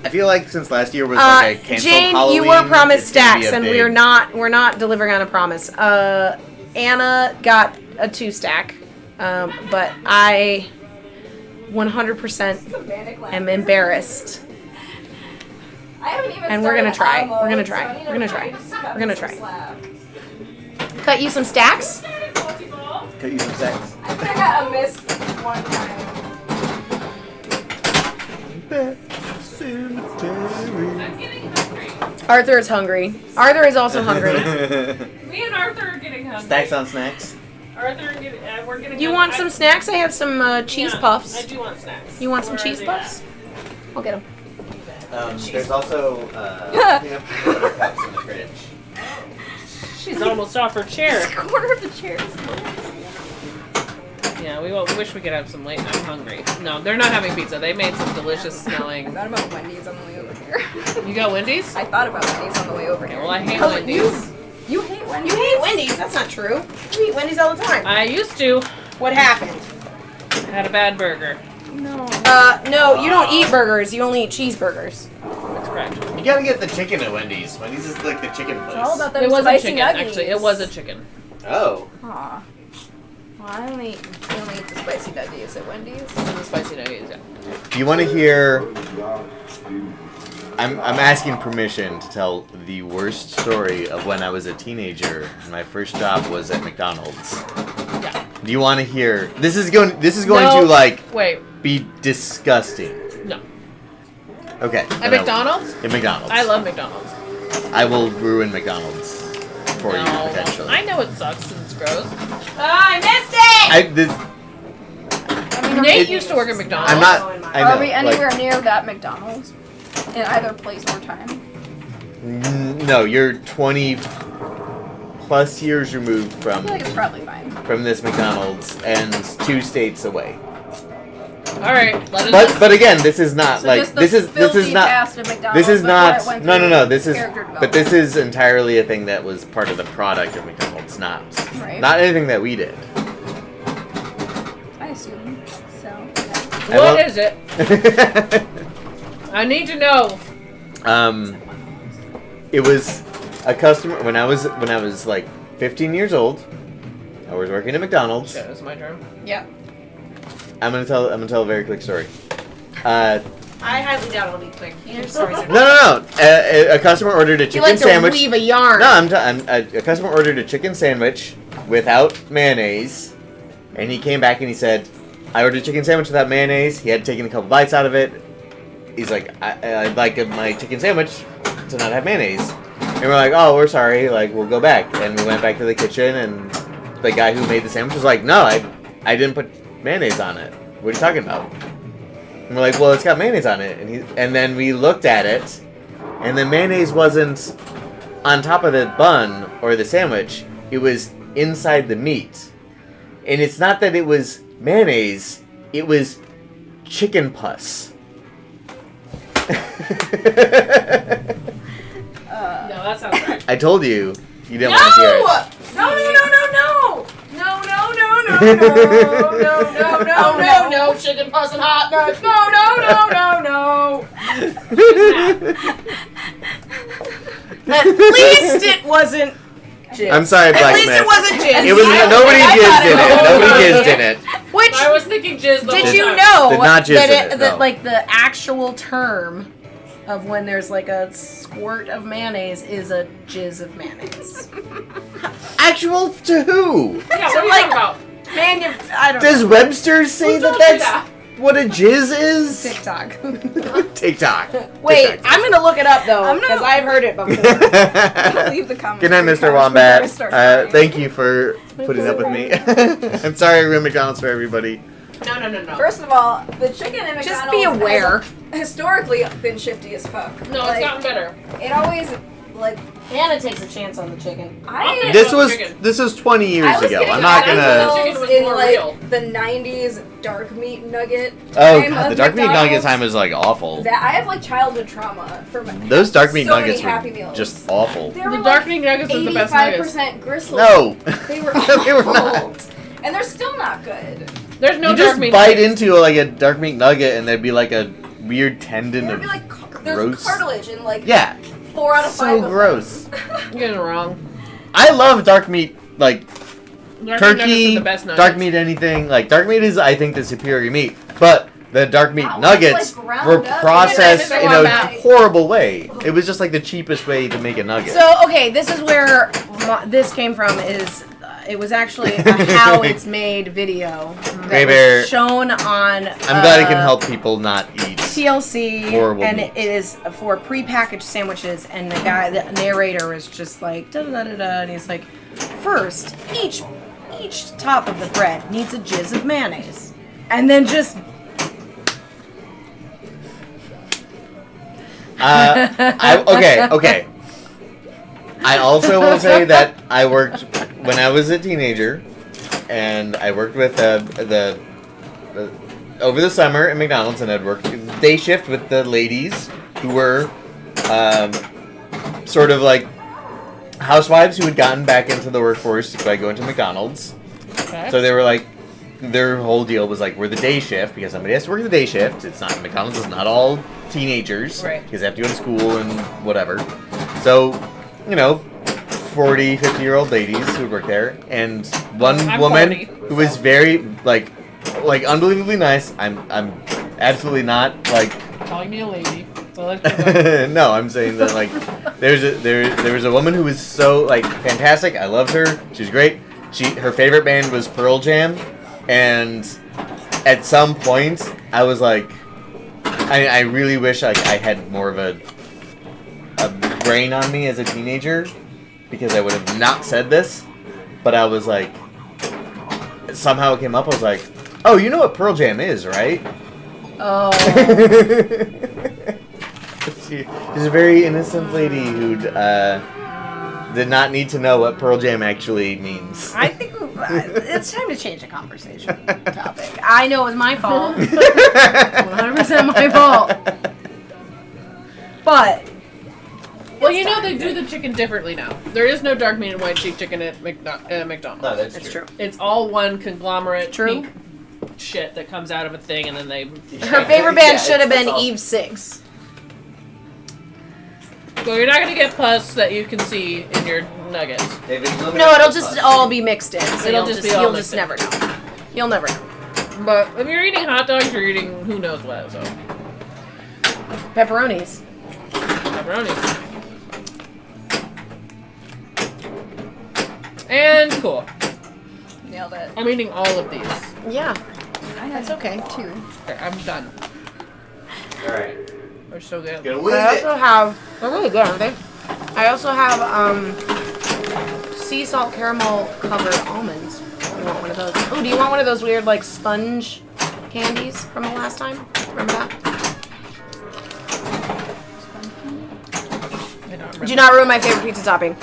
[SPEAKER 5] I feel like since last year was like a canceled
[SPEAKER 4] Jane,
[SPEAKER 5] Halloween,
[SPEAKER 4] you were promised
[SPEAKER 5] it's gonna be
[SPEAKER 4] stacks,
[SPEAKER 5] a
[SPEAKER 4] and
[SPEAKER 5] big-
[SPEAKER 4] we're not delivering on a promise. Anna got a 2-stack, but I 100% am embarrassed.
[SPEAKER 2] I haven't even
[SPEAKER 4] And we're gonna try.
[SPEAKER 2] started
[SPEAKER 4] We're gonna
[SPEAKER 2] mode,
[SPEAKER 4] try.
[SPEAKER 2] so I need
[SPEAKER 4] We're gonna
[SPEAKER 2] to
[SPEAKER 4] try.
[SPEAKER 2] just cut
[SPEAKER 4] We're gonna
[SPEAKER 2] some
[SPEAKER 4] try.
[SPEAKER 2] slack.
[SPEAKER 4] Cut you some stacks.
[SPEAKER 5] Cut you some stacks.
[SPEAKER 2] I think I got a miss one time.
[SPEAKER 3] I'm getting hungry.
[SPEAKER 4] Arthur is hungry. Arthur is also hungry.
[SPEAKER 3] Me and Arthur are getting hungry.
[SPEAKER 5] Stacks on snacks.
[SPEAKER 3] Arthur, we're getting.
[SPEAKER 4] You want some snacks? I have some cheese
[SPEAKER 3] I
[SPEAKER 4] puffs.
[SPEAKER 3] do want snacks.
[SPEAKER 4] You want some
[SPEAKER 3] Where
[SPEAKER 4] cheese
[SPEAKER 3] are they
[SPEAKER 4] puffs? I'll get them.
[SPEAKER 5] There's also peanut butter cups in the fridge.
[SPEAKER 3] at? She's almost off her chair.
[SPEAKER 2] Corner of the chairs.
[SPEAKER 3] Yeah, we wish we could have some late. I'm hungry. No, they're not having pizza. They made some delicious
[SPEAKER 2] I
[SPEAKER 3] smelling.
[SPEAKER 2] thought about Wendy's on the way over here.
[SPEAKER 3] You got Wendy's?
[SPEAKER 2] I thought about Wendy's on the way over
[SPEAKER 3] Okay,
[SPEAKER 2] here.
[SPEAKER 3] well, I hate
[SPEAKER 4] Oh,
[SPEAKER 3] Wendy's.
[SPEAKER 2] You hate Wendy's?
[SPEAKER 4] You hate Wendy's? That's not true. You eat Wendy's all the time.
[SPEAKER 3] I used to.
[SPEAKER 4] What happened?
[SPEAKER 3] Had a bad burger.
[SPEAKER 2] No.
[SPEAKER 4] No, you don't eat burgers. You only eat cheeseburgers.
[SPEAKER 3] That's correct.
[SPEAKER 5] You gotta get the chicken at Wendy's. Wendy's is like the chicken place.
[SPEAKER 2] It's all about them
[SPEAKER 3] It was a
[SPEAKER 2] spicy
[SPEAKER 3] chicken,
[SPEAKER 2] nuggets.
[SPEAKER 3] actually. It was a chicken.
[SPEAKER 5] Oh.
[SPEAKER 2] Aw. Well, I only eat the spicy nuggies at Wendy's.
[SPEAKER 3] It was a spicy nuggets, yeah.
[SPEAKER 5] Do you want to hear? I'm asking permission to tell the worst story of when I was a teenager. My first job was at McDonald's.
[SPEAKER 3] Yeah.
[SPEAKER 5] Do you want to hear? This is going
[SPEAKER 3] No.
[SPEAKER 5] to like
[SPEAKER 3] Wait,
[SPEAKER 5] be disgusting.
[SPEAKER 3] no.
[SPEAKER 5] Okay.
[SPEAKER 3] At McDonald's?
[SPEAKER 5] At McDonald's.
[SPEAKER 3] I love McDonald's.
[SPEAKER 5] I will ruin McDonald's for you
[SPEAKER 3] No.
[SPEAKER 5] potentially.
[SPEAKER 3] I know it sucks and it's gross.
[SPEAKER 4] I missed it!
[SPEAKER 3] Nate used to work at McDonald's.
[SPEAKER 5] I'm not. I know.
[SPEAKER 2] Are we anywhere
[SPEAKER 5] like,
[SPEAKER 2] near that McDonald's? In either place or time?
[SPEAKER 5] no, you're 20 plus years removed
[SPEAKER 2] I feel like it's probably fine.
[SPEAKER 5] from this McDonald's and 2 states away.
[SPEAKER 3] All right, let us.
[SPEAKER 5] But again, this is not
[SPEAKER 2] So
[SPEAKER 5] like
[SPEAKER 2] just the
[SPEAKER 5] this is
[SPEAKER 2] filthy
[SPEAKER 5] not
[SPEAKER 2] past of McDonald's
[SPEAKER 5] this is
[SPEAKER 2] before
[SPEAKER 5] not
[SPEAKER 2] it went
[SPEAKER 5] no
[SPEAKER 2] through
[SPEAKER 5] this is
[SPEAKER 2] character
[SPEAKER 5] but this
[SPEAKER 2] development.
[SPEAKER 5] is entirely a thing that was part of the product of McDonald's, not
[SPEAKER 2] Right.
[SPEAKER 5] not anything that we did.
[SPEAKER 2] I assume so.
[SPEAKER 3] What is it? I need to know.
[SPEAKER 5] It was a customer when I was like 15 years old. I was working at McDonald's.
[SPEAKER 3] Okay, it's my turn.
[SPEAKER 4] Yeah.
[SPEAKER 5] I'm gonna tell a very quick story.
[SPEAKER 4] I highly doubt it'll be quick. Your stories are
[SPEAKER 5] No. A customer ordered a
[SPEAKER 4] You
[SPEAKER 5] chicken
[SPEAKER 4] like to
[SPEAKER 5] sandwich.
[SPEAKER 4] weave a yarn.
[SPEAKER 5] No, a customer ordered a chicken sandwich without mayonnaise, and he came back and he said, "I ordered a chicken sandwich without mayonnaise." He had taken a couple bites out of it. He's like, "I'd like my chicken sandwich to not have mayonnaise," and we're like, "Oh, we're sorry. Like, we'll go back." And we went back to the kitchen, and the guy who made the sandwich was like, "No, I didn't put mayonnaise on it. What are you talking about?" And we're like, "Well, it's got mayonnaise on it." And then we looked at it, and the mayonnaise wasn't on top of the bun or the sandwich. It was inside the meat. And it's not that it was mayonnaise, it was chicken pus.
[SPEAKER 3] No, that sounds right.
[SPEAKER 5] I told you, you didn't want to hear it.
[SPEAKER 4] No! No! Chicken puss and hot nuts. No! At least it wasn't jizz.
[SPEAKER 5] I'm sorry, Black
[SPEAKER 4] At least
[SPEAKER 5] Smith.
[SPEAKER 4] it wasn't jizz.
[SPEAKER 5] It was nobody jizzed in it. Nobody jizzed in it.
[SPEAKER 4] Which
[SPEAKER 3] I was thinking jizz the
[SPEAKER 4] did
[SPEAKER 3] whole
[SPEAKER 4] you
[SPEAKER 3] time.
[SPEAKER 4] know
[SPEAKER 5] Did not jizz
[SPEAKER 4] that
[SPEAKER 5] in it,
[SPEAKER 4] that
[SPEAKER 5] no.
[SPEAKER 4] like the actual term of when there's like a squirt of mayonnaise is a jizz of mayonnaise?
[SPEAKER 5] Actual to who?
[SPEAKER 3] Yeah, what are you
[SPEAKER 4] Like-
[SPEAKER 3] talking about?
[SPEAKER 4] Man, I don't
[SPEAKER 5] Does
[SPEAKER 4] know.
[SPEAKER 5] Webster say
[SPEAKER 3] Who
[SPEAKER 5] that
[SPEAKER 3] told you
[SPEAKER 5] that's
[SPEAKER 3] that?
[SPEAKER 5] what a jizz is?
[SPEAKER 4] TikTok.
[SPEAKER 5] TikTok.
[SPEAKER 4] Wait,
[SPEAKER 5] TikTok.
[SPEAKER 4] I'm gonna look it up though
[SPEAKER 2] I'm not-
[SPEAKER 4] because I've heard it before.
[SPEAKER 2] Leave the comments.
[SPEAKER 5] Good night, Mr. Wombat. Thank you for putting up with me. I'm sorry I ruined McDonald's for everybody.
[SPEAKER 3] No.
[SPEAKER 2] First of all, the chicken in McDonald's
[SPEAKER 4] Just be aware.
[SPEAKER 2] has historically been shifty as fuck.
[SPEAKER 3] No,
[SPEAKER 2] Like,
[SPEAKER 3] it's gotten better.
[SPEAKER 2] It always like
[SPEAKER 1] Anna takes a chance on the chicken.
[SPEAKER 5] This was 20 years ago. I'm not gonna.
[SPEAKER 3] Chicken was
[SPEAKER 2] in
[SPEAKER 3] more
[SPEAKER 2] like
[SPEAKER 3] real.
[SPEAKER 2] the 90s dark meat nugget.
[SPEAKER 5] Oh
[SPEAKER 2] time
[SPEAKER 5] god,
[SPEAKER 2] of
[SPEAKER 5] the dark meat nugget
[SPEAKER 2] McDonald's.
[SPEAKER 5] time was like awful.
[SPEAKER 2] That I have like childhood trauma from
[SPEAKER 5] Those dark meat
[SPEAKER 2] so
[SPEAKER 5] nuggets
[SPEAKER 2] many Happy
[SPEAKER 5] were
[SPEAKER 2] Meals.
[SPEAKER 5] just awful.
[SPEAKER 2] They were
[SPEAKER 3] The
[SPEAKER 2] like
[SPEAKER 3] dark meat nuggets are the best nuggets.
[SPEAKER 2] 85% gristle.
[SPEAKER 5] No,
[SPEAKER 2] They were
[SPEAKER 5] they were
[SPEAKER 2] awful.
[SPEAKER 5] not.
[SPEAKER 2] And they're still not good.
[SPEAKER 3] There's no
[SPEAKER 5] You
[SPEAKER 3] dark
[SPEAKER 5] just
[SPEAKER 3] meat
[SPEAKER 5] bite
[SPEAKER 3] nuggets.
[SPEAKER 5] into like a dark meat nugget, and there'd be like a weird tendon
[SPEAKER 2] There'd
[SPEAKER 5] of
[SPEAKER 2] be like there's
[SPEAKER 5] gross.
[SPEAKER 2] cartilage in like
[SPEAKER 5] Yeah,
[SPEAKER 2] 4 out of 5
[SPEAKER 5] so
[SPEAKER 2] of them.
[SPEAKER 5] gross.
[SPEAKER 3] You're getting it wrong.
[SPEAKER 5] I love dark meat, like
[SPEAKER 3] Dark meat nuggets
[SPEAKER 5] turkey,
[SPEAKER 3] are the best nuggets.
[SPEAKER 5] dark meat, anything. Like dark meat is, I think, the superior meat, but the dark meat
[SPEAKER 2] That one's,
[SPEAKER 5] nuggets
[SPEAKER 2] like, ground
[SPEAKER 5] were
[SPEAKER 2] up.
[SPEAKER 5] processed
[SPEAKER 3] Yeah,
[SPEAKER 5] in
[SPEAKER 3] they're
[SPEAKER 5] a
[SPEAKER 3] back.
[SPEAKER 5] horrible way. It was just like the cheapest way to make a nugget.
[SPEAKER 4] So, okay, this is where this came from. Is it was actually a how it's made video
[SPEAKER 5] Gray
[SPEAKER 4] that
[SPEAKER 5] Bear.
[SPEAKER 4] was shown on.
[SPEAKER 5] I'm glad it can help people not eat.
[SPEAKER 4] TLC,
[SPEAKER 5] Horrible
[SPEAKER 4] and
[SPEAKER 5] meat.
[SPEAKER 4] it is for prepackaged sandwiches. And the narrator is just like da da da da, and he's like, first, each top of the bread needs a jizz of mayonnaise, and then just.
[SPEAKER 5] Okay. I also will say that I worked when I was a teenager, and I worked with the over the summer at McDonald's, and I'd worked day shift with the ladies who were sort of like housewives who had gotten back into the workforce by going to McDonald's.
[SPEAKER 3] Okay.
[SPEAKER 5] So they were like, their whole deal was like, we're the day shift because somebody has to work the day shift. It's not McDonald's is not all teenagers,
[SPEAKER 3] Right.
[SPEAKER 5] Because they have to go to school and whatever. So, 40, 50-year-old ladies who would work there, and one
[SPEAKER 3] I'm
[SPEAKER 5] woman
[SPEAKER 3] 40,
[SPEAKER 5] who was very like unbelievably nice. I'm absolutely not like.
[SPEAKER 3] Calling me a lady. Well, let's keep going.
[SPEAKER 5] No, I'm saying that like there was a woman who was so like fantastic. I loved her. She was great. Her favorite band was Pearl Jam, and at some point I was like, I really wish like I had more of a brain on me as a teenager, because I would have not said this, but I was like, somehow it came up. I was like, oh, you know what Pearl Jam is, right?
[SPEAKER 4] Oh.
[SPEAKER 5] She's a very innocent lady who did not need to know what Pearl Jam actually means.
[SPEAKER 4] I think it's time to change the conversation topic. I know it was my fault. 100% my fault. But
[SPEAKER 3] Well, they do the chicken differently now. There is no dark meat and white cheek chicken at McDonald's.
[SPEAKER 5] No, that's
[SPEAKER 4] it's true.
[SPEAKER 3] It's all one conglomerate
[SPEAKER 4] True.
[SPEAKER 3] pink shit that comes out of a thing, and then they.
[SPEAKER 4] Her favorite band
[SPEAKER 5] Yeah,
[SPEAKER 4] should have been
[SPEAKER 5] that's all.
[SPEAKER 4] Eve 6.
[SPEAKER 3] So you're not gonna get pus that you can see in your nuggets.
[SPEAKER 4] No, it'll just all be mixed in. So
[SPEAKER 3] It'll
[SPEAKER 4] you'll
[SPEAKER 3] just be all
[SPEAKER 4] you'll
[SPEAKER 3] mixed
[SPEAKER 4] just
[SPEAKER 3] in.
[SPEAKER 4] never know. You'll never know.
[SPEAKER 3] But if you're eating hot dogs, you're eating who knows what. So
[SPEAKER 4] Pepperonis.
[SPEAKER 3] pepperoni. And cool.
[SPEAKER 2] Nailed it.
[SPEAKER 3] I'm eating all of these.
[SPEAKER 4] Yeah,
[SPEAKER 2] I had
[SPEAKER 4] that's okay.
[SPEAKER 2] 2.
[SPEAKER 3] Okay, I'm done.
[SPEAKER 5] All right.
[SPEAKER 3] They're so good.
[SPEAKER 5] Gonna
[SPEAKER 4] I
[SPEAKER 5] win it.
[SPEAKER 4] also have. They're really good, aren't they? I also have sea salt caramel covered almonds. You want one of those? Oh, do you want one of those weird like sponge candies from the last time? Remember that?
[SPEAKER 3] I don't remember.
[SPEAKER 4] Do not ruin my favorite pizza topping.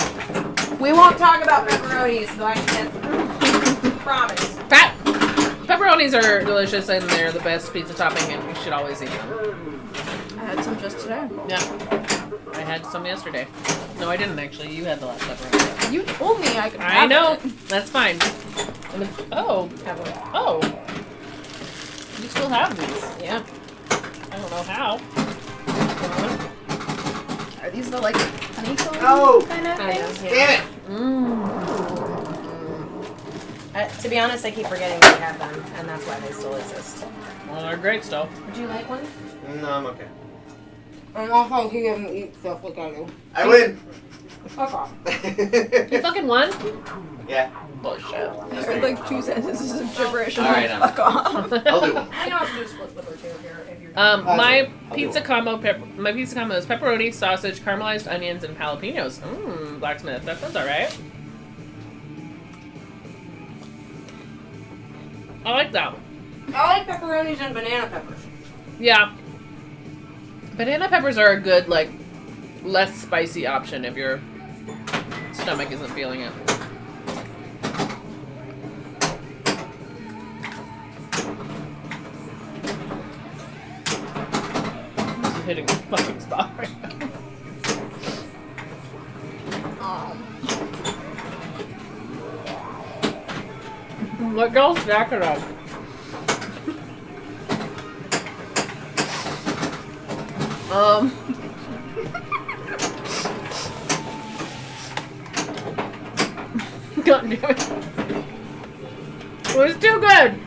[SPEAKER 4] We won't talk about pepperonis, though I can promise.
[SPEAKER 3] Pepperonis are delicious, and they're the best pizza topping, and you should always eat them.
[SPEAKER 2] I had some just today.
[SPEAKER 3] Yeah. I had some yesterday. No, I didn't actually. You had the last pepperoni.
[SPEAKER 2] You told me I could
[SPEAKER 3] I
[SPEAKER 2] have
[SPEAKER 3] know.
[SPEAKER 2] it.
[SPEAKER 3] That's fine. And oh. You still have these.
[SPEAKER 4] Yeah.
[SPEAKER 3] I don't know how.
[SPEAKER 2] Are these the like honeycomb
[SPEAKER 5] Oh.
[SPEAKER 2] kind of
[SPEAKER 4] I
[SPEAKER 2] things?
[SPEAKER 4] know.
[SPEAKER 5] Damn it!
[SPEAKER 4] To be honest, I keep forgetting we have them, and that's why they still exist.
[SPEAKER 3] Well, they're great still.
[SPEAKER 4] Would you like one?
[SPEAKER 5] No, I'm okay.
[SPEAKER 4] I'm not how he doesn't eat stuff like I do.
[SPEAKER 5] I win.
[SPEAKER 4] Fuck off.
[SPEAKER 3] You fucking won?
[SPEAKER 5] Yeah.
[SPEAKER 3] Bullshit.
[SPEAKER 2] I heard like 2 sentences of gibberish.
[SPEAKER 5] All right,
[SPEAKER 2] I'm like, fuck off.
[SPEAKER 5] I'll do one.
[SPEAKER 4] I can also do a split liver too if you're.
[SPEAKER 3] My
[SPEAKER 5] I'll
[SPEAKER 3] pizza
[SPEAKER 5] do
[SPEAKER 3] combo. My pizza combo is pepperoni, sausage, caramelized onions, and jalapenos. Blacksmith. That sounds alright. I like that.
[SPEAKER 4] I like pepperonis and banana peppers.
[SPEAKER 3] Yeah. Banana peppers are a good, less spicy option if your stomach isn't feeling it. This is hitting the fucking spot right now. What girl's snacking up? God damn it. It was too good.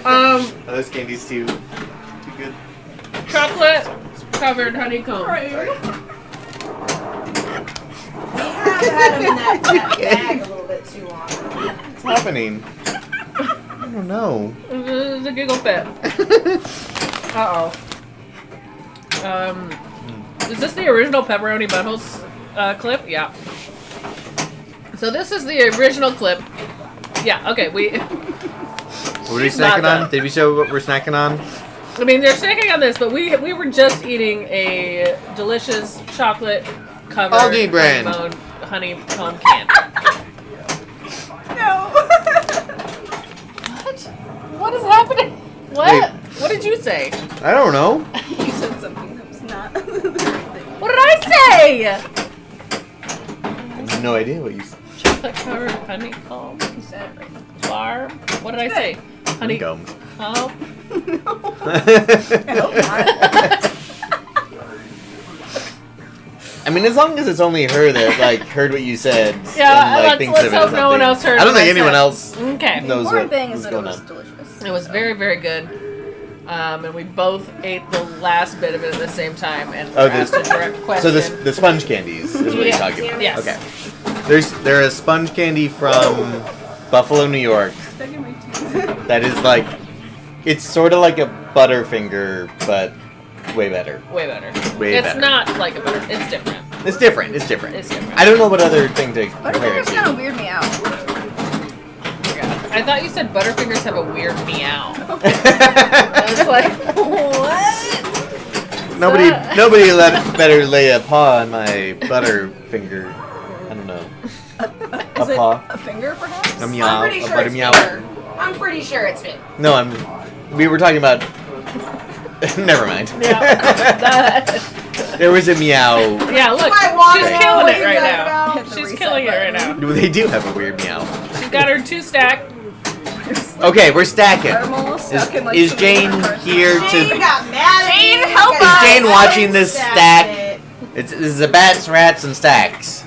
[SPEAKER 5] Are those candies too good?
[SPEAKER 3] Chocolate covered honeycomb.
[SPEAKER 5] Sorry.
[SPEAKER 1] We have had them in that bag a little bit too long.
[SPEAKER 5] What's happening? I don't know.
[SPEAKER 3] This is a giggle fit. Uh-oh. Is this the original Pepperoni Buttholes clip? Yeah. So this is the original clip. Yeah, okay,
[SPEAKER 5] What are we snacking on? Did we show what we're snacking on?
[SPEAKER 3] I mean, they're snacking on this, but we were just eating a delicious chocolate covered
[SPEAKER 5] Aldi brand
[SPEAKER 3] honeycomb candy.
[SPEAKER 2] No.
[SPEAKER 3] What is happening? What?
[SPEAKER 5] Wait.
[SPEAKER 3] What did you say?
[SPEAKER 5] I don't know.
[SPEAKER 2] You said something that was not the right thing.
[SPEAKER 3] What did I say?
[SPEAKER 5] I have no idea what you said.
[SPEAKER 3] Chocolate covered honeycomb.
[SPEAKER 2] You said it right.
[SPEAKER 3] Bar. What did I say?
[SPEAKER 5] Honeycomb.
[SPEAKER 3] Oh.
[SPEAKER 2] No. I hope not.
[SPEAKER 5] I mean, as long as it's only her that heard what you said.
[SPEAKER 3] Yeah,
[SPEAKER 5] and, thinks
[SPEAKER 3] let's
[SPEAKER 5] of it
[SPEAKER 3] hope
[SPEAKER 5] as
[SPEAKER 3] no one
[SPEAKER 5] something.
[SPEAKER 3] else heard
[SPEAKER 5] I don't
[SPEAKER 3] what
[SPEAKER 5] think
[SPEAKER 3] I
[SPEAKER 5] anyone
[SPEAKER 3] said.
[SPEAKER 5] else
[SPEAKER 3] Okay.
[SPEAKER 5] knows
[SPEAKER 2] Important
[SPEAKER 5] what
[SPEAKER 2] thing is
[SPEAKER 5] was
[SPEAKER 2] that it
[SPEAKER 5] going
[SPEAKER 2] was
[SPEAKER 5] on.
[SPEAKER 2] delicious.
[SPEAKER 3] It was very, very good. And we both ate the last bit of it at the same time and
[SPEAKER 5] Oh,
[SPEAKER 3] asked a direct question.
[SPEAKER 5] So the sponge candies is what you're
[SPEAKER 3] Yeah.
[SPEAKER 5] talking about.
[SPEAKER 3] Yes.
[SPEAKER 5] Okay. They're a sponge candy from Buffalo, New York.
[SPEAKER 2] Stuck in my teeth.
[SPEAKER 5] That is it's sort of like a Butterfinger, but way better.
[SPEAKER 3] Way better.
[SPEAKER 5] Way
[SPEAKER 3] It's
[SPEAKER 5] better.
[SPEAKER 3] not like a butter. It's different.
[SPEAKER 5] It's different. It's different.
[SPEAKER 3] It's different.
[SPEAKER 5] I don't know what other thing to compare it
[SPEAKER 2] Butterfingers kind
[SPEAKER 5] to.
[SPEAKER 2] of weird me out.
[SPEAKER 3] I thought you said Butterfingers have a weird meow. I was like, what?
[SPEAKER 5] Nobody better lay a paw on my Butterfinger. I don't know.
[SPEAKER 2] Is it
[SPEAKER 5] paw.
[SPEAKER 2] a finger, perhaps?
[SPEAKER 5] A meow.
[SPEAKER 1] I'm pretty
[SPEAKER 5] A
[SPEAKER 1] sure
[SPEAKER 5] butter
[SPEAKER 1] it's
[SPEAKER 5] meow.
[SPEAKER 1] finger. I'm pretty sure it's fit.
[SPEAKER 5] No, we were talking about. Never mind.
[SPEAKER 3] Yeah.
[SPEAKER 5] There was a meow.
[SPEAKER 3] Yeah, look.
[SPEAKER 1] I want
[SPEAKER 3] She's
[SPEAKER 1] to know
[SPEAKER 3] killing
[SPEAKER 1] what
[SPEAKER 3] it
[SPEAKER 1] you're
[SPEAKER 3] right
[SPEAKER 1] talking
[SPEAKER 3] now.
[SPEAKER 1] about.
[SPEAKER 2] Hit the
[SPEAKER 3] She's
[SPEAKER 2] reset
[SPEAKER 3] killing it right
[SPEAKER 2] button.
[SPEAKER 3] now.
[SPEAKER 5] They do have a weird meow.
[SPEAKER 3] She's got her 2-stack.
[SPEAKER 5] Okay, we're stacking.
[SPEAKER 2] Caramel stuck in, like,
[SPEAKER 5] Is
[SPEAKER 2] some
[SPEAKER 5] Jane
[SPEAKER 2] weird
[SPEAKER 5] here
[SPEAKER 1] Jane
[SPEAKER 5] to?
[SPEAKER 1] got mad at
[SPEAKER 2] Jane,
[SPEAKER 1] me
[SPEAKER 2] help
[SPEAKER 1] because
[SPEAKER 2] us.
[SPEAKER 5] Is Jane
[SPEAKER 1] I
[SPEAKER 5] watching this
[SPEAKER 1] stacked
[SPEAKER 5] stack?
[SPEAKER 1] it.
[SPEAKER 5] This is a bats, rats, and stacks.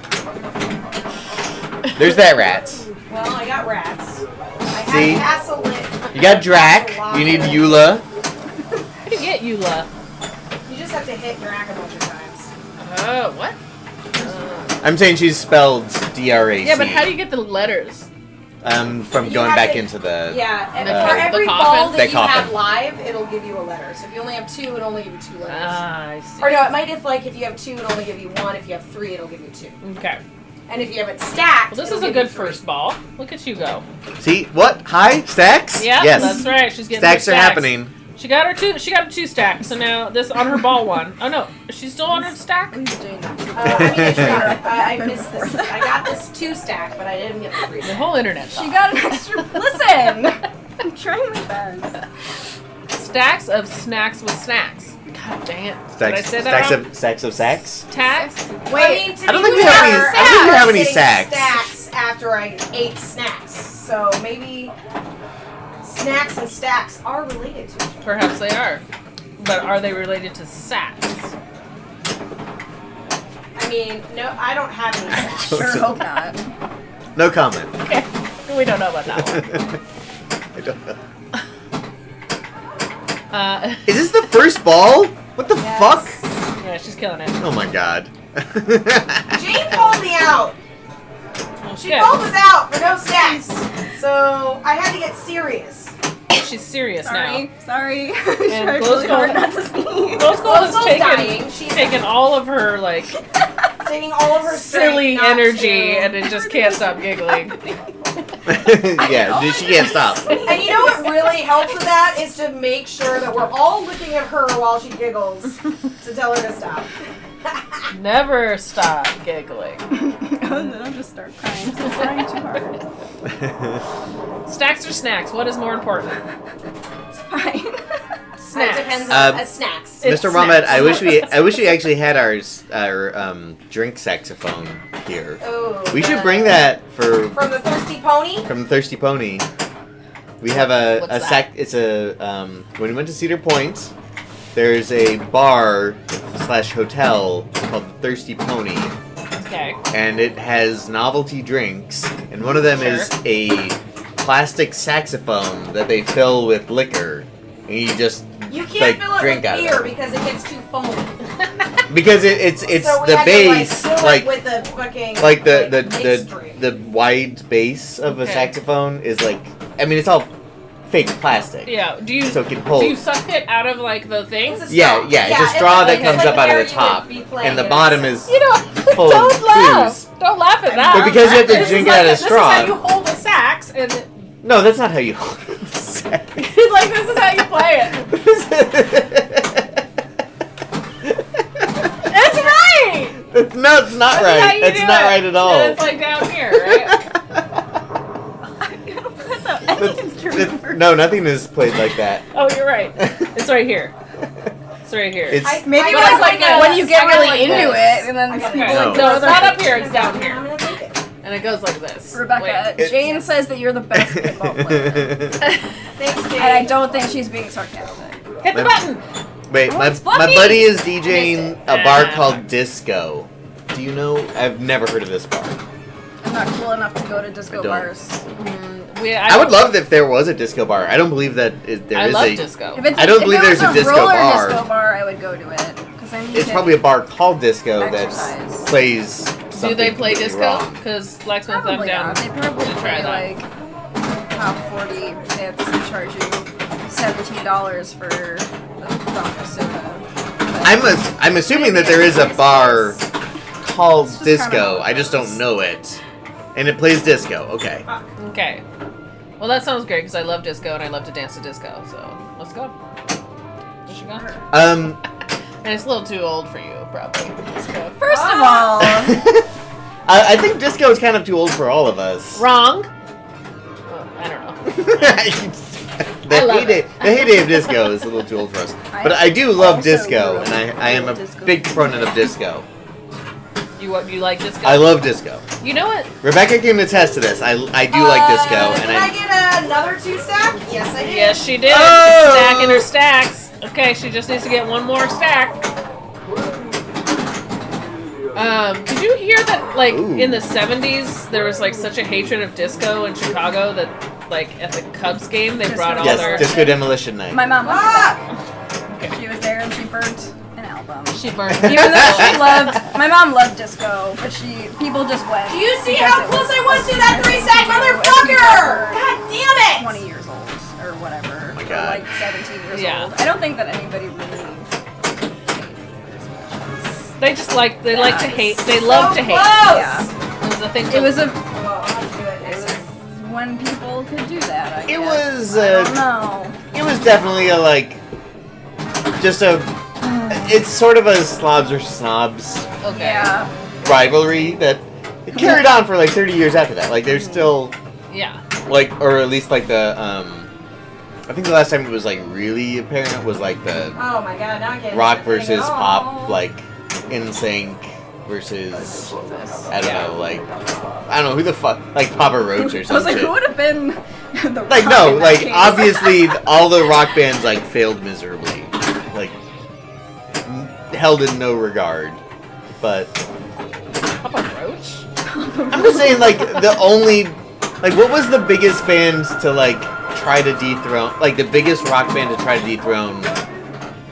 [SPEAKER 5] There's that rats.
[SPEAKER 1] Well, I got rats. I
[SPEAKER 5] See?
[SPEAKER 1] had Castle-lit.
[SPEAKER 5] You got Drac. You need Eula.
[SPEAKER 3] How do you get Eula?
[SPEAKER 1] You just have to hit Drac a bunch of times.
[SPEAKER 3] Oh, what?
[SPEAKER 5] I'm saying she's spelled D-R-A-C.
[SPEAKER 3] Yeah, but how do you get the letters?
[SPEAKER 5] From
[SPEAKER 1] You
[SPEAKER 5] going
[SPEAKER 1] have
[SPEAKER 5] back
[SPEAKER 1] to-
[SPEAKER 5] into the.
[SPEAKER 1] Yeah, and
[SPEAKER 3] The-
[SPEAKER 1] for
[SPEAKER 3] the
[SPEAKER 1] every
[SPEAKER 3] coffin?
[SPEAKER 1] ball
[SPEAKER 5] The
[SPEAKER 1] that you have
[SPEAKER 5] coffin.
[SPEAKER 1] live, it'll give you a letter. So if you only have 2, it'll only give you 2 letters.
[SPEAKER 3] Ah, I see.
[SPEAKER 1] Or no, it might if you have 2, it'll only give you 1. If you have 3, it'll give you 2.
[SPEAKER 3] Okay.
[SPEAKER 1] And if you have it stacked,
[SPEAKER 3] Well, this
[SPEAKER 1] it'll
[SPEAKER 3] is a
[SPEAKER 1] give you
[SPEAKER 3] good
[SPEAKER 1] 3.
[SPEAKER 3] first ball. Look at you go.
[SPEAKER 5] See what? Hi, stacks.
[SPEAKER 3] Yeah,
[SPEAKER 5] Yes.
[SPEAKER 3] that's right. She's getting
[SPEAKER 5] Stacks
[SPEAKER 3] her
[SPEAKER 5] are happening.
[SPEAKER 3] She got her 2. She got a 2-stack. So now this on her ball one. Oh no, is she still on her stack?
[SPEAKER 2] Jane.
[SPEAKER 1] I missed this. I got this 2 stack, but I didn't get the 3
[SPEAKER 3] The
[SPEAKER 1] stack.
[SPEAKER 3] whole internet's
[SPEAKER 2] She
[SPEAKER 3] off.
[SPEAKER 2] got an extra. Listen! I'm trying my best.
[SPEAKER 3] Stacks of snacks with snacks. God dang it. Did I say that wrong?
[SPEAKER 5] Stacks of sacks.
[SPEAKER 3] Stacks?
[SPEAKER 1] Wait,
[SPEAKER 5] I don't think we have any- I don't think we have any sacks.
[SPEAKER 1] Stacks after I ate snacks, so maybe snacks and stacks are related to each other.
[SPEAKER 3] Perhaps they are. But are they related to sacks?
[SPEAKER 1] I mean, no, I don't have any stacks.
[SPEAKER 2] Sure hope not.
[SPEAKER 5] No comment.
[SPEAKER 3] Okay. We don't know about that one.
[SPEAKER 5] I don't know.
[SPEAKER 3] Is
[SPEAKER 5] Is this the first ball? What the
[SPEAKER 1] Yes.
[SPEAKER 5] fuck?
[SPEAKER 3] Yeah, she's killing it.
[SPEAKER 5] Oh my god.
[SPEAKER 1] Jane called me out.
[SPEAKER 3] Well,
[SPEAKER 1] She
[SPEAKER 3] good.
[SPEAKER 1] called us out for no stacks, so I had to get serious.
[SPEAKER 3] She's serious
[SPEAKER 2] Sorry.
[SPEAKER 3] now.
[SPEAKER 2] Sorry. I
[SPEAKER 3] And
[SPEAKER 2] tried
[SPEAKER 3] Glow's
[SPEAKER 2] really hard
[SPEAKER 3] going-
[SPEAKER 2] not to sneeze.
[SPEAKER 3] Rose Gold has
[SPEAKER 1] Rose Gold's dying. She's
[SPEAKER 3] taken all of her like
[SPEAKER 1] taking all of her
[SPEAKER 3] silly
[SPEAKER 1] strength not
[SPEAKER 3] energy
[SPEAKER 1] to-
[SPEAKER 3] and it just can't stop giggling.
[SPEAKER 5] Yeah, she can't stop.
[SPEAKER 1] And you know what really helps with that is to make sure that we're all looking at her while she giggles to tell her to stop.
[SPEAKER 3] Never stop giggling.
[SPEAKER 2] And then I'll just start crying. I'm crying too hard.
[SPEAKER 3] Stacks or snacks? What is more important?
[SPEAKER 2] It's fine.
[SPEAKER 3] Snacks.
[SPEAKER 1] It depends on snacks.
[SPEAKER 3] It's
[SPEAKER 5] Mr. Rahmet,
[SPEAKER 3] snacks.
[SPEAKER 5] I wish we actually had our drink saxophone here.
[SPEAKER 1] Oh,
[SPEAKER 5] We should bring that
[SPEAKER 1] from the Thirsty Pony.
[SPEAKER 5] from the Thirsty Pony. We have a
[SPEAKER 3] What's
[SPEAKER 5] sac. It's a when we went to Cedar Point, there's a bar / hotel called the Thirsty Pony,
[SPEAKER 3] Okay.
[SPEAKER 5] and it has novelty drinks, and one of them is a plastic saxophone that they fill with liquor, and you just
[SPEAKER 1] You can't
[SPEAKER 5] like,
[SPEAKER 1] fill it
[SPEAKER 5] drink
[SPEAKER 1] with
[SPEAKER 5] out of
[SPEAKER 1] beer
[SPEAKER 5] it.
[SPEAKER 1] because it gets too foamy.
[SPEAKER 5] Because it's
[SPEAKER 1] So we
[SPEAKER 5] the
[SPEAKER 1] had
[SPEAKER 5] bass,
[SPEAKER 1] to, fill
[SPEAKER 5] like
[SPEAKER 1] it with the fucking
[SPEAKER 5] like
[SPEAKER 1] mixed
[SPEAKER 5] the
[SPEAKER 1] drink.
[SPEAKER 5] the wide bass of a
[SPEAKER 3] Okay.
[SPEAKER 5] saxophone is like, I mean, it's all fake plastic.
[SPEAKER 3] Yeah. Do you
[SPEAKER 5] So it can hold.
[SPEAKER 3] do you suck it out of like the thing?
[SPEAKER 1] It's a
[SPEAKER 5] Yeah,
[SPEAKER 1] straw.
[SPEAKER 5] yeah, it's a straw that
[SPEAKER 1] it's
[SPEAKER 5] comes
[SPEAKER 1] like
[SPEAKER 5] up out
[SPEAKER 1] where
[SPEAKER 5] of the
[SPEAKER 1] you would
[SPEAKER 5] top,
[SPEAKER 1] be playing
[SPEAKER 5] and the
[SPEAKER 1] it
[SPEAKER 5] bottom
[SPEAKER 1] outside.
[SPEAKER 5] is
[SPEAKER 3] You know,
[SPEAKER 5] full of
[SPEAKER 3] don't laugh.
[SPEAKER 5] booze.
[SPEAKER 3] Don't laugh at that.
[SPEAKER 5] But because you have to
[SPEAKER 3] This
[SPEAKER 5] drink
[SPEAKER 3] is
[SPEAKER 5] it out of
[SPEAKER 3] this
[SPEAKER 5] straw.
[SPEAKER 3] is how you hold a sax, and
[SPEAKER 5] No, that's not how you hold the sax.
[SPEAKER 3] like this is how you play it. It's right.
[SPEAKER 5] No, it's not
[SPEAKER 3] That's how
[SPEAKER 5] right.
[SPEAKER 3] you
[SPEAKER 5] That's
[SPEAKER 3] do
[SPEAKER 5] not
[SPEAKER 3] it.
[SPEAKER 5] right at all.
[SPEAKER 3] And it's like down here, right?
[SPEAKER 5] No, nothing is played like that.
[SPEAKER 3] Oh, you're right. It's right here. It's right here.
[SPEAKER 5] It's
[SPEAKER 2] Maybe
[SPEAKER 1] I got
[SPEAKER 2] like
[SPEAKER 1] this.
[SPEAKER 2] when you get
[SPEAKER 1] I got
[SPEAKER 2] really
[SPEAKER 1] like
[SPEAKER 2] into
[SPEAKER 1] this.
[SPEAKER 2] it, and then
[SPEAKER 1] I got
[SPEAKER 2] people
[SPEAKER 1] this.
[SPEAKER 5] No.
[SPEAKER 2] like
[SPEAKER 3] No, it's
[SPEAKER 2] throw
[SPEAKER 3] not
[SPEAKER 2] their-
[SPEAKER 3] up here. It's down
[SPEAKER 1] I'm
[SPEAKER 3] here,
[SPEAKER 1] gonna take it.
[SPEAKER 3] and it goes like this.
[SPEAKER 2] Rebecca,
[SPEAKER 5] It-
[SPEAKER 2] Jane says that you're the best pinball player,
[SPEAKER 1] Thanks, Jane.
[SPEAKER 2] and I don't think she's being sarcastic.
[SPEAKER 3] Hit the button.
[SPEAKER 5] Wait,
[SPEAKER 2] Oh,
[SPEAKER 5] my
[SPEAKER 2] it's fluffy.
[SPEAKER 5] buddy is DJing a bar
[SPEAKER 3] Ah.
[SPEAKER 5] called Disco. Do you know? I've never heard of this bar.
[SPEAKER 2] I'm not cool enough to go to disco
[SPEAKER 5] I don't.
[SPEAKER 2] bars.
[SPEAKER 5] I would love if there was a disco bar. I don't believe that there
[SPEAKER 3] I
[SPEAKER 5] is
[SPEAKER 3] love
[SPEAKER 5] a.
[SPEAKER 3] disco.
[SPEAKER 2] If it's
[SPEAKER 5] I don't
[SPEAKER 2] if
[SPEAKER 5] believe
[SPEAKER 2] it was
[SPEAKER 5] there's a disco
[SPEAKER 2] roller
[SPEAKER 5] bar.
[SPEAKER 2] disco bar, I would go to it because I need
[SPEAKER 5] It's
[SPEAKER 2] to
[SPEAKER 5] probably a bar called Disco that
[SPEAKER 2] exercise.
[SPEAKER 5] plays.
[SPEAKER 3] Do
[SPEAKER 5] something
[SPEAKER 3] they play
[SPEAKER 5] completely
[SPEAKER 3] disco?
[SPEAKER 5] wrong.
[SPEAKER 3] Because Blacksmith, I'm
[SPEAKER 2] Probably
[SPEAKER 3] down.
[SPEAKER 2] not. They probably
[SPEAKER 3] to try
[SPEAKER 2] play
[SPEAKER 3] that.
[SPEAKER 2] like top 40 hits and charge you $17 for a vodka soda. But
[SPEAKER 5] I'm assuming that there is a bar called
[SPEAKER 2] just
[SPEAKER 5] Disco.
[SPEAKER 2] kinda-
[SPEAKER 5] I just don't know it, and it plays disco. Okay.
[SPEAKER 3] Okay. Well, that sounds great because I love disco and I love to dance to disco. So let's go. We should go.
[SPEAKER 5] Um.
[SPEAKER 3] And it's a little too old for you, probably. Disco.
[SPEAKER 2] First of all,
[SPEAKER 5] I think disco is kind of too old for all of us.
[SPEAKER 3] Wrong. Oh, I don't know.
[SPEAKER 5] The
[SPEAKER 3] I love
[SPEAKER 5] heyday,
[SPEAKER 3] it.
[SPEAKER 5] the heyday of disco is a little too old for us. But I do love
[SPEAKER 2] also
[SPEAKER 5] disco,
[SPEAKER 2] grew
[SPEAKER 5] and
[SPEAKER 2] up
[SPEAKER 5] I am a
[SPEAKER 2] with disco.
[SPEAKER 5] big proponent of disco.
[SPEAKER 3] You like disco?
[SPEAKER 5] I love disco.
[SPEAKER 3] You know what?
[SPEAKER 5] Rebecca can attest to this. I do like disco, and
[SPEAKER 1] Did I get another 2-stack? Yes, I did.
[SPEAKER 3] Yes, she did.
[SPEAKER 5] Oh!
[SPEAKER 3] Stacking her stacks. Okay, she just needs to get one more stack. Did you hear that, like,
[SPEAKER 5] Ooh.
[SPEAKER 3] in the 70s, there was, like, such a hatred of disco in Chicago that, like, at the Cubs game, they brought all
[SPEAKER 5] yes,
[SPEAKER 3] their...
[SPEAKER 5] Disco Demolition Night.
[SPEAKER 2] my mom went to
[SPEAKER 1] Fuck!
[SPEAKER 2] that. She was there and she burnt an album.
[SPEAKER 3] She burned
[SPEAKER 2] Even though she loved, my mom loved disco, but people just went.
[SPEAKER 1] Do you see
[SPEAKER 2] because
[SPEAKER 1] how
[SPEAKER 2] it
[SPEAKER 1] close I was to that
[SPEAKER 2] because
[SPEAKER 1] 3-stack,
[SPEAKER 2] people were
[SPEAKER 1] motherfucker? God damn it!
[SPEAKER 2] 20 years old or whatever.
[SPEAKER 5] Oh my
[SPEAKER 2] or
[SPEAKER 5] God.
[SPEAKER 2] like 17 years
[SPEAKER 3] Yeah.
[SPEAKER 2] old. I don't think that anybody really.
[SPEAKER 3] They just like, they like to
[SPEAKER 2] Nice.
[SPEAKER 3] hate. They love to hate.
[SPEAKER 1] Close!
[SPEAKER 2] Yeah.
[SPEAKER 3] It was a thing.
[SPEAKER 2] It was a.
[SPEAKER 1] Whoa, how'd you do it?
[SPEAKER 2] It was when people could do that. I
[SPEAKER 5] It
[SPEAKER 2] guess.
[SPEAKER 5] was,
[SPEAKER 2] I don't know.
[SPEAKER 5] It was definitely a, like, just a... It's sort of a slobs or snobs
[SPEAKER 3] Okay.
[SPEAKER 2] Yeah.
[SPEAKER 5] rivalry that it carried on for, like, 30 years after that. Like, there's still...
[SPEAKER 3] Yeah.
[SPEAKER 5] Like, or at least, like, the, I think the last time it was, like, really apparent was, like, the
[SPEAKER 1] Oh my god, now I can't
[SPEAKER 5] rock
[SPEAKER 1] do anything
[SPEAKER 5] versus
[SPEAKER 1] at all.
[SPEAKER 5] pop, like, NSYNC versus, I don't know, like, I don't know, who the fuck, like, Papa Roach or
[SPEAKER 2] I was
[SPEAKER 5] something.
[SPEAKER 2] like, who would have been the
[SPEAKER 5] Like,
[SPEAKER 2] rock
[SPEAKER 5] no,
[SPEAKER 2] in that
[SPEAKER 5] like,
[SPEAKER 2] case?
[SPEAKER 5] obviously, all the rock bands, like, failed miserably. Like, held in no regard. But,
[SPEAKER 3] Papa Roach?
[SPEAKER 5] I'm just saying, like, the only, like, what was the biggest band to, like, try to dethrone, like, the biggest rock band to try to dethrone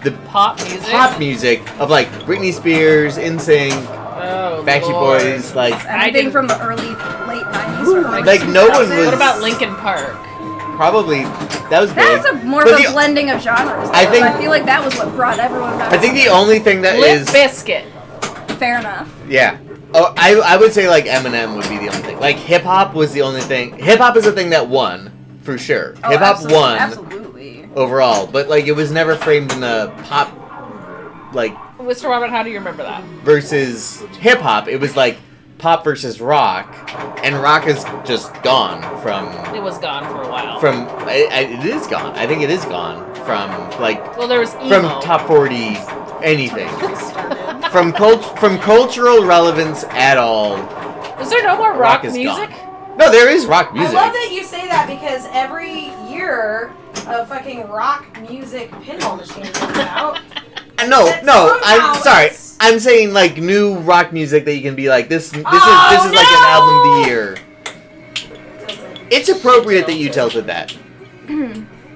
[SPEAKER 5] the
[SPEAKER 3] Pop music?
[SPEAKER 5] pop music of, like, Britney Spears, NSYNC,
[SPEAKER 3] Oh,
[SPEAKER 5] Backstreet
[SPEAKER 3] Lord.
[SPEAKER 5] Boys, like,
[SPEAKER 2] Anything from the late 90s or early
[SPEAKER 5] Like, no one
[SPEAKER 2] 2000s.
[SPEAKER 5] was-
[SPEAKER 3] What about Linkin Park?
[SPEAKER 5] probably, that was big.
[SPEAKER 2] That's a more
[SPEAKER 5] But
[SPEAKER 2] of a
[SPEAKER 5] the-
[SPEAKER 2] blending of genres.
[SPEAKER 5] I
[SPEAKER 2] though,
[SPEAKER 5] think-
[SPEAKER 2] so I feel like that was what brought everyone back.
[SPEAKER 5] I think the only thing that
[SPEAKER 3] Limp
[SPEAKER 5] is,
[SPEAKER 3] Bizkit.
[SPEAKER 2] Fair enough.
[SPEAKER 5] yeah. Oh, I would say, like, Eminem would be the only thing. Like, hip-hop was the only thing. Hip-hop is the thing that won, for sure.
[SPEAKER 2] Oh,
[SPEAKER 5] Hip-hop
[SPEAKER 2] absolutely,
[SPEAKER 5] won
[SPEAKER 2] Absolutely.
[SPEAKER 5] overall, but, like, it was never framed in a pop, like,
[SPEAKER 3] Mr. Robert, how do you remember that?
[SPEAKER 5] versus hip hop. It was like pop versus rock, and rock is just gone from.
[SPEAKER 3] It was gone for a while.
[SPEAKER 5] It is gone. I think it is gone from like.
[SPEAKER 3] Well, there was emo.
[SPEAKER 5] From top 40 anything. from cultural relevance at all.
[SPEAKER 3] Is there no more rock
[SPEAKER 5] is
[SPEAKER 3] music?
[SPEAKER 5] gone. No, there is rock music.
[SPEAKER 1] I love that you say that because every year a fucking rock music pinball machine comes out.
[SPEAKER 5] No, I'm
[SPEAKER 1] somehow
[SPEAKER 5] sorry.
[SPEAKER 1] it's-
[SPEAKER 5] I'm saying like new rock music that you can be like this is
[SPEAKER 1] Oh,
[SPEAKER 5] like an album of the year.
[SPEAKER 1] Doesn't-
[SPEAKER 5] It's appropriate that you tilted that.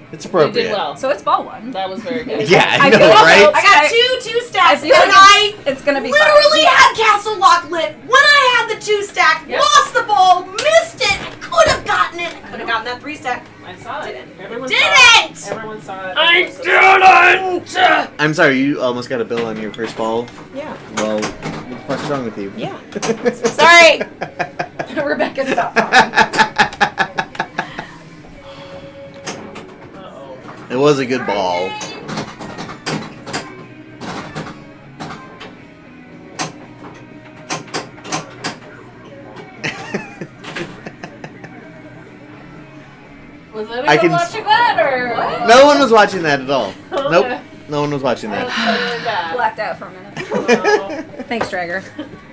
[SPEAKER 5] It's
[SPEAKER 3] You
[SPEAKER 5] appropriate.
[SPEAKER 3] did well.
[SPEAKER 2] So it's ball one.
[SPEAKER 3] That was very good.
[SPEAKER 5] Yeah, I
[SPEAKER 2] I
[SPEAKER 5] know,
[SPEAKER 2] feel like-
[SPEAKER 5] right?
[SPEAKER 1] I got two stacks,
[SPEAKER 2] feel
[SPEAKER 1] and
[SPEAKER 2] like it's gonna be
[SPEAKER 1] literally had Castle Lock lit when I had the 2 stack,
[SPEAKER 3] Yep.
[SPEAKER 1] lost the ball, missed it, I could have gotten it. I could have gotten that 3 stack.
[SPEAKER 3] I saw it.
[SPEAKER 1] Didn't.
[SPEAKER 3] Everyone
[SPEAKER 1] Didn't!
[SPEAKER 3] saw it. Everyone saw it.
[SPEAKER 1] I
[SPEAKER 3] Everyone saw it.
[SPEAKER 5] I'm sorry, you almost got a bill on your first ball.
[SPEAKER 1] Yeah.
[SPEAKER 5] Well, what the fuck's wrong with you?
[SPEAKER 1] Yeah. Sorry. Rebecca, stop talking.
[SPEAKER 3] Uh-oh.
[SPEAKER 5] It was a good ball.
[SPEAKER 3] Was anyone
[SPEAKER 5] I can-
[SPEAKER 3] watching that or what?
[SPEAKER 5] No one was watching that at all.
[SPEAKER 3] Okay.
[SPEAKER 5] Nope. No one was watching
[SPEAKER 3] That was
[SPEAKER 5] that.
[SPEAKER 3] totally bad.
[SPEAKER 2] Blacked out for a minute.
[SPEAKER 3] Oh.
[SPEAKER 1] Thanks, Dragger.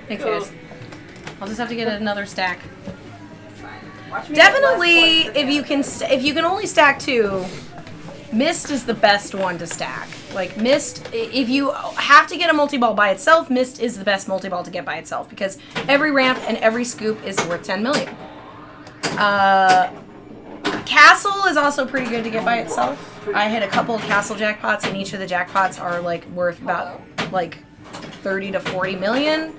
[SPEAKER 1] Thanks,
[SPEAKER 3] Cool.
[SPEAKER 1] guys. I'll just have to get another stack.
[SPEAKER 2] Watch me
[SPEAKER 1] Definitely,
[SPEAKER 2] get less
[SPEAKER 1] if you can, if you can only stack 2, Mist is the best one to stack. Like Mist, if you have to get a multi-ball by itself, Mist is the best multi-ball to get by itself because every ramp and every scoop is worth 10 million. Castle is also pretty good to get by itself. I hit a couple of Castle jackpots, and each of the jackpots are like worth about like 30 to 40 million.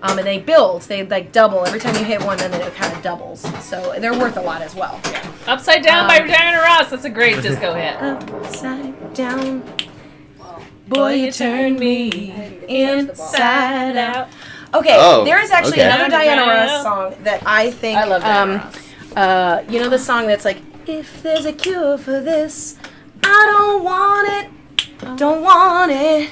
[SPEAKER 1] And they build, they like double every time you hit one, then it kind of doubles. So they're worth a lot as well.
[SPEAKER 3] Upside Down by Diana Ross. That's a great disco hit.
[SPEAKER 1] Upside down, boy, you turned me inside out. Okay,
[SPEAKER 5] Oh,
[SPEAKER 1] there is actually
[SPEAKER 5] okay.
[SPEAKER 1] another Diana Ross song that I think.
[SPEAKER 3] I love Diana Ross.
[SPEAKER 1] You know the song that's like, if there's a cure for this, I don't want it, don't want it.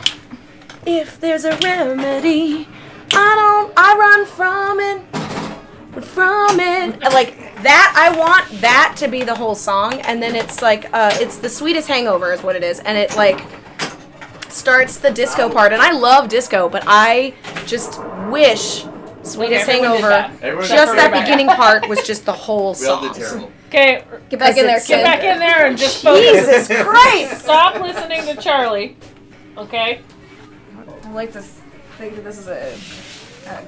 [SPEAKER 1] If there's a remedy, I run from it. Like that, I want that to be the whole song, and then it's like, it's the sweetest hangover is what it is, and it like starts the disco part, and I love disco, but I just wish sweetest
[SPEAKER 3] everyone did
[SPEAKER 1] hangover,
[SPEAKER 3] that.
[SPEAKER 5] Everyone
[SPEAKER 1] just
[SPEAKER 3] did
[SPEAKER 1] that
[SPEAKER 3] that.
[SPEAKER 1] beginning part was just the whole
[SPEAKER 5] We all
[SPEAKER 1] song.
[SPEAKER 5] did terrible.
[SPEAKER 3] Okay,
[SPEAKER 2] Get back in there,
[SPEAKER 1] It's-
[SPEAKER 2] kid.
[SPEAKER 3] get back in there and just focus.
[SPEAKER 1] Jesus Christ!
[SPEAKER 3] Stop listening to Charlie. Okay?
[SPEAKER 2] I like to think that this is a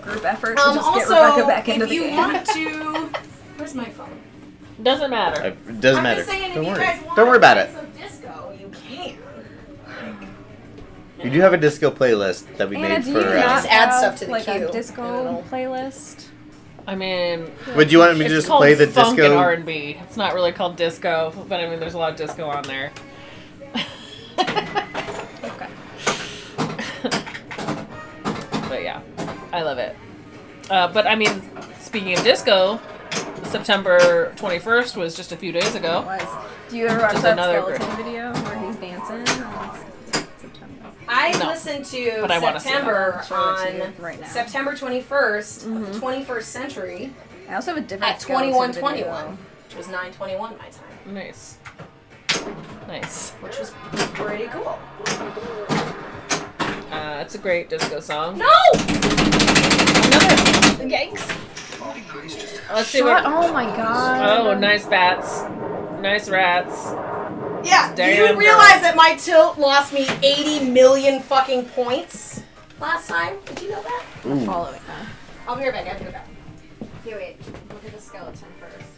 [SPEAKER 2] group effort to just get
[SPEAKER 1] Also,
[SPEAKER 2] Rebecca back into
[SPEAKER 1] if
[SPEAKER 2] the
[SPEAKER 1] you
[SPEAKER 2] game.
[SPEAKER 1] want to, where's my phone?
[SPEAKER 3] Doesn't matter.
[SPEAKER 5] It doesn't
[SPEAKER 1] I'm
[SPEAKER 5] matter.
[SPEAKER 1] just saying, if
[SPEAKER 5] Don't
[SPEAKER 1] you
[SPEAKER 5] worry.
[SPEAKER 1] guys want
[SPEAKER 5] Don't worry about it.
[SPEAKER 1] some disco, you can.
[SPEAKER 5] We do have a disco playlist that we
[SPEAKER 2] Anna,
[SPEAKER 5] made
[SPEAKER 2] do
[SPEAKER 5] for.
[SPEAKER 2] you not
[SPEAKER 1] Just add
[SPEAKER 2] have,
[SPEAKER 1] stuff to the
[SPEAKER 2] like
[SPEAKER 1] queue.
[SPEAKER 2] a disco playlist?
[SPEAKER 3] I mean,
[SPEAKER 5] Would you want me to
[SPEAKER 3] it's
[SPEAKER 5] just
[SPEAKER 3] called
[SPEAKER 5] play the
[SPEAKER 3] funk
[SPEAKER 5] disco?
[SPEAKER 3] and R&B. It's not really called disco, but I mean, there's a lot of disco on there.
[SPEAKER 2] Okay.
[SPEAKER 3] But yeah, I love it. But I mean, speaking of disco, September 21st was just a few days ago.
[SPEAKER 2] Was. Do you ever watch
[SPEAKER 3] Just
[SPEAKER 2] that
[SPEAKER 3] another
[SPEAKER 2] skeleton video where he's dancing? September.
[SPEAKER 1] I
[SPEAKER 3] No.
[SPEAKER 1] listened to
[SPEAKER 3] But I wanna see it.
[SPEAKER 1] September
[SPEAKER 2] I'll show it to you
[SPEAKER 1] on
[SPEAKER 2] right now.
[SPEAKER 1] September 21st, 21st century,
[SPEAKER 2] I also have a different
[SPEAKER 1] at
[SPEAKER 2] skeleton
[SPEAKER 1] 21:21,
[SPEAKER 2] video.
[SPEAKER 1] which was 9:21 my time,
[SPEAKER 3] Nice. Nice.
[SPEAKER 1] which was pretty cool.
[SPEAKER 3] It's a great disco song.
[SPEAKER 1] No!
[SPEAKER 2] Yikes.
[SPEAKER 3] Let's see
[SPEAKER 2] Shut,
[SPEAKER 3] what.
[SPEAKER 2] oh my god.
[SPEAKER 3] Oh, nice bats. Nice rats.
[SPEAKER 1] Yeah, do
[SPEAKER 3] Damn,
[SPEAKER 1] you
[SPEAKER 3] girl.
[SPEAKER 1] realize that my tilt lost me 80 million fucking points last time? Did you know that?
[SPEAKER 5] Ooh.
[SPEAKER 2] Following that.
[SPEAKER 1] I'll be right back, I'll be right back.
[SPEAKER 2] Here, wait. Look at the skeleton first.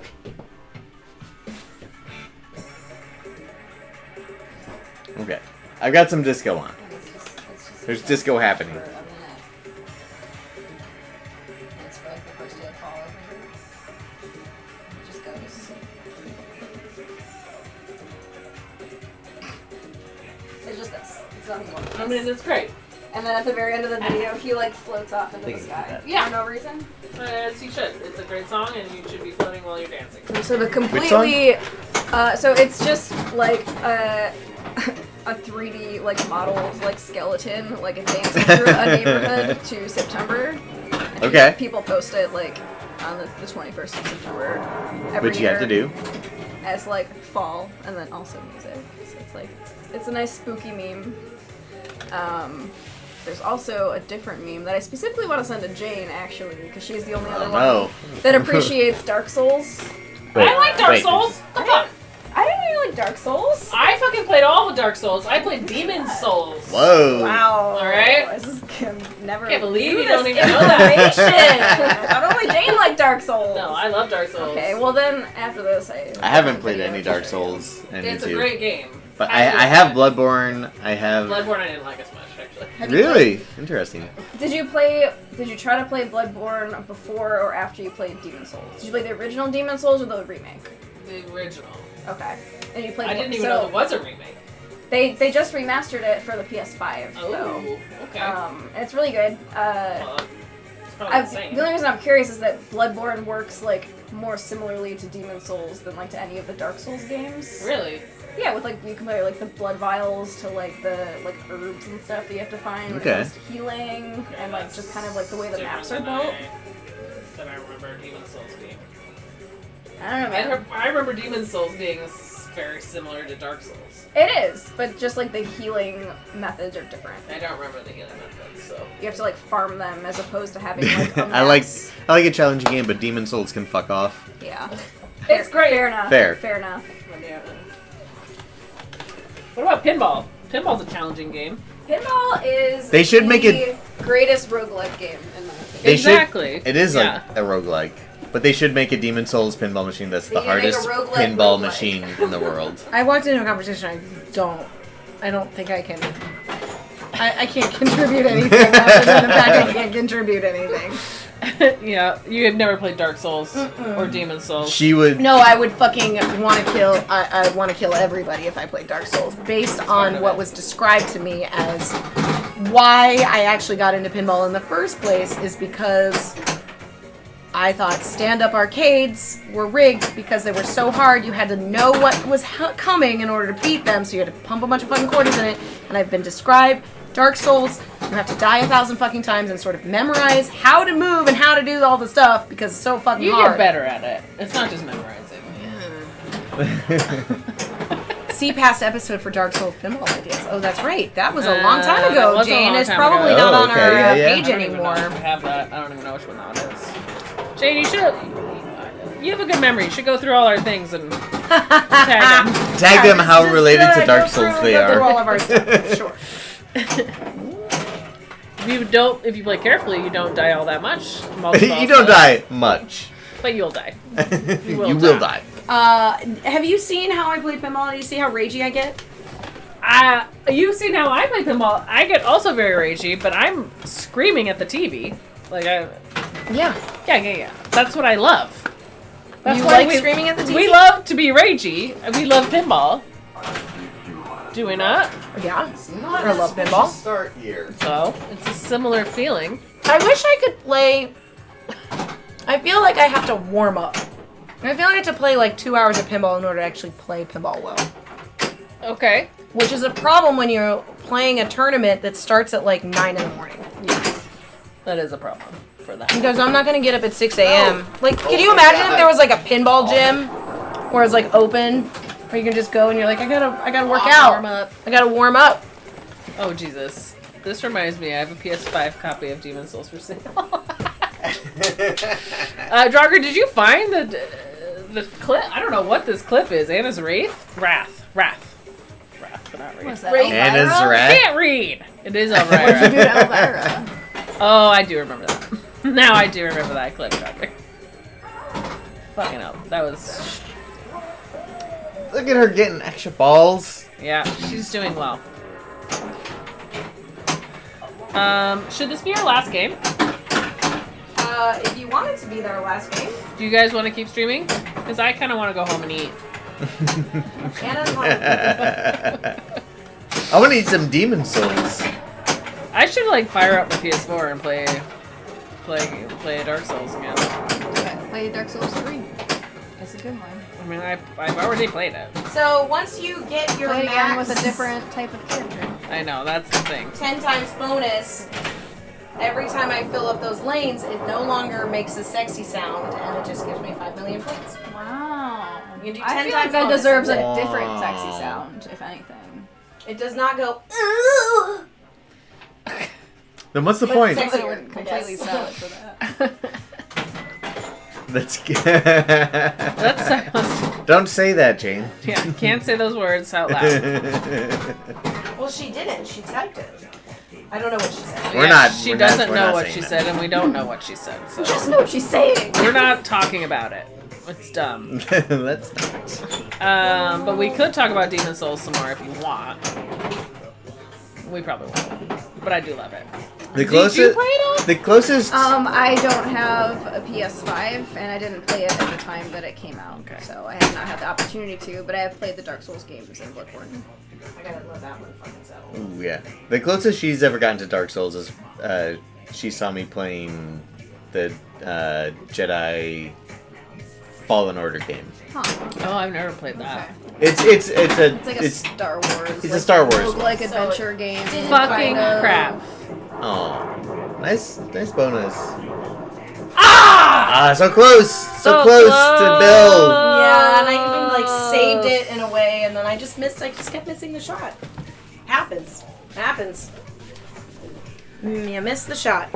[SPEAKER 5] Okay. I've got some disco on. There's disco happening.
[SPEAKER 2] It's for like the first day of fall over here. It just goes. It's just this. It's nothing more.
[SPEAKER 3] I mean, it's great.
[SPEAKER 2] And then at the very end of the video, he like floats off into the sky.
[SPEAKER 3] Yeah.
[SPEAKER 2] For no reason.
[SPEAKER 3] As you should. It's a great song, and you should be floating while you're dancing.
[SPEAKER 2] So the
[SPEAKER 5] song?
[SPEAKER 2] completely, so it's just like a 3D like modeled like skeleton like advancing through a neighborhood to September.
[SPEAKER 5] Okay.
[SPEAKER 2] People post it like on the 21st of September every
[SPEAKER 5] Which you have to
[SPEAKER 2] year
[SPEAKER 5] do.
[SPEAKER 2] as like fall and then also music. So it's like it's a nice spooky meme. There's also a different meme that I specifically want to send to Jane actually because she's the only other
[SPEAKER 5] No.
[SPEAKER 2] one that appreciates Dark Souls.
[SPEAKER 5] Wait,
[SPEAKER 3] I like Dark
[SPEAKER 5] wait.
[SPEAKER 3] Souls. The fuck?
[SPEAKER 2] I didn't really like Dark Souls.
[SPEAKER 3] I fucking played all the Dark Souls. I played Demon Souls.
[SPEAKER 5] Whoa.
[SPEAKER 2] Wow.
[SPEAKER 3] Alright.
[SPEAKER 2] I just can never.
[SPEAKER 3] Can't believe
[SPEAKER 2] do
[SPEAKER 3] you
[SPEAKER 2] this
[SPEAKER 3] don't even know that.
[SPEAKER 2] information. Not only Jane liked Dark Souls.
[SPEAKER 3] No, I love Dark Souls.
[SPEAKER 2] Okay, well then after this,
[SPEAKER 5] I haven't played any Dark Souls, and
[SPEAKER 3] It's
[SPEAKER 5] you
[SPEAKER 3] a
[SPEAKER 5] too.
[SPEAKER 3] great game.
[SPEAKER 5] But I have Bloodborne. I have.
[SPEAKER 3] Bloodborne I didn't like as much, actually.
[SPEAKER 5] Really interesting.
[SPEAKER 2] Did you try to play Bloodborne before or after you played Demon Souls? Did you play the original Demon Souls or the remake?
[SPEAKER 3] The original.
[SPEAKER 2] Okay. And you played.
[SPEAKER 3] I didn't even know there was a remake.
[SPEAKER 2] They just remastered it for the PS5.
[SPEAKER 3] Oh,
[SPEAKER 2] though.
[SPEAKER 3] okay.
[SPEAKER 2] And it's really good.
[SPEAKER 3] Well, it's probably insane.
[SPEAKER 2] The only reason I'm curious is that Bloodborne works like more similarly to Demon Souls than like to any of the Dark Souls games.
[SPEAKER 3] Really?
[SPEAKER 2] Yeah, with like you compare like the blood vials to like the like herbs and stuff that you have to find when
[SPEAKER 5] Okay.
[SPEAKER 2] it comes to healing and like just kind of like the way the maps are built.
[SPEAKER 3] Than I remember Demon Souls being.
[SPEAKER 2] I don't know, man.
[SPEAKER 3] I remember Demon Souls being very similar to Dark Souls.
[SPEAKER 2] It is, but just like the healing methods are different.
[SPEAKER 3] I don't remember the healing methods, so.
[SPEAKER 2] You have to like farm them as opposed to having like a
[SPEAKER 5] I like
[SPEAKER 2] max.
[SPEAKER 5] a challenging game, but Demon Souls can fuck off.
[SPEAKER 2] Yeah.
[SPEAKER 3] It's great.
[SPEAKER 2] Fair enough.
[SPEAKER 5] Fair.
[SPEAKER 2] enough.
[SPEAKER 3] What about pinball? Pinball's a challenging game.
[SPEAKER 2] Pinball is
[SPEAKER 5] They should make
[SPEAKER 2] the greatest roguelike game in my opinion.
[SPEAKER 5] They
[SPEAKER 3] Exactly.
[SPEAKER 5] Should, it is
[SPEAKER 3] Yeah.
[SPEAKER 5] like a roguelike. But they should make a Demon Souls pinball machine that's the
[SPEAKER 2] They need to make
[SPEAKER 5] hardest
[SPEAKER 2] a roguelike
[SPEAKER 5] pinball
[SPEAKER 2] roguelike.
[SPEAKER 5] machine in the world.
[SPEAKER 4] I walked into a competition. I don't think I can. I can't contribute anything other than the fact I can't contribute anything.
[SPEAKER 3] Yeah, you have never played Dark Souls or Demon Souls.
[SPEAKER 5] She would.
[SPEAKER 4] No, I would fucking want to kill. I want to kill everybody if I played Dark Souls, based on what was described to me as why I actually got into pinball in the first place is because I thought stand-up arcades were rigged because they were so hard. You had to know what was coming in order to beat them, so you had to pump a bunch of fucking quarters in it. And I've been described Dark Souls. You have to die 1,000 fucking times and sort of memorize how to move and how to do all the stuff because it's so fucking
[SPEAKER 3] You
[SPEAKER 4] hard.
[SPEAKER 3] get better at it. It's not just memorizing.
[SPEAKER 4] See past episode for Dark Souls pinball ideas. Oh, that's right. That was a long time
[SPEAKER 3] that
[SPEAKER 4] ago,
[SPEAKER 3] was a
[SPEAKER 4] Jane.
[SPEAKER 3] long
[SPEAKER 4] It's
[SPEAKER 3] time
[SPEAKER 4] probably
[SPEAKER 3] ago.
[SPEAKER 4] not
[SPEAKER 5] Oh,
[SPEAKER 4] on
[SPEAKER 5] okay,
[SPEAKER 4] our
[SPEAKER 5] yeah, yeah.
[SPEAKER 4] page
[SPEAKER 3] I don't even know
[SPEAKER 4] anymore.
[SPEAKER 3] if I have that. I don't even know which one that one is. Jane, you should. You have a good memory. You should go through all our things and tag them.
[SPEAKER 5] Tag them how
[SPEAKER 4] Just,
[SPEAKER 5] related to
[SPEAKER 4] go
[SPEAKER 5] Dark
[SPEAKER 4] through-
[SPEAKER 5] Souls they
[SPEAKER 4] go through all
[SPEAKER 5] are.
[SPEAKER 4] of our stuff. Sure.
[SPEAKER 3] If you play carefully, you don't die all that much. Multiball
[SPEAKER 5] You don't
[SPEAKER 3] stuff,
[SPEAKER 5] die much.
[SPEAKER 3] but you'll die.
[SPEAKER 5] You
[SPEAKER 3] will
[SPEAKER 5] will die.
[SPEAKER 4] Have you seen how I play pinball? Do you see how ragey I get?
[SPEAKER 3] You've seen how I play pinball. I get also very ragey, but I'm screaming at the TV.
[SPEAKER 4] Yeah.
[SPEAKER 3] Yeah. That's what I love. That's
[SPEAKER 4] You
[SPEAKER 3] why
[SPEAKER 4] like screaming at the TV?
[SPEAKER 3] We love to be ragey, and we love pinball. Do we not?
[SPEAKER 4] Yeah. I love pinball.
[SPEAKER 5] Start here.
[SPEAKER 3] So, it's a similar feeling.
[SPEAKER 4] I wish I could play. I feel like I have to warm up. I feel like I have to play like 2 hours of pinball in order to actually play pinball well.
[SPEAKER 3] Okay.
[SPEAKER 4] Which is a problem when you're playing a tournament that starts at like 9 in the morning.
[SPEAKER 3] Yes. That is a problem for that.
[SPEAKER 4] Because I'm not going to get up at 6 a.m. Like, can you imagine if there was like a pinball gym where it's like open, where you can just go and you're like, I gotta work out.
[SPEAKER 3] Warm up.
[SPEAKER 4] I gotta warm up.
[SPEAKER 3] Oh, Jesus. This reminds me, I have a PS5 copy of Demon Souls for sale. Draugr, did you find the clip? I don't know what this clip is. Anna's Wrath, but not Wraith.
[SPEAKER 2] What's that?
[SPEAKER 4] Wraith?
[SPEAKER 5] Anna's
[SPEAKER 3] I
[SPEAKER 5] rat.
[SPEAKER 3] can't read. It is
[SPEAKER 2] Dude,
[SPEAKER 3] Elvira.
[SPEAKER 2] Elvira.
[SPEAKER 3] Oh, I do remember that. Now I do remember that clip, Draugr. Fucking hell, that was.
[SPEAKER 5] Look at her getting extra balls.
[SPEAKER 3] Yeah, she's doing well. Should this be our last game?
[SPEAKER 4] If you want it to be their last game.
[SPEAKER 3] Do you guys want to keep streaming? Because I kind of want to go home and eat.
[SPEAKER 4] Anna's like,
[SPEAKER 5] I want to eat some Demon Souls.
[SPEAKER 3] I should like fire up my PS4 and play Dark Souls again.
[SPEAKER 2] Play Dark Souls 3. It's a good one.
[SPEAKER 3] I mean, I've already played it.
[SPEAKER 1] So once you get your
[SPEAKER 2] Play it again
[SPEAKER 1] max
[SPEAKER 2] with a different type of character.
[SPEAKER 3] I know, that's the thing.
[SPEAKER 1] 10 times bonus, every time I fill up those lanes, it no longer makes a sexy sound, and it just gives me 5 million points.
[SPEAKER 2] Wow.
[SPEAKER 1] You can do 10
[SPEAKER 2] I feel
[SPEAKER 1] times
[SPEAKER 2] like that
[SPEAKER 1] bonus.
[SPEAKER 2] deserves a
[SPEAKER 5] Wow.
[SPEAKER 2] different sexy sound, if anything.
[SPEAKER 1] It does not go, ooh.
[SPEAKER 5] Then what's the
[SPEAKER 1] But
[SPEAKER 5] point?
[SPEAKER 1] sexy-
[SPEAKER 2] I would completely sell it for that.
[SPEAKER 5] That's good.
[SPEAKER 3] That's
[SPEAKER 5] Don't say that, Jane.
[SPEAKER 3] yeah, can't say those words out loud.
[SPEAKER 1] Well, she didn't. She typed it. I don't know what she said.
[SPEAKER 5] We're not-
[SPEAKER 3] She
[SPEAKER 5] we're not-
[SPEAKER 3] doesn't
[SPEAKER 5] we're
[SPEAKER 3] know
[SPEAKER 5] not
[SPEAKER 3] what
[SPEAKER 5] saying
[SPEAKER 3] she
[SPEAKER 5] that.
[SPEAKER 3] said, and we don't know what she said. So
[SPEAKER 2] Just know what she's saying.
[SPEAKER 3] we're not talking about it. It's dumb.
[SPEAKER 5] Let's not.
[SPEAKER 3] But we could talk about Demon Souls some more if you want. We probably won't, but I do love it.
[SPEAKER 5] The
[SPEAKER 3] Did you
[SPEAKER 5] closest.
[SPEAKER 3] play it all?
[SPEAKER 5] The closest.
[SPEAKER 2] I don't have a PS5, and I didn't play it at the time that it came out.
[SPEAKER 3] Okay.
[SPEAKER 2] So I have not had the opportunity to, but I have played the Dark Souls games and Bloodborne.
[SPEAKER 1] I gotta let that one fucking settle.
[SPEAKER 5] Ooh, yeah. The closest she's ever gotten to Dark Souls is she saw me playing the Jedi Fallen Order game.
[SPEAKER 2] Huh.
[SPEAKER 3] Oh, I've never played that.
[SPEAKER 5] It's
[SPEAKER 2] It's like a Star Wars.
[SPEAKER 5] It's a Star Wars one.
[SPEAKER 2] like adventure game.
[SPEAKER 3] Fucking
[SPEAKER 2] kind of.
[SPEAKER 3] crap.
[SPEAKER 5] Oh, nice bonus.
[SPEAKER 3] Ah!
[SPEAKER 5] So close, so close to Bill.
[SPEAKER 1] Yeah, and I even like saved it in a way, and then I just kept missing the shot. Happens. You missed the shot.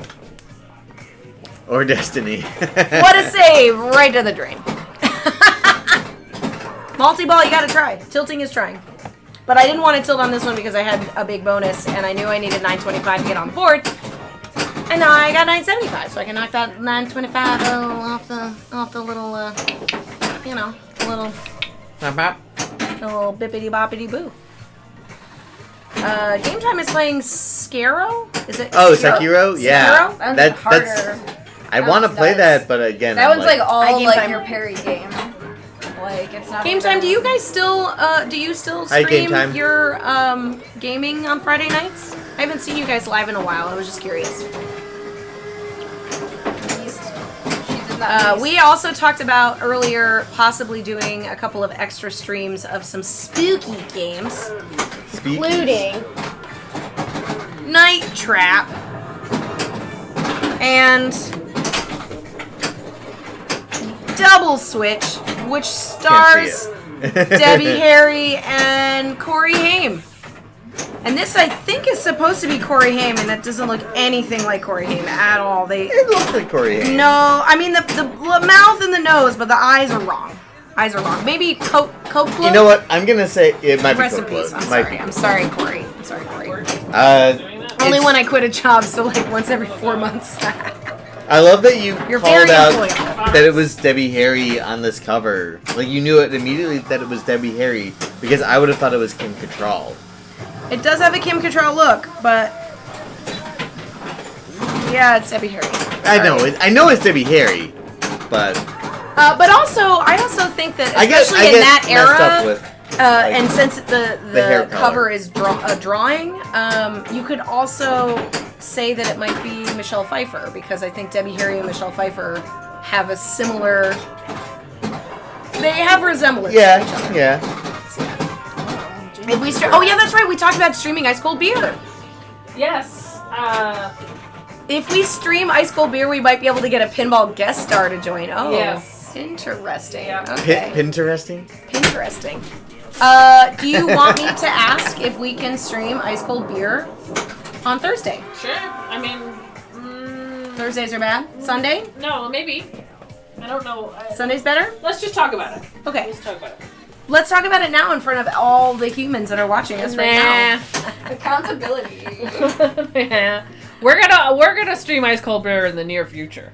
[SPEAKER 5] Or Destiny.
[SPEAKER 1] What a save! Right to the drain. Multi-ball, you gotta try. Tilting is trying. But I didn't want to tilt on this one because I had a big bonus, and I knew I needed 925 to get on the board. And now I got 975, so I can knock that 925 off the little, little bippity boppity boo. Game Time is playing Skaro? Is it?
[SPEAKER 5] Oh, Sekiro? Yeah.
[SPEAKER 1] Sekiro?
[SPEAKER 2] That's harder.
[SPEAKER 5] That's. I want to play that, but again,
[SPEAKER 2] That
[SPEAKER 5] I'm
[SPEAKER 2] one's like all
[SPEAKER 1] Game
[SPEAKER 2] like
[SPEAKER 1] Time.
[SPEAKER 2] your parry game. Like it's not.
[SPEAKER 1] Game Time, do you guys still
[SPEAKER 5] Hi, Game
[SPEAKER 1] stream
[SPEAKER 5] Time.
[SPEAKER 1] your gaming on Friday nights? I haven't seen you guys live in a while. I was just curious. We also talked about earlier possibly doing a couple of extra streams of some spooky games, including Night Trap and Double Switch, which stars Debbie Harry and Corey Haim. And this, I think, is supposed to be Corey Haim, and it doesn't look anything like Corey Haim at all.
[SPEAKER 5] It looks like Corey Haim.
[SPEAKER 1] No, I mean the mouth and the nose, but the eyes are wrong. Maybe Coke.
[SPEAKER 5] You know what? I'm gonna say it might
[SPEAKER 1] Rest
[SPEAKER 5] be
[SPEAKER 1] in
[SPEAKER 5] Coke
[SPEAKER 1] peace.
[SPEAKER 5] Blood.
[SPEAKER 1] I'm sorry, Corey. I'm sorry, Corey.
[SPEAKER 5] It's-
[SPEAKER 1] Only when I quit a job, so like once every 4 months.
[SPEAKER 5] I love that you
[SPEAKER 1] You're
[SPEAKER 5] called
[SPEAKER 1] very
[SPEAKER 5] out
[SPEAKER 1] employable.
[SPEAKER 5] that it was Debbie Harry on this cover. Like you knew it immediately that it was Debbie Harry because I would have thought it was Kim Cattrall.
[SPEAKER 1] It does have a Kim Cattrall look, but yeah, it's Debbie Harry.
[SPEAKER 5] I know it's Debbie Harry, but
[SPEAKER 1] But also, I also think that
[SPEAKER 5] I
[SPEAKER 1] especially
[SPEAKER 5] get
[SPEAKER 1] in that
[SPEAKER 5] messed up
[SPEAKER 1] era,
[SPEAKER 5] with
[SPEAKER 1] and since the
[SPEAKER 5] hair
[SPEAKER 1] cover
[SPEAKER 5] color.
[SPEAKER 1] is drawing, you could also say that it might be Michelle Pfeiffer because I think Debbie Harry and Michelle Pfeiffer have a similar. They have resemblance. to each other.
[SPEAKER 5] yeah.
[SPEAKER 1] If we oh yeah, that's right. We talked about streaming ice cold beer.
[SPEAKER 3] Yes.
[SPEAKER 1] If we stream ice cold beer, we might be able to get a pinball guest star to join. Oh,
[SPEAKER 3] Yes.
[SPEAKER 1] Interesting.
[SPEAKER 3] Yeah.
[SPEAKER 1] Okay.
[SPEAKER 5] Pinteresting?
[SPEAKER 1] Interesting. Do you want me to ask if we can stream ice cold beer on Thursday?
[SPEAKER 3] Sure. I mean,
[SPEAKER 1] Thursdays are bad. Sunday?
[SPEAKER 3] no, maybe. I don't know.
[SPEAKER 1] Sunday's better?
[SPEAKER 3] Let's just talk about it.
[SPEAKER 1] Okay.
[SPEAKER 3] Let's talk about it.
[SPEAKER 1] Let's talk about it now in front of all the humans that are watching us right now.
[SPEAKER 2] Accountability.
[SPEAKER 3] Yeah. We're gonna stream Ice Cold Beer in the near future.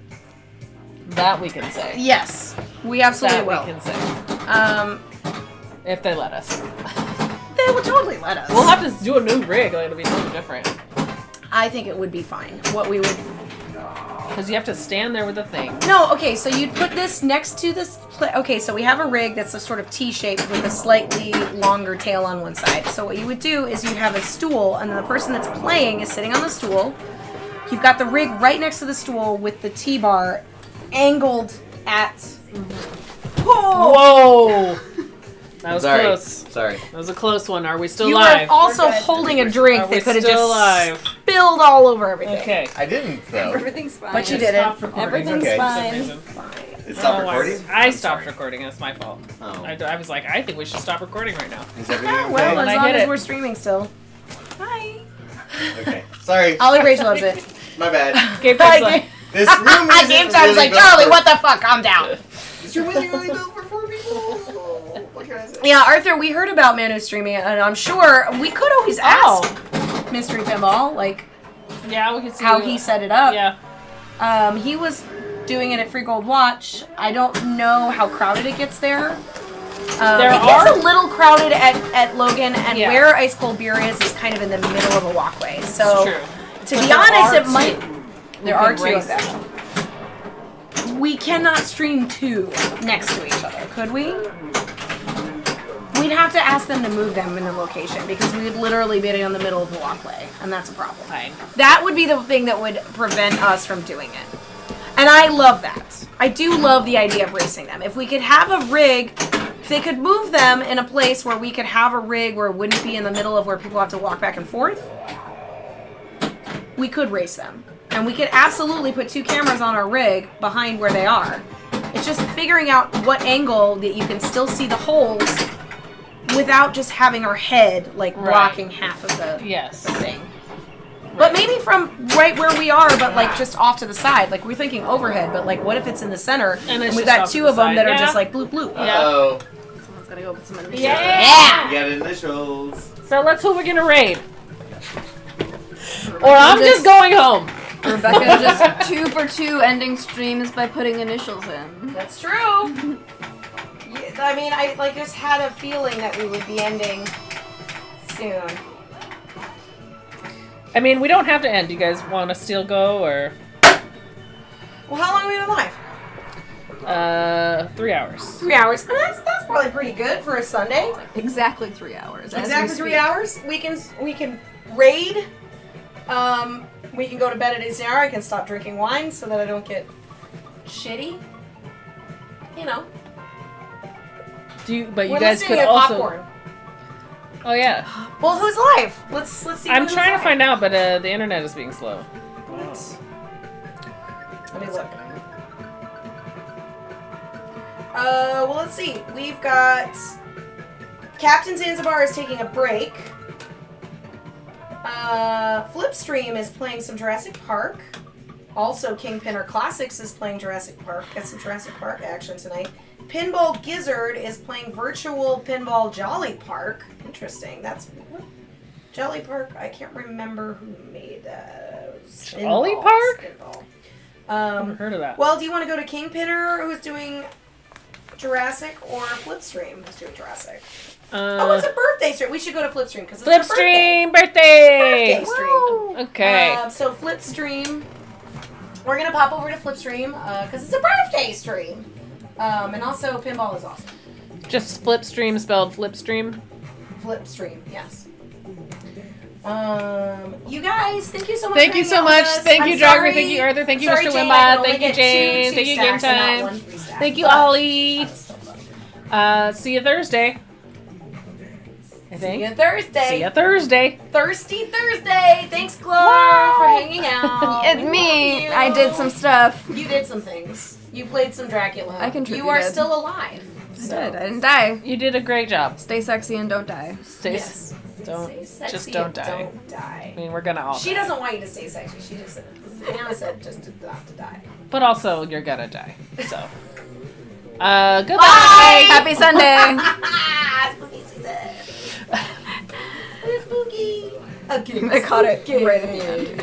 [SPEAKER 3] That we can say.
[SPEAKER 1] Yes, we absolutely
[SPEAKER 3] That
[SPEAKER 1] will.
[SPEAKER 3] we can say. If they let us.
[SPEAKER 1] They will totally let us.
[SPEAKER 3] We'll have to do a new rig. Like, it'll be something different.
[SPEAKER 1] I think it would be fine. What we would.
[SPEAKER 3] Because you have to stand there with the thing.
[SPEAKER 1] No, okay, so you'd put this next to this. Okay, so we have a rig that's a sort of T-shaped with a slightly longer tail on one side. So what you would do is you'd have a stool, and then the person that's playing is sitting on the stool. You've got the rig right next to the stool with the T-bar angled at
[SPEAKER 3] Whoa! That was
[SPEAKER 5] Sorry.
[SPEAKER 3] close.
[SPEAKER 5] Sorry.
[SPEAKER 3] That was a close one. Are we still
[SPEAKER 1] You
[SPEAKER 3] live?
[SPEAKER 1] were also
[SPEAKER 2] We're good.
[SPEAKER 1] holding a drink
[SPEAKER 3] Are we
[SPEAKER 1] that could have
[SPEAKER 3] still
[SPEAKER 1] just
[SPEAKER 3] alive?
[SPEAKER 1] spilled all over everything.
[SPEAKER 3] Okay.
[SPEAKER 5] I didn't though.
[SPEAKER 2] Everything's fine.
[SPEAKER 1] But you
[SPEAKER 3] I
[SPEAKER 1] did it.
[SPEAKER 3] stopped recording
[SPEAKER 2] Everything's
[SPEAKER 5] Okay.
[SPEAKER 3] for some
[SPEAKER 2] fine.
[SPEAKER 3] reason.
[SPEAKER 5] It stopped
[SPEAKER 3] Oh,
[SPEAKER 5] recording.
[SPEAKER 3] I
[SPEAKER 5] I'm
[SPEAKER 3] stopped
[SPEAKER 5] sorry.
[SPEAKER 3] recording. That's my fault.
[SPEAKER 5] Oh.
[SPEAKER 3] I was like, I think we should stop recording right now.
[SPEAKER 5] Is everything okay?
[SPEAKER 1] Well,
[SPEAKER 3] When
[SPEAKER 1] as
[SPEAKER 3] I
[SPEAKER 1] long
[SPEAKER 3] hit
[SPEAKER 1] as
[SPEAKER 3] it.
[SPEAKER 1] we're streaming still. Hi.
[SPEAKER 5] Okay. Sorry.
[SPEAKER 1] Ollie Rachel loves it.
[SPEAKER 5] My bad.
[SPEAKER 3] Game
[SPEAKER 1] Hi,
[SPEAKER 3] time's like,
[SPEAKER 5] This room is
[SPEAKER 1] Game time's like, Charlie, what the fuck? Calm down.
[SPEAKER 5] This room isn't really built for 4 people. What can I say?
[SPEAKER 1] Yeah, Arthur, we heard about Manu streaming, and I'm sure we could always ask Mystery Pinball, like,
[SPEAKER 3] yeah, we can see
[SPEAKER 1] how he set it up.
[SPEAKER 3] Yeah.
[SPEAKER 1] He was doing it at Free Gold Watch. I don't know how crowded it gets there.
[SPEAKER 3] There
[SPEAKER 1] it gets a little crowded at Logan, and
[SPEAKER 3] Yeah.
[SPEAKER 1] where Ice Cold Beer is kind of in the middle of a walkway. So,
[SPEAKER 3] True.
[SPEAKER 1] to
[SPEAKER 3] But
[SPEAKER 1] be
[SPEAKER 3] there
[SPEAKER 1] honest,
[SPEAKER 3] are
[SPEAKER 1] it might.
[SPEAKER 3] two.
[SPEAKER 1] There
[SPEAKER 3] We
[SPEAKER 1] are
[SPEAKER 3] can
[SPEAKER 1] two of
[SPEAKER 3] race
[SPEAKER 1] them. We cannot stream two next to each other, could we? We'd have to ask them to move them in the location because we would literally be in the middle of the walkway, and that's a problem.
[SPEAKER 3] Fine.
[SPEAKER 1] That would be the thing that would prevent us from doing it. And I love that. I do love the idea of racing them. If we could have a rig, if they could move them in a place where we could have a rig where it wouldn't be in the middle of where people have to walk back and forth, we could race them. And we could absolutely put 2 cameras on our rig behind where they are. It's just figuring out what angle that you can still see the holes without just having our head like blocking half of the
[SPEAKER 3] Yes.
[SPEAKER 1] thing. But maybe from right where we are, but like just off to the side. Like we're thinking overhead, but like what if it's in the center
[SPEAKER 3] And it's
[SPEAKER 1] we've
[SPEAKER 3] just
[SPEAKER 1] got
[SPEAKER 3] off to
[SPEAKER 1] 2
[SPEAKER 3] the
[SPEAKER 1] of them
[SPEAKER 3] side.
[SPEAKER 1] that are
[SPEAKER 3] Yeah.
[SPEAKER 1] just like bloop bloop.
[SPEAKER 3] Yeah.
[SPEAKER 5] Oh.
[SPEAKER 2] Someone's gotta go put some initials.
[SPEAKER 1] Yeah.
[SPEAKER 5] You got initials.
[SPEAKER 3] So let's who we're gonna raid. Or I'm just going home.
[SPEAKER 2] Rebecca just 2 for 2 ending streams by putting initials in.
[SPEAKER 1] That's true. I mean, I like just had a feeling that we would be ending soon.
[SPEAKER 3] I mean, we don't have to end. You guys want to still go or?
[SPEAKER 1] Well, how long have we been live?
[SPEAKER 3] 3 hours.
[SPEAKER 1] 3 hours. And that's probably pretty good for a Sunday.
[SPEAKER 2] Exactly 3 hours. as we
[SPEAKER 1] Exactly 3
[SPEAKER 2] speak.
[SPEAKER 1] hours. We can raid. We can go to bed at a decent hour. I can stop drinking wine so that I don't get shitty. You know.
[SPEAKER 3] But you
[SPEAKER 1] We're
[SPEAKER 3] guys
[SPEAKER 1] listening
[SPEAKER 3] could
[SPEAKER 1] to
[SPEAKER 3] also.
[SPEAKER 1] popcorn.
[SPEAKER 3] Oh yeah.
[SPEAKER 1] Well, who's live? Let's see.
[SPEAKER 3] I'm
[SPEAKER 1] who's
[SPEAKER 3] trying to
[SPEAKER 1] live.
[SPEAKER 3] find out, but the internet is being slow.
[SPEAKER 1] Let me look. Well, let's see. We've got Captain Zanzibar is taking a break. Flipstream is playing some Jurassic Park. Also, Kingpinner Classics is playing Jurassic Park. Got some Jurassic Park action tonight. Pinball Gizzard is playing Virtual Pinball Jolly Park. Interesting. That's Jolly Park. I can't remember who made those.
[SPEAKER 3] Jolly
[SPEAKER 1] Pinballs.
[SPEAKER 3] Park?
[SPEAKER 1] Pinball.
[SPEAKER 3] Never heard of that.
[SPEAKER 1] Well, do you want to go to Kingpinner, who's doing Jurassic, or Flipstream, who's doing Jurassic? Oh, it's a birthday stream. We should go to Flipstream because it's a
[SPEAKER 3] Flipstream
[SPEAKER 1] birthday
[SPEAKER 3] birthday.
[SPEAKER 1] stream.
[SPEAKER 3] Okay.
[SPEAKER 1] So Flipstream, we're gonna pop over to Flipstream because it's a birthday stream. And also pinball is awesome.
[SPEAKER 3] Just Flipstream spelled Flipstream.
[SPEAKER 1] Flipstream, yes. You guys, thank you so much.
[SPEAKER 3] Thank you
[SPEAKER 1] for
[SPEAKER 3] so
[SPEAKER 1] hanging out
[SPEAKER 3] much.
[SPEAKER 1] with us.
[SPEAKER 3] Thank
[SPEAKER 1] I'm
[SPEAKER 3] you, Jogger.
[SPEAKER 1] sorry-
[SPEAKER 3] Thank you, Arthur. Thank you,
[SPEAKER 1] sorry,
[SPEAKER 3] Mr.
[SPEAKER 1] Jane, I
[SPEAKER 3] Wimbot.
[SPEAKER 1] can only
[SPEAKER 3] Thank you,
[SPEAKER 1] get
[SPEAKER 3] Jane.
[SPEAKER 1] two
[SPEAKER 3] Thank you, Game
[SPEAKER 1] stacks and not
[SPEAKER 3] Time.
[SPEAKER 1] one 3-stack,
[SPEAKER 3] Thank you,
[SPEAKER 1] but
[SPEAKER 3] Ollie.
[SPEAKER 1] that was still fun.
[SPEAKER 3] See you Thursday. I
[SPEAKER 1] See
[SPEAKER 3] think.
[SPEAKER 1] you Thursday.
[SPEAKER 3] See you Thursday.
[SPEAKER 1] Thirsty Thursday. Thanks, Chloe, for hanging out.
[SPEAKER 2] It's
[SPEAKER 1] We
[SPEAKER 2] me.
[SPEAKER 1] love
[SPEAKER 2] I did some stuff.
[SPEAKER 1] You did some things. You played some Dracula.
[SPEAKER 2] I contributed.
[SPEAKER 1] You are still alive.
[SPEAKER 2] I did. I didn't die.
[SPEAKER 3] You did a great job.
[SPEAKER 2] Stay sexy and don't die.
[SPEAKER 3] Stay.
[SPEAKER 1] Yes.
[SPEAKER 3] Don't.
[SPEAKER 1] Stay sexy
[SPEAKER 3] Just don't
[SPEAKER 1] and
[SPEAKER 3] die.
[SPEAKER 1] Don't die.
[SPEAKER 3] I mean, we're gonna all.
[SPEAKER 1] She
[SPEAKER 3] die.
[SPEAKER 1] doesn't want you to stay sexy. She just said, Anna said just not to die.
[SPEAKER 3] But also, you're gonna die. So. Goodbye.
[SPEAKER 1] Bye.
[SPEAKER 2] Happy Sunday.
[SPEAKER 1] Spooky season. Spooky. Okay.
[SPEAKER 2] I caught it right at the end.